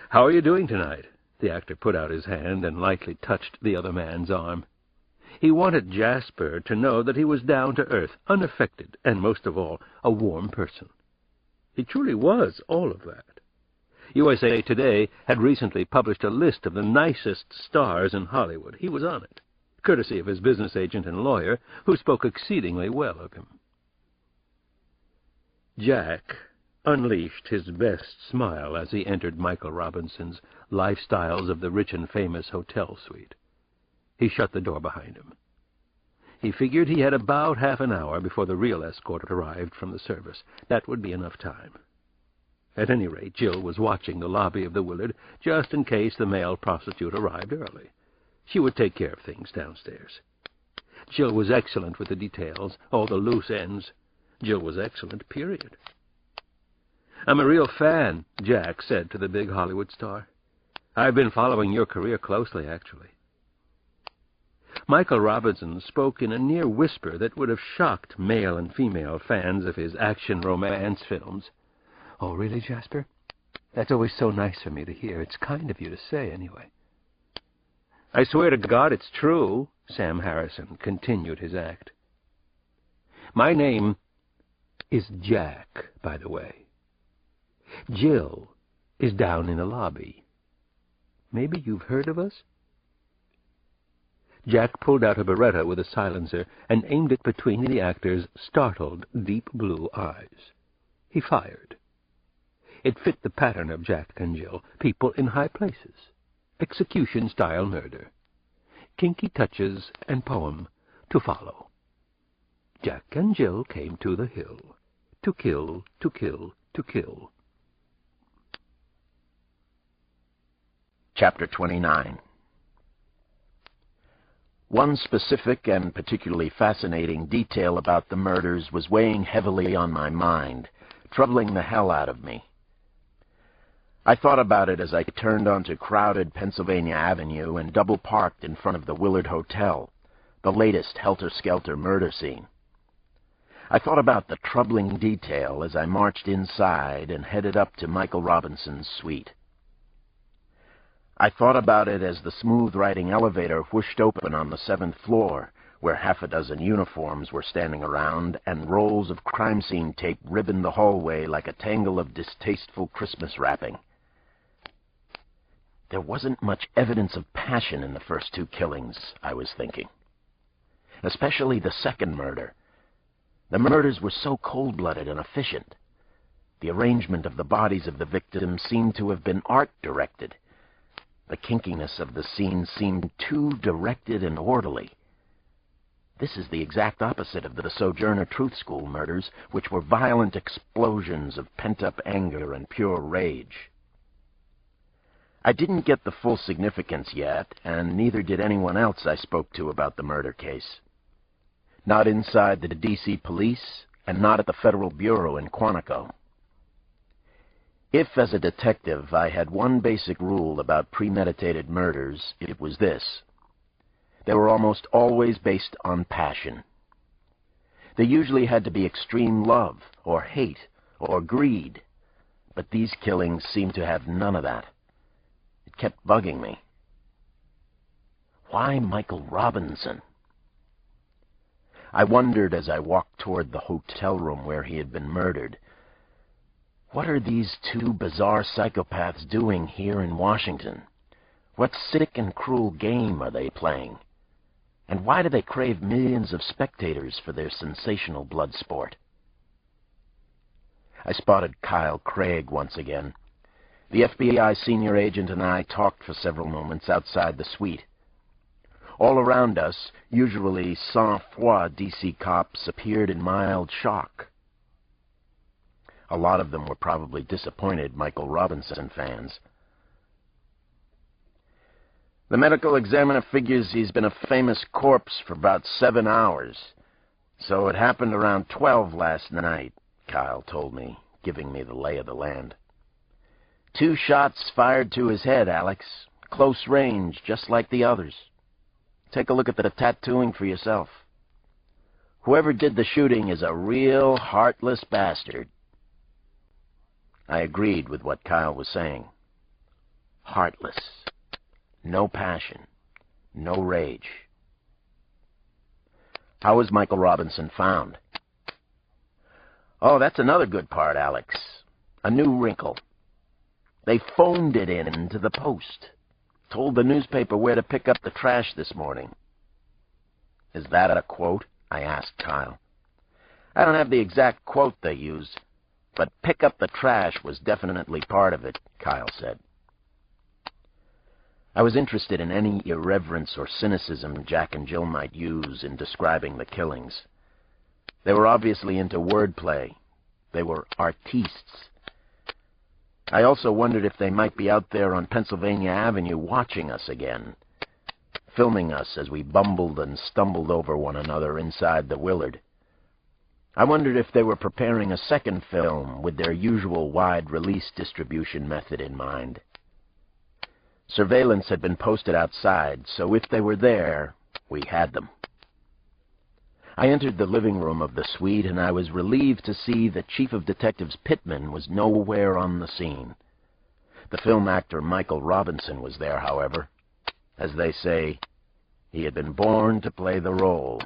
"How are you doing tonight?" The actor put out his hand and lightly touched the other man's arm. He wanted Jasper to know that he was down to earth, unaffected, and most of all, a warm person. He truly was all of that. USA Today had recently published a list of the nicest stars in Hollywood. He was on it, courtesy of his business agent and lawyer, who spoke exceedingly well of him. Jack unleashed his best smile as he entered Michael Robinson's Lifestyles of the Rich and Famous hotel suite. He shut the door behind him. He figured he had about half an hour before the real escort arrived from the service. That would be enough time. At any rate, Jill was watching the lobby of the Willard just in case the male prostitute arrived early. She would take care of things downstairs. Jill was excellent with the details, all the loose ends. Jill was excellent, period. "I'm a real fan," Jack said to the big Hollywood star. "I've been following your career closely, actually." Michael Robinson spoke in a near whisper that would have shocked male and female fans of his action romance films. "Oh, really, Jasper? That's always so nice for me to hear. It's kind of you to say, anyway." "I swear to God it's true," Sam Harrison continued his act. "My name is Jack, by the way. Jill is down in the lobby. Maybe you've heard of us?" Jack pulled out a Beretta with a silencer and aimed it between the actor's startled, deep blue eyes. He fired. It fit the pattern of Jack and Jill, people in high places, execution-style murder, kinky touches and poem to follow. Jack and Jill came to the hill, to kill, to kill, to kill. Chapter 29. One specific and particularly fascinating detail about the murders was weighing heavily on my mind, troubling the hell out of me. I thought about it as I turned onto crowded Pennsylvania Avenue and double-parked in front of the Willard Hotel, the latest helter-skelter murder scene. I thought about the troubling detail as I marched inside and headed up to Michael Robinson's suite. I thought about it as the smooth-riding elevator whooshed open on the 7th floor, where half a dozen uniforms were standing around and rolls of crime scene tape ribboned the hallway like a tangle of distasteful Christmas wrapping. There wasn't much evidence of passion in the first two killings, I was thinking. Especially the second murder. The murders were so cold-blooded and efficient. The arrangement of the bodies of the victims seemed to have been art-directed. The kinkiness of the scene seemed too directed and orderly. This is the exact opposite of the Sojourner Truth School murders, which were violent explosions of pent-up anger and pure rage. I didn't get the full significance yet, and neither did anyone else I spoke to about the murder case. Not inside the D.C. police, and not at the Federal Bureau in Quantico. If, as a detective, I had one basic rule about premeditated murders, it was this. They were almost always based on passion. There usually had to be extreme love, or hate, or greed, but these killings seemed to have none of that. It kept bugging me. Why Michael Robinson? I wondered as I walked toward the hotel room where he had been murdered. What are these two bizarre psychopaths doing here in Washington? What sick and cruel game are they playing? And why do they crave millions of spectators for their sensational blood sport? I spotted Kyle Craig once again. The FBI senior agent and I talked for several moments outside the suite. All around us, usually sang-froid D.C. cops appeared in mild shock. A lot of them were probably disappointed Michael Robinson fans. The medical examiner figures he's been a famous corpse for about 7 hours. So it happened around 12 last night, Kyle told me, giving me the lay of the land. 2 shots fired to his head, Alex. Close range, just like the others. Take a look at the tattooing for yourself. Whoever did the shooting is a real heartless bastard. I agreed with what Kyle was saying. Heartless. No passion. No rage. How was Michael Robinson found? Oh, that's another good part, Alex. A new wrinkle. They phoned it in to the Post. Told the newspaper where to pick up the trash this morning. Is that a quote? I asked Kyle. I don't have the exact quote they used, but pick up the trash was definitely part of it, Kyle said. I was interested in any irreverence or cynicism Jack and Jill might use in describing the killings. They were obviously into wordplay. They were artistes. I also wondered if they might be out there on Pennsylvania Avenue watching us again, filming us as we bumbled and stumbled over one another inside the Willard. I wondered if they were preparing a second film with their usual wide-release distribution method in mind. Surveillance had been posted outside, so if they were there, we had them. I entered the living room of the suite, and I was relieved to see that Chief of Detectives Pittman was nowhere on the scene. The film actor Michael Robinson was there, however. As they say, he had been born to play the role,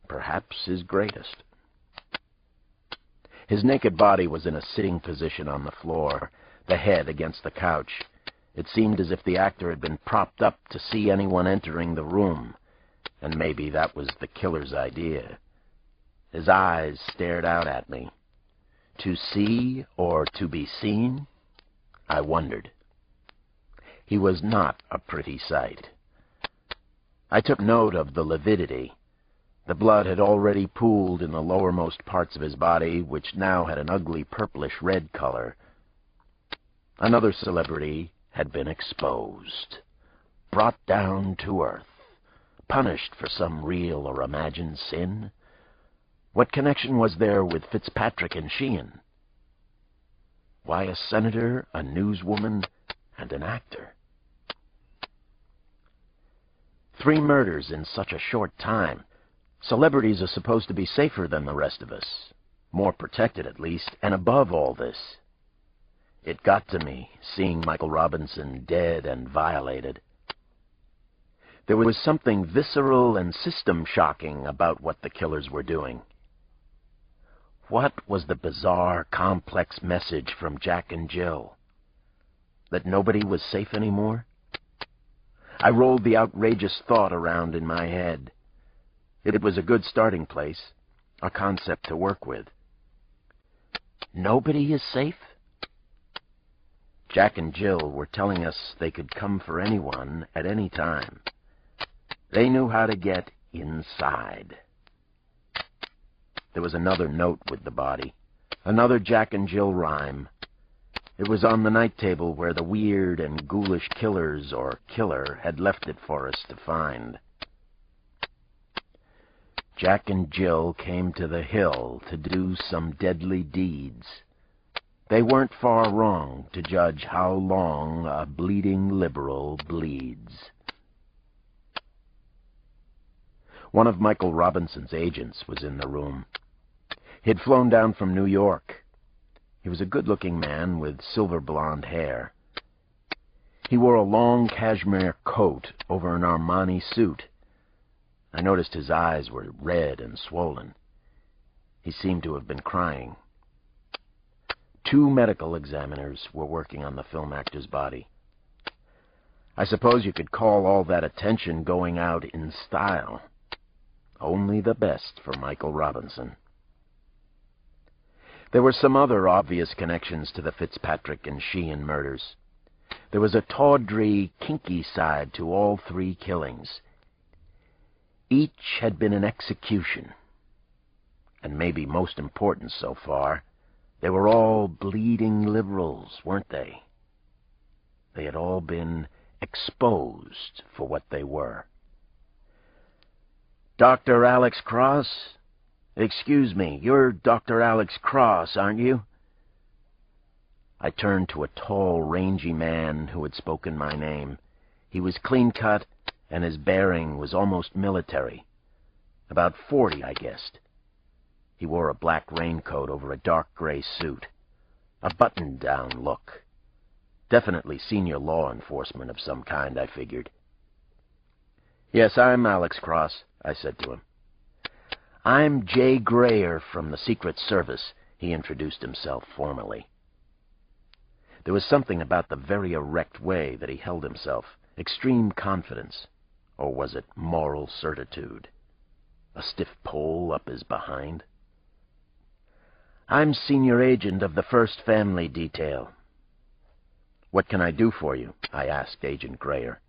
perhaps his greatest. His naked body was in a sitting position on the floor, the head against the couch. It seemed as if the actor had been propped up to see anyone entering the room, and maybe that was the killer's idea. His eyes stared out at me. To see or to be seen? I wondered. He was not a pretty sight. I took note of the lividity. The blood had already pooled in the lowermost parts of his body, which now had an ugly purplish-red color. Another celebrity had been exposed, brought down to earth, punished for some real or imagined sin. What connection was there with Fitzpatrick and Sheehan? Why a senator, a newswoman, and an actor? 3 murders in such a short time. Celebrities are supposed to be safer than the rest of us, more protected at least, and above all this. It got to me, seeing Michael Robinson dead and violated. There was something visceral and system-shocking about what the killers were doing. What was the bizarre, complex message from Jack and Jill? That nobody was safe anymore? I rolled the outrageous thought around in my head. It was a good starting place, a concept to work with. Nobody is safe? Jack and Jill were telling us they could come for anyone at any time. They knew how to get inside. There was another note with the body, another Jack and Jill rhyme. It was on the night table where the weird and ghoulish killers or killer had left it for us to find. Jack and Jill came to the hill to do some deadly deeds. They weren't far wrong to judge how long a bleeding liberal bleeds. One of Michael Robinson's agents was in the room. He'd flown down from New York. He was a good-looking man with silver blonde hair. He wore a long cashmere coat over an Armani suit. I noticed his eyes were red and swollen. He seemed to have been crying. 2 medical examiners were working on the film actor's body. I suppose you could call all that attention going out in style. Only the best for Michael Robinson. There were some other obvious connections to the Fitzpatrick and Sheehan murders. There was a tawdry, kinky side to all 3 killings. Each had been an execution. And maybe most important so far, they were all bleeding liberals, weren't they? They had all been exposed for what they were. Dr. Alex Cross? Excuse me, you're Dr. Alex Cross, aren't you? I turned to a tall, rangy man who had spoken my name. He was clean-cut, and his bearing was almost military. About 40, I guessed. He wore a black raincoat over a dark gray suit. A button-down look. Definitely senior law enforcement of some kind, I figured. Yes, I'm Alex Cross, I said to him. I'm Jay Grayer from the Secret Service, he introduced himself formally. There was something about the very erect way that he held himself, extreme confidence, or was it moral certitude? A stiff pole up his behind? I'm senior agent of the First Family Detail. "What can I do for you?" I asked Agent Grayer.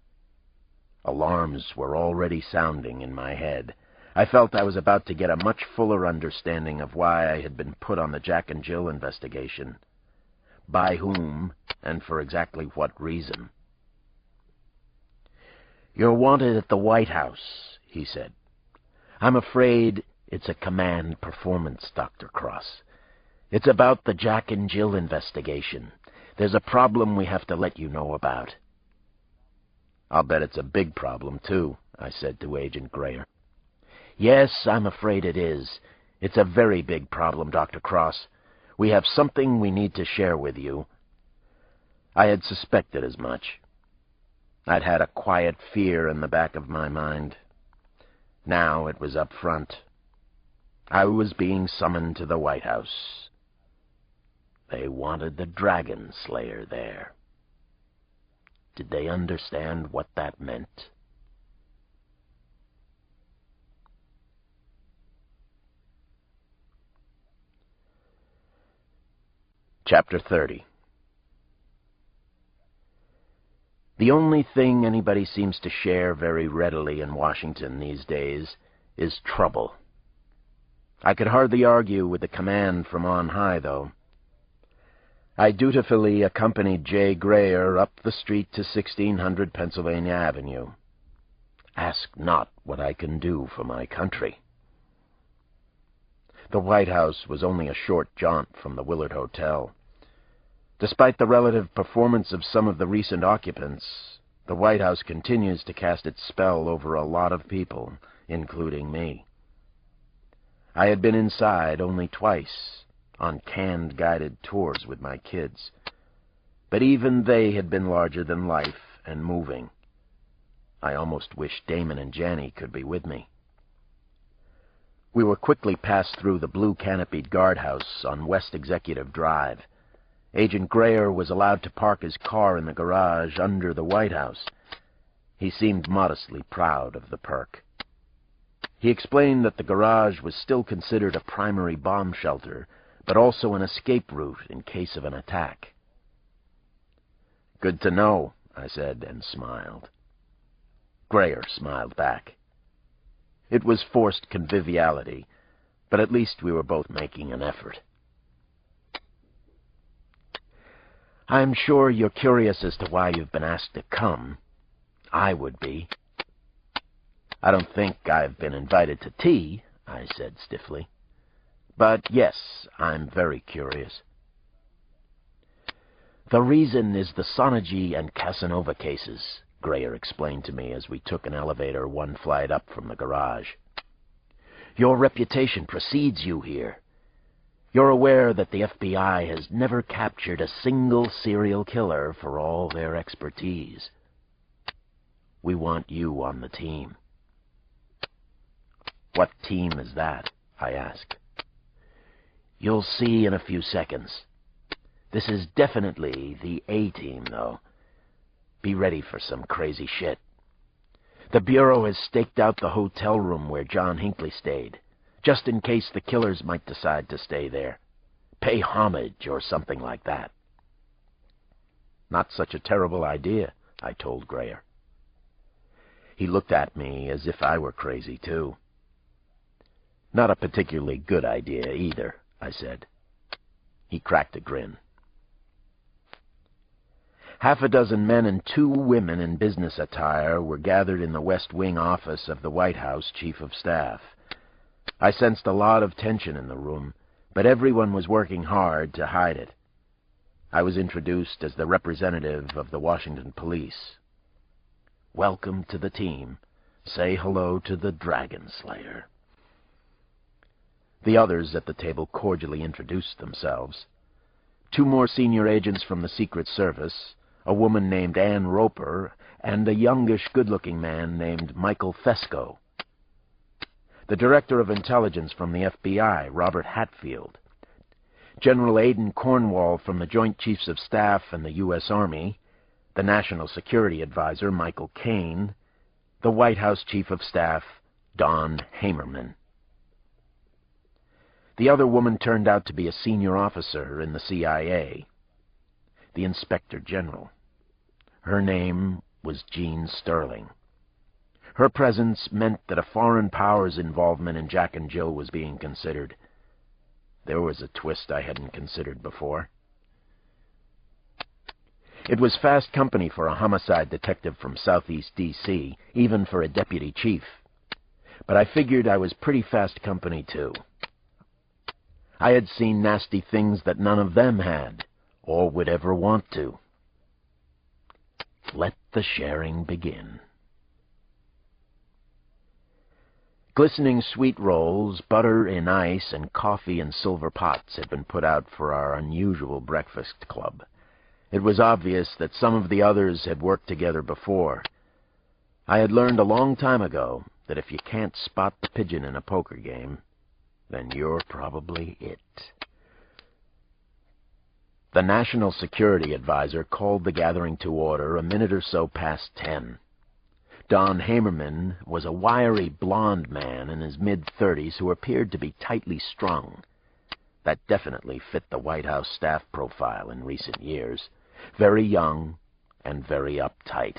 Alarms were already sounding in my head. I felt I was about to get a much fuller understanding of why I had been put on the Jack and Jill investigation. By whom, and for exactly what reason. "You're wanted at the White House," he said. "I'm afraid it's a command performance, Dr. Cross. It's about the Jack and Jill investigation. There's a problem we have to let you know about." "I'll bet it's a big problem, too," I said to Agent Grayer. "Yes, I'm afraid it is. It's a very big problem, Dr. Cross. We have something we need to share with you." I had suspected as much. I'd had a quiet fear in the back of my mind. Now it was up front. I was being summoned to the White House. They wanted the Dragon Slayer there. Did they understand what that meant? Chapter 30. The only thing anybody seems to share very readily in Washington these days is trouble. I could hardly argue with the command from on high, though. I dutifully accompanied J. Grayer up the street to 1600 Pennsylvania Avenue. Ask not what I can do for my country. The White House was only a short jaunt from the Willard Hotel. Despite the relative performance of some of the recent occupants, the White House continues to cast its spell over a lot of people, including me. I had been inside only twice, on canned guided tours with my kids, but even they had been larger than life and moving. I almost wished Damon and Janny could be with me. We were quickly passed through the blue-canopied guardhouse on West Executive Drive. Agent Grayer was allowed to park his car in the garage under the White House. He seemed modestly proud of the perk. He explained that the garage was still considered a primary bomb shelter, but also an escape route in case of an attack. "Good to know," I said, and smiled. Grayer smiled back. It was forced conviviality, but at least we were both making an effort. "I'm sure you're curious as to why you've been asked to come. I would be." "I don't think I've been invited to tea," I said stiffly. "But yes, I'm very curious." "The reason is the Sonergy and Casanova cases," Grayer explained to me as we took an elevator one flight up from the garage. "Your reputation precedes you here. You're aware that the FBI has never captured a single serial killer for all their expertise. We want you on the team." "What team is that?" I asked. "You'll see in a few seconds. This is definitely the A-team, though. Be ready for some crazy shit. The Bureau has staked out the hotel room where John Hinckley stayed, just in case the killers might decide to stay there. Pay homage or something like that." "Not such a terrible idea," I told Grayer. He looked at me as if I were crazy, too. "Not a particularly good idea, either," I said. He cracked a grin. Half a dozen men and 2 women in business attire were gathered in the West Wing office of the White House Chief of Staff. I sensed a lot of tension in the room, but everyone was working hard to hide it. I was introduced as the representative of the Washington police. "Welcome to the team. Say hello to the Dragon Slayer." The others at the table cordially introduced themselves. 2 more senior agents from the Secret Service, a woman named Ann Roper, and a youngish, good-looking man named Michael Fesco. The Director of Intelligence from the FBI, Robert Hatfield. General Aidan Cornwall from the Joint Chiefs of Staff and the U.S. Army. The National Security Advisor, Michael Caine. The White House Chief of Staff, Don Hamerman. The other woman turned out to be a senior officer in the CIA. the Inspector General. Her name was Jean Sterling. Her presence meant that a foreign power's involvement in Jack and Jill was being considered. There was a twist I hadn't considered before. It was fast company for a homicide detective from Southeast D.C., even for a deputy chief. But I figured I was pretty fast company, too. I had seen nasty things that none of them had, or would ever want to. Let the sharing begin. Glistening sweet rolls, butter in ice, and coffee in silver pots had been put out for our unusual breakfast club. It was obvious that some of the others had worked together before. I had learned a long time ago that if you can't spot the pigeon in a poker game, then you're probably it. The National Security Advisor called the gathering to order a minute or so past 10. Don Hamerman was a wiry, blond man in his mid-30s who appeared to be tightly strung. That definitely fit the White House staff profile in recent years. Very young and very uptight.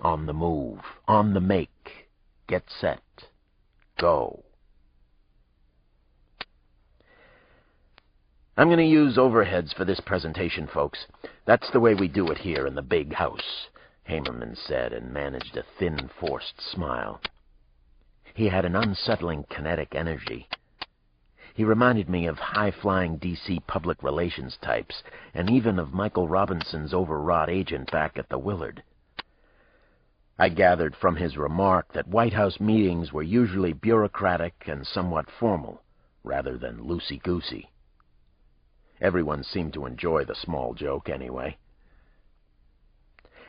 On the move, on the make, get set, go. I'm going to use overheads for this presentation, folks. That's the way we do it here in the big house, Hamerman said, and managed a thin, forced smile. He had an unsettling kinetic energy. He reminded me of high-flying D.C. public relations types, and even of Michael Robinson's overwrought agent back at the Willard. I gathered from his remark that White House meetings were usually bureaucratic and somewhat formal, rather than loosey-goosey. Everyone seemed to enjoy the small joke anyway.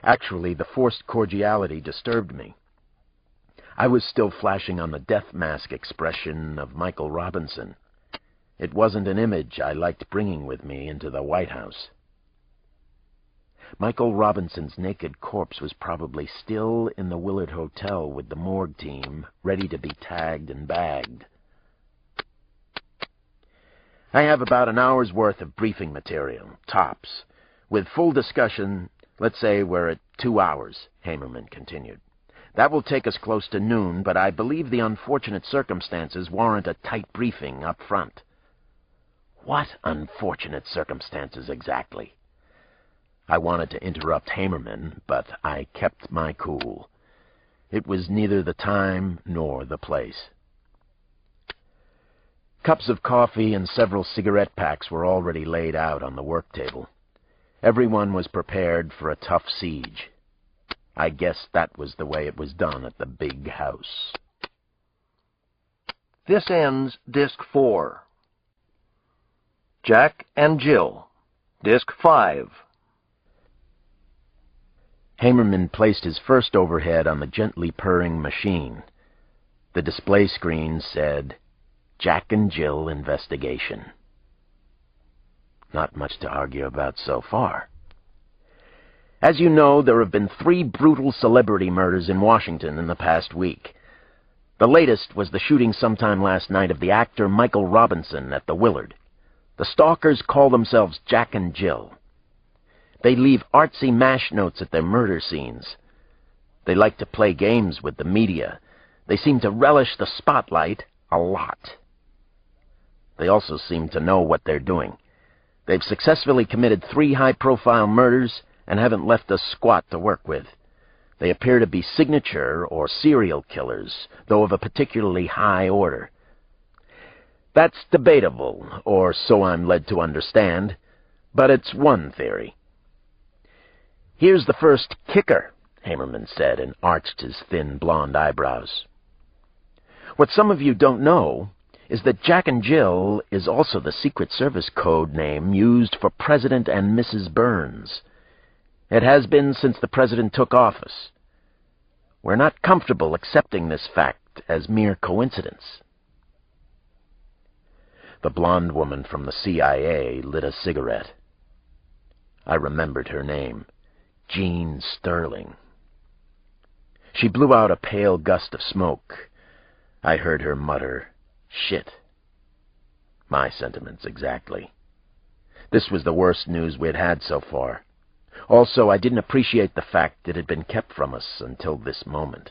Actually, the forced cordiality disturbed me. I was still flashing on the death mask expression of Michael Robinson. It wasn't an image I liked bringing with me into the White House. Michael Robinson's naked corpse was probably still in the Willard Hotel with the morgue team, ready to be tagged and bagged. I have about an hour's worth of briefing material, tops. With full discussion, let's say we're at 2 hours, Hamerman continued. That will take us close to noon, but I believe the unfortunate circumstances warrant a tight briefing up front. What unfortunate circumstances exactly? I wanted to interrupt Hamerman, but I kept my cool. It was neither the time nor the place. Cups of coffee and several cigarette packs were already laid out on the work table. Everyone was prepared for a tough siege. I guess that was the way it was done at the big house. This ends Disc 4. Jack and Jill, Disc 5. Hamerman placed his first overhead on the gently purring machine. The display screen said, Jack and Jill Investigation. Not much to argue about so far. As you know, there have been 3 brutal celebrity murders in Washington in the past week. The latest was the shooting sometime last night of the actor Michael Robinson at the Willard. The stalkers call themselves Jack and Jill. They leave artsy mash notes at their murder scenes. They like to play games with the media. They seem to relish the spotlight a lot. They also seem to know what they're doing. They've successfully committed 3 high-profile murders and haven't left us squat to work with. They appear to be signature or serial killers, though of a particularly high order. That's debatable, or so I'm led to understand, but it's one theory. Here's the first kicker, Hamerman said, and arched his thin blonde eyebrows. What some of you don't know is that Jack and Jill is also the Secret Service code name used for President and Mrs. Burns. It has been since the president took office. We're not comfortable accepting this fact as mere coincidence. The blonde woman from the CIA lit a cigarette. I remembered her name, Jean Sterling. She blew out a pale gust of smoke. I heard her mutter, "Shit." My sentiments exactly. This was the worst news we'd had so far. Also, I didn't appreciate the fact it had been kept from us until this moment.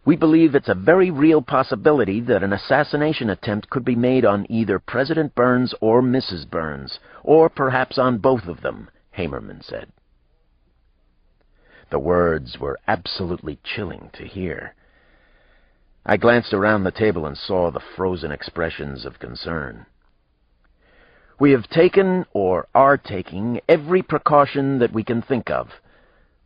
We believe it's a very real possibility that an assassination attempt could be made on either President Burns or Mrs. Burns, or perhaps on both of them, Hamerman said. The words were absolutely chilling to hear. I glanced around the table and saw the frozen expressions of concern. We have taken, or are taking, every precaution that we can think of.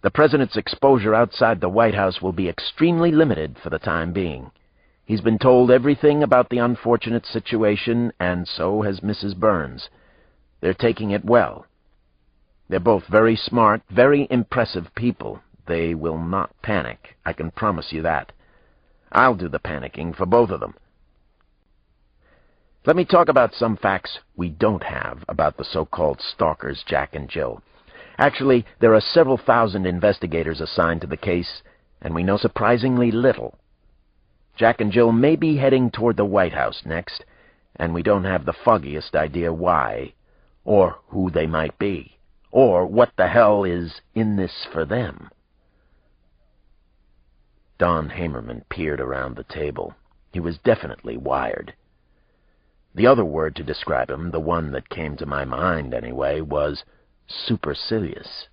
The President's exposure outside the White House will be extremely limited for the time being. He's been told everything about the unfortunate situation, and so has Mrs. Burns. They're taking it well. They're both very smart, very impressive people. They will not panic, I can promise you that. I'll do the panicking for both of them. Let me talk about some facts we don't have about the so-called stalkers Jack and Jill. Actually, there are several thousand investigators assigned to the case, and we know surprisingly little. Jack and Jill may be heading toward the White House next, and we don't have the foggiest idea why, or who they might be, or what the hell is in this for them. Don Hamerman peered around the table. He was definitely wired. The other word to describe him, the one that came to my mind anyway, was supercilious.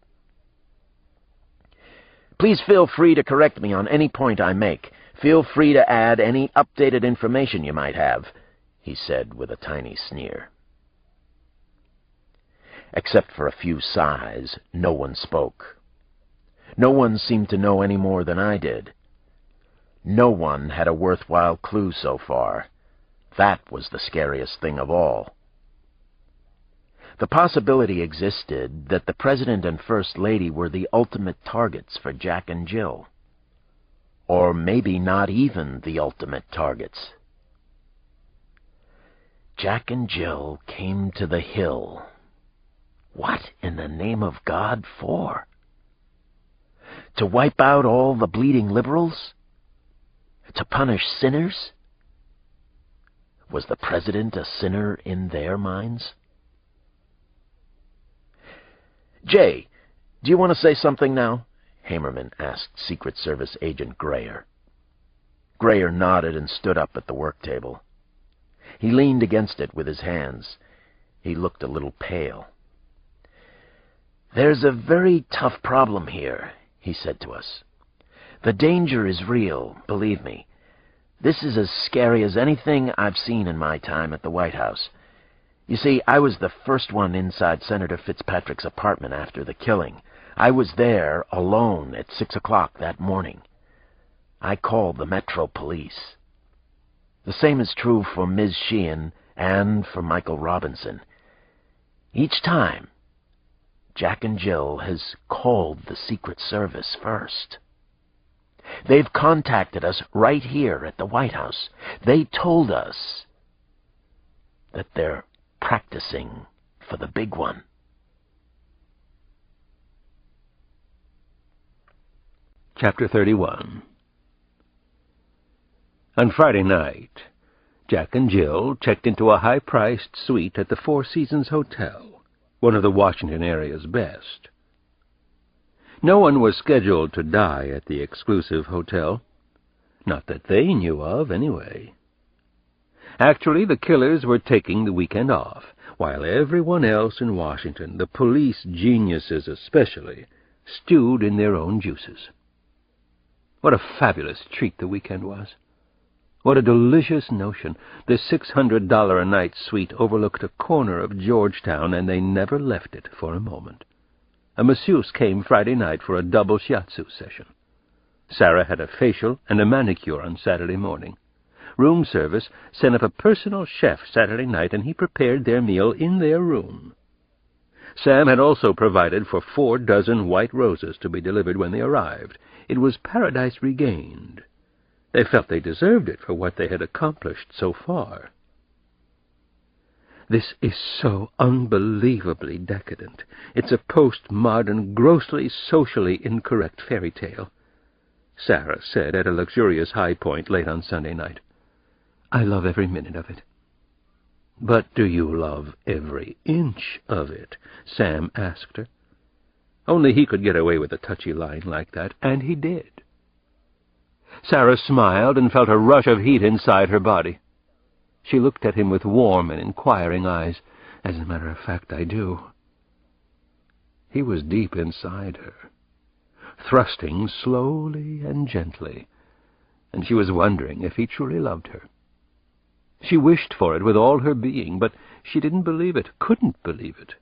Please feel free to correct me on any point I make. Feel free to add any updated information you might have, he said with a tiny sneer. Except for a few sighs, no one spoke. No one seemed to know any more than I did. No one had a worthwhile clue so far. That was the scariest thing of all. The possibility existed that the President and First Lady were the ultimate targets for Jack and Jill. Or maybe not even the ultimate targets. Jack and Jill came to the Hill. What in the name of God for? To wipe out all the bleeding liberals? To punish sinners? Was the President a sinner in their minds? Jay, do you want to say something now? Hamerman asked Secret Service Agent Grayer. Grayer nodded and stood up at the work table. He leaned against it with his hands. He looked a little pale. There's a very tough problem here, he said to us. The danger is real, believe me. This is as scary as anything I've seen in my time at the White House. You see, I was the first one inside Senator Fitzpatrick's apartment after the killing. I was there alone at 6 o'clock that morning. I called the Metro Police. The same is true for Ms. Sheehan and for Michael Robinson. Each time, Jack and Jill has called the Secret Service first. They've contacted us right here at the White House. They told us that they're practicing for the big one. Chapter 31. On Friday night, Jack and Jill checked into a high-priced suite at the Four Seasons Hotel, one of the Washington area's best. No one was scheduled to die at the exclusive hotel. Not that they knew of, anyway. Actually, the killers were taking the weekend off, while everyone else in Washington, the police geniuses especially, stewed in their own juices. What a fabulous treat the weekend was. What a delicious notion. The $600-a-night suite overlooked a corner of Georgetown, and they never left it for a moment. A masseuse came Friday night for a double shiatsu session. Sarah had a facial and a manicure on Saturday morning. Room service sent up a personal chef Saturday night, and he prepared their meal in their room. Sam had also provided for 4 dozen white roses to be delivered when they arrived. It was paradise regained. They felt they deserved it for what they had accomplished so far. This is so unbelievably decadent. It's a postmodern, grossly socially incorrect fairy tale, Sarah said at a luxurious high point late on Sunday night. I love every minute of it. "But do you love every inch of it?" Sam asked her. Only he could get away with a touchy line like that, and he did. Sarah smiled and felt a rush of heat inside her body. She looked at him with warm and inquiring eyes. "As a matter of fact, I do." He was deep inside her, thrusting slowly and gently, and she was wondering if he truly loved her. She wished for it with all her being, but she didn't believe it, couldn't believe it.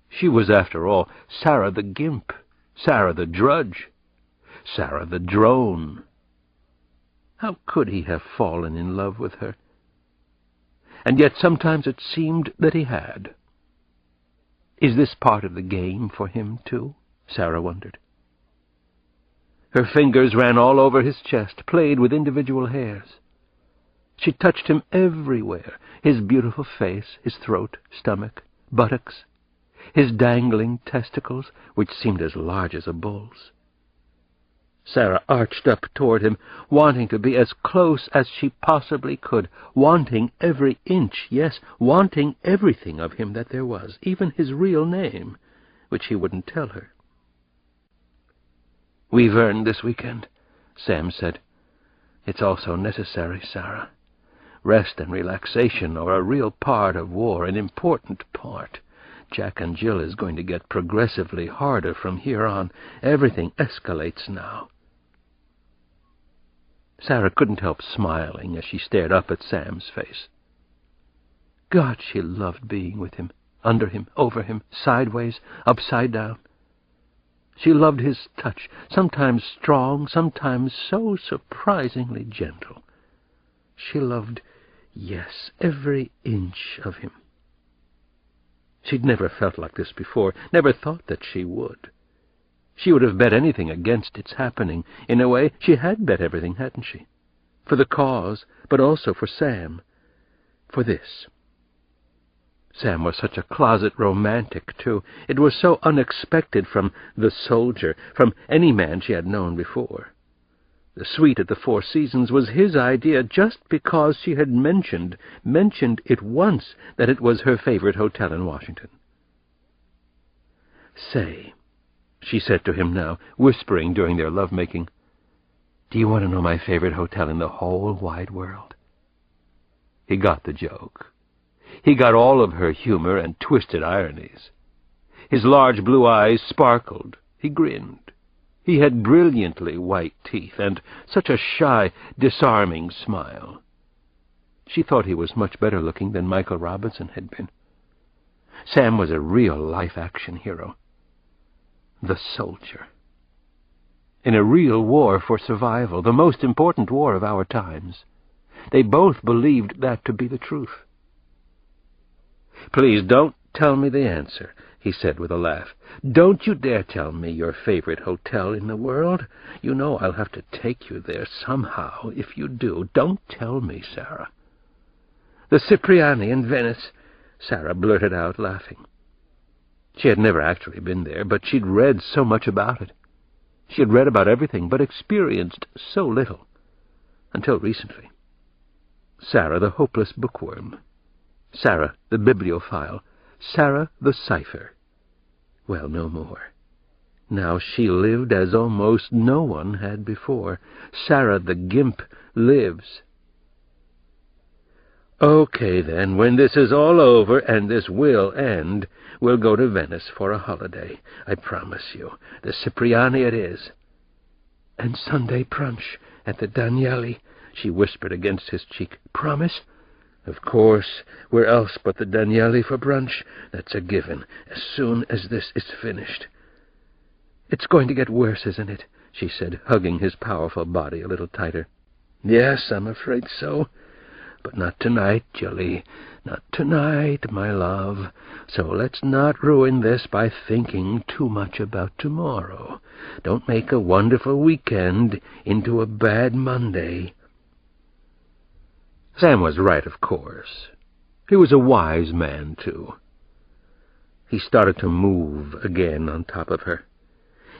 She was, after all, Sarah the Gimp, Sarah the Drudge, Sarah the Drone. How could he have fallen in love with her? And yet sometimes it seemed that he had. Is this part of the game for him, too? Sarah wondered. Her fingers ran all over his chest, played with individual hairs. She touched him everywhere, his beautiful face, his throat, stomach, buttocks, his dangling testicles, which seemed as large as a bull's. Sarah arched up toward him, wanting to be as close as she possibly could, wanting every inch, yes, wanting everything of him that there was, even his real name, which he wouldn't tell her. "We've earned this weekend," Sam said. "It's also necessary, Sarah. Rest and relaxation are a real part of war, an important part. Jack and Jill is going to get progressively harder from here on. Everything escalates now." Sarah couldn't help smiling as she stared up at Sam's face. God, she loved being with him, under him, over him, sideways, upside down. She loved his touch, sometimes strong, sometimes so surprisingly gentle. She loved, yes, every inch of him. She'd never felt like this before, never thought that she would. She would have bet anything against its happening. In a way, she had bet everything, hadn't she? For the cause, but also for Sam. For this. Sam was such a closet romantic, too. It was so unexpected from the soldier, from any man she had known before. The suite at the Four Seasons was his idea just because she had mentioned it once, that it was her favorite hotel in Washington. "Say," she said to him now, whispering during their love-making, "do you want to know my favorite hotel in the whole wide world?" He got the joke. He got all of her humor and twisted ironies. His large blue eyes sparkled. He grinned. He had brilliantly white teeth and such a shy, disarming smile. She thought he was much better looking than Michael Robinson had been. Sam was a real-life action hero. The soldier. In a real war for survival, the most important war of our times. They both believed that to be the truth. "Please don't tell me the answer," he said with a laugh. "Don't you dare tell me your favorite hotel in the world. You know I'll have to take you there somehow if you do. Don't tell me, Sarah." "The Cipriani in Venice," Sarah blurted out, laughing. She had never actually been there, but she'd read so much about it. She had read about everything, but experienced so little. Until recently. Sarah, the hopeless bookworm. Sarah, the bibliophile. Sarah, the cipher. Well, no more. Now she lived as almost no one had before. Sarah, the Gimp, lives. "Okay, then, when this is all over, and this will end, we'll go to Venice for a holiday. I promise you. The Cipriani it is." "And Sunday brunch at the Danieli," she whispered against his cheek. "Promise?" "Of course. Where else but the Danieli for brunch? That's a given, as soon as this is finished." "It's going to get worse, isn't it?" she said, hugging his powerful body a little tighter. "Yes, I'm afraid so. But not tonight, Jilly. Not tonight, my love. So let's not ruin this by thinking too much about tomorrow. Don't make a wonderful weekend into a bad Monday." Sam was right, of course. He was a wise man, too. He started to move again on top of her.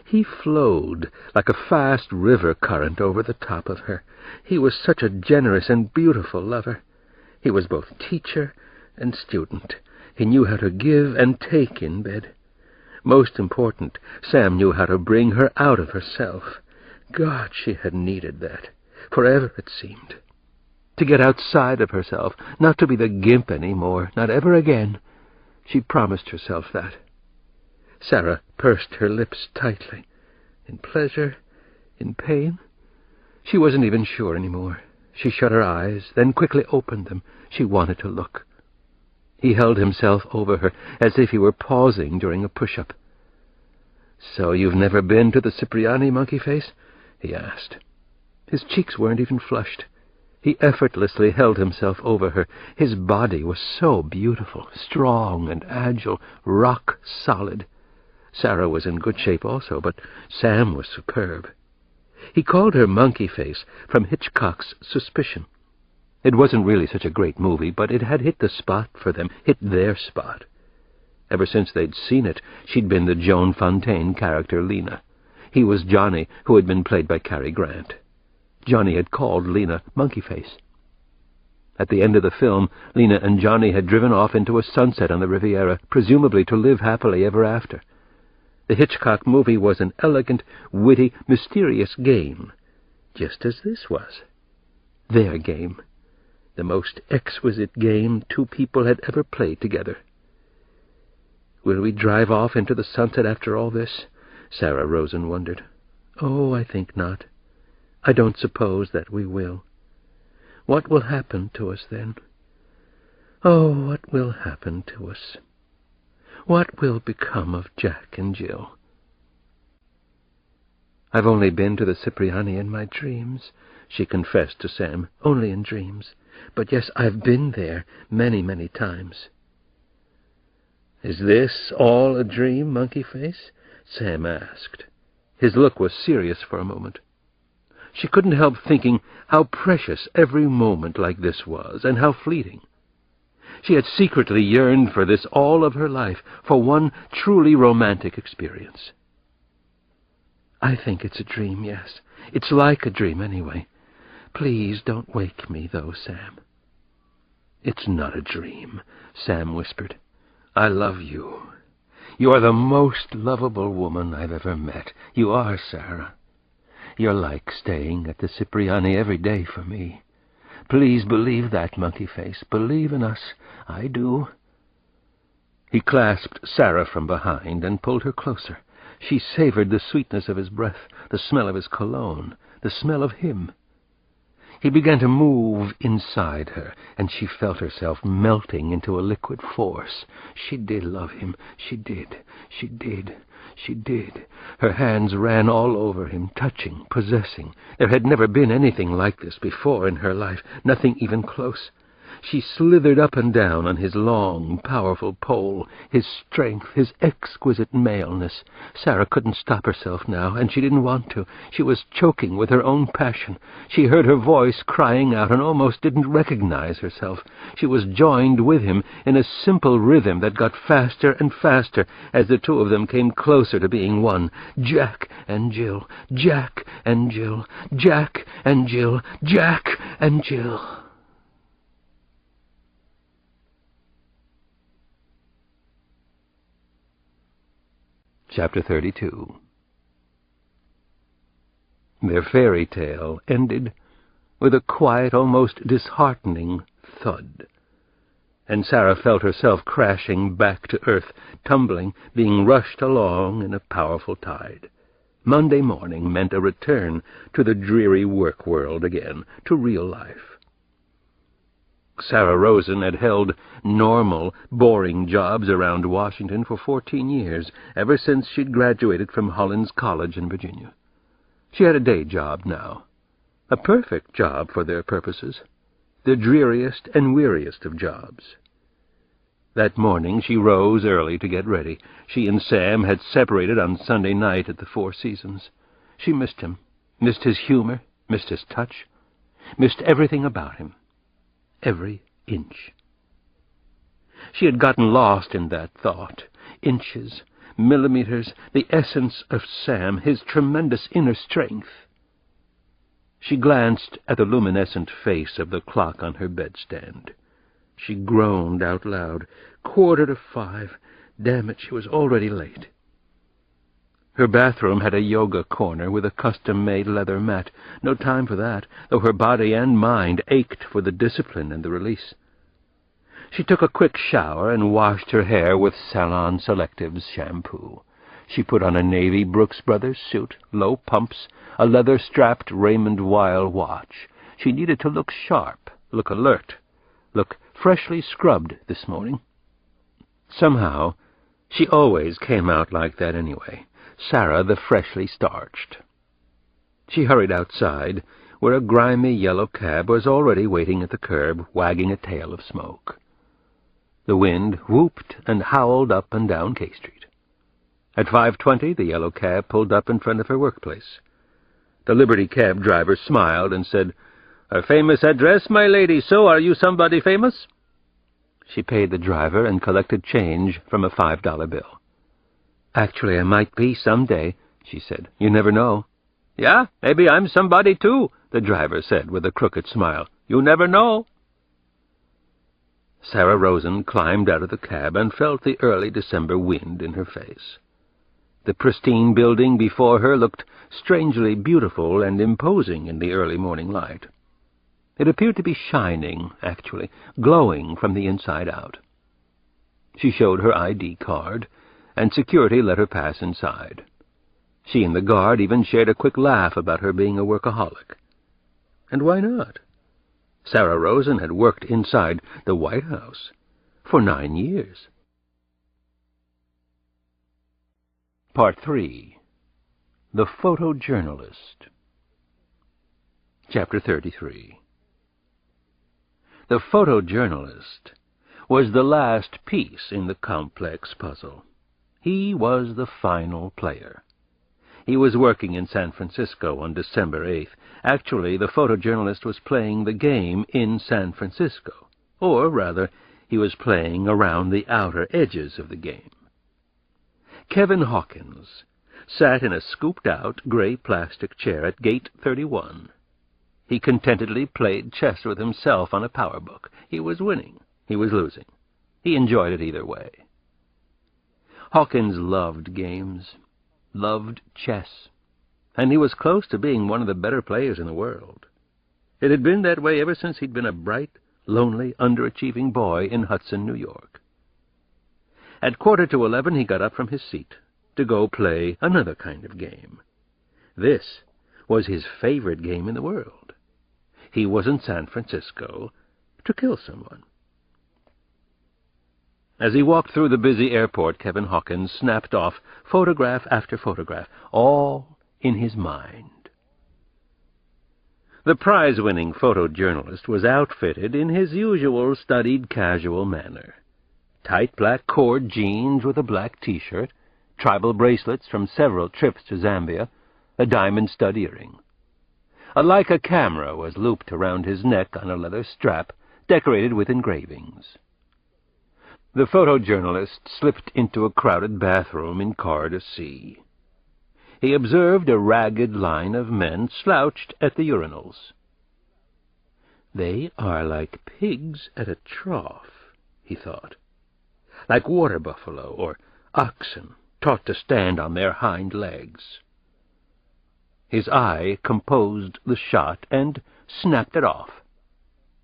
He flowed like a fast river current over the top of her. He was such a generous and beautiful lover. He was both teacher and student. He knew how to give and take in bed. Most important, Sam knew how to bring her out of herself. God, she had needed that. Forever, it seemed. To get outside of herself, not to be the gimp any more, not ever again. She promised herself that. Sarah pursed her lips tightly. In pleasure? In pain? She wasn't even sure any more. She shut her eyes, then quickly opened them. She wanted to look. He held himself over her, as if he were pausing during a push-up. "So you've never been to the Cipriani, Monkey-Face?" he asked. His cheeks weren't even flushed. He effortlessly held himself over her. His body was so beautiful, strong and agile, rock-solid. Sarah was in good shape also, but Sam was superb. He called her Monkey-Face from Hitchcock's Suspicion. It wasn't really such a great movie, but it had hit the spot for them, hit their spot. Ever since they'd seen it, she'd been the Joan Fontaine character Lena. He was Johnny, who had been played by Cary Grant. Johnny had called Lena Monkey-Face. At the end of the film, Lena and Johnny had driven off into a sunset on the Riviera, presumably to live happily ever after. The Hitchcock movie was an elegant, witty, mysterious game, just as this was. Their game. The most exquisite game two people had ever played together. "Will we drive off into the sunset after all this?" Sarah Rosen wondered. "Oh, I think not. I don't suppose that we will. What will happen to us then? Oh, what will happen to us? What will become of Jack and Jill?" "I've only been to the Cipriani in my dreams," she confessed to Sam, "only in dreams. But yes, I've been there many, many times." "Is this all a dream, Monkey-Face?" Sam asked. His look was serious for a moment. She couldn't help thinking how precious every moment like this was, and how fleeting. She had secretly yearned for this all of her life, for one truly romantic experience. "I think it's a dream, yes. It's like a dream, anyway. Please don't wake me, though, Sam." "It's not a dream," Sam whispered. "I love you. You are the most lovable woman I've ever met. You are, Sarah. You're like staying at the Cipriani every day for me. Please believe that, Monkey-Face. Believe in us. I do." He clasped Sarah from behind and pulled her closer. She savored the sweetness of his breath, the smell of his cologne, the smell of him. He began to move inside her, and she felt herself melting into a liquid force. She did love him. She did. She did. She did. Her hands ran all over him, touching, possessing. There had never been anything like this before in her life, nothing even close. She slithered up and down on his long, powerful pole, his strength, his exquisite maleness. Sarah couldn't stop herself now, and she didn't want to. She was choking with her own passion. She heard her voice crying out and almost didn't recognize herself. She was joined with him in a simple rhythm that got faster and faster as the two of them came closer to being one. Jack and Jill, Jack and Jill, Jack and Jill, Jack and Jill. Chapter 32. Their fairy tale ended with a quiet, almost disheartening thud, and Sarah felt herself crashing back to earth, tumbling, being rushed along in a powerful tide. Monday morning meant a return to the dreary work world again, to real life. Sarah Rosen had held normal, boring jobs around Washington for 14 years, ever since she'd graduated from Hollins College in Virginia. She had a day job now, a perfect job for their purposes, the dreariest and weariest of jobs. That morning she rose early to get ready. She and Sam had separated on Sunday night at the Four Seasons. She missed him, missed his humor, missed his touch, missed everything about him. Every inch. She had gotten lost in that thought. Inches, millimeters, the essence of Sam, his tremendous inner strength. She glanced at the luminescent face of the clock on her bedstand. She groaned out loud. 4:45. Damn it, she was already late. Her bathroom had a yoga corner with a custom-made leather mat. No time for that, though her body and mind ached for the discipline and the release. She took a quick shower and washed her hair with Salon Selective's shampoo. She put on a navy Brooks Brothers suit, low pumps, a leather-strapped Raymond Weil watch. She needed to look sharp, look alert, look freshly scrubbed this morning. Somehow, she always came out like that anyway, Sarah the freshly starched. She hurried outside, where a grimy yellow cab was already waiting at the curb, wagging a tail of smoke. The wind whooped and howled up and down K Street. At 5:20, the yellow cab pulled up in front of her workplace. The Liberty cab driver smiled and said, "A famous address, my lady, so are you somebody famous?" She paid the driver and collected change from a $5 bill. "Actually, I might be someday," she said. "You never know." "Yeah, maybe I'm somebody, too," the driver said with a crooked smile. "You never know." Sarah Rosen climbed out of the cab and felt the early December wind in her face. The pristine building before her looked strangely beautiful and imposing in the early morning light. It appeared to be shining, actually, glowing from the inside out. She showed her ID card, and security let her pass inside. She and the guard even shared a quick laugh about her being a workaholic. And why not? Sarah Rosen had worked inside the White House for 9 years. Part 3. The Photojournalist. Chapter 33. The photojournalist was the last piece in the complex puzzle. He was the final player. He was working in San Francisco on December 8th. Actually, the photojournalist was playing the game in San Francisco. Or, rather, he was playing around the outer edges of the game. Kevin Hawkins sat in a scooped-out gray plastic chair at Gate 31. He contentedly played chess with himself on a power book. He was winning. He was losing. He enjoyed it either way. Hawkins loved games, loved chess, and he was close to being one of the better players in the world. It had been that way ever since he'd been a bright, lonely, underachieving boy in Hudson, New York. At 10:45 he got up from his seat to go play another kind of game. This was his favorite game in the world. He was in San Francisco to kill someone. As he walked through the busy airport, Kevin Hawkins snapped off photograph after photograph, all in his mind. The prize-winning photojournalist was outfitted in his usual studied casual manner. Tight black cord jeans with a black T-shirt, tribal bracelets from several trips to Zambia, a diamond stud earring. A Leica camera was looped around his neck on a leather strap decorated with engravings. The photojournalist slipped into a crowded bathroom in Car to C. He observed a ragged line of men slouched at the urinals. "They are like pigs at a trough," he thought. "Like water buffalo or oxen taught to stand on their hind legs." His eye composed the shot and snapped it off.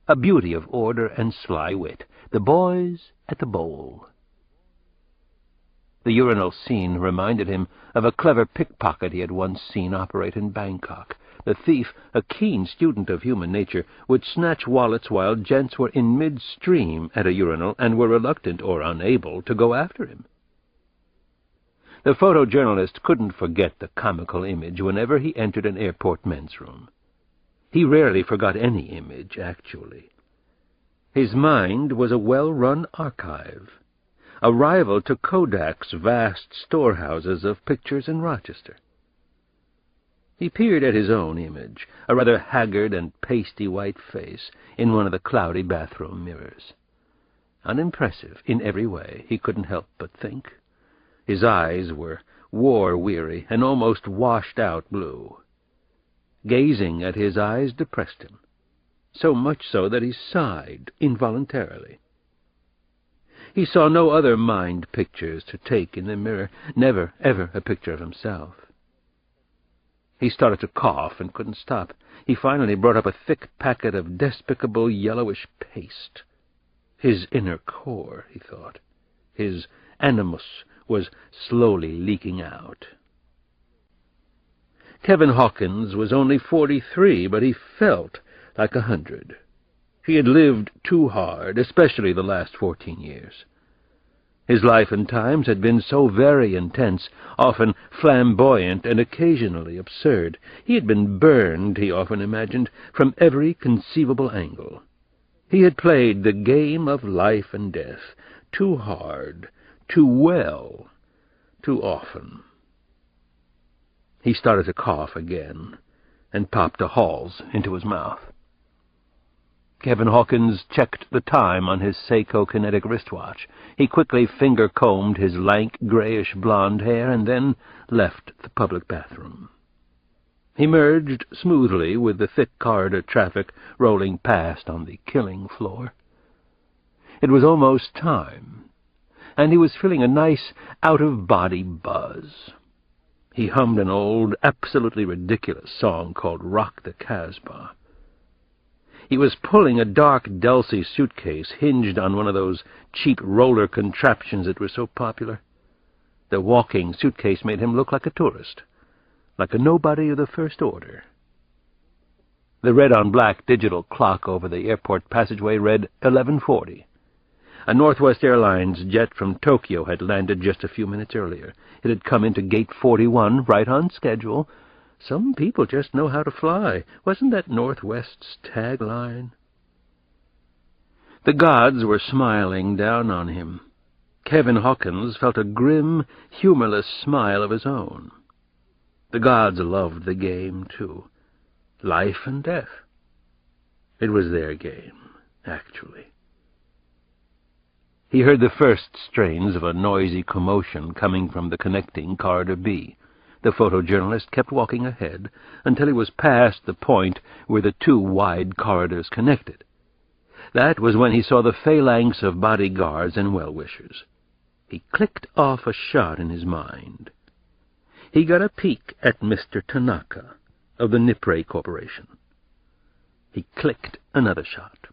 A beauty of order and sly wit. The boys at the bowl. The urinal scene reminded him of a clever pickpocket he had once seen operate in Bangkok. The thief, a keen student of human nature, would snatch wallets while gents were in midstream at a urinal and were reluctant or unable to go after him. The photojournalist couldn't forget the comical image whenever he entered an airport men's room. He rarely forgot any image, actually. His mind was a well-run archive, a rival to Kodak's vast storehouses of pictures in Rochester. He peered at his own image, a rather haggard and pasty white face, in one of the cloudy bathroom mirrors. Unimpressive in every way, he couldn't help but think. His eyes were war-weary and almost washed-out blue. Gazing at his eyes depressed him, so much so that he sighed involuntarily. He saw no other mind pictures to take in the mirror, never, ever a picture of himself. He started to cough and couldn't stop. He finally brought up a thick packet of despicable yellowish paste. His inner core, he thought. His animus was slowly leaking out. Kevin Hawkins was only 43, but he felt like 100. He had lived too hard, especially the last 14 years. His life and times had been so very intense, often flamboyant and occasionally absurd. He had been burned, he often imagined, from every conceivable angle. He had played the game of life and death, too hard, too well, too often. He started to cough again, and popped a Halls into his mouth. Kevin Hawkins checked the time on his Seiko Kinetic wristwatch. He quickly finger-combed his lank, grayish-blonde hair and then left the public bathroom. He merged smoothly with the thick corridor traffic rolling past on the killing floor. It was almost time, and he was feeling a nice, out-of-body buzz. He hummed an old, absolutely ridiculous song called Rock the Casbah. He was pulling a dark Delsey suitcase hinged on one of those cheap roller contraptions that were so popular. The walking suitcase made him look like a tourist, like a nobody of the first order. The red-on-black digital clock over the airport passageway read 11:40. A Northwest Airlines jet from Tokyo had landed just a few minutes earlier. It had come into Gate 41, right on schedule. Some people just know how to fly. Wasn't that Northwest's tagline? The gods were smiling down on him. Kevin Hawkins felt a grim, humorless smile of his own. The gods loved the game, too. Life and death. It was their game, actually. He heard the first strains of a noisy commotion coming from the connecting Corridor B. The photojournalist kept walking ahead until he was past the point where the two wide corridors connected. That was when he saw the phalanx of bodyguards and well-wishers. He clicked off a shot in his mind. He got a peek at Mr. Tanaka of the Nippray Corporation. He clicked another shot.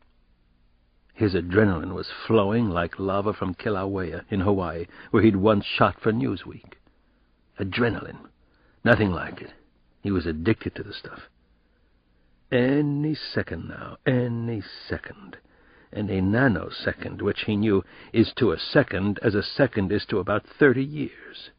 His adrenaline was flowing like lava from Kilauea in Hawaii, where he'd once shot for Newsweek. Adrenaline. Nothing like it. He was addicted to the stuff. Any second now, any second. And a nanosecond, which he knew is to a second as a second is to about 30 years.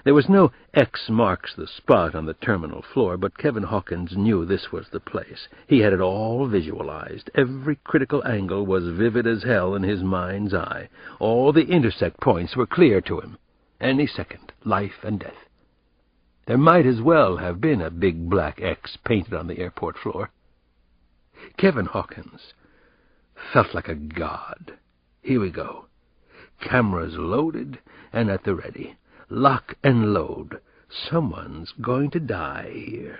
There was no X marks the spot on the terminal floor, but Kevin Hawkins knew this was the place. He had it all visualized. Every critical angle was vivid as hell in his mind's eye. All the intersect points were clear to him. Any second, life and death. There might as well have been a big black X painted on the airport floor. Kevin Hawkins felt like a god. Here we go. Cameras loaded and at the ready. Lock and load. Someone's going to die here.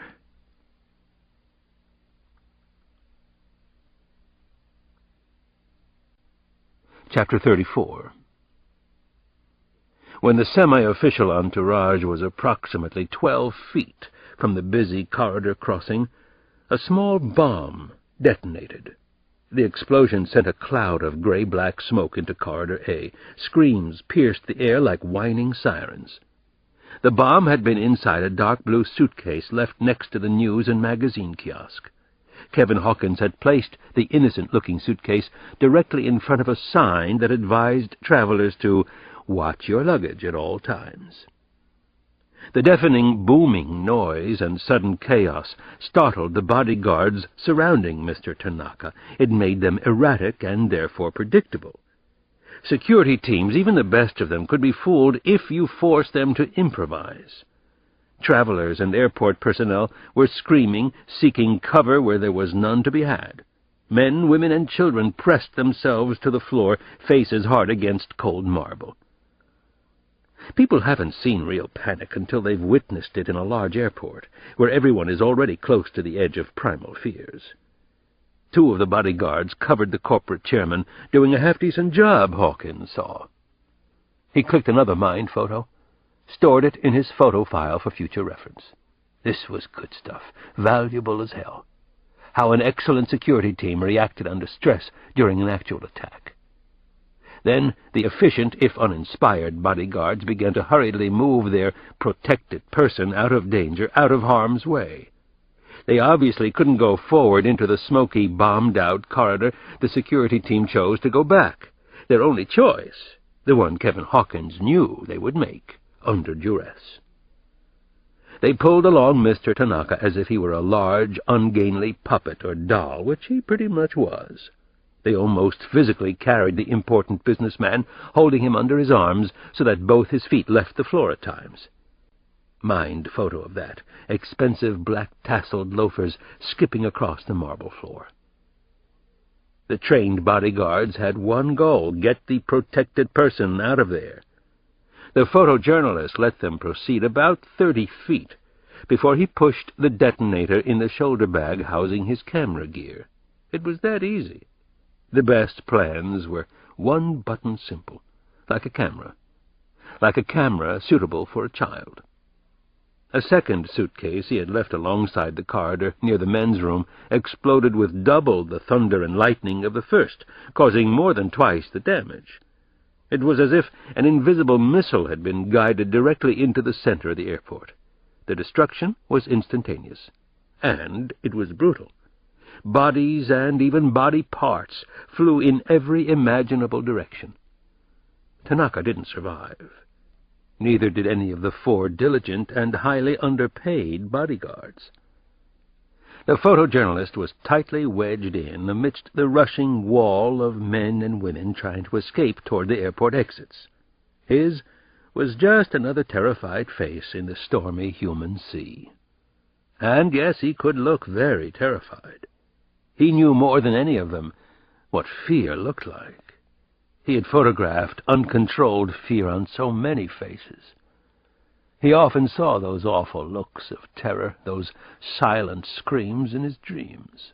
Chapter 34. When the semi-official entourage was approximately 12 feet from the busy corridor crossing, a small bomb detonated. The explosion sent a cloud of gray-black smoke into Corridor A. Screams pierced the air like whining sirens. The bomb had been inside a dark blue suitcase left next to the news and magazine kiosk. Kevin Hawkins had placed the innocent-looking suitcase directly in front of a sign that advised travelers to watch your luggage at all times. The deafening, booming noise and sudden chaos startled the bodyguards surrounding Mr. Tanaka. It made them erratic and therefore predictable. Security teams, even the best of them, could be fooled if you forced them to improvise. Travelers and airport personnel were screaming, seeking cover where there was none to be had. Men, women, and children pressed themselves to the floor, faces hard against cold marble. People haven't seen real panic until they've witnessed it in a large airport, where everyone is already close to the edge of primal fears. 2 of the bodyguards covered the corporate chairman, doing a half-decent job, Hawkins saw. He clicked another mind photo, stored it in his photo file for future reference. This was good stuff, valuable as hell. How an excellent security team reacted under stress during an actual attack. Then the efficient, if uninspired, bodyguards began to hurriedly move their protected person out of danger, out of harm's way. They obviously couldn't go forward into the smoky, bombed-out corridor. The security team chose to go back. Their only choice, the one Kevin Hawkins knew they would make, under duress. They pulled along Mr. Tanaka as if he were a large, ungainly puppet or doll, which he pretty much was. They almost physically carried the important businessman, holding him under his arms so that both his feet left the floor at times. Mind photo of that, expensive black-tasseled loafers skipping across the marble floor. The trained bodyguards had one goal: get the protected person out of there. The photojournalist let them proceed about 30 feet before he pushed the detonator in the shoulder bag housing his camera gear. It was that easy. The best plans were one button simple, like a camera suitable for a child. A second suitcase he had left alongside the corridor near the men's room exploded with double the thunder and lightning of the first, causing more than twice the damage. It was as if an invisible missile had been guided directly into the center of the airport. The destruction was instantaneous, and it was brutal. Bodies and even body parts flew in every imaginable direction. Tanaka didn't survive. Neither did any of the 4 diligent and highly underpaid bodyguards. The photojournalist was tightly wedged in amidst the rushing wall of men and women trying to escape toward the airport exits. His was just another terrified face in the stormy human sea. And yes, he could look very terrified. He knew more than any of them what fear looked like. He had photographed uncontrolled fear on so many faces. He often saw those awful looks of terror, those silent screams in his dreams.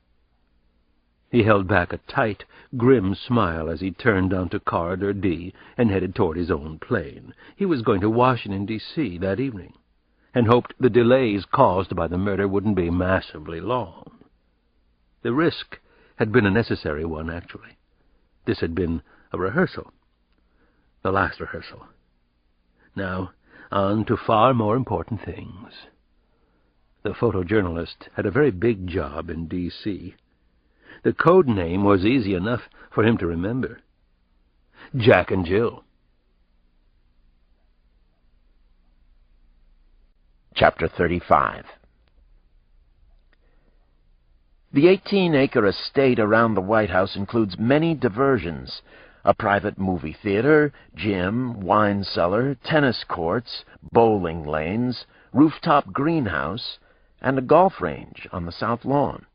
He held back a tight, grim smile as he turned onto Corridor D and headed toward his own plane. He was going to Washington, D.C. that evening, and hoped the delays caused by the murder wouldn't be massively long. The risk had been a necessary one, actually. This had been a rehearsal, the last rehearsal. Now, on to far more important things. The photojournalist had a very big job in D.C. The code name was easy enough for him to remember. Jack and Jill. Chapter 35. The 18-acre estate around the White House includes many diversions: a private movie theater, gym, wine cellar, tennis courts, bowling lanes, rooftop greenhouse, and a golf range on the south lawn.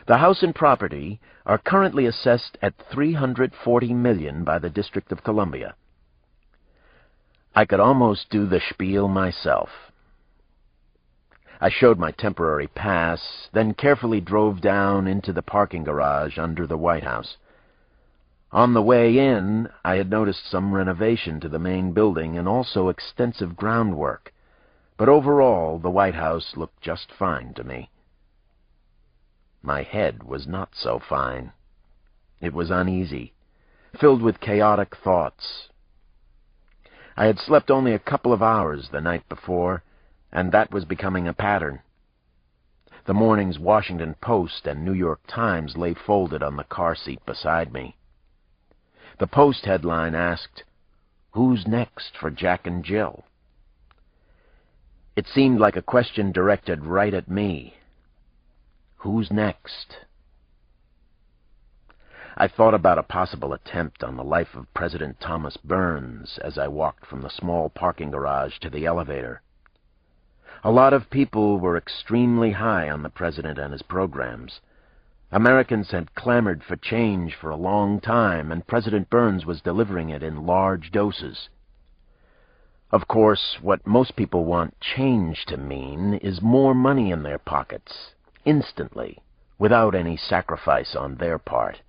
The house and property are currently assessed at $340 million by the District of Columbia. I could almost do the spiel myself. I showed my temporary pass, then carefully drove down into the parking garage under the White House. On the way in, I had noticed some renovation to the main building and also extensive groundwork, but overall the White House looked just fine to me. My head was not so fine. It was uneasy, filled with chaotic thoughts. I had slept only a couple of hours the night before, and that was becoming a pattern. The morning's Washington Post and New York Times lay folded on the car seat beside me. The Post headline asked, "Who's next for Jack and Jill?" It seemed like a question directed right at me. Who's next? I thought about a possible attempt on the life of President Thomas Burns as I walked from the small parking garage to the elevator. A lot of people were extremely high on the president and his programs. Americans had clamored for change for a long time, and President Burns was delivering it in large doses. Of course, what most people want change to mean is more money in their pockets, instantly, without any sacrifice on their part.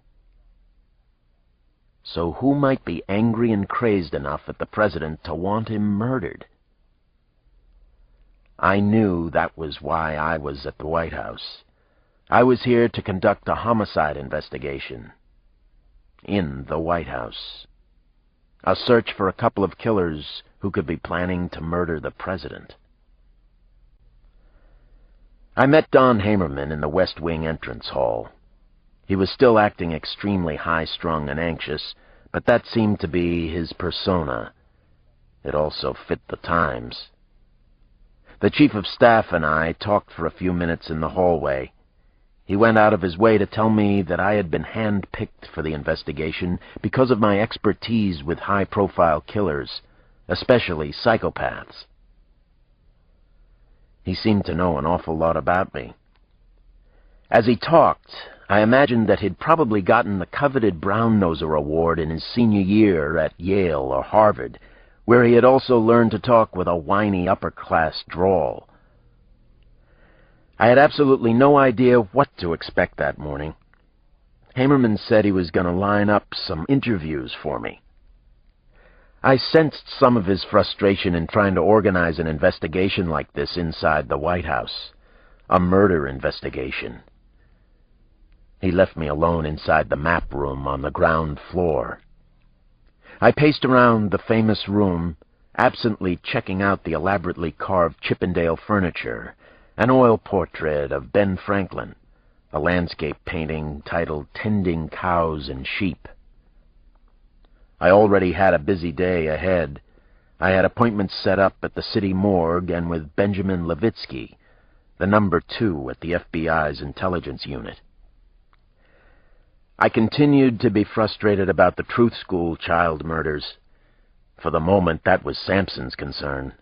So who might be angry and crazed enough at the president to want him murdered? I knew that was why I was at the White House. I was here to conduct a homicide investigation. In the White House. A search for a couple of killers who could be planning to murder the president. I met Don Hamerman in the West Wing entrance hall. He was still acting extremely high-strung and anxious, but that seemed to be his persona. It also fit the times. The Chief of Staff and I talked for a few minutes in the hallway. He went out of his way to tell me that I had been hand-picked for the investigation because of my expertise with high-profile killers, especially psychopaths. He seemed to know an awful lot about me. As he talked, I imagined that he'd probably gotten the coveted Brown-Noser Award in his senior year at Yale or Harvard, where he had also learned to talk with a whiny upper-class drawl. I had absolutely no idea what to expect that morning. Hamerman said he was going to line up some interviews for me. I sensed some of his frustration in trying to organize an investigation like this inside the White House. A murder investigation. He left me alone inside the map room on the ground floor. I paced around the famous room, absently checking out the elaborately carved Chippendale furniture, an oil portrait of Ben Franklin, a landscape painting titled Tending Cows and Sheep. I already had a busy day ahead. I had appointments set up at the city morgue and with Benjamin Levitsky, the number 2 at the FBI's intelligence unit. I continued to be frustrated about the Truth School child murders. For the moment, that was Sampson's concern.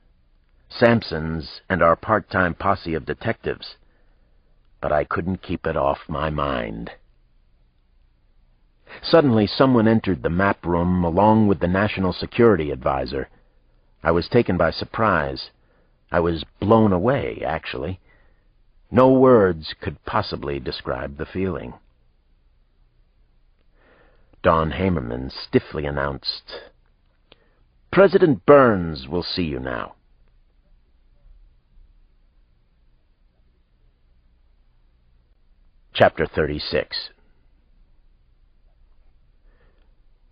Sampson's and our part-time posse of detectives. But I couldn't keep it off my mind. Suddenly, someone entered the map room along with the National Security Advisor. I was taken by surprise. I was blown away, actually. No words could possibly describe the feeling. Don Hamerman stiffly announced, "President Burns will see you now." Chapter 36.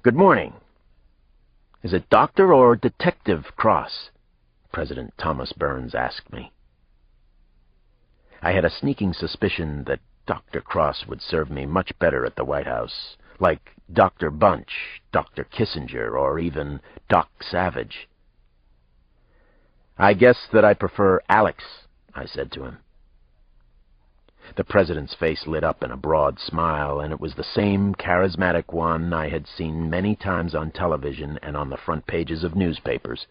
"Good morning. Is it Dr. or Detective Cross?" President Thomas Burns asked me. I had a sneaking suspicion that Dr. Cross would serve me much better at the White House, like Dr. Bunch, Dr. Kissinger, or even Doc Savage. "I guess that I prefer Alex," I said to him. The president's face lit up in a broad smile, and it was the same charismatic one I had seen many times on television and on the front pages of newspapers.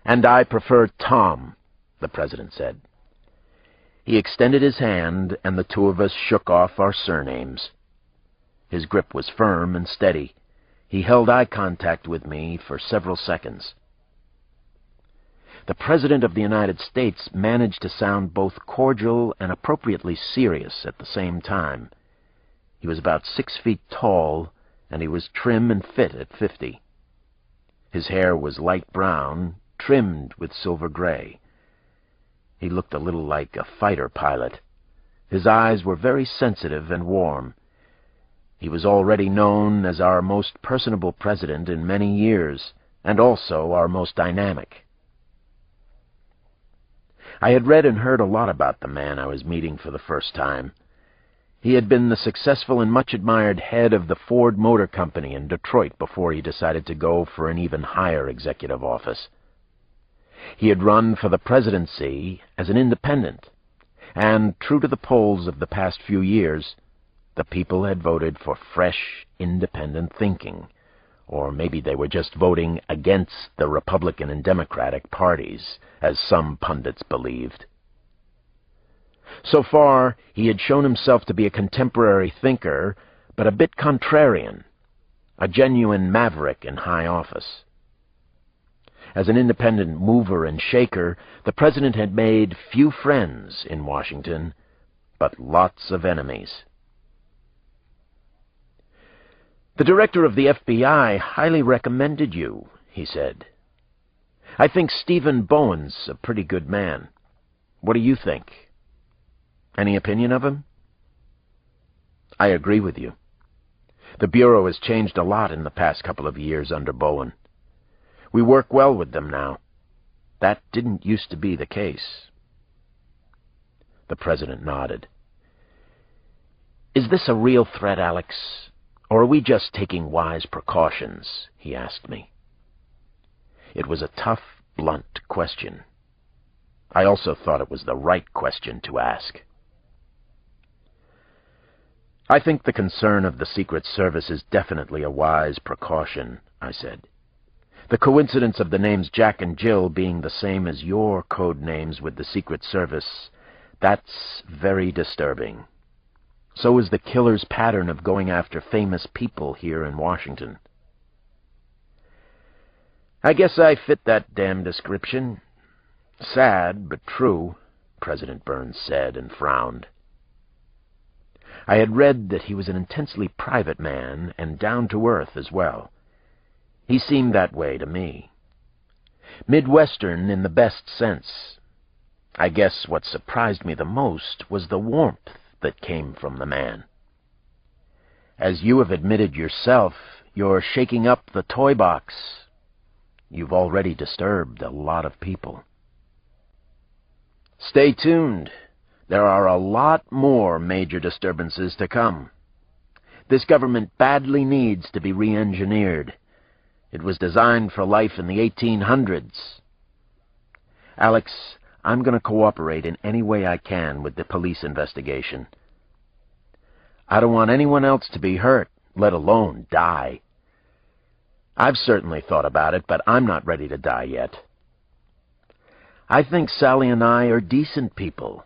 "And I prefer Tom," the president said. He extended his hand, and the two of us shook off our surnames. His grip was firm and steady. He held eye contact with me for several seconds. The President of the United States managed to sound both cordial and appropriately serious at the same time. He was about 6 feet tall, and he was trim and fit at 50. His hair was light brown, trimmed with silver gray. He looked a little like a fighter pilot. His eyes were very sensitive and warm. He was already known as our most personable president in many years, and also our most dynamic. I had read and heard a lot about the man I was meeting for the first time. He had been the successful and much-admired head of the Ford Motor Company in Detroit before he decided to go for an even higher executive office. He had run for the presidency as an independent, and, true to the polls of the past few years, the people had voted for fresh, independent thinking, or maybe they were just voting against the Republican and Democratic parties, as some pundits believed. So far, he had shown himself to be a contemporary thinker, but a bit contrarian, a genuine maverick in high office. As an independent mover and shaker, the president had made few friends in Washington, but lots of enemies. "The director of the FBI highly recommended you," he said. "I think Stephen Bowen's a pretty good man. What do you think? Any opinion of him?" "I agree with you. The Bureau has changed a lot in the past couple of years under Bowen. We work well with them now. That didn't used to be the case." The President nodded. "Is this a real threat, Alex? Or are we just taking wise precautions?" he asked me. It was a tough, blunt question. I also thought it was the right question to ask. "I think the concern of the Secret Service is definitely a wise precaution," I said. "The coincidence of the names Jack and Jill being the same as your code names with the Secret Service, that's very disturbing. So is the killer's pattern of going after famous people here in Washington." "I guess I fit that damn description. Sad, but true," President Burns said and frowned. I had read that he was an intensely private man and down-to-earth as well. He seemed that way to me. Midwestern in the best sense. I guess what surprised me the most was the warmth that came from the man. "As you have admitted yourself, you're shaking up the toy box. You've already disturbed a lot of people." "Stay tuned. There are a lot more major disturbances to come. This government badly needs to be re-engineered. It was designed for life in the 1800s. Alex, I'm going to cooperate in any way I can with the police investigation. I don't want anyone else to be hurt, let alone die. I've certainly thought about it, but I'm not ready to die yet. I think Sally and I are decent people.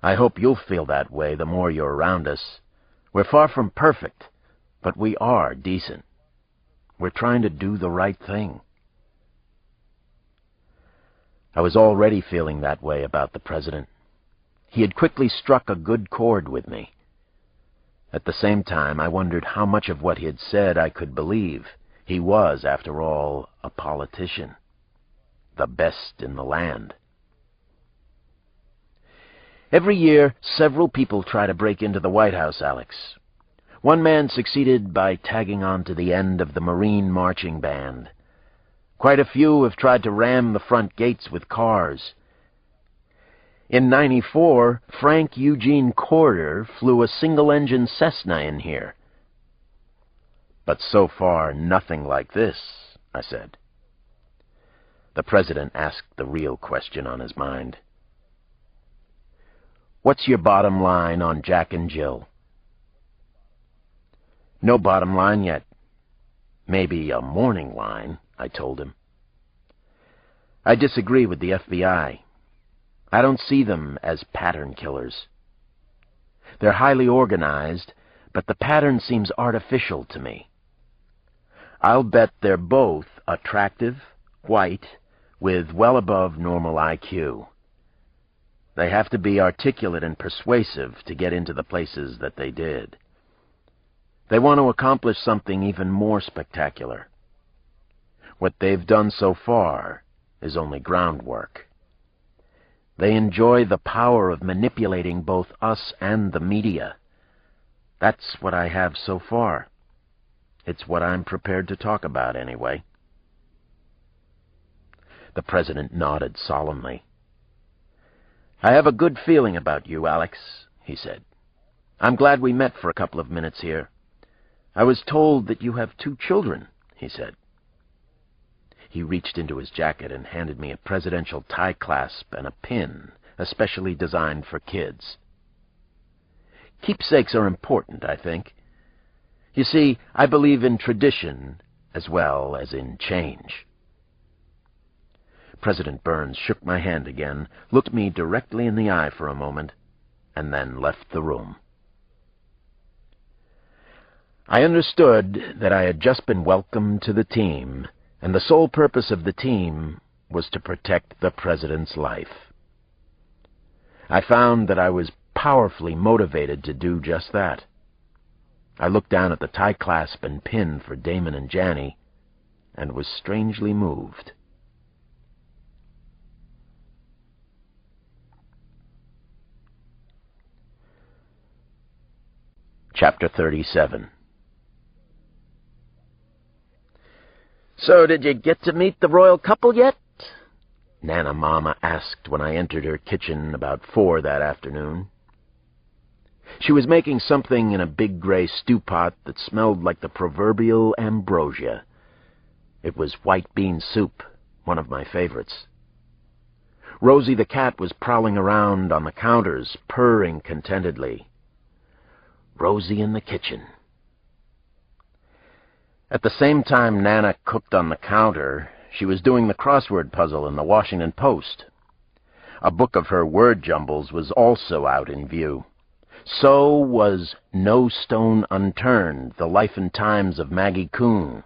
I hope you'll feel that way the more you're around us. We're far from perfect, but we are decent. We're trying to do the right thing." I was already feeling that way about the President. He had quickly struck a good chord with me. At the same time, I wondered how much of what he had said I could believe. He was, after all, a politician. The best in the land. "Every year, several people try to break into the White House, Alex. One man succeeded by tagging on to the end of the Marine marching band. Quite a few have tried to ram the front gates with cars. In '94, Frank Eugene Corder flew a single-engine Cessna in here." "But so far, nothing like this," I said. The President asked the real question on his mind. "What's your bottom line on Jack and Jill?" "No bottom line yet. Maybe a morning line," I told him. "I disagree with the FBI. I don't see them as pattern killers. They're highly organized, but the pattern seems artificial to me. I'll bet they're both attractive, white, with well above normal IQ. They have to be articulate and persuasive to get into the places that they did. They want to accomplish something even more spectacular. What they've done so far is only groundwork. They enjoy the power of manipulating both us and the media. That's what I have so far. It's what I'm prepared to talk about, anyway." The President nodded solemnly. "I have a good feeling about you, Alex," he said. "I'm glad we met for a couple of minutes here. I was told that you have 2 children," he said. He reached into his jacket and handed me a presidential tie clasp and a pin, especially designed for kids. "Keepsakes are important, I think. You see, I believe in tradition as well as in change." President Burns shook my hand again, looked me directly in the eye for a moment, and then left the room. I understood that I had just been welcomed to the team, and the sole purpose of the team was to protect the President's life. I found that I was powerfully motivated to do just that. I looked down at the tie clasp and pin for Damon and Janny, and was strangely moved. Chapter 37. "So did you get to meet the royal couple yet?" Nana Mama asked when I entered her kitchen about 4 that afternoon. She was making something in a big gray stew pot that smelled like the proverbial ambrosia. It was white bean soup, one of my favorites. Rosie the cat was prowling around on the counters, purring contentedly. Rosie in the kitchen. At the same time Nana cooked on the counter, she was doing the crossword puzzle in the Washington Post. A book of her word jumbles was also out in view. So was No Stone Unturned, The Life and Times of Maggie Coon.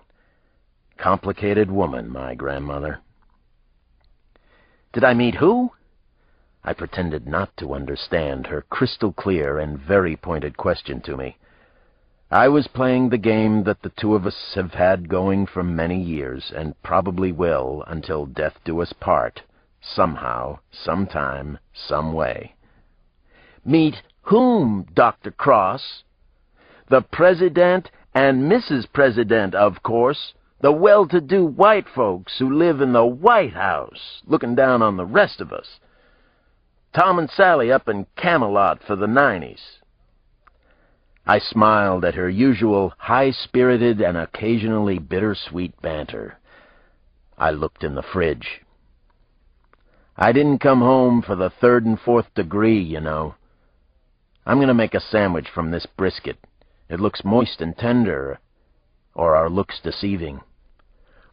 Complicated woman, my grandmother. Did I meet who? I pretended not to understand her crystal clear and very pointed question to me. I was playing the game that the two of us have had going for many years, and probably will until death do us part, somehow, sometime, some way. Meet whom, Dr. Cross? The President and Mrs. President, of course, the well-to-do white folks who live in the White House, looking down on the rest of us. Tom and Sally up in Camelot for the 90s. I smiled at her usual high-spirited and occasionally bittersweet banter. I looked in the fridge. I didn't come home for the 3rd and 4th degree, you know. I'm going to make a sandwich from this brisket. It looks moist and tender, or are looks deceiving?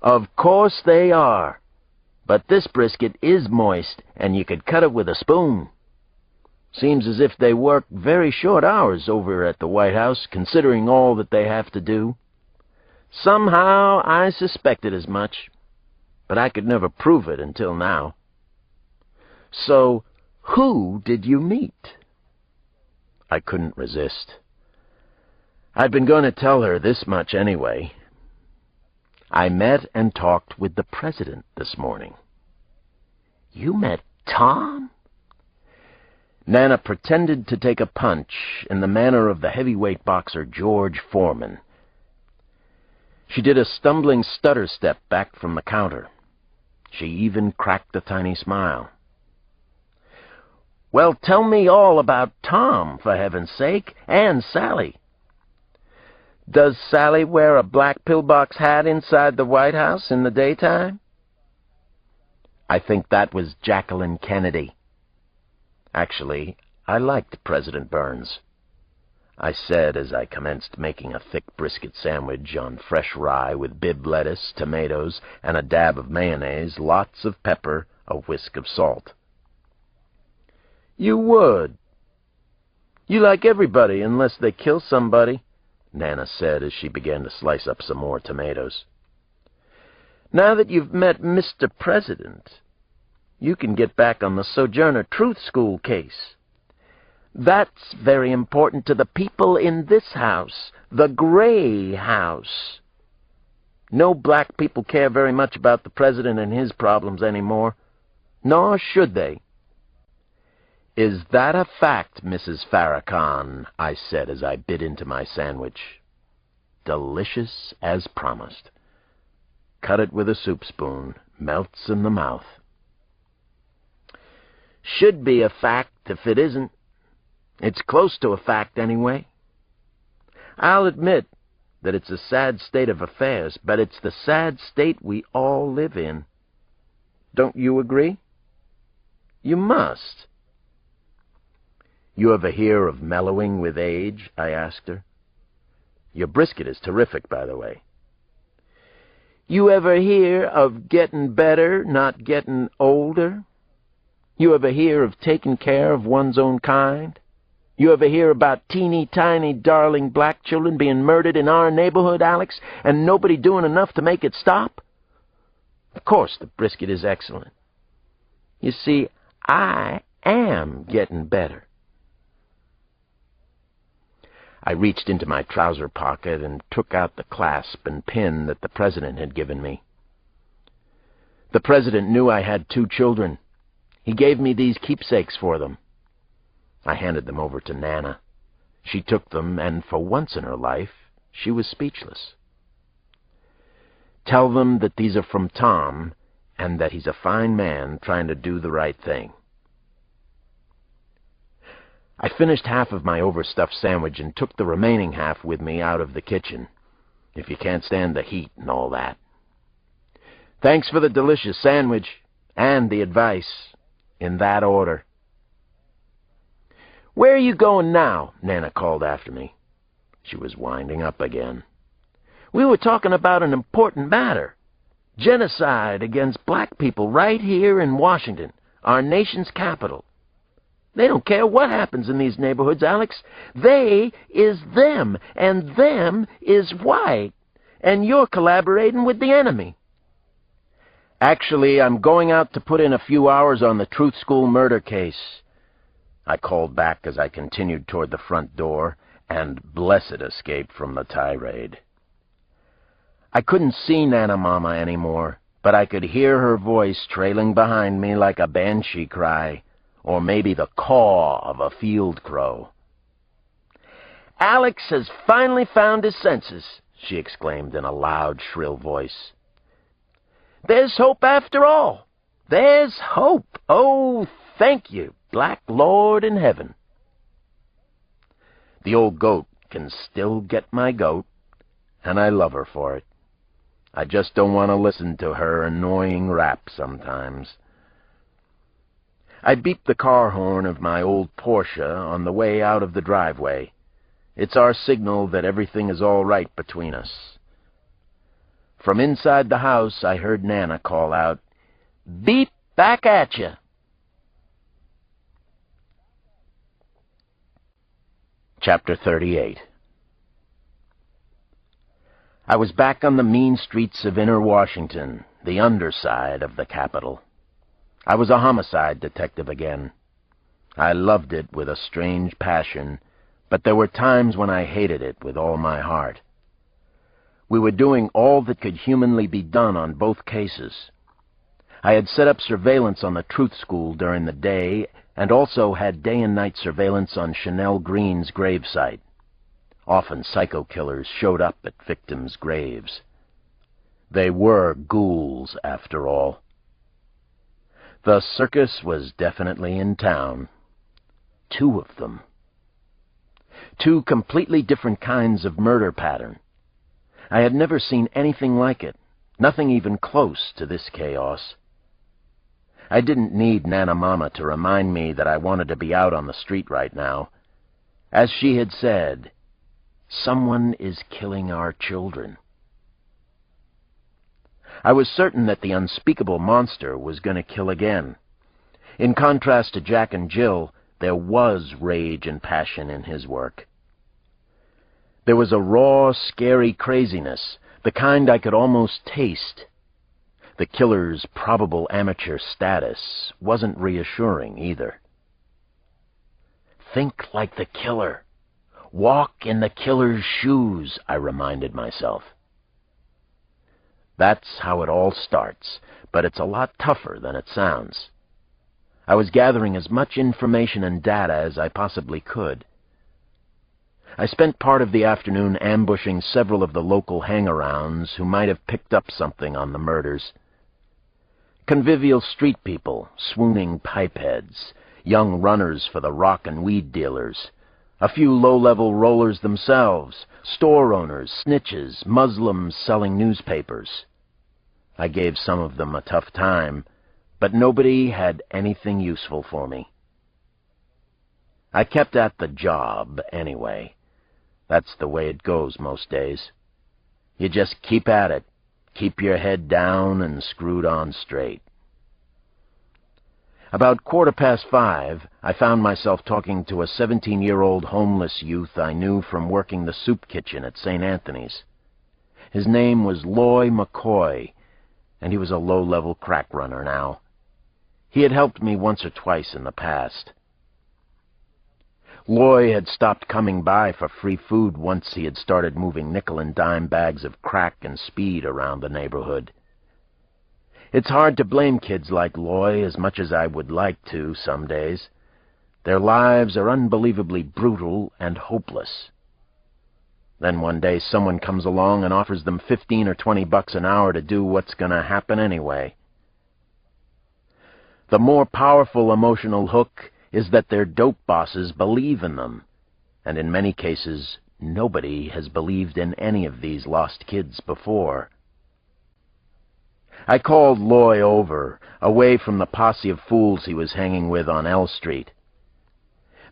Of course they are. But this brisket is moist, and you could cut it with a spoon. Seems as if they work very short hours over at the White House, considering all that they have to do. Somehow I suspected as much, but I could never prove it until now. So, who did you meet? I couldn't resist. I'd been going to tell her this much anyway. I met and talked with the President this morning. You met Tom? Nana pretended to take a punch in the manner of the heavyweight boxer George Foreman. She did a stumbling stutter step back from the counter. She even cracked a tiny smile. Well, tell me all about Tom, for heaven's sake, and Sally. Does Sally wear a black pillbox hat inside the White House in the daytime? I think that was Jacqueline Kennedy. Actually, I liked President Burns, I said as I commenced making a thick brisket sandwich on fresh rye with Bibb lettuce, tomatoes, and a dab of mayonnaise, lots of pepper, a whisk of salt. You would. You like everybody unless they kill somebody, Nana said as she began to slice up some more tomatoes. Now that you've met Mr. President, you can get back on the Sojourner Truth School case. That's very important to the people in this house, the Gray House. No black people care very much about the President and his problems anymore, nor should they. Is that a fact, Mrs. Farrakhan? I said as I bit into my sandwich. Delicious as promised. Cut it with a soup spoon, melts in the mouth. Should be a fact if it isn't. It's close to a fact anyway. I'll admit that it's a sad state of affairs, but it's the sad state we all live in. Don't you agree? You must. You ever hear of mellowing with age? I asked her. Your brisket is terrific, by the way. You ever hear of getting better, not getting older? You ever hear of taking care of one's own kind? You ever hear about teeny-tiny, darling black children being murdered in our neighborhood, Alex, and nobody doing enough to make it stop? Of course, the brisket is excellent. You see, I am getting better. I reached into my trouser pocket and took out the clasp and pin that the president had given me. The president knew I had 2 children. He gave me these keepsakes for them. I handed them over to Nana. She took them, and for once in her life, she was speechless. Tell them that these are from Tom, and that he's a fine man trying to do the right thing. I finished half of my overstuffed sandwich and took the remaining half with me out of the kitchen, if you can't stand the heat and all that. Thanks for the delicious sandwich and the advice, in that order. Where are you going now? Nana called after me. She was winding up again. We were talking about an important matter. Genocide against black people right here in Washington, our nation's capital. They don't care what happens in these neighborhoods, Alex. They is them, and them is white. And you're collaborating with the enemy. Actually, I'm going out to put in a few hours on the Truth School murder case. I called back as I continued toward the front door, and blessed escape from the tirade. I couldn't see Nana Mama anymore, but I could hear her voice trailing behind me like a banshee cry, or maybe the caw of a field crow. Alex has finally found his senses, she exclaimed in a loud, shrill voice. There's hope after all. There's hope. Oh, thank you, Black Lord in heaven. The old goat can still get my goat, and I love her for it. I just don't want to listen to her annoying rap sometimes. I beeped the car horn of my old Porsche on the way out of the driveway. It's our signal that everything is all right between us. From inside the house, I heard Nana call out, Beep back at you. Chapter 38. I was back on the mean streets of inner Washington, the underside of the capital. I was a homicide detective again. I loved it with a strange passion, but there were times when I hated it with all my heart. We were doing all that could humanly be done on both cases. I had set up surveillance on the Truth School during the day, and also had day and night surveillance on Chanel Green's gravesite. Often psycho killers showed up at victims' graves. They were ghouls, after all. The circus was definitely in town. 2 of them. 2 completely different kinds of murder pattern. I had never seen anything like it, nothing even close to this chaos. I didn't need Nana Mama to remind me that I wanted to be out on the street right now. As she had said, someone is killing our children. I was certain that the unspeakable monster was going to kill again. In contrast to Jack and Jill, there was rage and passion in his work. There was a raw, scary craziness, the kind I could almost taste. The killer's probable amateur status wasn't reassuring either. Think like the killer. Walk in the killer's shoes, I reminded myself. That's how it all starts, but it's a lot tougher than it sounds. I was gathering as much information and data as I possibly could. I spent part of the afternoon ambushing several of the local hang-arounds who might have picked up something on the murders. Convivial street people, swooning pipeheads, young runners for the rock and weed dealers, a few low-level rollers themselves, store owners, snitches, Muslims selling newspapers. I gave some of them a tough time, but nobody had anything useful for me. I kept at the job anyway. That's the way it goes most days. You just keep at it, keep your head down and screwed on straight. About 5:15, I found myself talking to a 17-year-old homeless youth I knew from working the soup kitchen at St. Anthony's. His name was Loy McCoy, and he was a low-level crack runner now. He had helped me once or twice in the past. Loy had stopped coming by for free food once he had started moving nickel and dime bags of crack and speed around the neighborhood. It's hard to blame kids like Loy as much as I would like to some days. Their lives are unbelievably brutal and hopeless. Then one day someone comes along and offers them $15 or $20 an hour to do what's going to happen anyway. The more powerful emotional hook is that their dope bosses believe in them, and in many cases, nobody has believed in any of these lost kids before. I called Loy over, away from the posse of fools he was hanging with on L Street.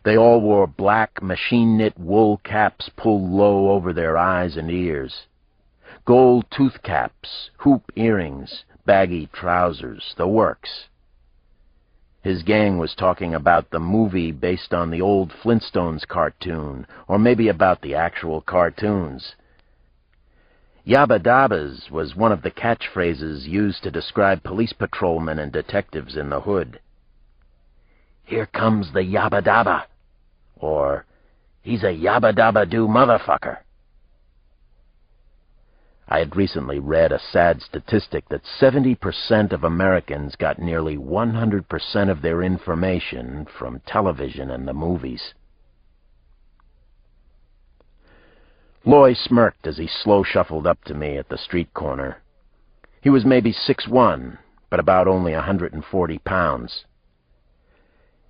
They all wore black, machine-knit wool caps pulled low over their eyes and ears, gold tooth caps, hoop earrings, baggy trousers, the works. His gang was talking about the movie based on the old Flintstones cartoon, or maybe about the actual cartoons. Yabba dabbas was one of the catchphrases used to describe police patrolmen and detectives in the hood. "Here comes the yabba dabba," or "He's a yabba dabba do motherfucker." I had recently read a sad statistic that 70% of Americans got nearly 100% of their information from television and the movies. Loy smirked as he slow shuffled up to me at the street corner. He was maybe 6'1", but about only 140 pounds.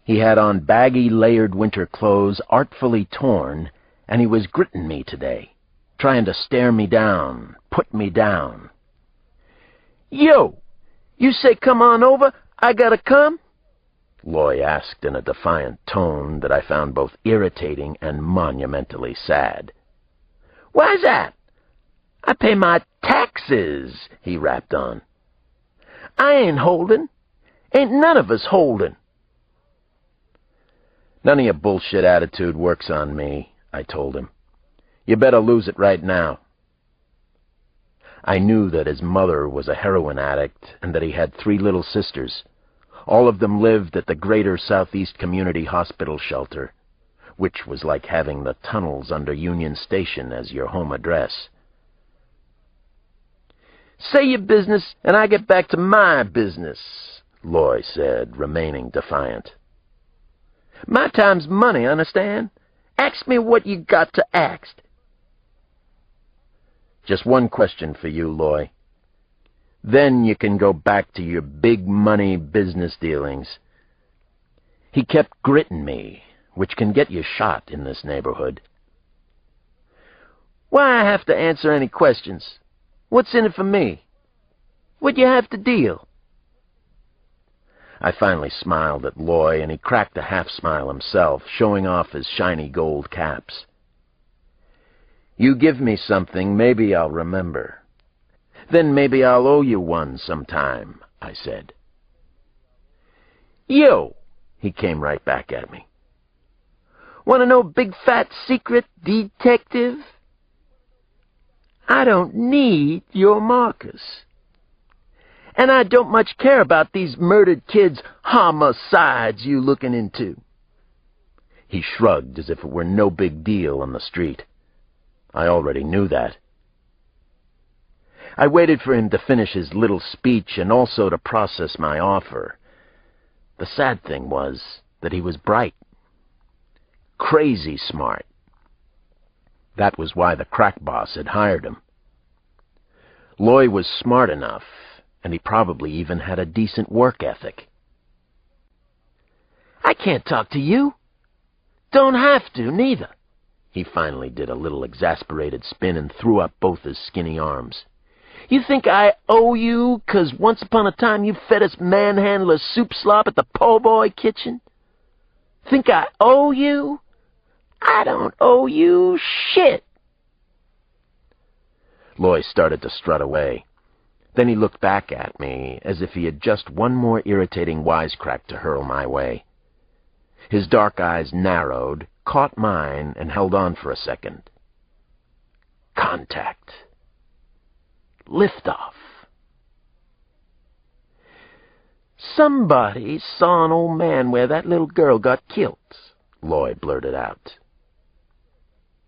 He had on baggy, layered winter clothes, artfully torn, and he was gritting me today, trying to stare me down, put me down. "Yo, you say come on over, I gotta come?" Loy asked in a defiant tone that I found both irritating and monumentally sad. "Why's that? I pay my taxes," he rapped on. "I ain't holding. Ain't none of us holding." "None of your bullshit attitude works on me," I told him. "You better lose it right now." I knew that his mother was a heroin addict and that he had 3 little sisters. All of them lived at the Greater Southeast Community Hospital shelter, which was like having the tunnels under Union Station as your home address. "Say your business, and I get back to my business," Loy said, remaining defiant. "My time's money, understand? Ask me what you got to ask." "Just one question for you, Loy. Then you can go back to your big money business dealings." He kept gritting me, which can get you shot in this neighborhood. "Why I have to answer any questions? What's in it for me? What you have to deal?" I finally smiled at Loy, and he cracked a half-smile himself, showing off his shiny gold caps. "You give me something, maybe I'll remember. Then maybe I'll owe you one sometime," I said. "Yo," he came right back at me. "Want to know big fat secret, detective? I don't need your markers. And I don't much care about these murdered kids' homicides you looking into." He shrugged as if it were no big deal on the street. I already knew that. I waited for him to finish his little speech and also to process my offer. The sad thing was that he was bright. Crazy smart. That was why the crack boss had hired him. Loy was smart enough, and he probably even had a decent work ethic. "I can't talk to you. Don't have to, neither." He finally did a little exasperated spin and threw up both his skinny arms. "You think I owe you 'cause once upon a time you fed us manhandler soup slop at the po' boy kitchen? Think I owe you? I don't owe you shit." Loy started to strut away. Then he looked back at me as if he had just one more irritating wisecrack to hurl my way. His dark eyes narrowed, caught mine, and held on for a second. Contact. Liftoff. "Somebody saw an old man where that little girl got killed. Loy blurted out.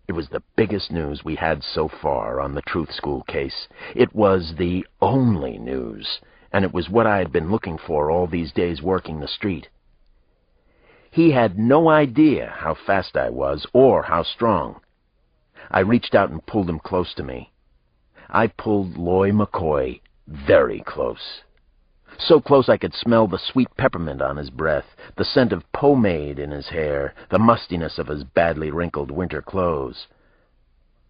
It was the biggest news we had so far on the Truth School case. It was the only news, and it was what I had been looking for all these days working the street. He had no idea how fast I was or how strong. I reached out and pulled him close to me. I pulled Loy McCoy very close. So close I could smell the sweet peppermint on his breath, the scent of pomade in his hair, the mustiness of his badly wrinkled winter clothes.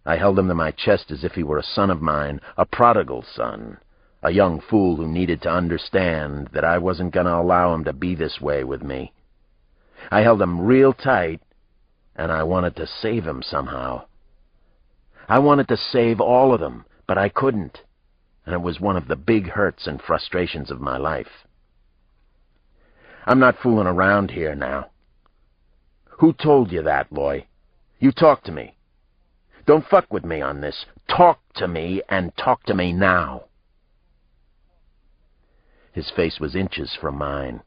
I held him to my chest as if he were a son of mine, a prodigal son, a young fool who needed to understand that I wasn't going to allow him to be this way with me. I held him real tight, and I wanted to save him somehow. I wanted to save all of them, but I couldn't. And it was one of the big hurts and frustrations of my life. I'm not fooling around here now. Who told you that, Loy? You talk to me. Don't fuck with me on this. Talk to me, and talk to me now. His face was inches from mine.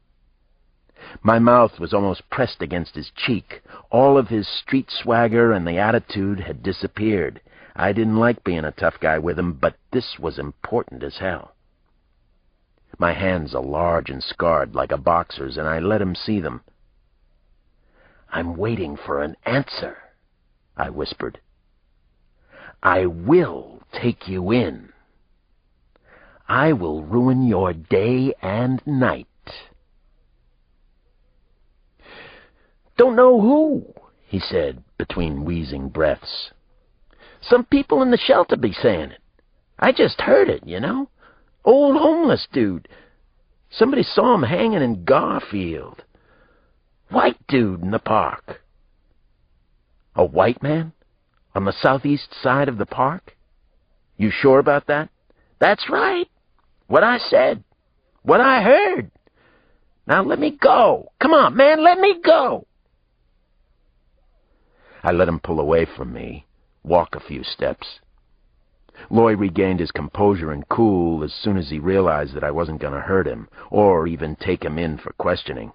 My mouth was almost pressed against his cheek. All of his street swagger and the attitude had disappeared. I didn't like being a tough guy with him, but this was important as hell. My hands are large and scarred like a boxer's, and I let him see them. I'm waiting for an answer, I whispered. I will take you in. I will ruin your day and night. Don't know who, he said between wheezing breaths. Some people in the shelter be saying it. I just heard it, you know. Old homeless dude. Somebody saw him hanging in Garfield. White dude in the park. A white man? On the southeast side of the park? You sure about that? That's right. What I said. What I heard. Now let me go. Come on, man, let me go. I let him pull away from me. Walk a few steps. Loy regained his composure and cool as soon as he realized that I wasn't going to hurt him, or even take him in for questioning.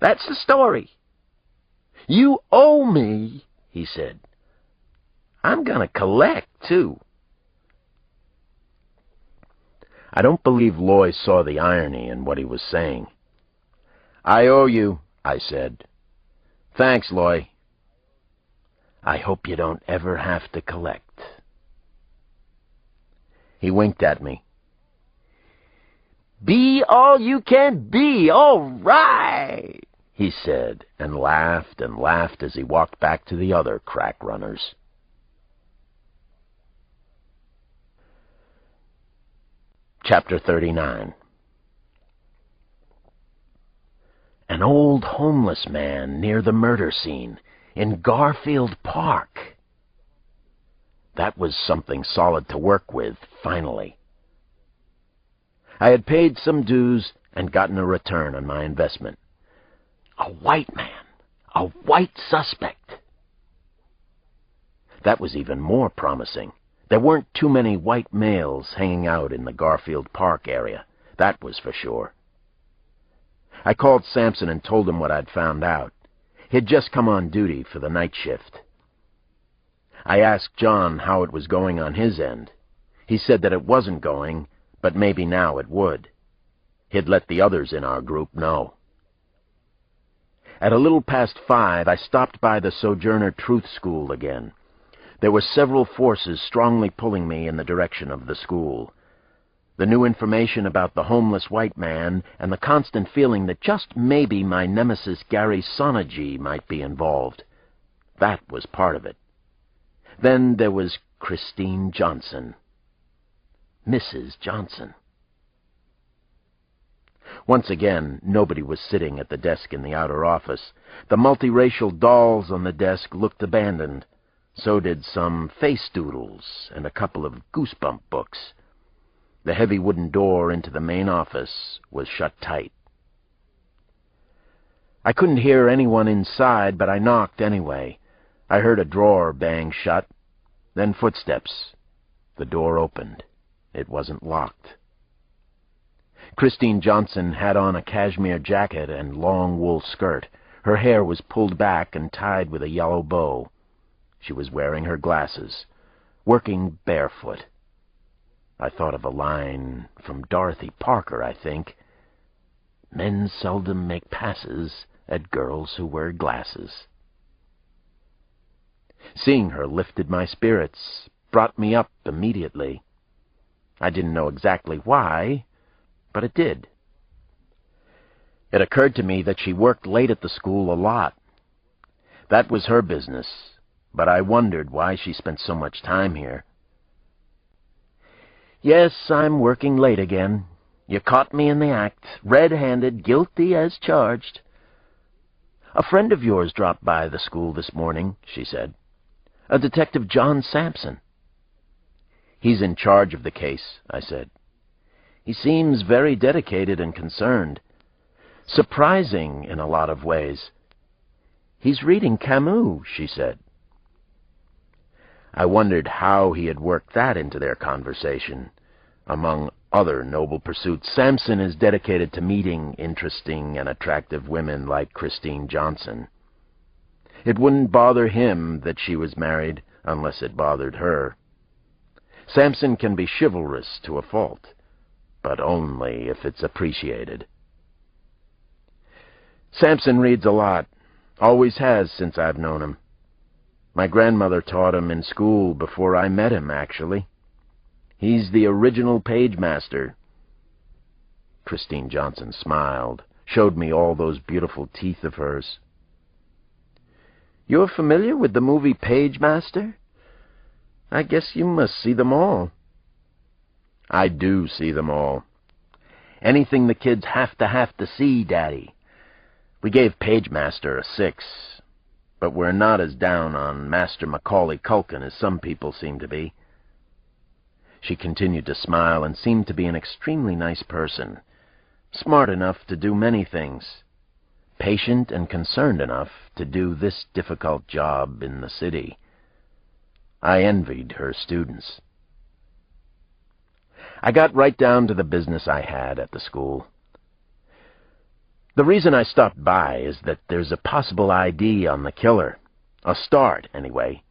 That's the story. You owe me, he said. I'm going to collect, too. I don't believe Loy saw the irony in what he was saying. I owe you, I said. Thanks, Loy. I hope you don't ever have to collect. He winked at me. Be all you can be, all right, he said, and laughed as he walked back to the other crack runners. Chapter 39. An old homeless man near the murder scene in Garfield Park. That was something solid to work with, finally. I had paid some dues and gotten a return on my investment. A white man, a white suspect. That was even more promising. There weren't too many white males hanging out in the Garfield Park area, that was for sure. I called Sampson and told him what I'd found out. He'd just come on duty for the night shift. I asked John how it was going on his end. He said that it wasn't going, but maybe now it would. He'd let the others in our group know. At a little past 5, I stopped by the Sojourner Truth School again. There were several forces strongly pulling me in the direction of the school. The new information about the homeless white man, and the constant feeling that just maybe my nemesis Gary Sonergy might be involved. That was part of it. Then there was Christine Johnson. Mrs. Johnson. Once again, nobody was sitting at the desk in the outer office. The multiracial dolls on the desk looked abandoned. So did some face doodles and a couple of Goosebump books. The heavy wooden door into the main office was shut tight. I couldn't hear anyone inside, but I knocked anyway. I heard a drawer bang shut, then footsteps. The door opened. It wasn't locked. Christine Johnson had on a cashmere jacket and long wool skirt. Her hair was pulled back and tied with a yellow bow. She was wearing her glasses, working barefoot. I thought of a line from Dorothy Parker, I think. Men seldom make passes at girls who wear glasses. Seeing her lifted my spirits, brought me up immediately. I didn't know exactly why, but it did. It occurred to me that she worked late at the school a lot. That was her business, but I wondered why she spent so much time here. "Yes, I'm working late again. You caught me in the act, red-handed, guilty as charged." "A friend of yours dropped by the school this morning," she said. "A Detective John Sampson." "He's in charge of the case," I said. "He seems very dedicated and concerned. Surprising in a lot of ways." "He's reading Camus," she said. I wondered how he had worked that into their conversation. Among other noble pursuits, Sampson is dedicated to meeting interesting and attractive women like Christine Johnson. It wouldn't bother him that she was married unless it bothered her. Sampson can be chivalrous to a fault, but only if it's appreciated. Sampson reads a lot, always has since I've known him. My grandmother taught him in school before I met him, actually. He's the original page master. Christine Johnson smiled, showed me all those beautiful teeth of hers. "You're familiar with the movie Page Master? I guess you must see them all." "I do see them all. Anything the kids have to see, Daddy. We gave Page Master a 6, but we're not as down on Master Macaulay Culkin as some people seem to be." She continued to smile and seemed to be an extremely nice person, smart enough to do many things, patient and concerned enough to do this difficult job in the city. I envied her students. I got right down to the business I had at the school. The reason I stopped by is that there's a possible ID on the killer. A start, anyway.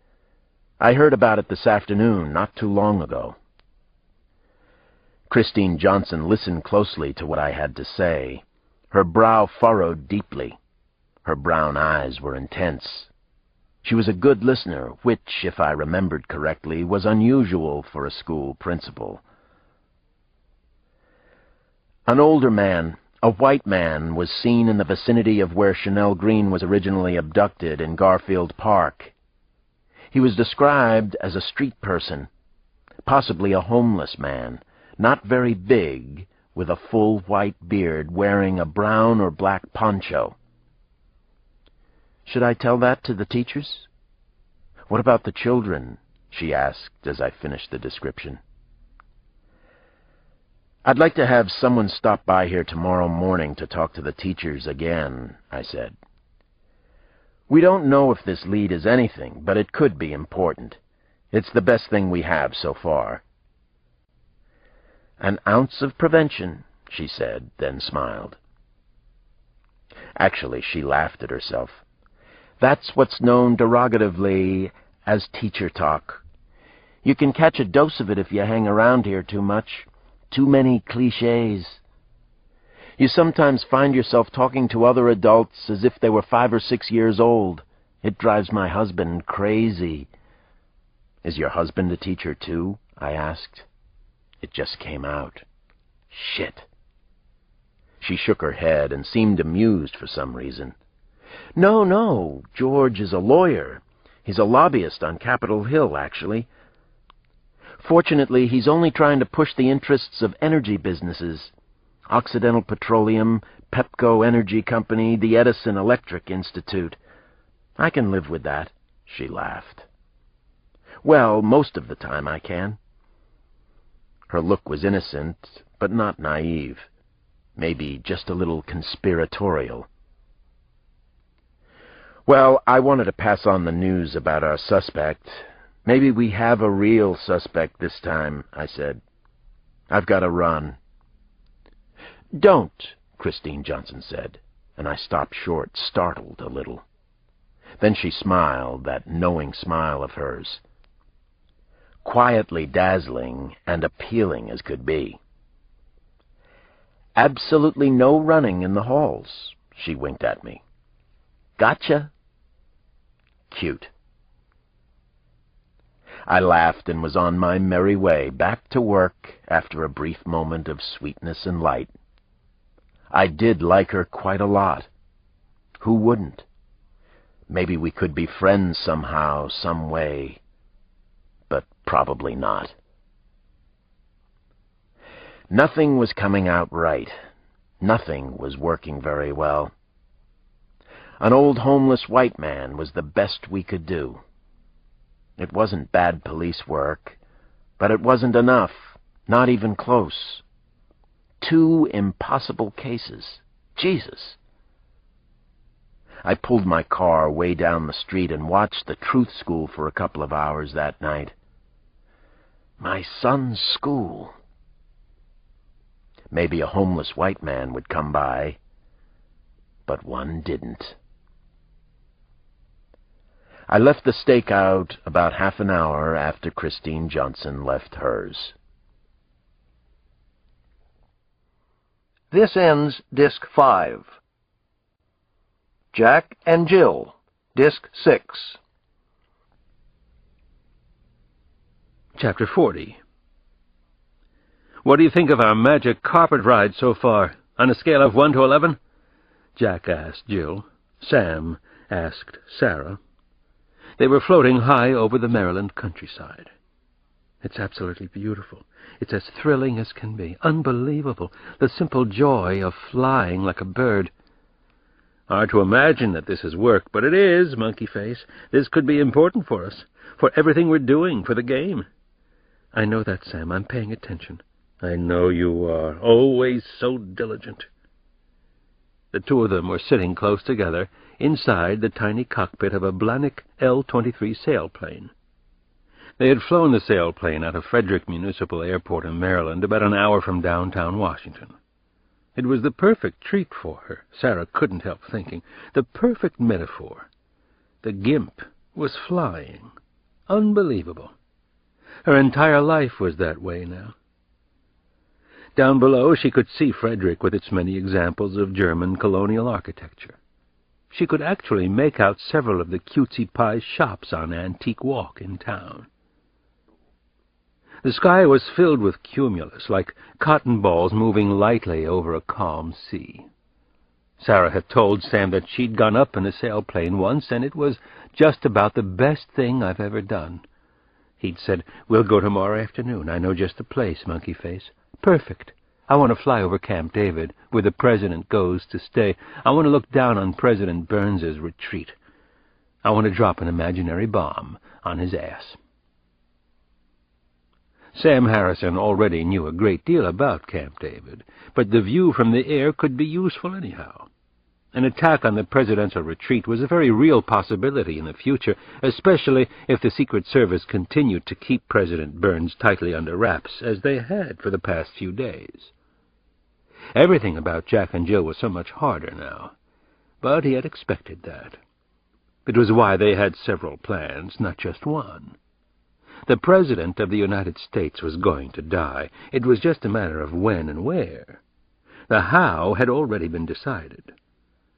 I heard about it this afternoon, not too long ago. Christine Johnson listened closely to what I had to say. Her brow furrowed deeply. Her brown eyes were intense. She was a good listener, which, if I remembered correctly, was unusual for a school principal. An older man, a white man, was seen in the vicinity of where Chanel Green was originally abducted in Garfield Park. He was described as a street person, possibly a homeless man, not very big, with a full white beard, wearing a brown or black poncho. "Should I tell that to the teachers?" "What about the children?" she asked as I finished the description. "I'd like to have someone stop by here tomorrow morning to talk to the teachers again," I said. "We don't know if this lead is anything, but it could be important. It's the best thing we have so far." "An ounce of prevention," she said, then smiled. Actually, she laughed at herself. "That's what's known derogatively as teacher talk. You can catch a dose of it if you hang around here too much. Too many clichés. You sometimes find yourself talking to other adults as if they were 5 or 6 years old. It drives my husband crazy." "Is your husband a teacher, too?" I asked. It just came out. Shit. She shook her head and seemed amused for some reason. No, George is a lawyer. He's a lobbyist on Capitol Hill, actually. Fortunately, he's only trying to push the interests of energy businesses. Occidental Petroleum, Pepco Energy Company, the Edison Electric Institute. I can live with that," she laughed. "Well, most of the time I can." Her look was innocent, but not naive. Maybe just a little conspiratorial. "Well, I wanted to pass on the news about our suspect. Maybe we have a real suspect this time," I said. "I've got to run." "Don't," Christine Johnson said. and I stopped short, startled a little. Then she smiled, that knowing smile of hers, quietly dazzling and appealing as could be. "Absolutely no running in the halls," she winked at me. "Gotcha." Cute. I laughed and was on my merry way back to work after a brief moment of sweetness and light. I did like her quite a lot. Who wouldn't? Maybe we could be friends somehow, some way, but probably not. Nothing was coming out right. Nothing was working very well. An old homeless white man was the best we could do. It wasn't bad police work, but it wasn't enough, not even close. 2 impossible cases. Jesus! I pulled my car way down the street and watched the truth school for a couple of hours that night. My son's school. Maybe a homeless white man would come by, but one didn't. I left the stakeout about half an hour after Christine Johnson left hers. This ends Disc 5. Jack and Jill, Disc 6. Chapter 40. "What do you think of our magic carpet ride so far, on a scale of 1 to 11? Jack asked Jill. Sam asked Sarah. They were floating high over the Maryland countryside. "It's absolutely beautiful. It's as thrilling as can be. Unbelievable. The simple joy of flying like a bird." "Hard to imagine that this is work, but it is, Monkey Face. This could be important for us, for everything we're doing, for the game." "I know that, Sam. I'm paying attention." "I know you are. Always so diligent." The 2 of them were sitting close together inside the tiny cockpit of a Blahnik L-23 sailplane. They had flown the sailplane out of Frederick Municipal Airport in Maryland, about an hour from downtown Washington. It was the perfect treat for her, Sarah couldn't help thinking. The perfect metaphor. The gimp was flying. Unbelievable. Her entire life was that way now. Down below she could see Frederick with its many examples of German colonial architecture. She could actually make out several of the cutesy-pie shops on Antique Walk in town. The sky was filled with cumulus, like cotton balls moving lightly over a calm sea. Sarah had told Sam that she'd gone up in a sailplane once, and it was just about the best thing I've ever done. He'd said, "We'll go tomorrow afternoon. I know just the place, Monkey Face. Perfect. I want to fly over Camp David, where the president goes to stay. I want to look down on President Burns's retreat. I want to drop an imaginary bomb on his ass." Sam Harrison already knew a great deal about Camp David, but the view from the air could be useful anyhow. An attack on the presidential retreat was a very real possibility in the future, especially if the Secret Service continued to keep President Burns tightly under wraps, as they had for the past few days. Everything about Jack and Jill was so much harder now, but he had expected that. It was why they had several plans, not just one. The President of the United States was going to die. It was just a matter of when and where. The how had already been decided.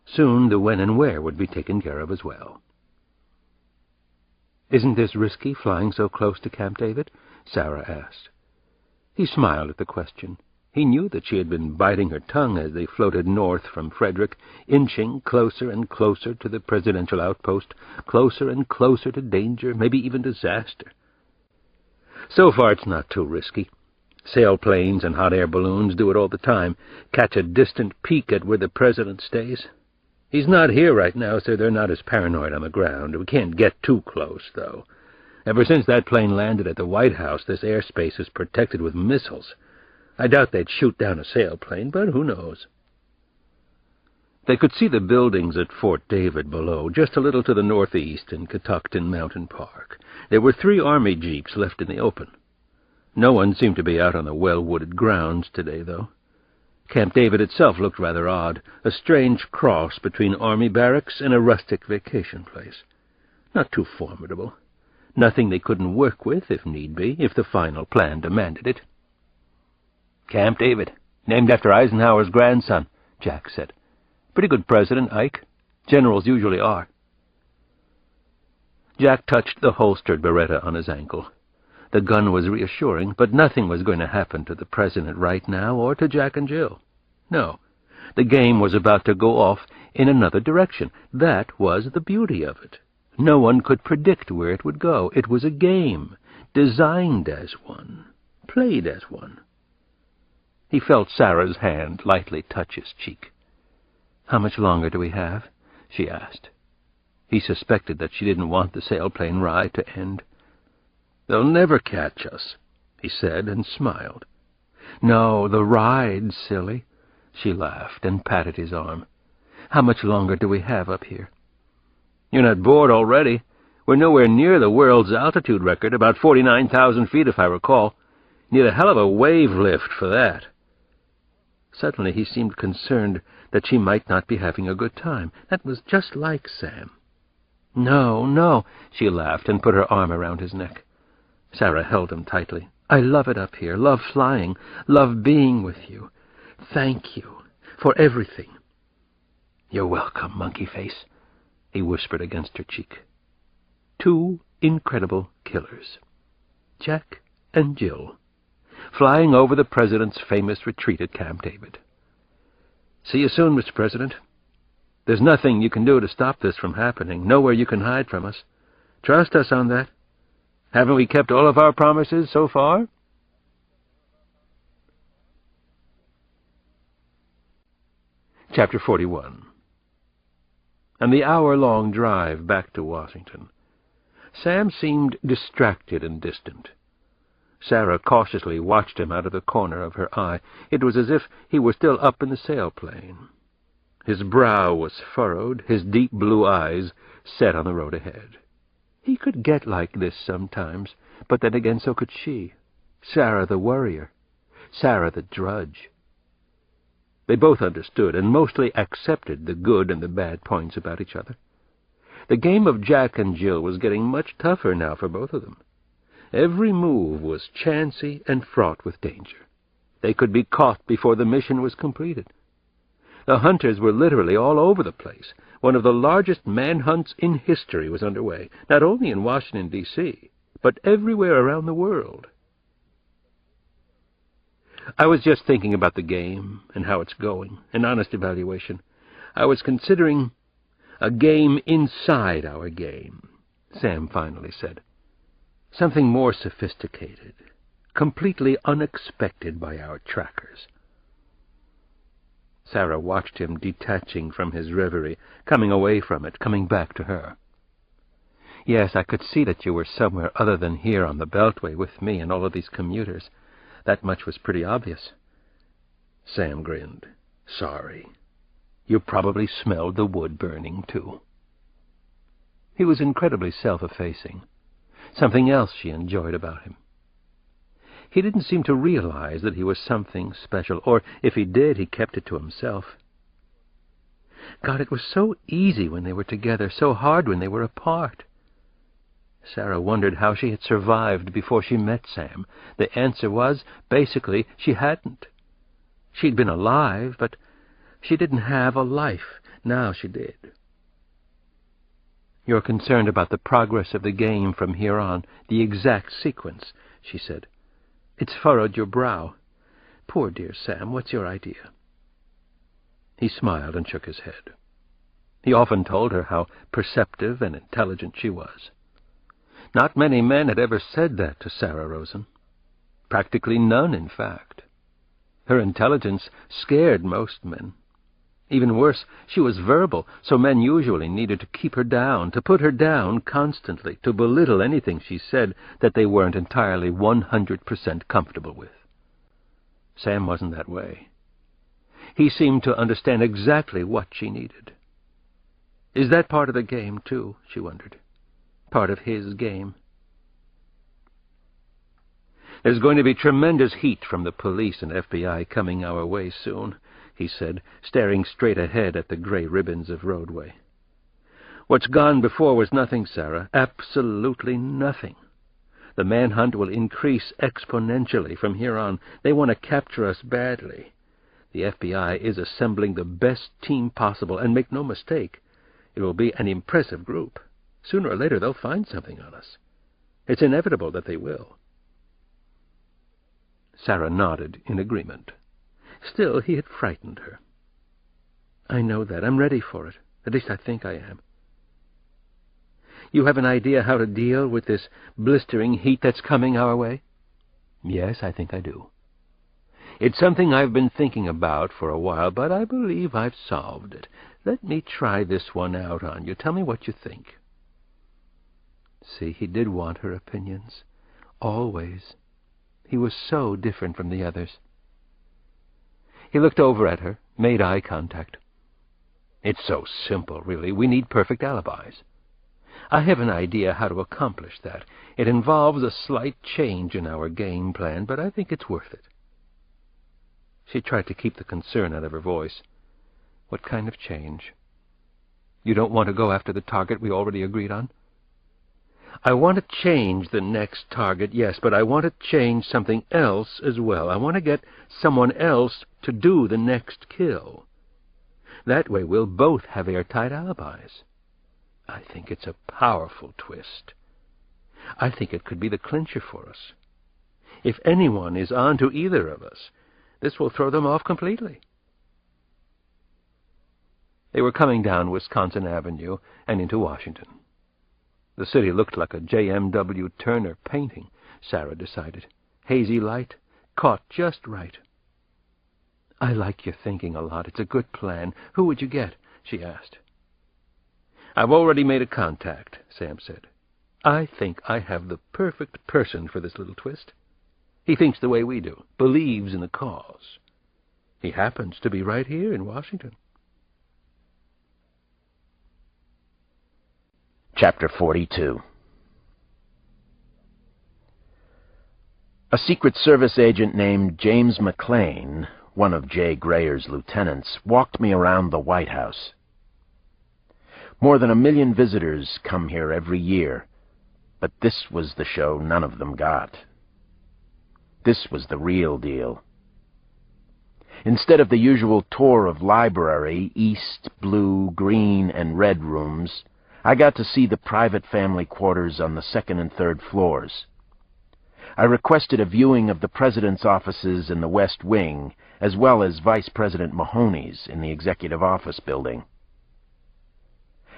Soon the when and where would be taken care of as well. "Isn't this risky, flying so close to Camp David?" Sarah asked. He smiled at the question. He knew that she had been biting her tongue as they floated north from Frederick, inching closer and closer to the presidential outpost, closer and closer to danger, maybe even disaster. "So far it's not too risky. Sailplanes and hot air balloons do it all the time, catch a distant peek at where the president stays. He's not here right now, so they're not as paranoid on the ground. We can't get too close, though. Ever since that plane landed at the White House, this airspace is protected with missiles. I doubt they'd shoot down a sailplane, but who knows?" They could see the buildings at Fort David below, just a little to the northeast in Catoctin Mountain Park. There were 3 Army jeeps left in the open. No one seemed to be out on the well-wooded grounds today, though. Camp David itself looked rather odd, a strange cross between army barracks and a rustic vacation place. Not too formidable. Nothing they couldn't work with, if need be, if the final plan demanded it. "Camp David, named after Eisenhower's grandson," Jack said. "Pretty good president, Ike. Generals usually are." Jack touched the holstered Beretta on his ankle. The gun was reassuring, but nothing was going to happen to the president right now or to Jack and Jill. No, the game was about to go off in another direction. That was the beauty of it. No one could predict where it would go. It was a game, designed as one, played as one. He felt Sarah's hand lightly touch his cheek. "How much longer do we have?" she asked. He suspected that she didn't want the sailplane ride to end. "They'll never catch us," he said, and smiled. "No, the ride, silly." She laughed and patted his arm. "How much longer do we have up here?" "You're not bored already. We're nowhere near the world's altitude record, about 49,000 feet if I recall. Need a hell of a wave lift for that." Suddenly he seemed concerned that she might not be having a good time. That was just like Sam. "No, no," she laughed and put her arm around his neck. Sarah held him tightly. "I love it up here, love flying, love being with you. Thank you for everything." "You're welcome, monkey face," he whispered against her cheek. Two incredible killers, Jack and Jill, flying over the president's famous retreat at Camp David. "See you soon, Mr. President. There's nothing you can do to stop this from happening, nowhere you can hide from us. Trust us on that. Haven't we kept all of our promises so far?" Chapter 41. And the hour-long drive back to Washington. Sam seemed distracted and distant. Sarah cautiously watched him out of the corner of her eye. It was as if he were still up in the sailplane. His brow was furrowed, his deep blue eyes set on the road ahead. He could get like this sometimes, but then again so could she. Sarah the worrier, Sarah the drudge. They both understood and mostly accepted the good and the bad points about each other. The game of Jack and Jill was getting much tougher now for both of them. Every move was chancy and fraught with danger. They could be caught before the mission was completed. The hunters were literally all over the place. One of the largest manhunts in history was underway, not only in Washington, D.C., but everywhere around the world. "I was just thinking about the game and how it's going, an honest evaluation. I was considering a game inside our game," Sam finally said. "Something more sophisticated, completely unexpected by our trackers." Sarah watched him detaching from his reverie, coming away from it, coming back to her. "Yes, I could see that you were somewhere other than here on the Beltway with me and all of these commuters. That much was pretty obvious." Sam grinned. "Sorry. You probably smelled the wood burning, too." He was incredibly self-effacing. Something else she enjoyed about him. He didn't seem to realize that he was something special, or if he did, he kept it to himself. God, it was so easy when they were together, so hard when they were apart. Sarah wondered how she had survived before she met Sam. The answer was, basically, she hadn't. She'd been alive, but she didn't have a life. Now she did. "You're concerned about the progress of the game from here on, the exact sequence," she said. "It's furrowed your brow. Poor dear Sam, what's your idea?" He smiled and shook his head. He often told her how perceptive and intelligent she was. Not many men had ever said that to Sarah Rosen. Practically none, in fact. Her intelligence scared most men. Even worse, she was verbal, so men usually needed to keep her down, to put her down constantly, to belittle anything she said that they weren't entirely 100% comfortable with. Sam wasn't that way. He seemed to understand exactly what she needed. Is that part of the game, too, she wondered? Part of his game? "There's going to be tremendous heat from the police and FBI coming our way soon," he said, staring straight ahead at the gray ribbons of roadway. "What's gone before was nothing, Sarah, absolutely nothing. The manhunt will increase exponentially from here on. They want to capture us badly. The FBI is assembling the best team possible, and make no mistake, it will be an impressive group. Sooner or later they'll find something on us. It's inevitable that they will." Sarah nodded in agreement. Still, he had frightened her. "I know that. I'm ready for it. At least I think I am." "You have an idea how to deal with this blistering heat that's coming our way?" "Yes, I think I do. It's something I've been thinking about for a while, but I believe I've solved it. Let me try this one out on you. Tell me what you think." See, he did want her opinions. Always. He was so different from the others. He looked over at her, made eye contact. "It's so simple, really. We need perfect alibis. I have an idea how to accomplish that. It involves a slight change in our game plan, but I think it's worth it." She tried to keep the concern out of her voice. "What kind of change? You don't want to go after the target we already agreed on?" "I want to change the next target, yes, but I want to change something else as well. I want to get someone else to do the next kill. That way we'll both have airtight alibis. I think it's a powerful twist. I think it could be the clincher for us. If anyone is on to either of us, this will throw them off completely." They were coming down Wisconsin Avenue and into Washington. The city looked like a J.M.W. Turner painting, Sarah decided. Hazy light, caught just right. "I like your thinking a lot. It's a good plan. Who would you get?" she asked. "I've already made a contact," Sam said. "I think I have the perfect person for this little twist. He thinks the way we do, believes in the cause. He happens to be right here in Washington." Chapter 42. A Secret Service agent named James McLean, one of Jay Grayer's lieutenants, walked me around the White House. More than 1 million visitors come here every year, but this was the show none of them got. This was the real deal. Instead of the usual tour of library, east, blue, green, and red rooms, I got to see the private family quarters on the 2nd and 3rd floors. I requested a viewing of the President's offices in the West Wing, as well as Vice President Mahoney's in the Executive Office Building.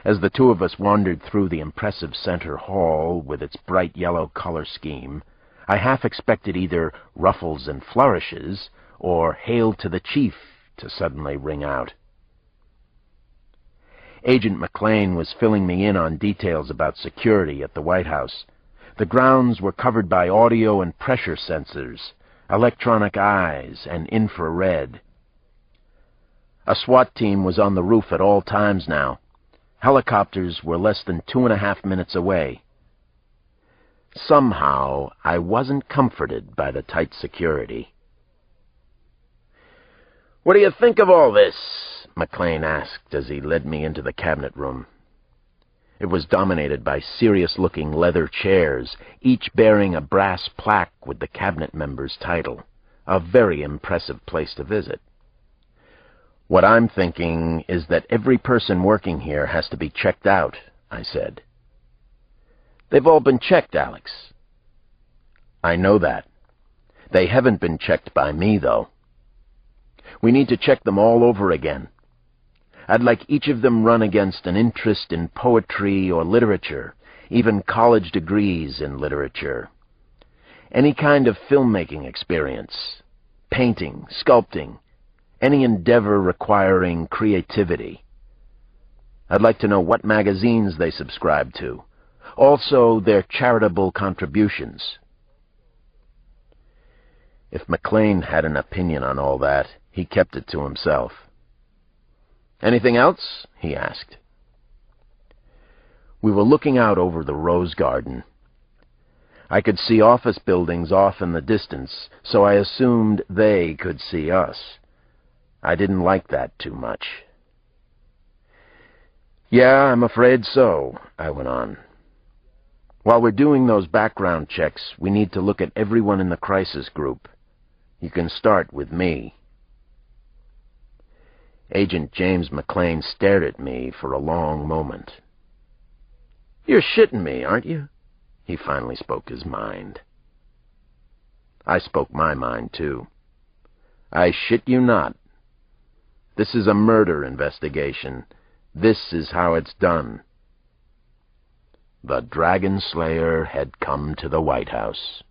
As the two of us wandered through the impressive center hall with its bright yellow color scheme, I half expected either ruffles and flourishes or "Hail to the Chief" to suddenly ring out. Agent McLean was filling me in on details about security at the White House. The grounds were covered by audio and pressure sensors, electronic eyes, and infrared. A SWAT team was on the roof at all times now. Helicopters were less than 2.5 minutes away. Somehow, I wasn't comforted by the tight security. "What do you think of all this?" McLean asked as he led me into the cabinet room. It was dominated by serious-looking leather chairs, each bearing a brass plaque with the cabinet member's title. A very impressive place to visit. "What I'm thinking is that every person working here has to be checked out," I said. "They've all been checked, Alex." "I know that. They haven't been checked by me, though. We need to check them all over again. I'd like each of them run against an interest in poetry or literature, even college degrees in literature. Any kind of filmmaking experience, painting, sculpting, any endeavor requiring creativity. I'd like to know what magazines they subscribe to, also their charitable contributions." If McLean had an opinion on all that, he kept it to himself. "Anything else?" he asked. We were looking out over the rose garden. I could see office buildings off in the distance, so I assumed they could see us. I didn't like that too much. "Yeah, I'm afraid so," I went on. "While we're doing those background checks, we need to look at everyone in the crisis group. You can start with me." Agent James McLean stared at me for a long moment. "You're shitting me, aren't you?" He finally spoke his mind. I spoke my mind, too. "I shit you not. This is a murder investigation. This is how it's done." The Dragon Slayer had come to the White House.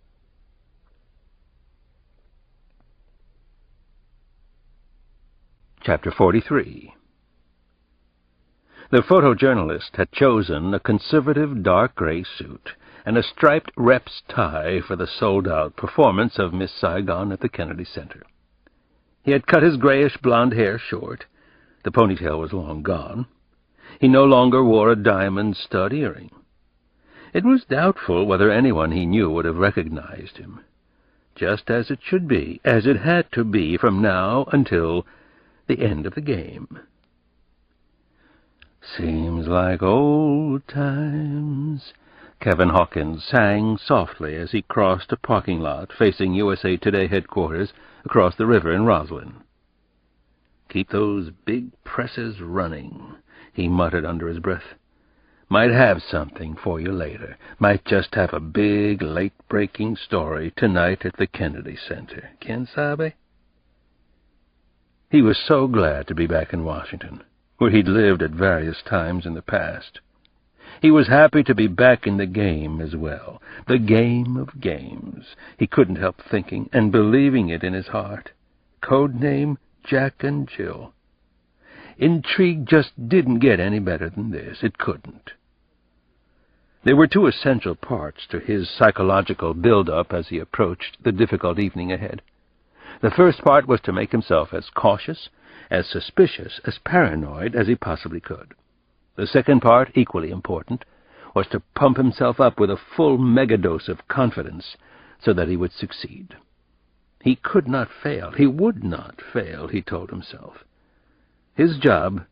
Chapter 43. The photojournalist had chosen a conservative dark gray suit and a striped rep's tie for the sold-out performance of Miss Saigon at the Kennedy Center. He had cut his grayish-blonde hair short. The ponytail was long gone. He no longer wore a diamond stud earring. It was doubtful whether anyone he knew would have recognized him. Just as it should be, as it had to be from now until the end of the game. "Seems like old times," Kevin Hawkins sang softly as he crossed a parking lot facing USA Today headquarters across the river in Roslyn. "Keep those big presses running," he muttered under his breath. "Might have something for you later. Might just have a big, late-breaking story tonight at the Kennedy Center. Quien sabe?" He was so glad to be back in Washington, where he'd lived at various times in the past. He was happy to be back in the game as well, the game of games. He couldn't help thinking and believing it in his heart. Code name Jack and Jill. Intrigue just didn't get any better than this. It couldn't. There were two essential parts to his psychological build-up as he approached the difficult evening ahead. The first part was to make himself as cautious, as suspicious, as paranoid as he possibly could. The second part, equally important, was to pump himself up with a full megadose of confidence so that he would succeed. He could not fail. He would not fail, he told himself. His job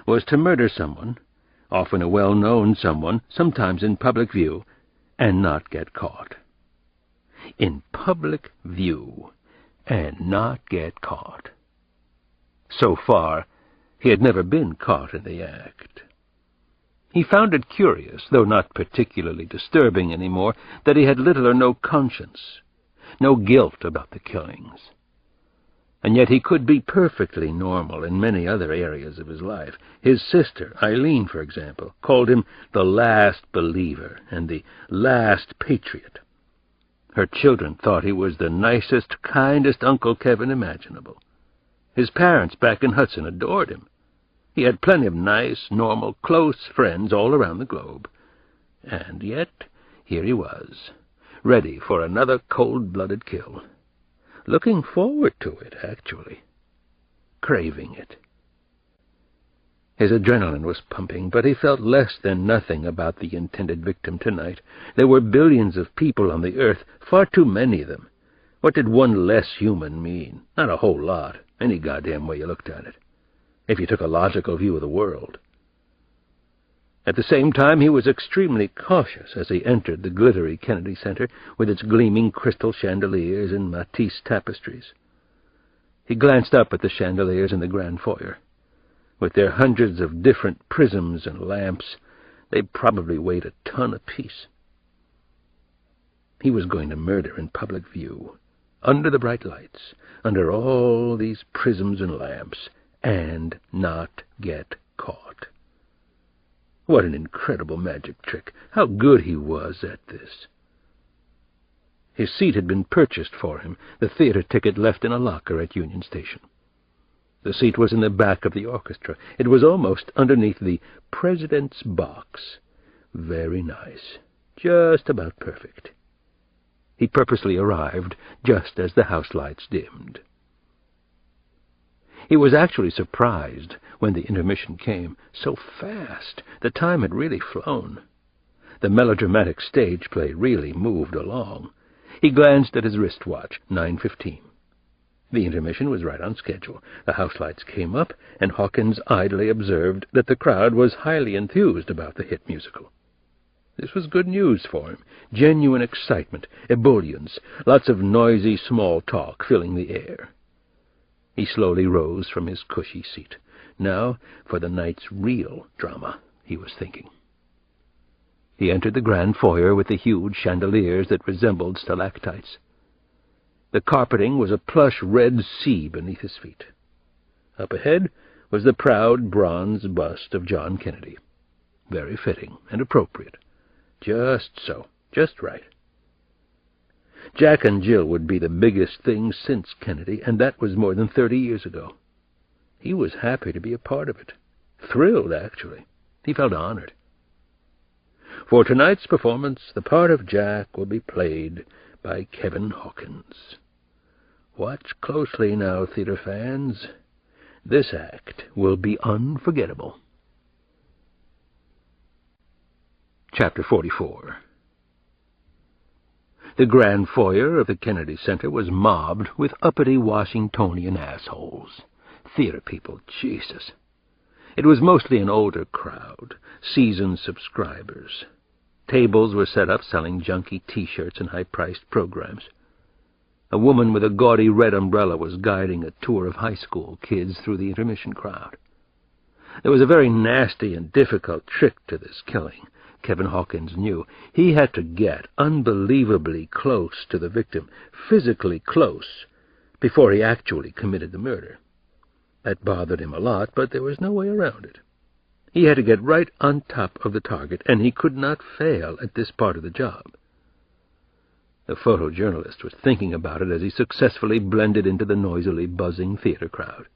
was to murder someone, often a well-known someone, sometimes in public view, and not get caught. In public view, and not get caught. So far, he had never been caught in the act. He found it curious, though not particularly disturbing any more, that he had little or no conscience, no guilt about the killings. And yet he could be perfectly normal in many other areas of his life. His sister, Eileen, for example, called him the last believer and the last patriot. Her children thought he was the nicest, kindest Uncle Kevin imaginable. His parents back in Hudson adored him. He had plenty of nice, normal, close friends all around the globe. And yet, here he was, ready for another cold-blooded kill. Looking forward to it, actually. Craving it. His adrenaline was pumping, but he felt less than nothing about the intended victim tonight. There were billions of people on the earth, far too many of them. What did one less human mean? Not a whole lot, any goddamn way you looked at it, if you took a logical view of the world. At the same time, he was extremely cautious as he entered the glittery Kennedy Center with its gleaming crystal chandeliers and Matisse tapestries. He glanced up at the chandeliers in the grand foyer. With their hundreds of different prisms and lamps, they probably weighed a ton apiece. He was going to murder in public view, under the bright lights, under all these prisms and lamps, and not get caught. What an incredible magic trick! How good he was at this! His seat had been purchased for him, the theater ticket left in a locker at Union Station. The seat was in the back of the orchestra. It was almost underneath the president's box. Very nice. Just about perfect. He purposely arrived just as the house lights dimmed. He was actually surprised when the intermission came. So fast. The time had really flown. The melodramatic stage play really moved along. He glanced at his wristwatch, 9:15. The intermission was right on schedule. The house lights came up, and Hawkins idly observed that the crowd was highly enthused about the hit musical. This was good news for him. Genuine excitement, ebullience, lots of noisy small talk filling the air. He slowly rose from his cushy seat. Now for the night's real drama, he was thinking. He entered the grand foyer with the huge chandeliers that resembled stalactites. The carpeting was a plush red sea beneath his feet. Up ahead was the proud bronze bust of John Kennedy. Very fitting and appropriate. Just so, just right. Jack and Jill would be the biggest thing since Kennedy, and that was more than 30 years ago. He was happy to be a part of it. Thrilled, actually. He felt honored. For tonight's performance, the part of Jack will be played by Kevin Hawkins. Watch closely now, theater fans. This act will be unforgettable. Chapter 44. The grand foyer of the Kennedy Center was mobbed with uppity Washingtonian assholes. Theater people, Jesus. It was mostly an older crowd, seasoned subscribers. Tables were set up selling junky T-shirts and high-priced programs. A woman with a gaudy red umbrella was guiding a tour of high school kids through the intermission crowd. There was a very nasty and difficult trick to this killing, Kevin Hawkins knew. He had to get unbelievably close to the victim, physically close, before he actually committed the murder. That bothered him a lot, but there was no way around it. He had to get right on top of the target, and he could not fail at this part of the job. The photojournalist was thinking about it as he successfully blended into the noisily buzzing theater crowd.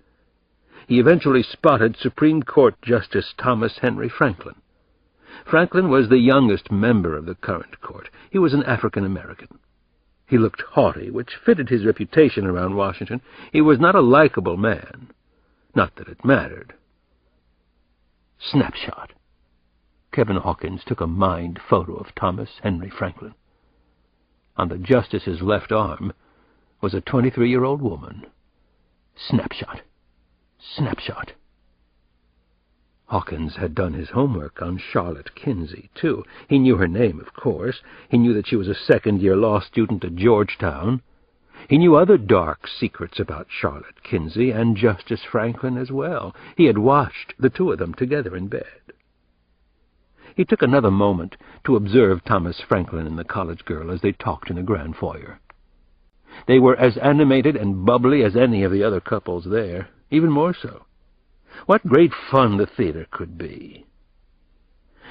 He eventually spotted Supreme Court Justice Thomas Henry Franklin. Franklin was the youngest member of the current court. He was an African-American. He looked haughty, which fitted his reputation around Washington. He was not a likable man. Not that it mattered. Snapshot. Kevin Hawkins took a mind photo of Thomas Henry Franklin. On the justice's left arm was a 23-year-old woman. Snapshot. Snapshot. Hawkins had done his homework on Charlotte Kinsey, too. He knew her name, of course. He knew that she was a second-year law student at Georgetown. He knew other dark secrets about Charlotte Kinsey and Justice Franklin as well. He had watched the two of them together in bed. He took another moment to observe Thomas Franklin and the college girl as they talked in the grand foyer. They were as animated and bubbly as any of the other couples there, even more so. What great fun the theater could be.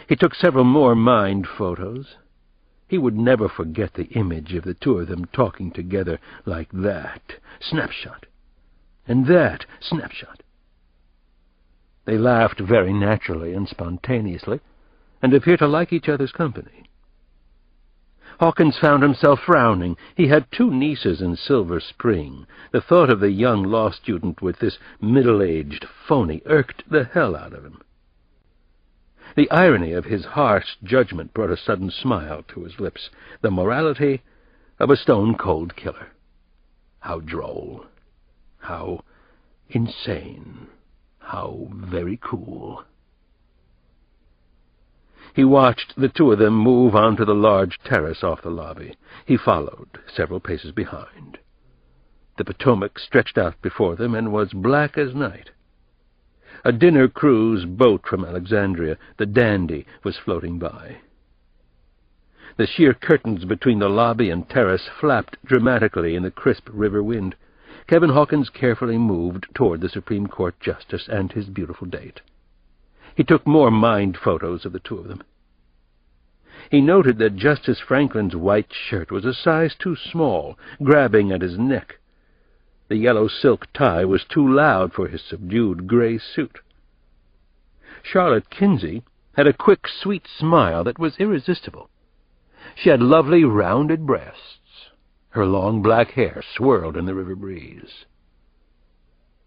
He took several more mind photos. He would never forget the image of the two of them talking together like that. Snapshot. And that. Snapshot. They laughed very naturally and spontaneously, and appeared to like each other's company. Hawkins found himself frowning. He had two nieces in Silver Spring. The thought of the young law student with this middle-aged phony irked the hell out of him. The irony of his harsh judgment brought a sudden smile to his lips. The morality of a stone-cold killer. How droll. How insane. How very cool. He watched the two of them move onto the large terrace off the lobby. He followed, several paces behind. The Potomac stretched out before them and was black as night. A dinner cruise boat from Alexandria, the Dandy, was floating by. The sheer curtains between the lobby and terrace flapped dramatically in the crisp river wind. Kevin Hawkins carefully moved toward the Supreme Court Justice and his beautiful date. He took more mind photos of the two of them. He noted that Justice Franklin's white shirt was a size too small, grabbing at his neck. The yellow silk tie was too loud for his subdued gray suit. Charlotte Kinsey had a quick, sweet smile that was irresistible. She had lovely, rounded breasts. Her long black hair swirled in the river breeze.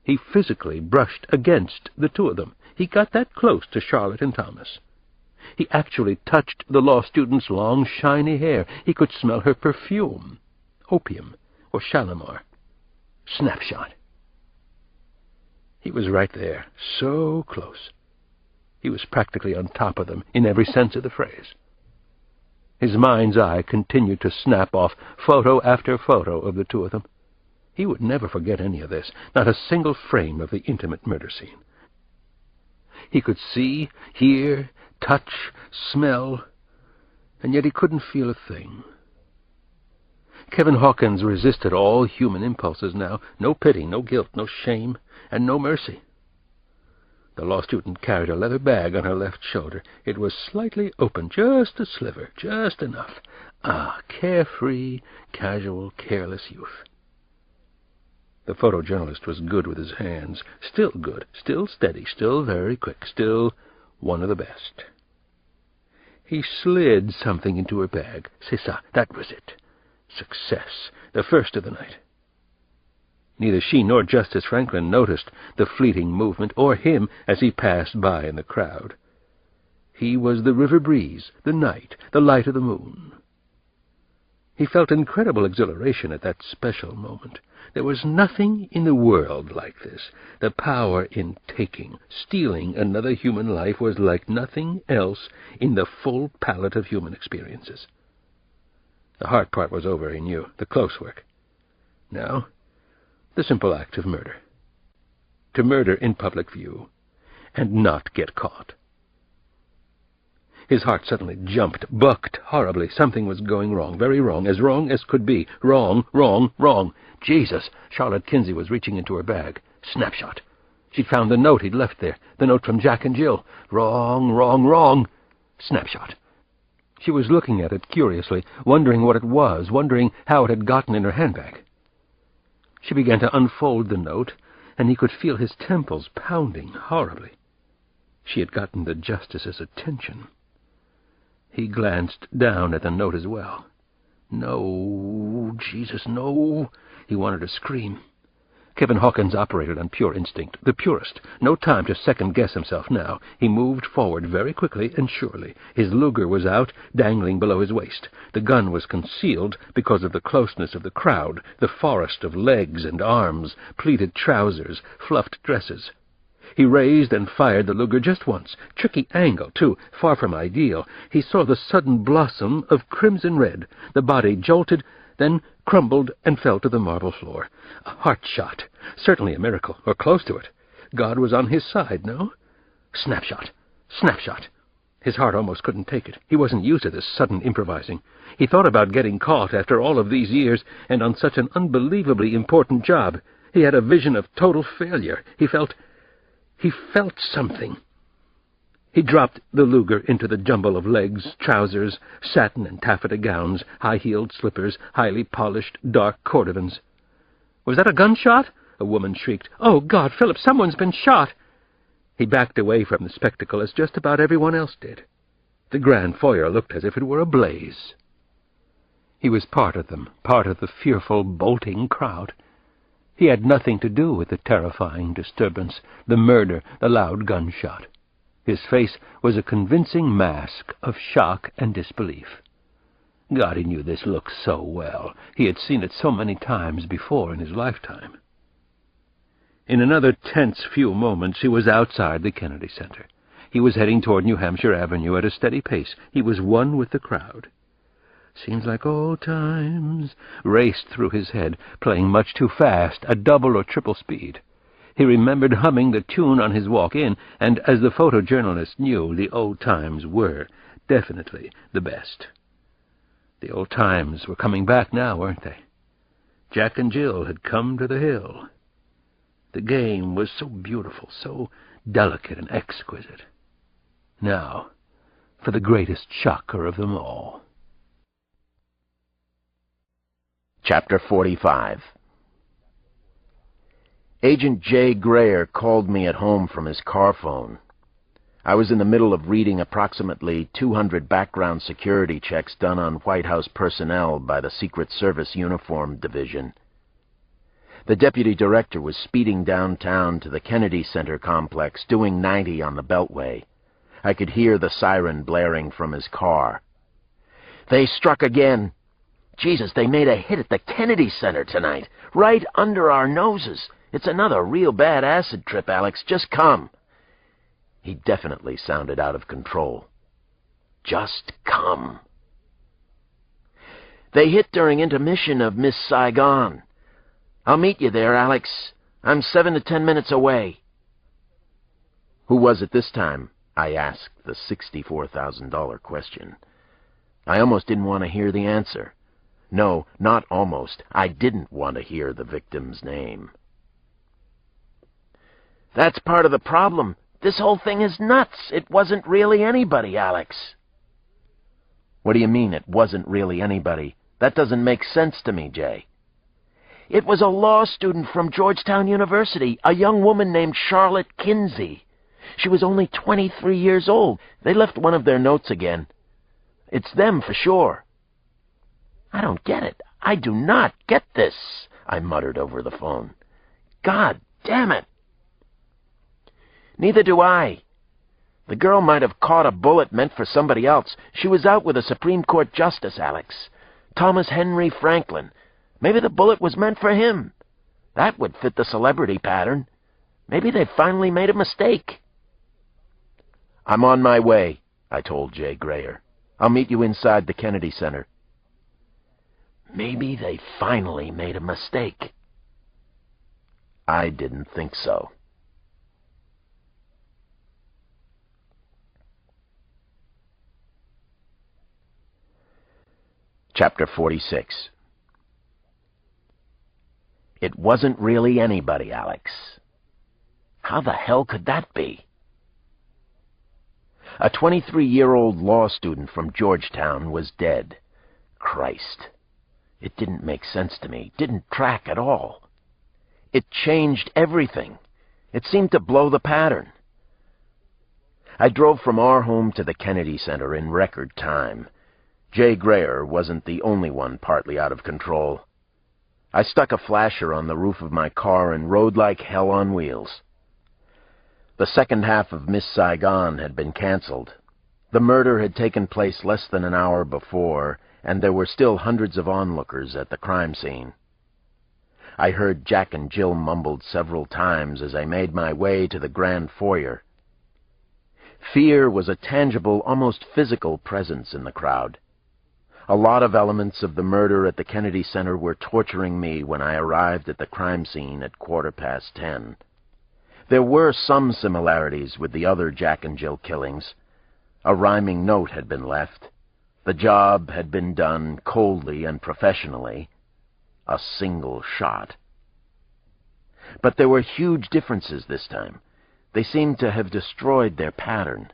He physically brushed against the two of them. He got that close to Charlotte and Thomas. He actually touched the law student's long, shiny hair. He could smell her perfume. Opium or Shalimar. Snapshot. He was right there, so close. He was practically on top of them, in every sense of the phrase. His mind's eye continued to snap off photo after photo of the two of them. He would never forget any of this, not a single frame of the intimate murder scene. He could see, hear, touch, smell, and yet he couldn't feel a thing. Kevin Hawkins resisted all human impulses now. No pity, no guilt, no shame, and no mercy. The law student carried a leather bag on her left shoulder. It was slightly open, just a sliver, just enough. Ah, carefree, casual, careless youth. The photojournalist was good with his hands, still good, still steady, still very quick, still one of the best. He slid something into her bag. C'est ça, that was it. Success, the first of the night. Neither she nor Justice Franklin noticed the fleeting movement, or him as he passed by in the crowd. He was the river breeze, the night, the light of the moon. He felt incredible exhilaration at that special moment. There was nothing in the world like this. The power in taking, stealing another human life was like nothing else in the full palette of human experiences. The hard part was over, he knew, the close work. Now, the simple act of murder. To murder in public view, and not get caught. His heart suddenly jumped, bucked horribly. Something was going wrong, very wrong as could be. Wrong, wrong, wrong. Jesus! Charlotte Kinsey was reaching into her bag. Snapshot. She'd found the note he'd left there, the note from Jack and Jill. Wrong, wrong, wrong. Snapshot. She was looking at it curiously, wondering what it was, wondering how it had gotten in her handbag. She began to unfold the note, and he could feel his temples pounding horribly. She had gotten the justice's attention. He glanced down at the note as well. No, Jesus, no. He wanted to scream. Kevin Hawkins operated on pure instinct, the purest. No time to second-guess himself now. He moved forward very quickly and surely. His Luger was out, dangling below his waist. The gun was concealed because of the closeness of the crowd, the forest of legs and arms, pleated trousers, fluffed dresses. He raised and fired the Luger just once. Tricky angle, too, far from ideal. He saw the sudden blossom of crimson red. The body jolted, then crumbled and fell to the marble floor. A heart shot. Certainly a miracle, or close to it. God was on his side, no? Snapshot. Snapshot. His heart almost couldn't take it. He wasn't used to this sudden improvising. He thought about getting caught after all of these years and on such an unbelievably important job. He had a vision of total failure. He felt something. He dropped the Luger into the jumble of legs, trousers, satin and taffeta gowns, high-heeled slippers, highly polished, dark cordovans. "Was that a gunshot?" a woman shrieked. "Oh, God, Philip, someone's been shot!" He backed away from the spectacle as just about everyone else did. The grand foyer looked as if it were ablaze. He was part of them, part of the fearful, bolting crowd. He had nothing to do with the terrifying disturbance, the murder, the loud gunshot. His face was a convincing mask of shock and disbelief. God, he knew this look so well. He had seen it so many times before in his lifetime. In another tense few moments, he was outside the Kennedy Center. He was heading toward New Hampshire Avenue at a steady pace. He was one with the crowd. "Seems like old times," raced through his head, playing much too fast, at double or triple speed. He remembered humming the tune on his walk in, and as the photojournalist knew, the old times were definitely the best. The old times were coming back now, weren't they? Jack and Jill had come to the hill. The game was so beautiful, so delicate and exquisite. Now, for the greatest shocker of them all. Chapter 45. Agent J. Grayer called me at home from his car phone. I was in the middle of reading approximately 200 background security checks done on White House personnel by the Secret Service Uniform Division. The deputy director was speeding downtown to the Kennedy Center complex, doing 90 on the Beltway. I could hear the siren blaring from his car. "They struck again. Jesus, they made a hit at the Kennedy Center tonight, right under our noses. It's another real bad acid trip, Alex. Just come." He definitely sounded out of control. Just come. "They hit during intermission of Miss Saigon. I'll meet you there, Alex. I'm 7 to 10 minutes away." Who was it this time? I asked the $64,000 question. I almost didn't want to hear the answer. No, not almost. I didn't want to hear the victim's name. "That's part of the problem. This whole thing is nuts. It wasn't really anybody, Alex." "What do you mean, it wasn't really anybody? That doesn't make sense to me, Jay." "It was a law student from Georgetown University, a young woman named Charlotte Kinsey. She was only 23 years old. They left one of their notes again. It's them for sure." "I don't get it. I do not get this," I muttered over the phone. "God damn it." "Neither do I. The girl might have caught a bullet meant for somebody else. She was out with a Supreme Court justice, Alex. Thomas Henry Franklin. Maybe the bullet was meant for him. That would fit the celebrity pattern. Maybe they finally made a mistake." "I'm on my way," I told Jay Grayer. "I'll meet you inside the Kennedy Center." Maybe they finally made a mistake. I didn't think so. Chapter 46. It wasn't really anybody, Alex. How the hell could that be? A 23-year-old law student from Georgetown was dead. Christ. It didn't make sense to me. Didn't track at all. It changed everything. It seemed to blow the pattern. I drove from our home to the Kennedy Center in record time. Jay Grayer wasn't the only one partly out of control. I stuck a flasher on the roof of my car and rode like hell on wheels. The second half of Miss Saigon had been canceled. The murder had taken place less than an hour before, and there were still hundreds of onlookers at the crime scene. I heard Jack and Jill mumbled several times as I made my way to the grand foyer. Fear was a tangible, almost physical presence in the crowd. A lot of elements of the murder at the Kennedy Center were torturing me when I arrived at the crime scene at 10:15. There were some similarities with the other Jack and Jill killings. A rhyming note had been left. The job had been done coldly and professionally. A single shot. But there were huge differences this time. They seemed to have destroyed their pattern.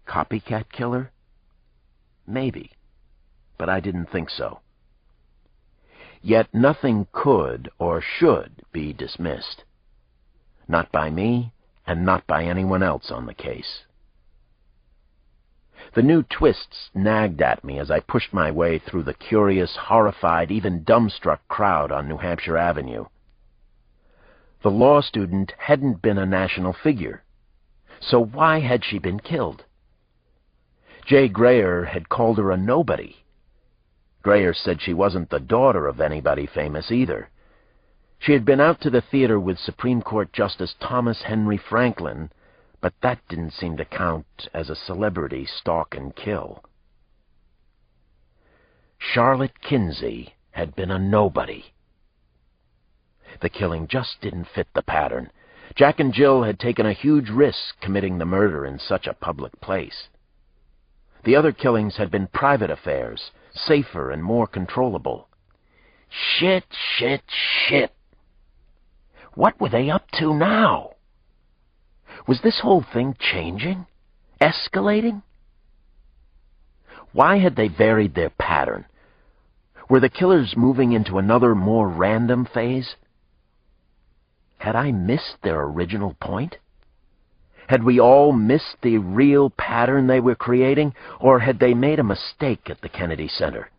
Copycat killer? Maybe. But I didn't think so. Yet nothing could or should be dismissed. Not by me, and not by anyone else on the case. The new twists nagged at me as I pushed my way through the curious, horrified, even dumbstruck crowd on New Hampshire Avenue. The law student hadn't been a national figure. So why had she been killed? Jay Grayer had called her a nobody. Grayer said she wasn't the daughter of anybody famous either. She had been out to the theater with Supreme Court Justice Thomas Henry Franklin, but that didn't seem to count as a celebrity stalk and kill. Charlotte Kinsey had been a nobody. The killing just didn't fit the pattern. Jack and Jill had taken a huge risk committing the murder in such a public place. The other killings had been private affairs, safer and more controllable. Shit. What were they up to now? Was this whole thing changing? Escalating? Why had they varied their pattern? Were the killers moving into another, more random phase? Had I missed their original point? Had we all missed the real pattern they were creating, or had they made a mistake at the Kennedy Center?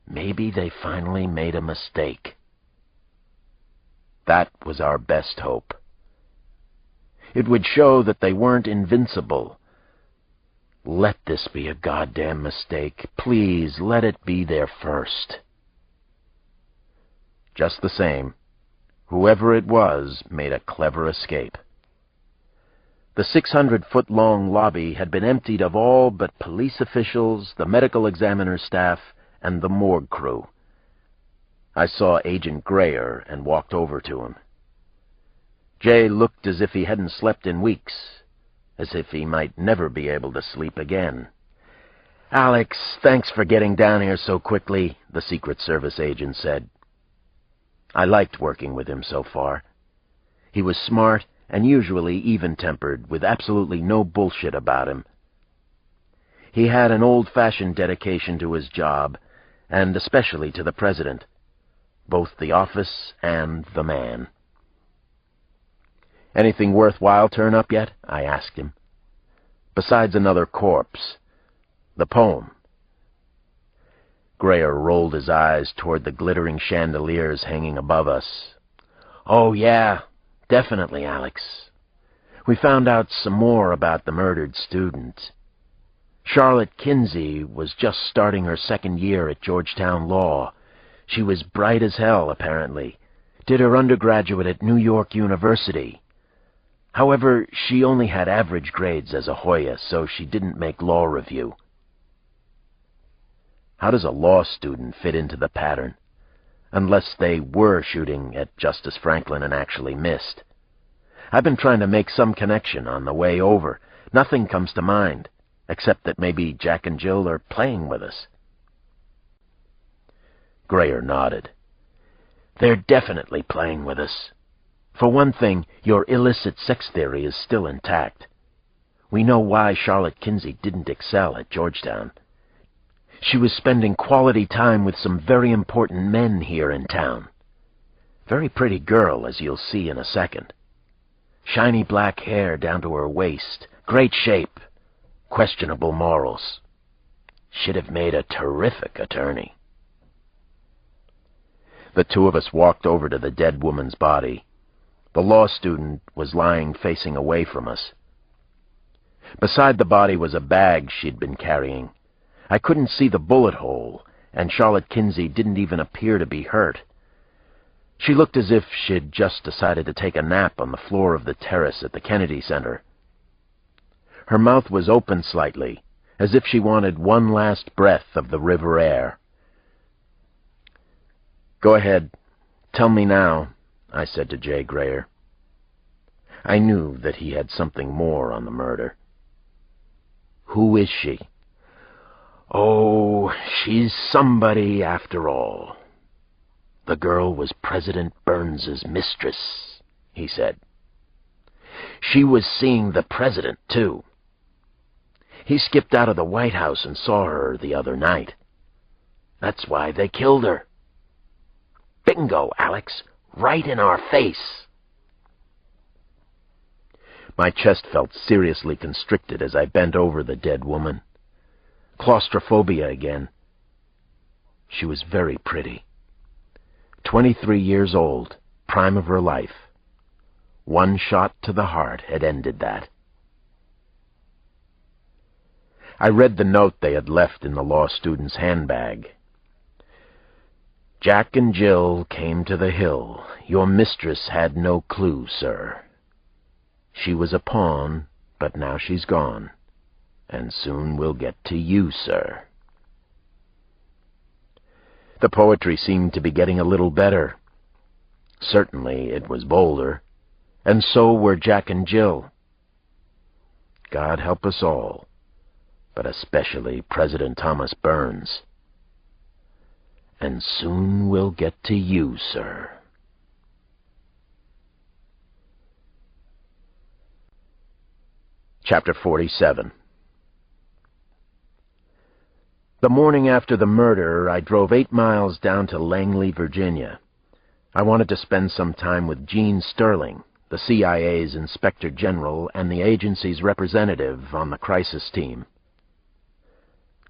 Maybe they finally made a mistake. That was our best hope. It would show that they weren't invincible. Let this be a goddamn mistake. Please, let it be there first. Just the same, whoever it was made a clever escape. The 600-foot-long lobby had been emptied of all but police officials, the medical examiner's staff, and the morgue crew. I saw Agent Grayer and walked over to him. Jay looked as if he hadn't slept in weeks, as if he might never be able to sleep again. "Alex, thanks for getting down here so quickly," the Secret Service agent said. I liked working with him so far. He was smart and usually even-tempered, with absolutely no bullshit about him. He had an old-fashioned dedication to his job, and especially to the president, both the office and the man. "Anything worthwhile turn up yet?" I asked him. "Besides another corpse. The poem." Grayer rolled his eyes toward the glittering chandeliers hanging above us. "Oh, yeah, definitely, Alex. We found out some more about the murdered student. Charlotte Kinsey was just starting her second year at Georgetown Law. She was bright as hell, apparently. Did her undergraduate at New York University. However, she only had average grades as a Hoya, so she didn't make law review." How does a law student fit into the pattern? Unless they were shooting at Justice Franklin and actually missed. I've been trying to make some connection on the way over. Nothing comes to mind, except that maybe Jack and Jill are playing with us. Grayer nodded. "They're definitely playing with us. For one thing, your illicit sex theory is still intact. We know why Charlotte Kinsey didn't excel at Georgetown. She was spending quality time with some very important men here in town. Very pretty girl, as you'll see in a second. Shiny black hair down to her waist, great shape, questionable morals. Should have made a terrific attorney." The two of us walked over to the dead woman's body. The law student was lying facing away from us. Beside the body was a bag she'd been carrying. I couldn't see the bullet hole, and Charlotte Kinsey didn't even appear to be hurt. She looked as if she'd just decided to take a nap on the floor of the terrace at the Kennedy Center. Her mouth was open slightly, as if she wanted one last breath of the river air. "Go ahead. Tell me now," I said to Jay Grayer. I knew that he had something more on the murder. "Who is she?" "Oh, she's somebody after all. The girl was President Burns's mistress," he said. "She was seeing the president, too. He skipped out of the White House and saw her the other night. That's why they killed her. Bingo, Alex, right in our face." My chest felt seriously constricted as I bent over the dead woman. Claustrophobia again. She was very pretty. 23 years old, prime of her life. One shot to the heart had ended that. I read the note they had left in the law student's handbag. "Jack and Jill came to the hill. Your mistress had no clue, sir. She was a pawn, but now she's gone. And soon we'll get to you, sir." The poetry seemed to be getting a little better. Certainly it was bolder, and so were Jack and Jill. God help us all, but especially President Thomas Burns. And soon we'll get to you, sir. Chapter 47. The morning after the murder, I drove 8 miles down to Langley, Virginia. I wanted to spend some time with Gene Sterling, the CIA's Inspector General and the agency's representative on the crisis team.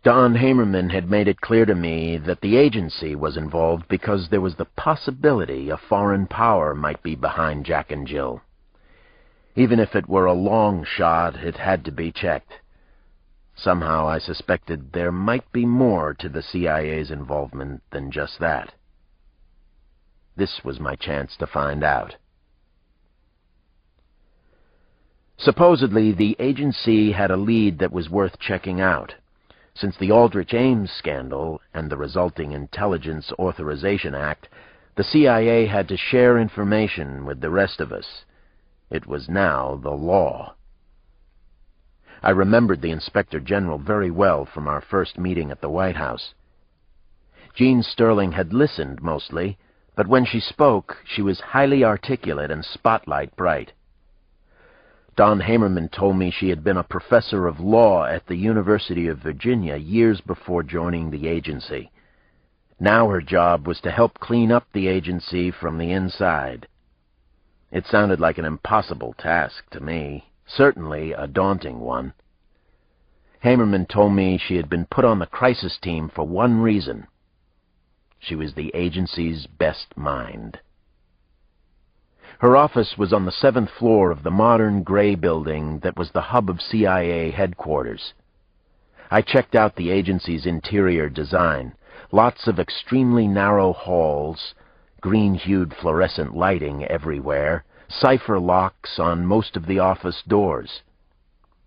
Don Hamerman had made it clear to me that the agency was involved because there was the possibility a foreign power might be behind Jack and Jill. Even if it were a long shot, it had to be checked. Somehow I suspected there might be more to the CIA's involvement than just that. This was my chance to find out. Supposedly, the agency had a lead that was worth checking out. Since the Aldrich Ames scandal and the resulting Intelligence Authorization Act, the CIA had to share information with the rest of us. It was now the law. I remembered the Inspector General very well from our first meeting at the White House. Jean Sterling had listened mostly, but when she spoke, she was highly articulate and spotlight bright. Don Hamerman told me she had been a professor of law at the University of Virginia years before joining the agency. Now her job was to help clean up the agency from the inside. It sounded like an impossible task to me, certainly a daunting one. Hamerman told me she had been put on the crisis team for one reason. She was the agency's best mind. Her office was on the 7th floor of the modern gray building that was the hub of CIA headquarters. I checked out the agency's interior design. Lots of extremely narrow halls, green-hued fluorescent lighting everywhere, cipher locks on most of the office doors.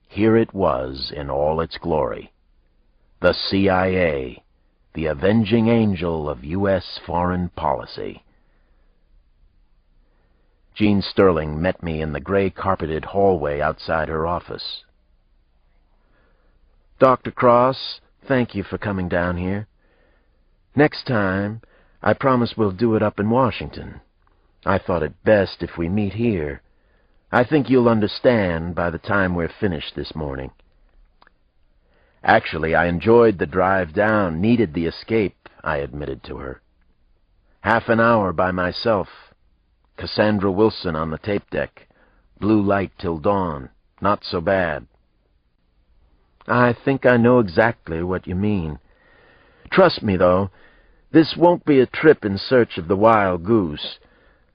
Here it was in all its glory. The CIA, the avenging angel of U.S. foreign policy. Jean Sterling met me in the gray-carpeted hallway outside her office. "Dr. Cross, thank you for coming down here. Next time, I promise we'll do it up in Washington. I thought it best if we meet here. I think you'll understand by the time we're finished this morning." Actually, I enjoyed the drive down, needed the escape, I admitted to her. Half an hour by myself. Cassandra Wilson on the tape deck. Blue light till dawn. Not so bad. "I think I know exactly what you mean. Trust me, though, this won't be a trip in search of the wild goose.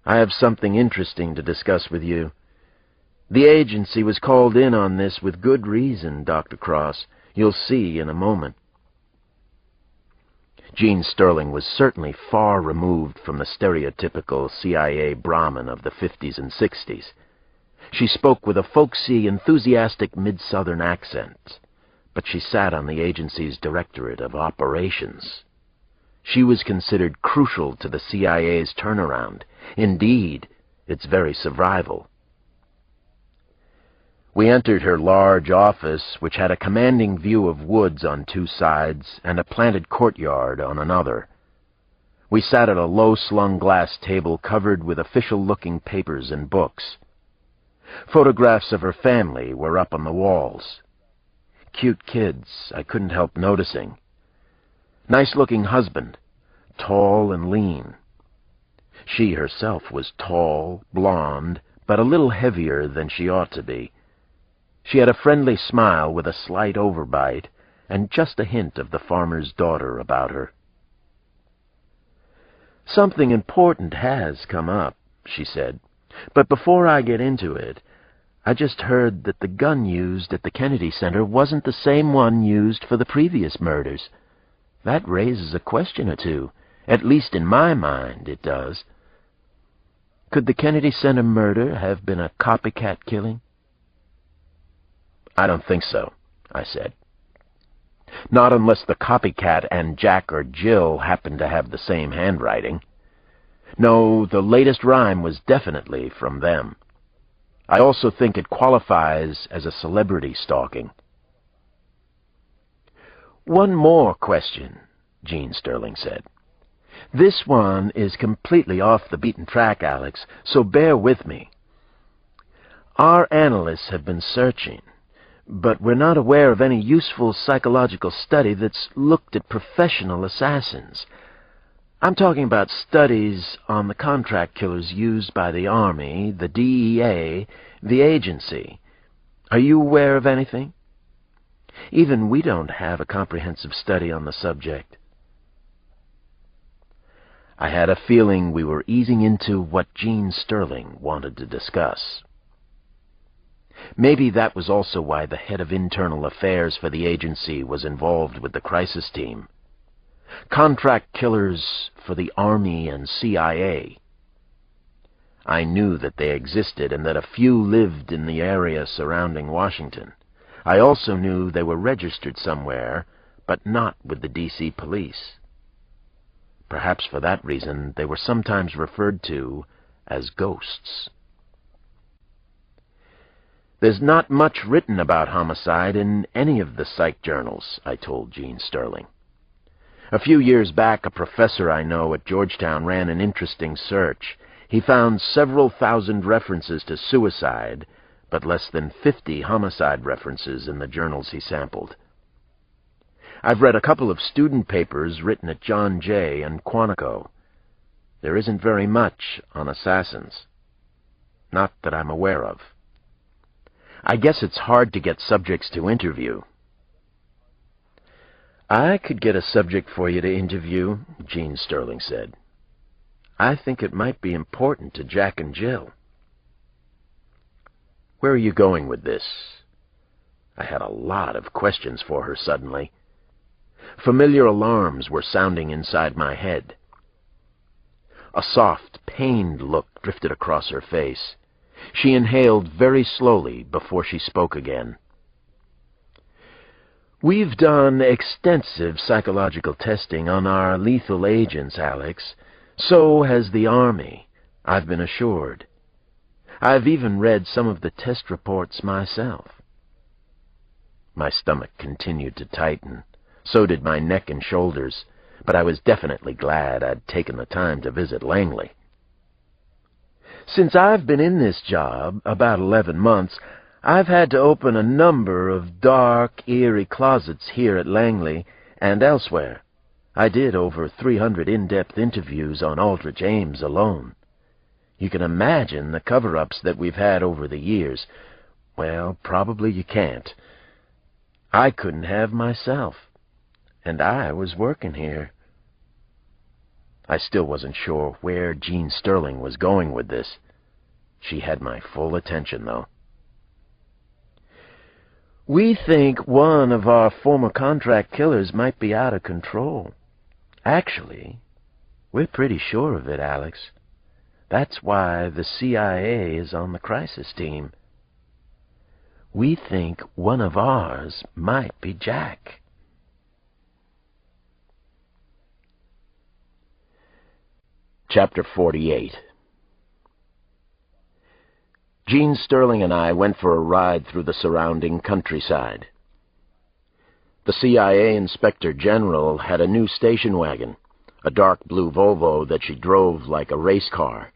I have something interesting to discuss with you. The agency was called in on this with good reason, Dr. Cross. You'll see in a moment." Jean Sterling was certainly far removed from the stereotypical CIA Brahmin of the 50s and 60s. She spoke with a folksy, enthusiastic mid-Southern accent, but she sat on the agency's Directorate of Operations. She was considered crucial to the CIA's turnaround, indeed, its very survival. We entered her large office, which had a commanding view of woods on two sides and a planted courtyard on another. We sat at a low-slung glass table covered with official-looking papers and books. Photographs of her family were up on the walls. Cute kids, I couldn't help noticing. Nice-looking husband, tall and lean. She herself was tall, blonde, but a little heavier than she ought to be. She had a friendly smile with a slight overbite, and just a hint of the farmer's daughter about her. "Something important has come up," she said. "But before I get into it, I just heard that the gun used at the Kennedy Center wasn't the same one used for the previous murders. That raises a question or two. At least in my mind, it does. Could the Kennedy Center murder have been a copycat killing?" "I don't think so," I said. "Not unless the copycat and Jack or Jill happen to have the same handwriting. No, the latest rhyme was definitely from them. I also think it qualifies as a celebrity stalking." "One more question," Jean Sterling said. "This one is completely off the beaten track, Alex, so bear with me. Our analysts have been searching, but we're not aware of any useful psychological study that's looked at professional assassins. I'm talking about studies on the contract killers used by the Army, the DEA, the agency. Are you aware of anything? Even we don't have a comprehensive study on the subject." I had a feeling we were easing into what Jean Sterling wanted to discuss. Maybe that was also why the head of internal affairs for the agency was involved with the crisis team. Contract killers for the Army and CIA. I knew that they existed and that a few lived in the area surrounding Washington. I also knew they were registered somewhere, but not with the D.C. police. Perhaps for that reason they were sometimes referred to as ghosts. There's not much written about homicide in any of the psych journals, I told Gene Sterling. A few years back, a professor I know at Georgetown ran an interesting search. He found several thousand references to suicide, but less than 50 homicide references in the journals he sampled. I've read a couple of student papers written at John Jay and Quantico. There isn't very much on assassins. Not that I'm aware of. I guess it's hard to get subjects to interview. I could get a subject for you to interview, Gene Sterling said. I think it might be important to Jack and Jill. Where are you going with this? I had a lot of questions for her suddenly. Familiar alarms were sounding inside my head. A soft, pained look drifted across her face. She inhaled very slowly before she spoke again. We've done extensive psychological testing on our lethal agents, Alex. So has the Army, I've been assured. I've even read some of the test reports myself. My stomach continued to tighten. So did my neck and shoulders, but I was definitely glad I'd taken the time to visit Langley. Since I've been in this job, about 11 months, I've had to open a number of dark, eerie closets here at Langley and elsewhere. I did over 300 in-depth interviews on Aldrich Ames alone. You can imagine the cover-ups that we've had over the years. Well, probably you can't. I couldn't have myself. And I was working here. I still wasn't sure where Gene Sterling was going with this. She had my full attention, though. We think one of our former contract killers might be out of control. Actually, we're pretty sure of it, Alex. That's why the CIA is on the crisis team. We think one of ours might be Jack. Chapter 48. Gene Sterling and I went for a ride through the surrounding countryside. The CIA Inspector General had a new station wagon, a dark blue Volvo that she drove like a race car.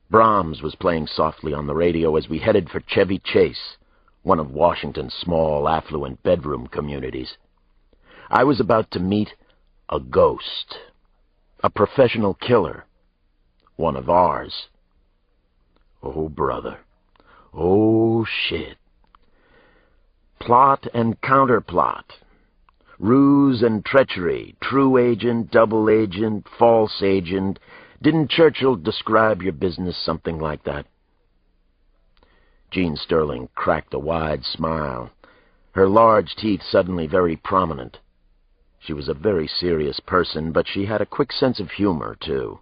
Brahms was playing softly on the radio as we headed for Chevy Chase, one of Washington's small, affluent bedroom communities. I was about to meet a ghost. A professional killer. One of ours. Oh, brother. Oh, shit. Plot and counterplot. Ruse and treachery. True agent, double agent, false agent. Didn't Churchill describe your business something like that? Gene Sterling cracked a wide smile. Her large teeth suddenly very prominent. She was a very serious person, but she had a quick sense of humor, too.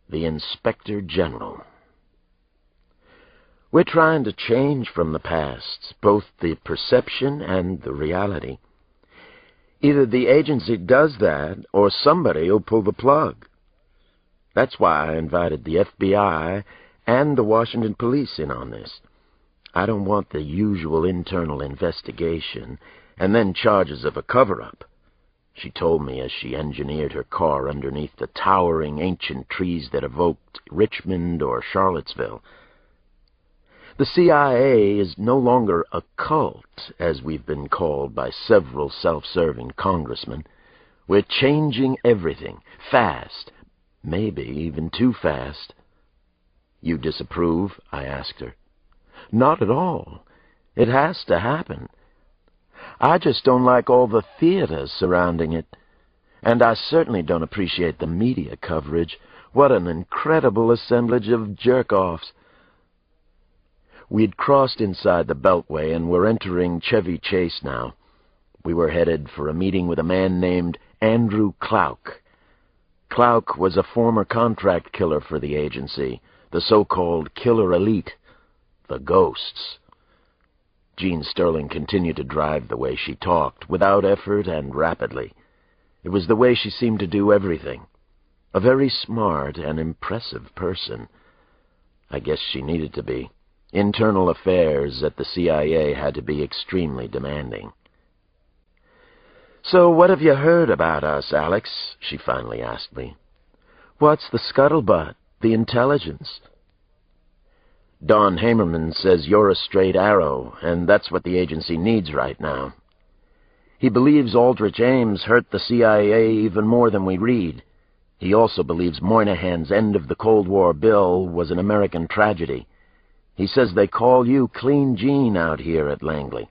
The Inspector General. We're trying to change from the past, both the perception and the reality. Either the agency does that, or somebody will pull the plug. That's why I invited the FBI and the Washington police in on this. I don't want the usual internal investigation, and then charges of a cover-up. She told me as she engineered her car underneath the towering ancient trees that evoked Richmond or Charlottesville. The CIA is no longer a cult, as we've been called by several self-serving congressmen. We're changing everything, fast, maybe even too fast. You disapprove? I asked her. Not at all. It has to happen. I just don't like all the theater surrounding it. And I certainly don't appreciate the media coverage. What an incredible assemblage of jerk-offs. We'd crossed inside the Beltway and were entering Chevy Chase now. We were headed for a meeting with a man named Andrew Clouk. Clouk was a former contract killer for the agency, the so-called killer elite, the Ghosts. Jean Sterling continued to drive the way she talked, without effort and rapidly. It was the way she seemed to do everything. A very smart and impressive person. I guess she needed to be. Internal affairs at the CIA had to be extremely demanding. "So what have you heard about us, Alex?" she finally asked me. "What's the scuttlebutt, the intelligence?" "Don Hamerman says you're a straight arrow, and that's what the agency needs right now. He believes Aldrich Ames hurt the CIA even more than we read. He also believes Moynihan's end of the Cold War bill was an American tragedy. He says they call you Clean Jean out here at Langley.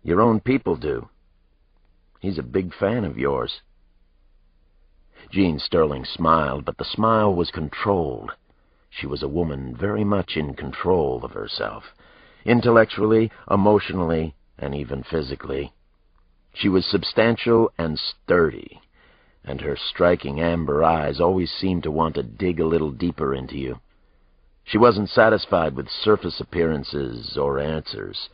Your own people do. He's a big fan of yours." Jean Sterling smiled, but the smile was controlled. She was a woman very much in control of herself, intellectually, emotionally, and even physically. She was substantial and sturdy, and her striking amber eyes always seemed to want to dig a little deeper into you. She wasn't satisfied with surface appearances or answers,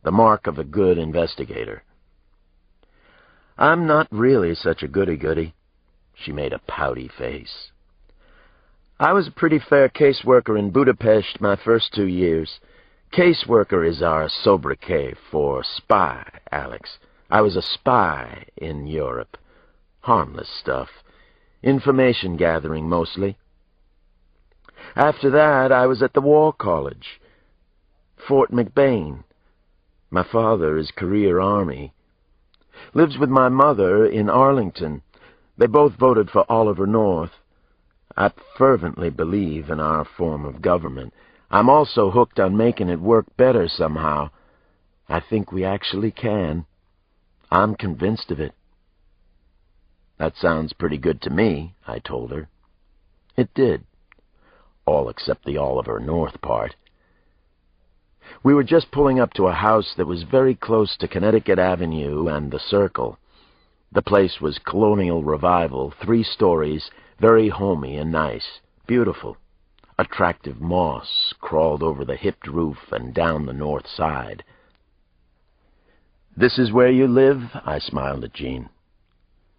the mark of a good investigator. "I'm not really such a goody-goody." She made a pouty face. "I was a pretty fair caseworker in Budapest my first 2 years. Caseworker is our sobriquet for spy, Alex. I was a spy in Europe. Harmless stuff. Information gathering, mostly. After that, I was at the War College. Fort McBain. My father is career Army. Lives with my mother in Arlington. They both voted for Oliver North. I fervently believe in our form of government. I'm also hooked on making it work better somehow. I think we actually can. I'm convinced of it." "That sounds pretty good to me," I told her. It did. All except the Oliver North part. We were just pulling up to a house that was very close to Connecticut Avenue and the Circle. The place was colonial revival, 3 stories, very homey and nice, beautiful. Attractive moss crawled over the hipped roof and down the north side. "This is where you live?" I smiled at Jean.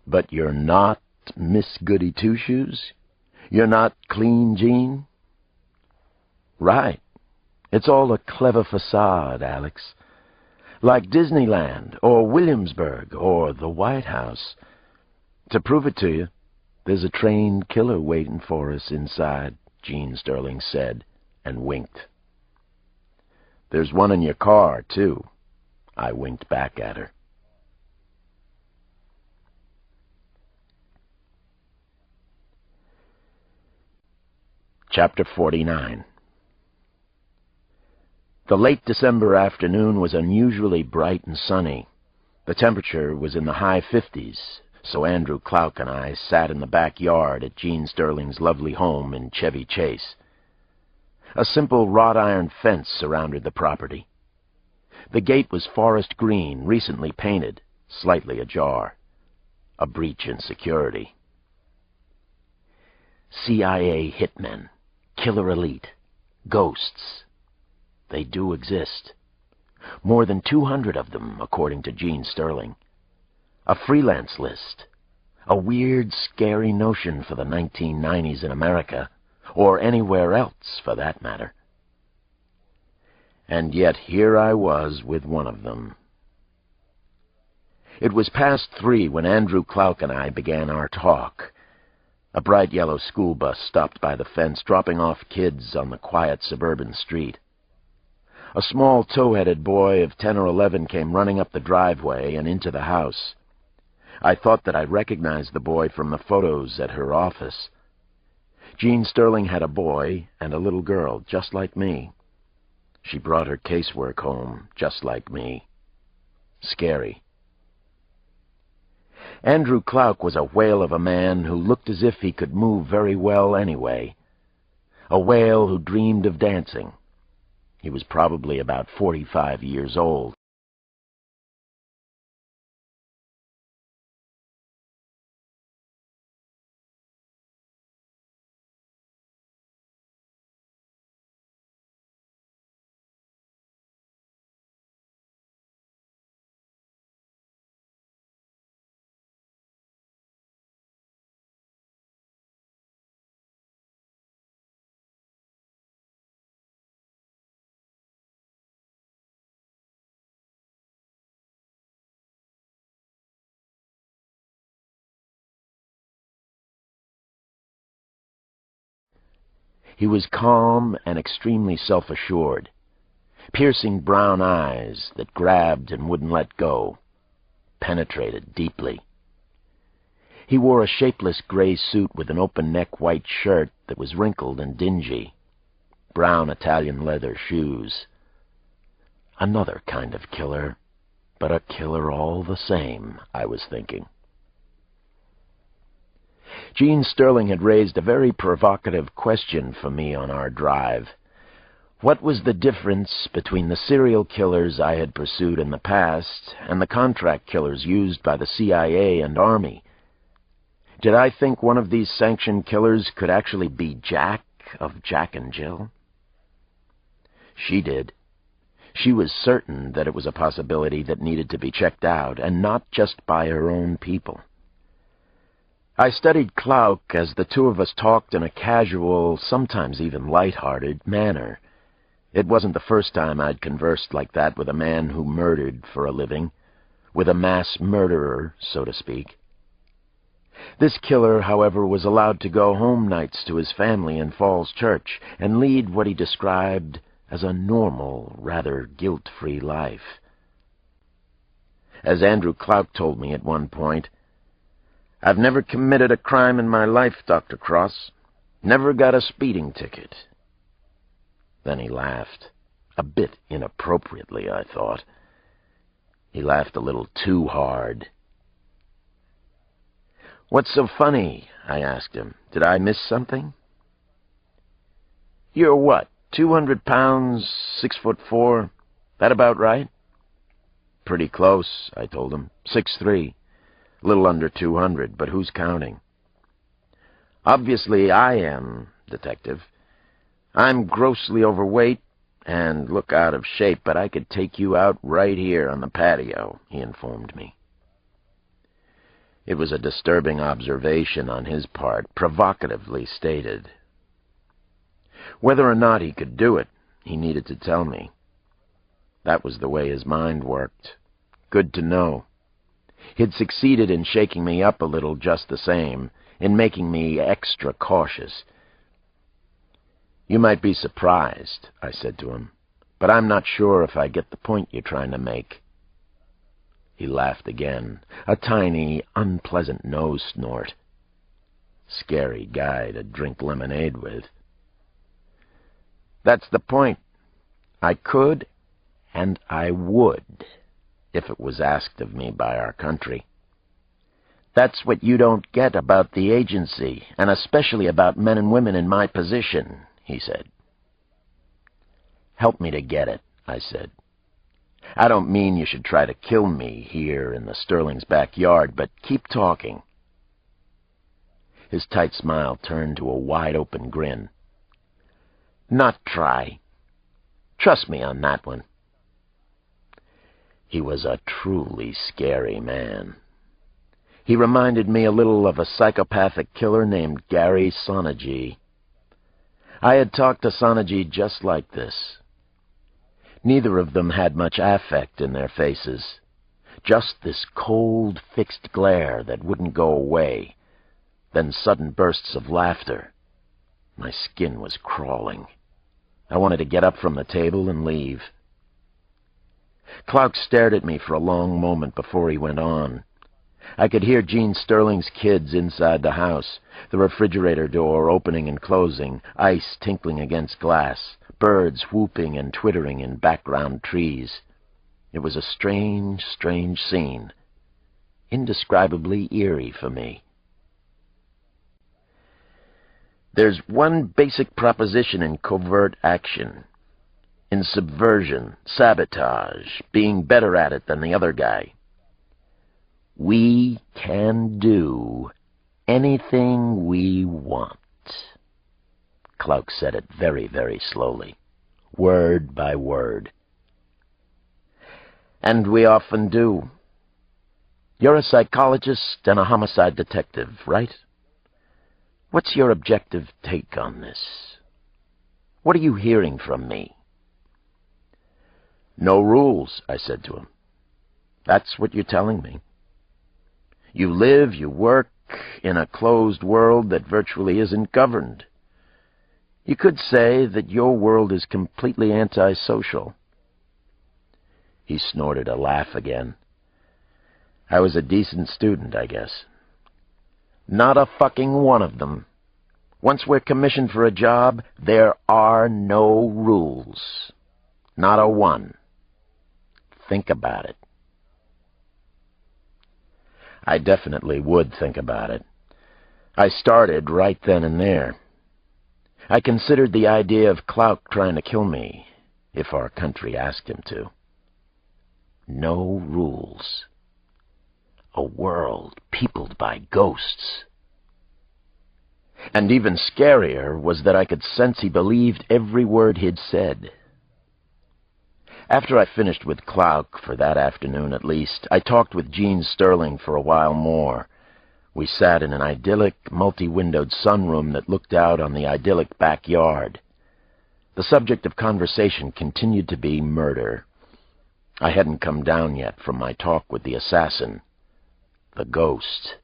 "But you're not Miss Goody-Two-Shoes? You're not Clean Jean?" "Right. It's all a clever facade, Alex. Like Disneyland, or Williamsburg, or the White House. To prove it to you, there's a trained killer waiting for us inside," Jean Sterling said, and winked. "There's one in your car, too." I winked back at her. Chapter 49. The late December afternoon was unusually bright and sunny. The temperature was in the high 50s, so Andrew Clouk and I sat in the backyard at Jean Sterling's lovely home in Chevy Chase. A simple wrought iron fence surrounded the property. The gate was forest green, recently painted, slightly ajar. A breach in security. CIA hitmen, killer elite, ghosts. They do exist. More than 200 of them, according to Jean Sterling. A freelance list. A weird, scary notion for the 1990s in America, or anywhere else, for that matter. And yet here I was with one of them. It was past 3 when Andrew Clouk and I began our talk. A bright yellow school bus stopped by the fence, dropping off kids on the quiet suburban street. A small tow-headed boy of 10 or 11 came running up the driveway and into the house. I thought that I recognized the boy from the photos at her office. Jean Sterling had a boy and a little girl, just like me. She brought her casework home, just like me. Scary. Andrew Clouk was a whale of a man who looked as if he could move very well anyway. A whale who dreamed of dancing. He was probably about 45 years old. He was calm and extremely self-assured, piercing brown eyes that grabbed and wouldn't let go, penetrated deeply. He wore a shapeless gray suit with an open-neck white shirt that was wrinkled and dingy, brown Italian leather shoes. Another kind of killer, but a killer all the same, I was thinking. Gene Sterling had raised a very provocative question for me on our drive. What was the difference between the serial killers I had pursued in the past and the contract killers used by the CIA and Army? Did I think one of these sanctioned killers could actually be Jack of Jack and Jill? She did. She was certain that it was a possibility that needed to be checked out, and not just by her own people. I studied Clark as the two of us talked in a casual, sometimes even light-hearted manner. It wasn't the first time I'd conversed like that with a man who murdered for a living, with a mass murderer, so to speak. This killer, however, was allowed to go home nights to his family in Falls Church and lead what he described as a normal, rather guilt-free life. As Andrew Clark told me at one point, "I've never committed a crime in my life, Dr. Cross. Never got a speeding ticket." Then he laughed. A bit inappropriately, I thought. He laughed a little too hard. "What's so funny?" I asked him. "Did I miss something?" "You're what, 200 pounds, 6'4"? That about right?" "Pretty close," I told him. 6'3". A little under 200, but who's counting?" "Obviously I am, Detective. I'm grossly overweight and look out of shape, but I could take you out right here on the patio," he informed me. It was a disturbing observation on his part, provocatively stated. Whether or not he could do it, he needed to tell me. That was the way his mind worked. Good to know. He'd succeeded in shaking me up a little just the same, in making me extra cautious. "You might be surprised," I said to him, "but I'm not sure if I get the point you're trying to make." He laughed again, a tiny, unpleasant nose snort. Scary guy to drink lemonade with. "That's the point. I could, and I would, if it was asked of me by our country. That's what you don't get about the agency, and especially about men and women in my position," he said. "Help me to get it," I said. "I don't mean you should try to kill me here in the Sterling's backyard, but keep talking." His tight smile turned to a wide-open grin. "Not try. Trust me on that one." He was a truly scary man. He reminded me a little of a psychopathic killer named Gary Sonnegy. I had talked to Sonnegy just like this. Neither of them had much affect in their faces. Just this cold, fixed glare that wouldn't go away. Then sudden bursts of laughter. My skin was crawling. I wanted to get up from the table and leave. Clark stared at me for a long moment before he went on. I could hear Gene Sterling's kids inside the house, the refrigerator door opening and closing, ice tinkling against glass, birds whooping and twittering in background trees. It was a strange, strange scene, indescribably eerie for me. "There's one basic proposition in covert action. in subversion, sabotage, being better at it than the other guy. We can do anything we want. Clark said it very, very slowly, word by word. And we often do. You're a psychologist and a homicide detective, right? What's your objective take on this? What are you hearing from me? No rules, I said to him. That's what you're telling me. You live, you work in a closed world that virtually isn't governed. You could say that your world is completely antisocial. He snorted a laugh again. I was a decent student, I guess. Not a fucking one of them. Once we're commissioned for a job, there are no rules. Not a one. Think about it. I definitely would think about it. I started right then and there. I considered the idea of Clark trying to kill me, if our country asked him to. No rules. A world peopled by ghosts. And even scarier was that I could sense he believed every word he'd said. After I finished with Clark, for that afternoon at least, I talked with Gene Sterling for a while more. We sat in an idyllic, multi-windowed sunroom that looked out on the idyllic backyard. The subject of conversation continued to be murder. I hadn't come down yet from my talk with the assassin, the ghost.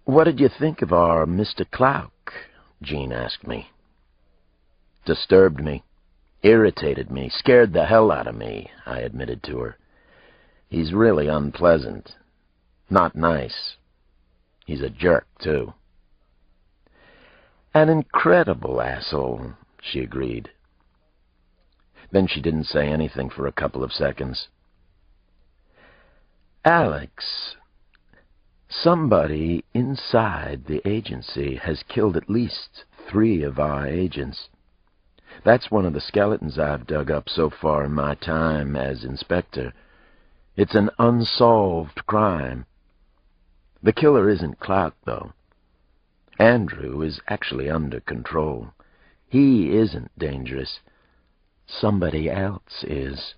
"What did you think of our Mr. Clark?" Gene asked me. "Disturbed me. Irritated me, scared the hell out of me," I admitted to her. "He's really unpleasant. Not nice. He's a jerk, too." "An incredible asshole," she agreed. Then she didn't say anything for a couple of seconds. "Alex, somebody inside the agency has killed at least 3 of our agents. That's one of the skeletons I've dug up so far in my time as inspector. It's an unsolved crime. The killer isn't Clark, though. Andrew is actually under control. He isn't dangerous. Somebody else is.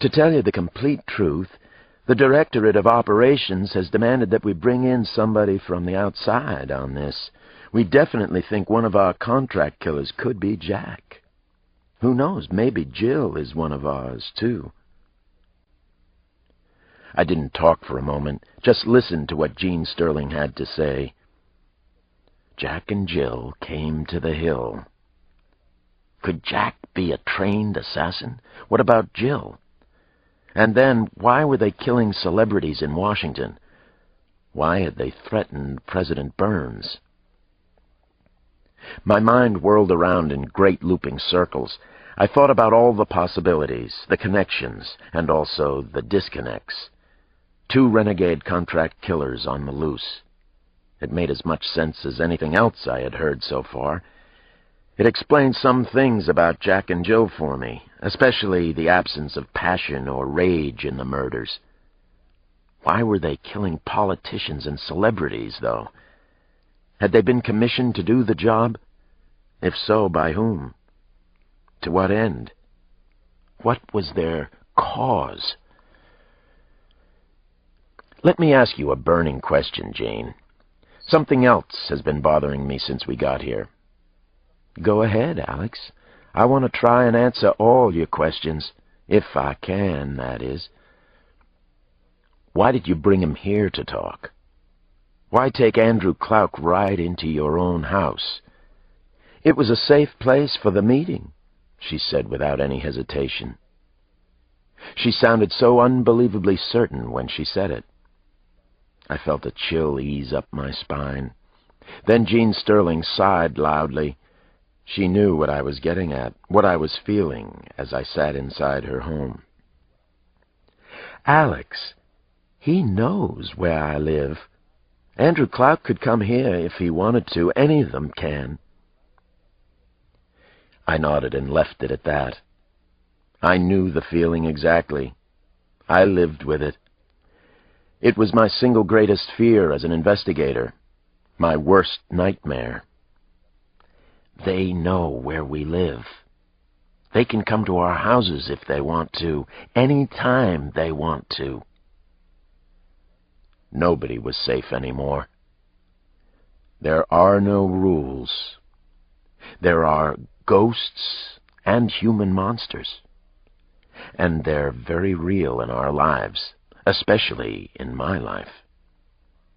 To tell you the complete truth, the Directorate of Operations has demanded that we bring in somebody from the outside on this. We definitely think one of our contract killers could be Jack. Who knows, maybe Jill is one of ours, too." I didn't talk for a moment, just listened to what Gene Sterling had to say. Jack and Jill came to the hill. Could Jack be a trained assassin? What about Jill? And then, why were they killing celebrities in Washington? Why had they threatened President Burns? My mind whirled around in great looping circles. I thought about all the possibilities, the connections, and also the disconnects. 2 renegade contract killers on the loose. It made as much sense as anything else I had heard so far. It explained some things about Jack and Jill for me, especially the absence of passion or rage in the murders. Why were they killing politicians and celebrities, though? Had they been commissioned to do the job? If so, by whom? To what end? What was their cause? Let me ask you a burning question, Jane. Something else has been bothering me since we got here. Go ahead, Alex. I want to try and answer all your questions, if I can, that is. Why did you bring him here to talk? Why take Andrew Clark right into your own house? It was a safe place for the meeting, she said without any hesitation. She sounded so unbelievably certain when she said it. I felt a chill ease up my spine. Then Gene Sterling sighed loudly. She knew what I was getting at, what I was feeling as I sat inside her home. Alex, he knows where I live. Andrew Clark could come here if he wanted to. Any of them can. I nodded and left it at that. I knew the feeling exactly. I lived with it. It was my single greatest fear as an investigator, my worst nightmare. They know where we live. They can come to our houses if they want to, any time they want to. Nobody was safe anymore. There are no rules. There are ghosts and human monsters. And they're very real in our lives, especially in my life.